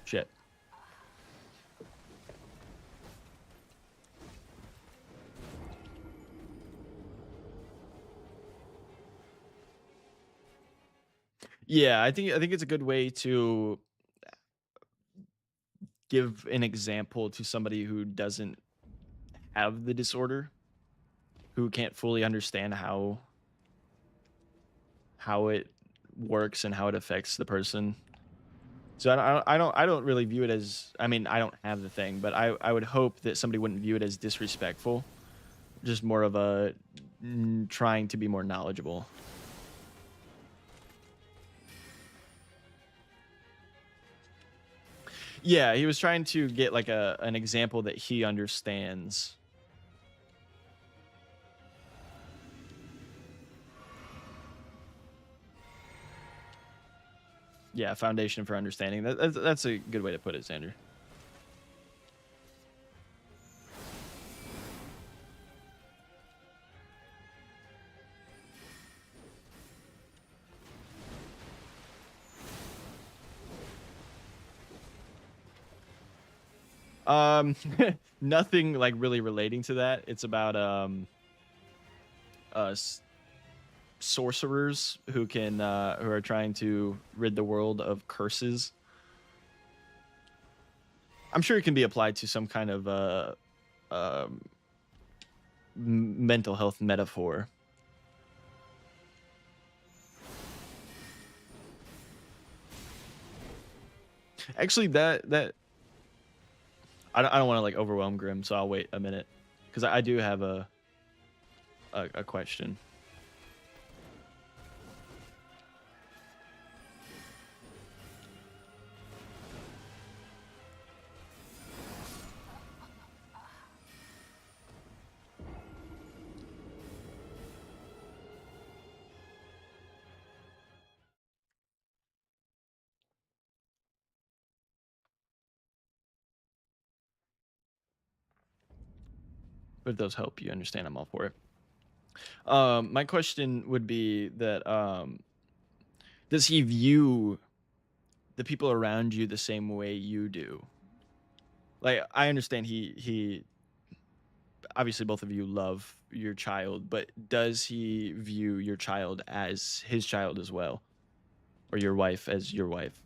Shit. Yeah, I think it's a good way to give an example to somebody who doesn't have the disorder, who can't fully understand how it works and how it affects the person. So I don't really view it as, I mean, I don't have the thing, but I would hope that somebody wouldn't view it as disrespectful, just more of a trying to be more knowledgeable. Yeah, he was trying to get like an example that he understands. Yeah, foundation for understanding. That's a good way to put it, Xander. Nothing like really relating to that. It's about sorcerers who are trying to rid the world of curses. I'm sure it can be applied to some kind of mental health metaphor. Actually, that I don't want to like overwhelm Grim, so I'll wait a minute because I do have a question. But if those help you understand, I'm all for it. My question would be that does he view the people around you the same way you do? Like, I understand he obviously both of you love your child, but does he view your child as his child as well, or your wife as your wife?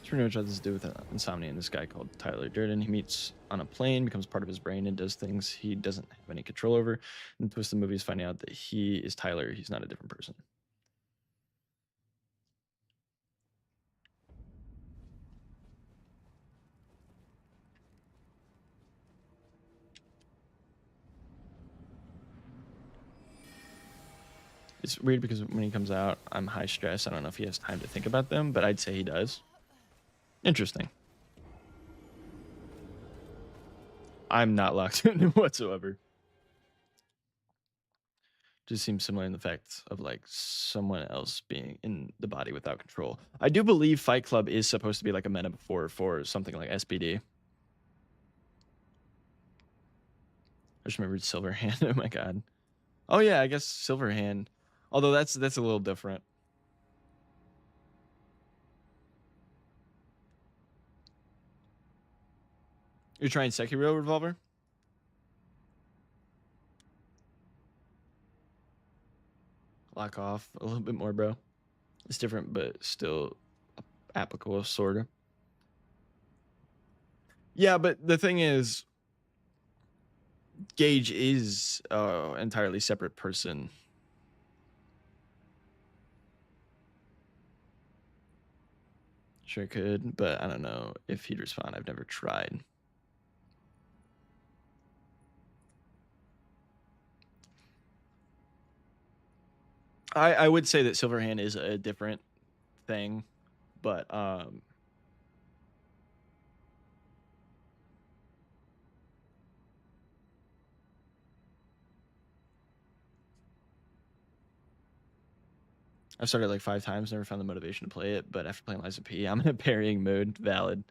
It's pretty much what this to do with insomnia and this guy called Tyler Durden. He meets on a plane, becomes part of his brain, and does things he doesn't have any control over. And the twist of the movie is finding out that he is Tyler. He's not a different person. It's weird because when he comes out, I'm high stress. I don't know if he has time to think about them, but I'd say he does. Interesting. I'm not locked in whatsoever. Just seems similar in the fact of like someone else being in the body without control. I do believe Fight Club is supposed to be like a metaphor for something like SPD. I just remembered Silverhand. Oh my god. Oh yeah, I guess Silverhand. Although that's a little different. You're trying Sekiro Revolver? Lock off a little bit more, bro. It's different, but still applicable, sort of. Yeah, but the thing is, Gage is an entirely separate person. Sure could, but I don't know if he'd respond. I've never tried. I would say that Silverhand is a different thing, but I've started like 5 times, never found the motivation to play it, but after playing Liza P, I'm in a parrying mode. Valid.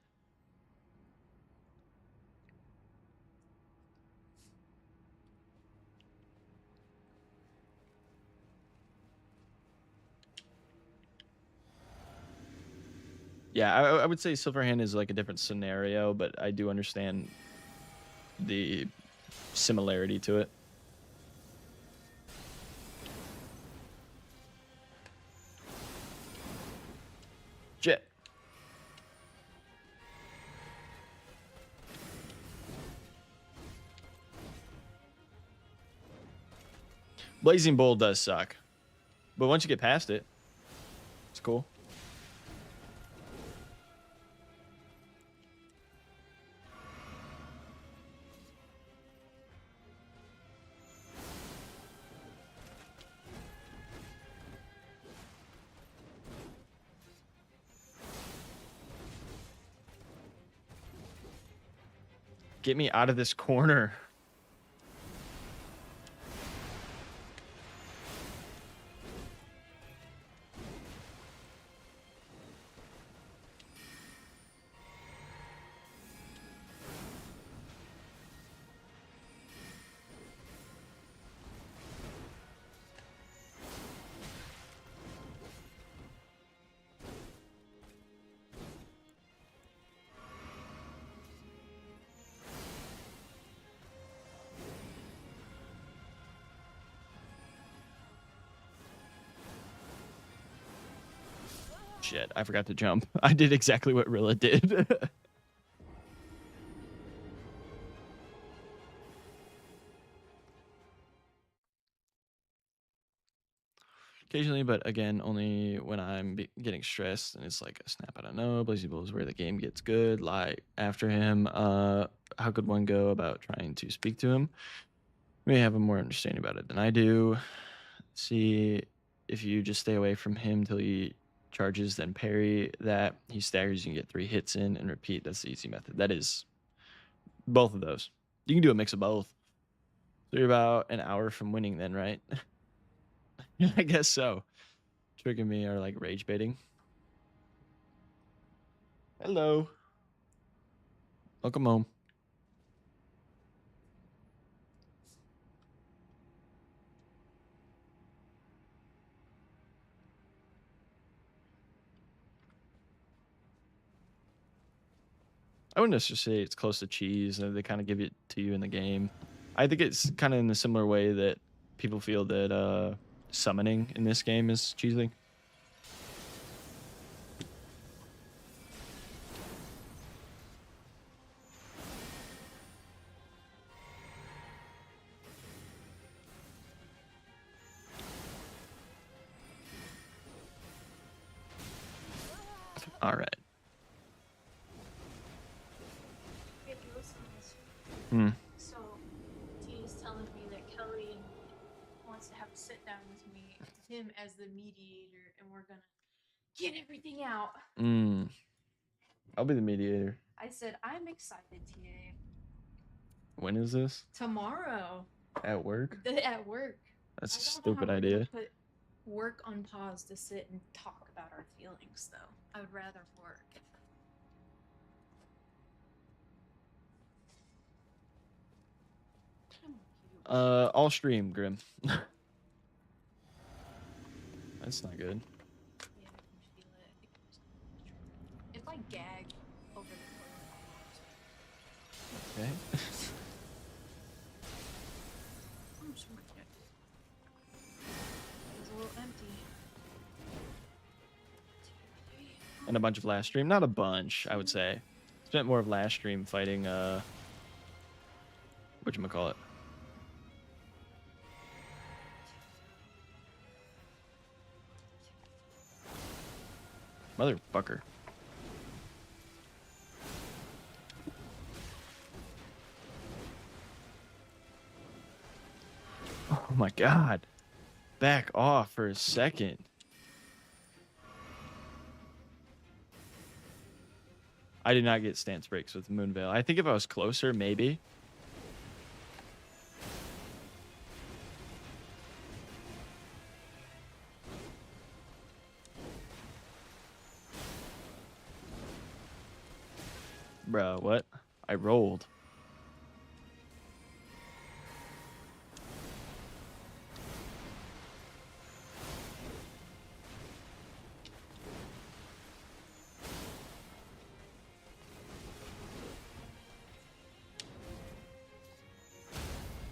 Yeah, I would say Silverhand is like a different scenario, but I do understand the similarity to it. Jet. Blazing Bowl does suck, but once you get past it, it's cool. Get me out of this corner. Shit, I forgot to jump. I did exactly what Rilla did. Occasionally, but again, only when I'm getting stressed and it's like a snap. I don't know. Blazy is where the game gets good. Like after him, how could one go about trying to speak to him? You may have a more understanding about it than I do. See if you just stay away from him till he charges, then parry that. He staggers, you can get 3 hits in and repeat. That's the easy method. That is both of those. You can do a mix of both. So you're about an hour from winning then, right? I guess so. Tricking me or like rage baiting. Hello. Welcome home. I wouldn't necessarily say it's close to cheese. They kind of give it to you in the game. I think it's kind of in a similar way that people feel that summoning in this game is cheesy. All right. Hmm. So T's telling me that Kelly wants to have a sit down with me, him as the mediator, and we're gonna get everything out. I'll be the mediator. I said, I'm excited, TA. When is this? Tomorrow. At work? At work. That's a stupid idea. Put work on pause to sit and talk about our feelings, though. I would rather work. I'll stream, Grim. That's not good. Yeah, I can feel it. If I gag over the phone, Okay. I'm just gonna check. It's a little empty. And a bunch of last stream. Not a bunch, I would say. Spent more of last stream fighting whatchamacallit. Motherfucker. Oh my god. Back off for a second. I did not get stance breaks with Moonveil. I think if I was closer, maybe. Bro, what? I rolled.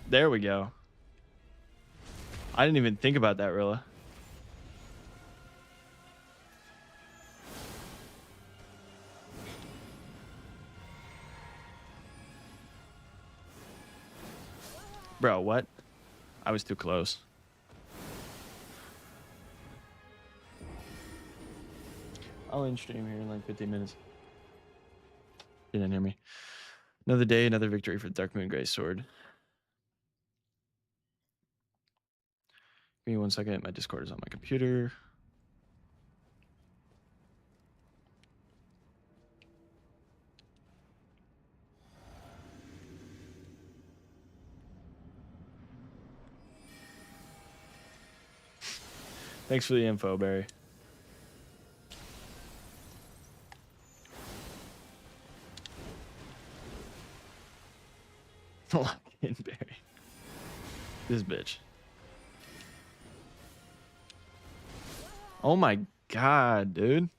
There we go. I didn't even think about that, Rilla. Bro, what? I was too close. I'll end stream here in like 15 minutes. Didn't hear me. Another day, another victory for the Dark Moon Grey Sword. Give me 1 second. My Discord is on my computer. Thanks for the info, Barry. Lock in, Barry. This bitch. Oh my god, dude.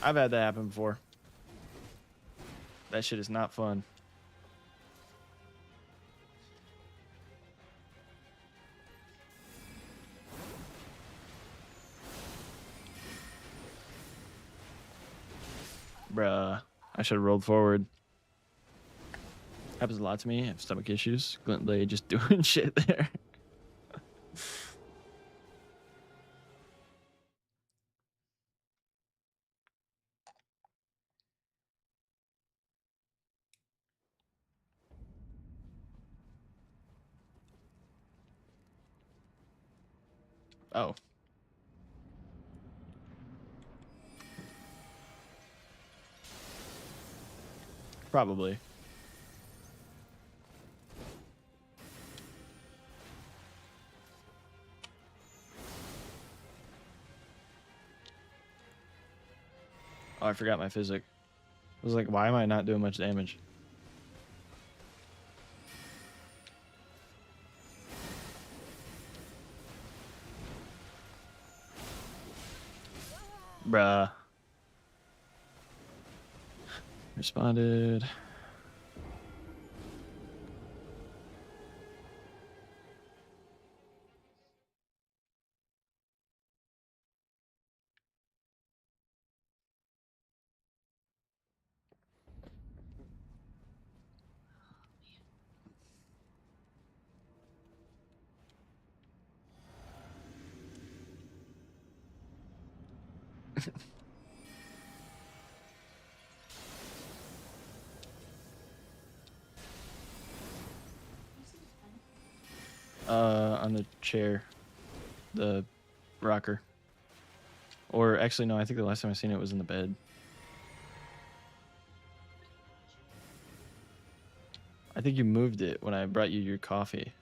I've had that happen before. That shit is not fun. Bruh. I should have rolled forward. Happens a lot to me. I have stomach issues. Glint Blade just doing shit there. Oh. Probably. Oh, I forgot my physic. I was like, why am I not doing much damage? Bruh. Responded. On the chair. The rocker. Or actually, no, I think the last time I seen it was in the bed. I think you moved it when I brought you your coffee.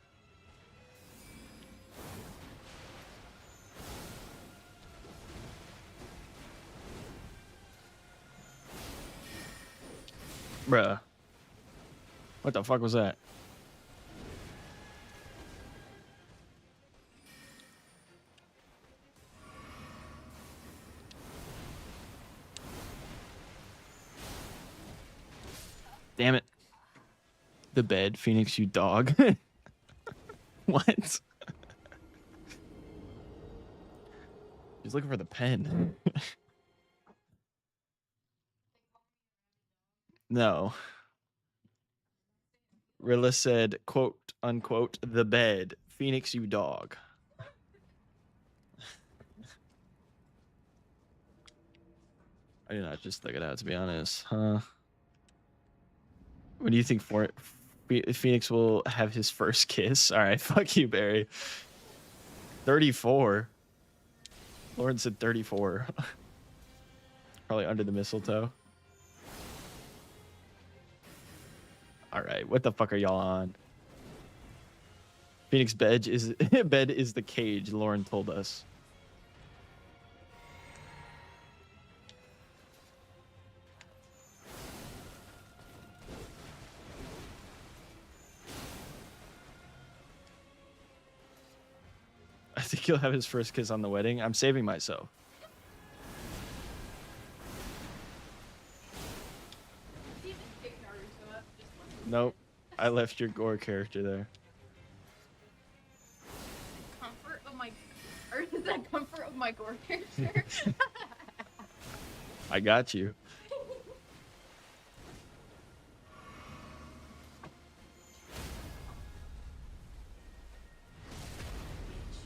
Bruh. What the fuck was that? Damn it. The bed, Phoenix, you dog. What? He's looking for the pen. No. Rilla said, quote, unquote, the bed. Phoenix, you dog. I did not just thug it out, to be honest. Huh? When do you think Phoenix will have his first kiss? All right, fuck you, Barry. 34. Lauren said 34. Probably under the mistletoe. All right, what the fuck are y'all on? Phoenix bed is the cage, Lauren told us. I think he'll have his first kiss on the wedding. I'm saving myself. Nope. I left your gore character there. Comfort of my, or is that comfort of my gore character? I got you.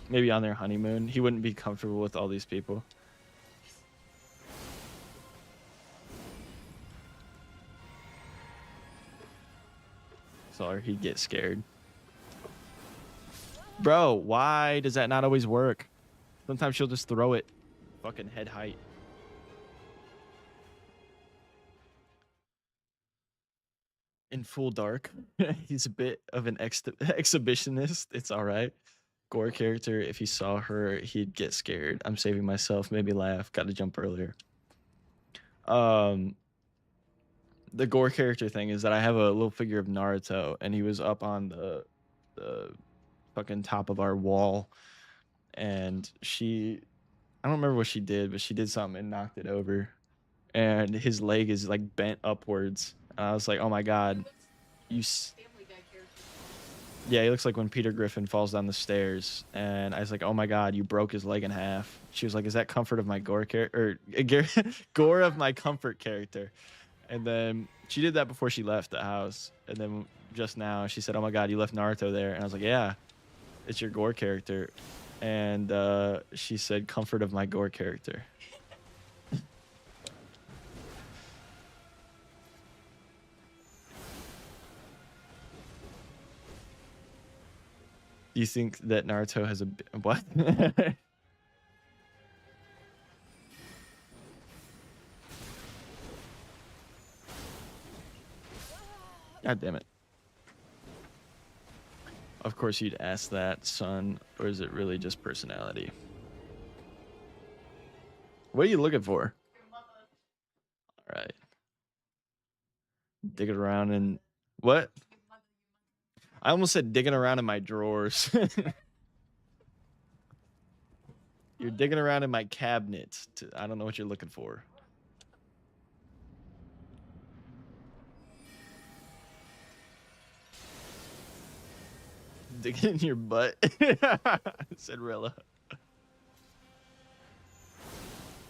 Maybe on their honeymoon. He wouldn't be comfortable with all these people. So he'd get scared. Bro, why does that not always work? Sometimes she'll just throw it fucking head height. In full dark. He's a bit of an exhibitionist. It's all right. Gore character, if he saw her, he'd get scared. I'm saving myself, maybe laugh. Got to jump earlier. The Gore character thing is that I have a little figure of Naruto, and he was up on the fucking top of our wall, and I don't remember what she did, but she did something and knocked it over, and his leg is like bent upwards. And I was like, oh my god, yeah, he looks like when Peter Griffin falls down the stairs. And I was like, oh my god, you broke his leg in half. She was like, is that comfort of my Gore character, or Gore of my comfort character? And then she did that before she left the house. And then just now she said, oh my god, you left Naruto there. And I was like, yeah, it's your Gore character. And she said, comfort of my Gore character. Do you think that Naruto has a what? God damn it. Of course you'd ask that, son, or is it really just personality? What are you looking for? All right. Digging around in what? I almost said digging around in my drawers. You're digging around in my cabinet. I don't know what you're looking for. Digging in your butt, said Rilla.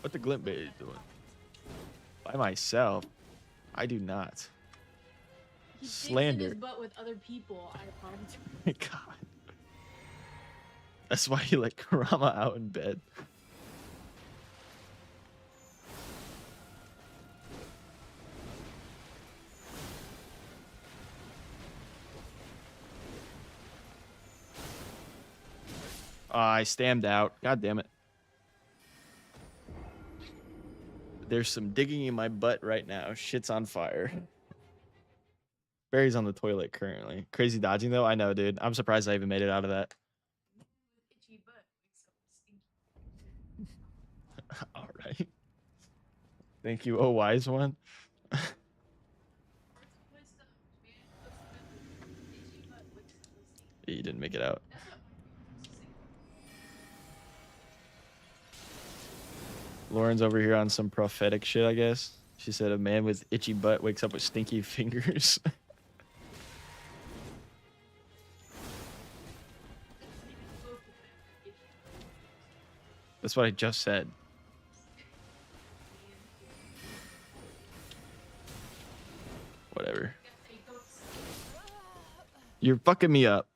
What the glint baby doing? By myself? I do not. He Slander. digs in his butt with other people. I apologize. My God. That's why you let Kurama out in bed. I stammed out. God damn it. There's some digging in my butt right now. Shit's on fire. Barry's on the toilet currently. Crazy dodging though. I know, dude. I'm surprised I even made it out of that. All right. Thank you, oh wise one. You didn't make it out. Lauren's over here on some prophetic shit, I guess. She said a man with itchy butt wakes up with stinky fingers. That's what I just said. Whatever. You're fucking me up.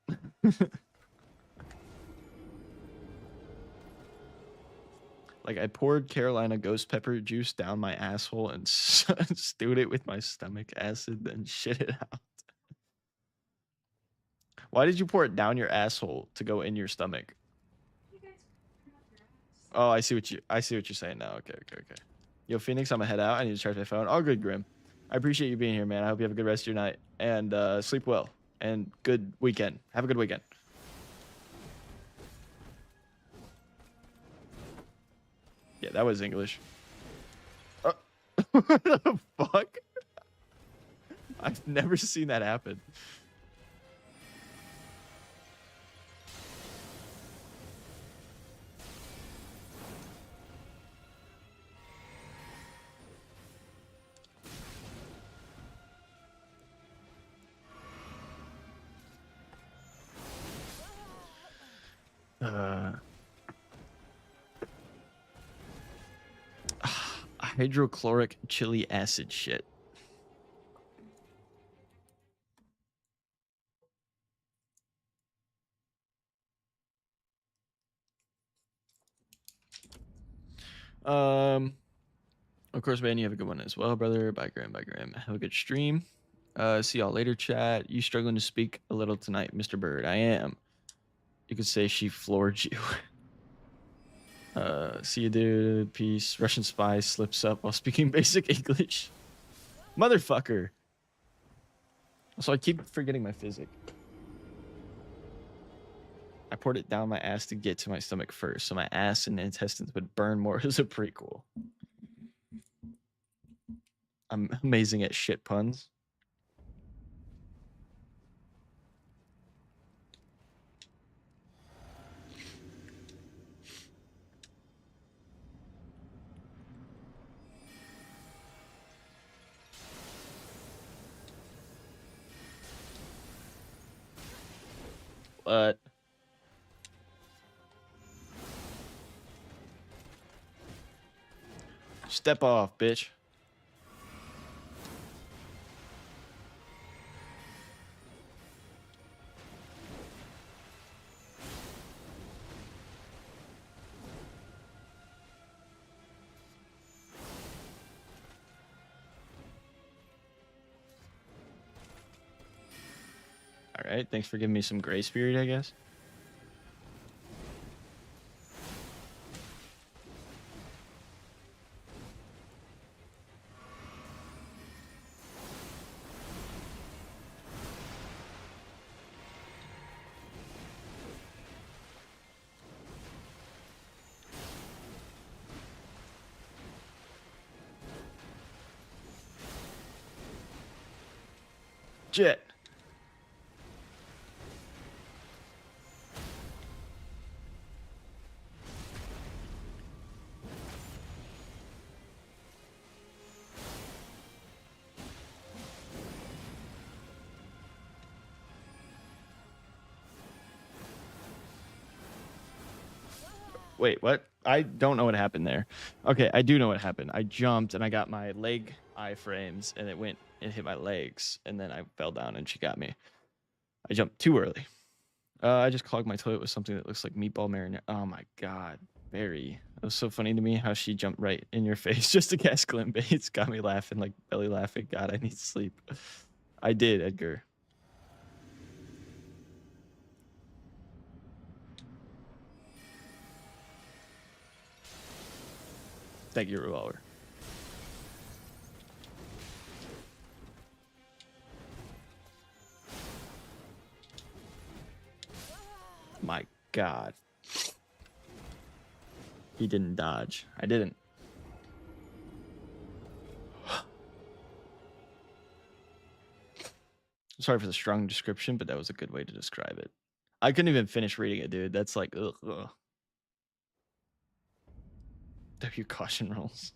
Like, I poured Carolina ghost pepper juice down my asshole and stewed it with my stomach acid, then shit it out. Why did you pour it down your asshole to go in your stomach? Oh, I see what you're saying now. Okay. Yo, Phoenix, I'm gonna head out. I need to charge my phone. All good, Grim. I appreciate you being here, man. I hope you have a good rest of your night. And sleep well. And good weekend. Have a good weekend. Yeah, that was English. What the fuck? I've never seen that happen. Hydrochloric chili acid shit. Of course, man, you have a good one as well, brother. Bye, Graham. Bye, Graham. Have a good stream. See y'all later, chat. You struggling to speak a little tonight, Mr. Bird? I am. You could say she floored you. See you, dude. Peace. Russian spy slips up while speaking basic English. Motherfucker. So I keep forgetting my physics. I poured it down my ass to get to my stomach first, so my ass and intestines would burn more as a prequel. I'm amazing at shit puns. But step off, bitch. All right, thanks for giving me some grace period, I guess. Jet. Wait, what? I don't know what happened there. Okay, I do know what happened. I jumped and I got my leg iframes and it hit my legs and then I fell down and she got me. I jumped too early. I just clogged my toilet with something that looks like meatball marinara. Oh my god, Barry. It was so funny to me how she jumped right in your face just to cast Glim Baits. Got me laughing, like belly laughing. God, I need sleep. I did, Edgar. Thank you, Revolver. My god. He didn't dodge. I didn't. Sorry for the strong description, but that was a good way to describe it. I couldn't even finish reading it, dude. That's like, ugh. W caution rolls.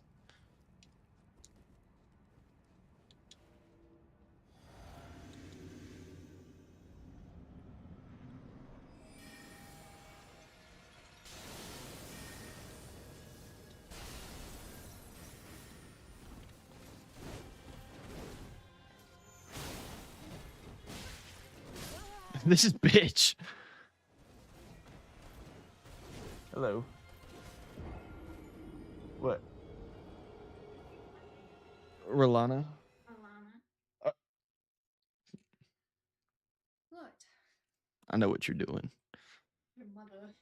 This is bitch. Hello. What? Rolana? Alana. What? I know what you're doing. Your mother.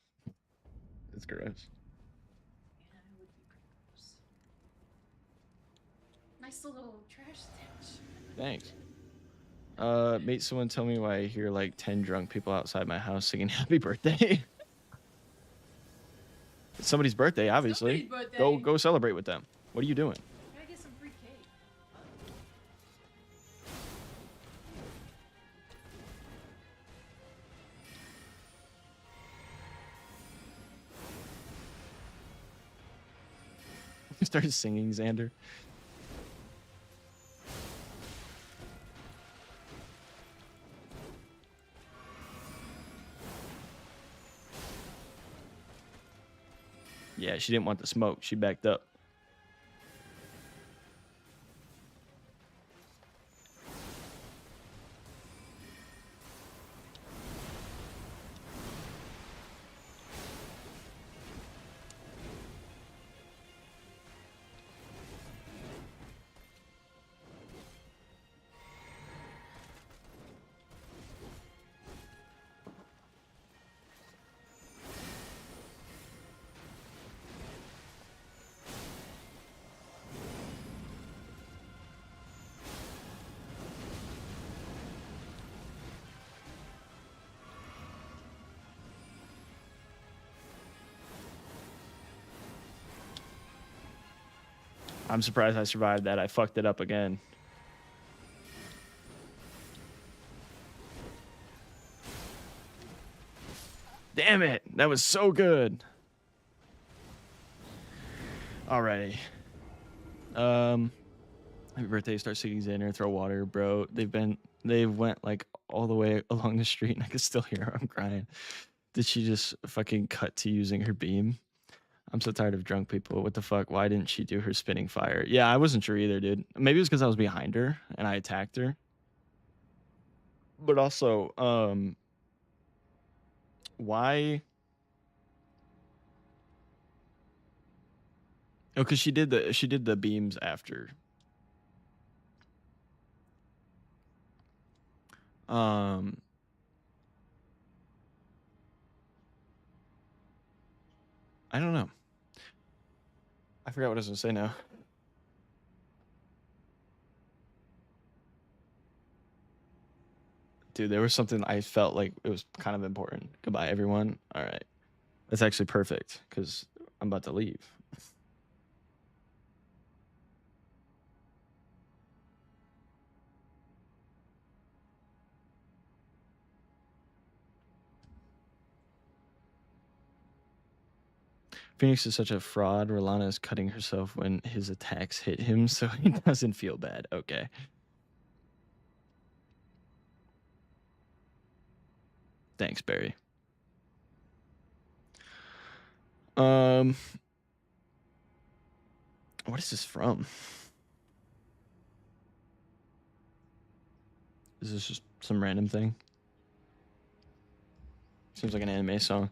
It's gross. Yeah, it would be pretty gross. Nice little trash stench. Thanks. Mate, someone tell me why I hear like 10 drunk people outside my house singing happy birthday. It's somebody's birthday, obviously. Somebody's birthday. Go celebrate with them. What are you doing? Gotta get some free cake. Started singing, Xander. Yeah, she didn't want the smoke. She backed up. I'm surprised I survived that. I fucked it up again. Damn it. That was so good. Alrighty. Happy birthday, start singing Xander, throw water, bro. They went like all the way along the street and I could still hear her. I'm crying. Did she just fucking cut to using her beam? I'm so tired of drunk people. What the fuck? Why didn't she do her spinning fire? Yeah, I wasn't sure either, dude. Maybe it was because I was behind her and I attacked her. But also, why? Oh, because she did the beams after. I don't know. I forgot what I was gonna say now. Dude, there was something I felt like it was kind of important. Goodbye, everyone. All right. That's actually perfect because I'm about to leave. Phoenix is such a fraud. Rolana is cutting herself when his attacks hit him, so he doesn't feel bad. Okay. Thanks, Barry. What is this from? Is this just some random thing? Seems like an anime song.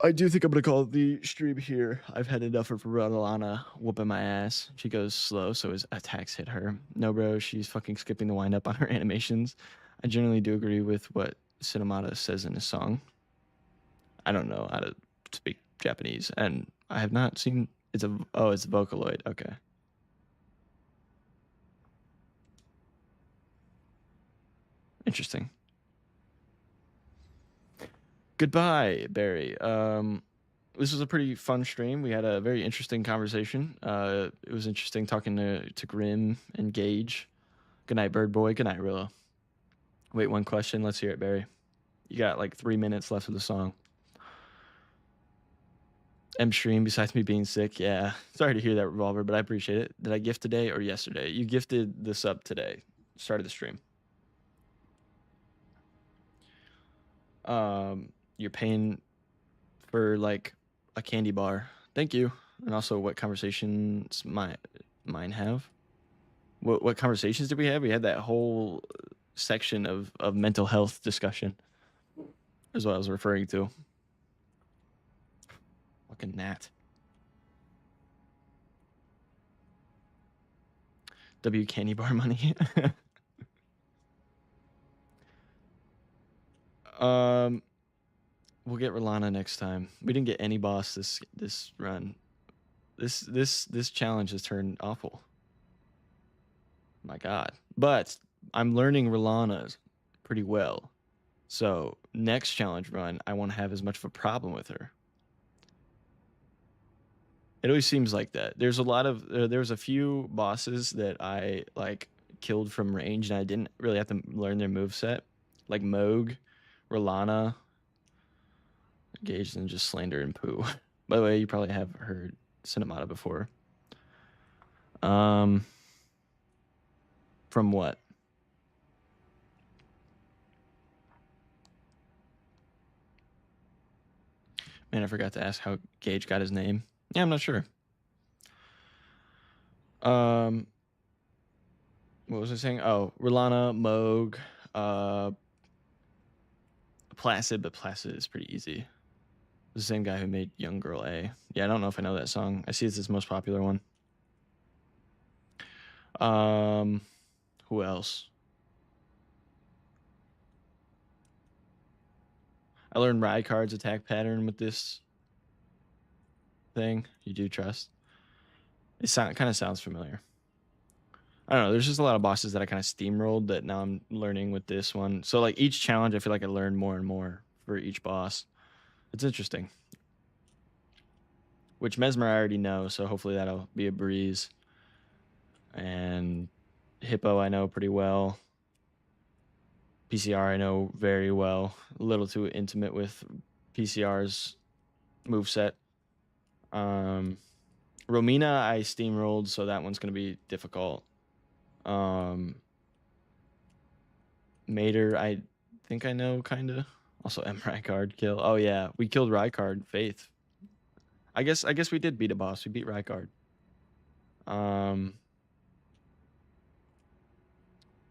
I do think I'm gonna call the stream here. I've had enough of Rolana whooping my ass. She goes slow, so his attacks hit her. No, bro, she's fucking skipping the wind up on her animations. I generally do agree with what Cinemata says in his song. I don't know how to speak Japanese, and I have not seen. It's Vocaloid. Okay. Interesting. Goodbye, Barry. This was a pretty fun stream. We had a very interesting conversation. It was interesting talking to Grim and Gage. Good night, Bird Boy. Good night, Rilla. Wait, one question. Let's hear it, Barry. You got like 3 minutes left of the song. M stream, besides me being sick, yeah. Sorry to hear that, Revolver, but I appreciate it. Did I gift today or yesterday? You gifted the sub today. Started the stream. You're paying for like a candy bar. Thank you. And also, what conversations mine have? What conversations did we have? We had that whole section of mental health discussion. Is what I was referring to. Fucking gnat. W candy bar money. We'll get Rolana next time. We didn't get any boss this run. This challenge has turned awful. My God. But I'm learning Rolana pretty well. So next challenge run, I won't have as much of a problem with her. It always seems like that. There's a lot of there's a few bosses that I like killed from range, and I didn't really have to learn their moveset, like Moog, Rolana, Gage, and just Slander and Pooh. By the way, you probably have heard Cinemata before. From what? Man, I forgot to ask how Gage got his name. Yeah, I'm not sure. What was I saying? Oh, Rolana, Moog, Placid, but Placid is pretty easy. The same guy who made Young Girl A. Yeah, I don't know if I know that song. I see it's his most popular one. Who else? I learned Rykard's attack pattern with this thing. You do trust? It kind of sounds familiar. I don't know. There's just a lot of bosses that I kind of steamrolled that now I'm learning with this one. So like each challenge, I feel like I learn more and more for each boss. It's interesting. which Mesmer I already know, so hopefully that'll be a breeze. And Hippo I know pretty well. PCR I know very well. A little too intimate with PCR's moveset. Romina I steamrolled, so that one's gonna be difficult. Mater I think I know kinda. Also M Rykard kill. Oh yeah, we killed Rykard, Faith. I guess we did beat a boss. We beat Rykard. I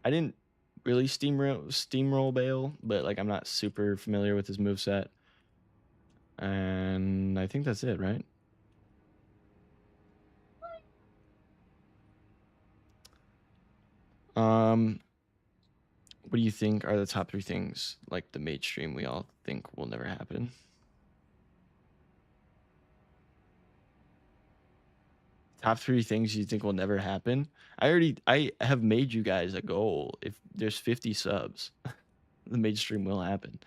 didn't really steamroll Bale, but like I'm not super familiar with his moveset. And I think that's it, right? What do you think are the top 3 things like the mage stream we all think will never happen? Top 3 things you think will never happen? I have made you guys a goal. If there's 50 subs, the mage stream will happen.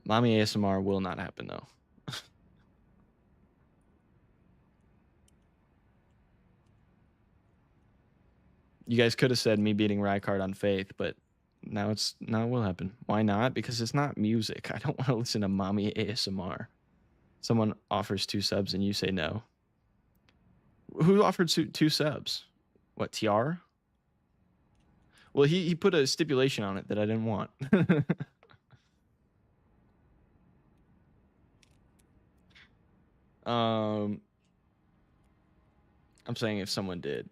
Mommy ASMR will not happen though. You guys could have said me beating Rykard on Faith, but now it will happen. Why not? Because it's not music. I don't want to listen to Mommy ASMR. Someone offers 2 subs and you say no. Who offered 2 subs? What, TR? Well, he put a stipulation on it that I didn't want. I'm saying if someone did.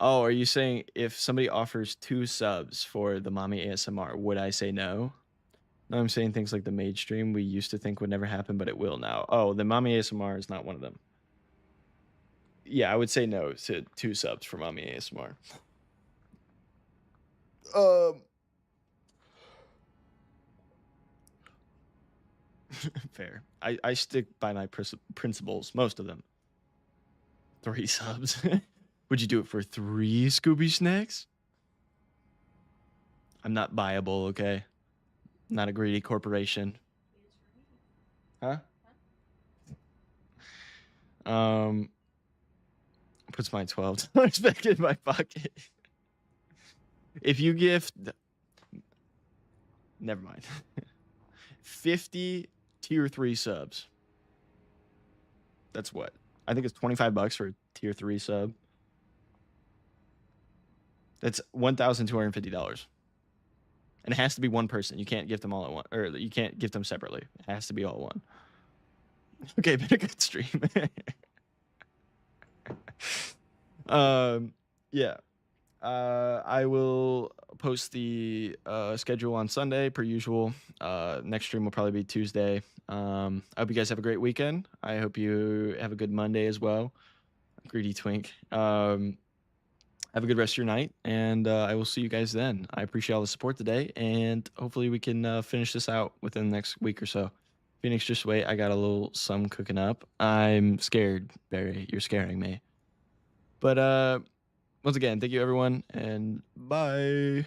Oh, are you saying if somebody offers 2 subs for the Mommy ASMR, would I say no? No, I'm saying things like the mage stream we used to think would never happen, but it will now. Oh, the Mommy ASMR is not one of them. Yeah, I would say no to 2 subs for Mommy ASMR. Fair. I stick by my principles, most of them. 3 subs. Would you do it for 3 Scooby Snacks? I'm not buyable, okay? Not a greedy corporation. Huh? Puts my $12 back in my pocket. If you gift, never mind. 50 tier 3 subs. That's what? I think it's $25 for a tier 3 sub. That's $1,250. And it has to be one person. You can't gift them all at once, or you can't gift them separately. It has to be all one. Okay, been a good stream. Yeah. I will post the schedule on Sunday per usual. Next stream will probably be Tuesday. I hope you guys have a great weekend. I hope you have a good Monday as well. Greedy twink. Have a good rest of your night, and I will see you guys then. I appreciate all the support today, and hopefully we can finish this out within the next week or so. Phoenix, just wait. I got a little some cooking up. I'm scared, Barry. You're scaring me. But once again, thank you everyone, and bye.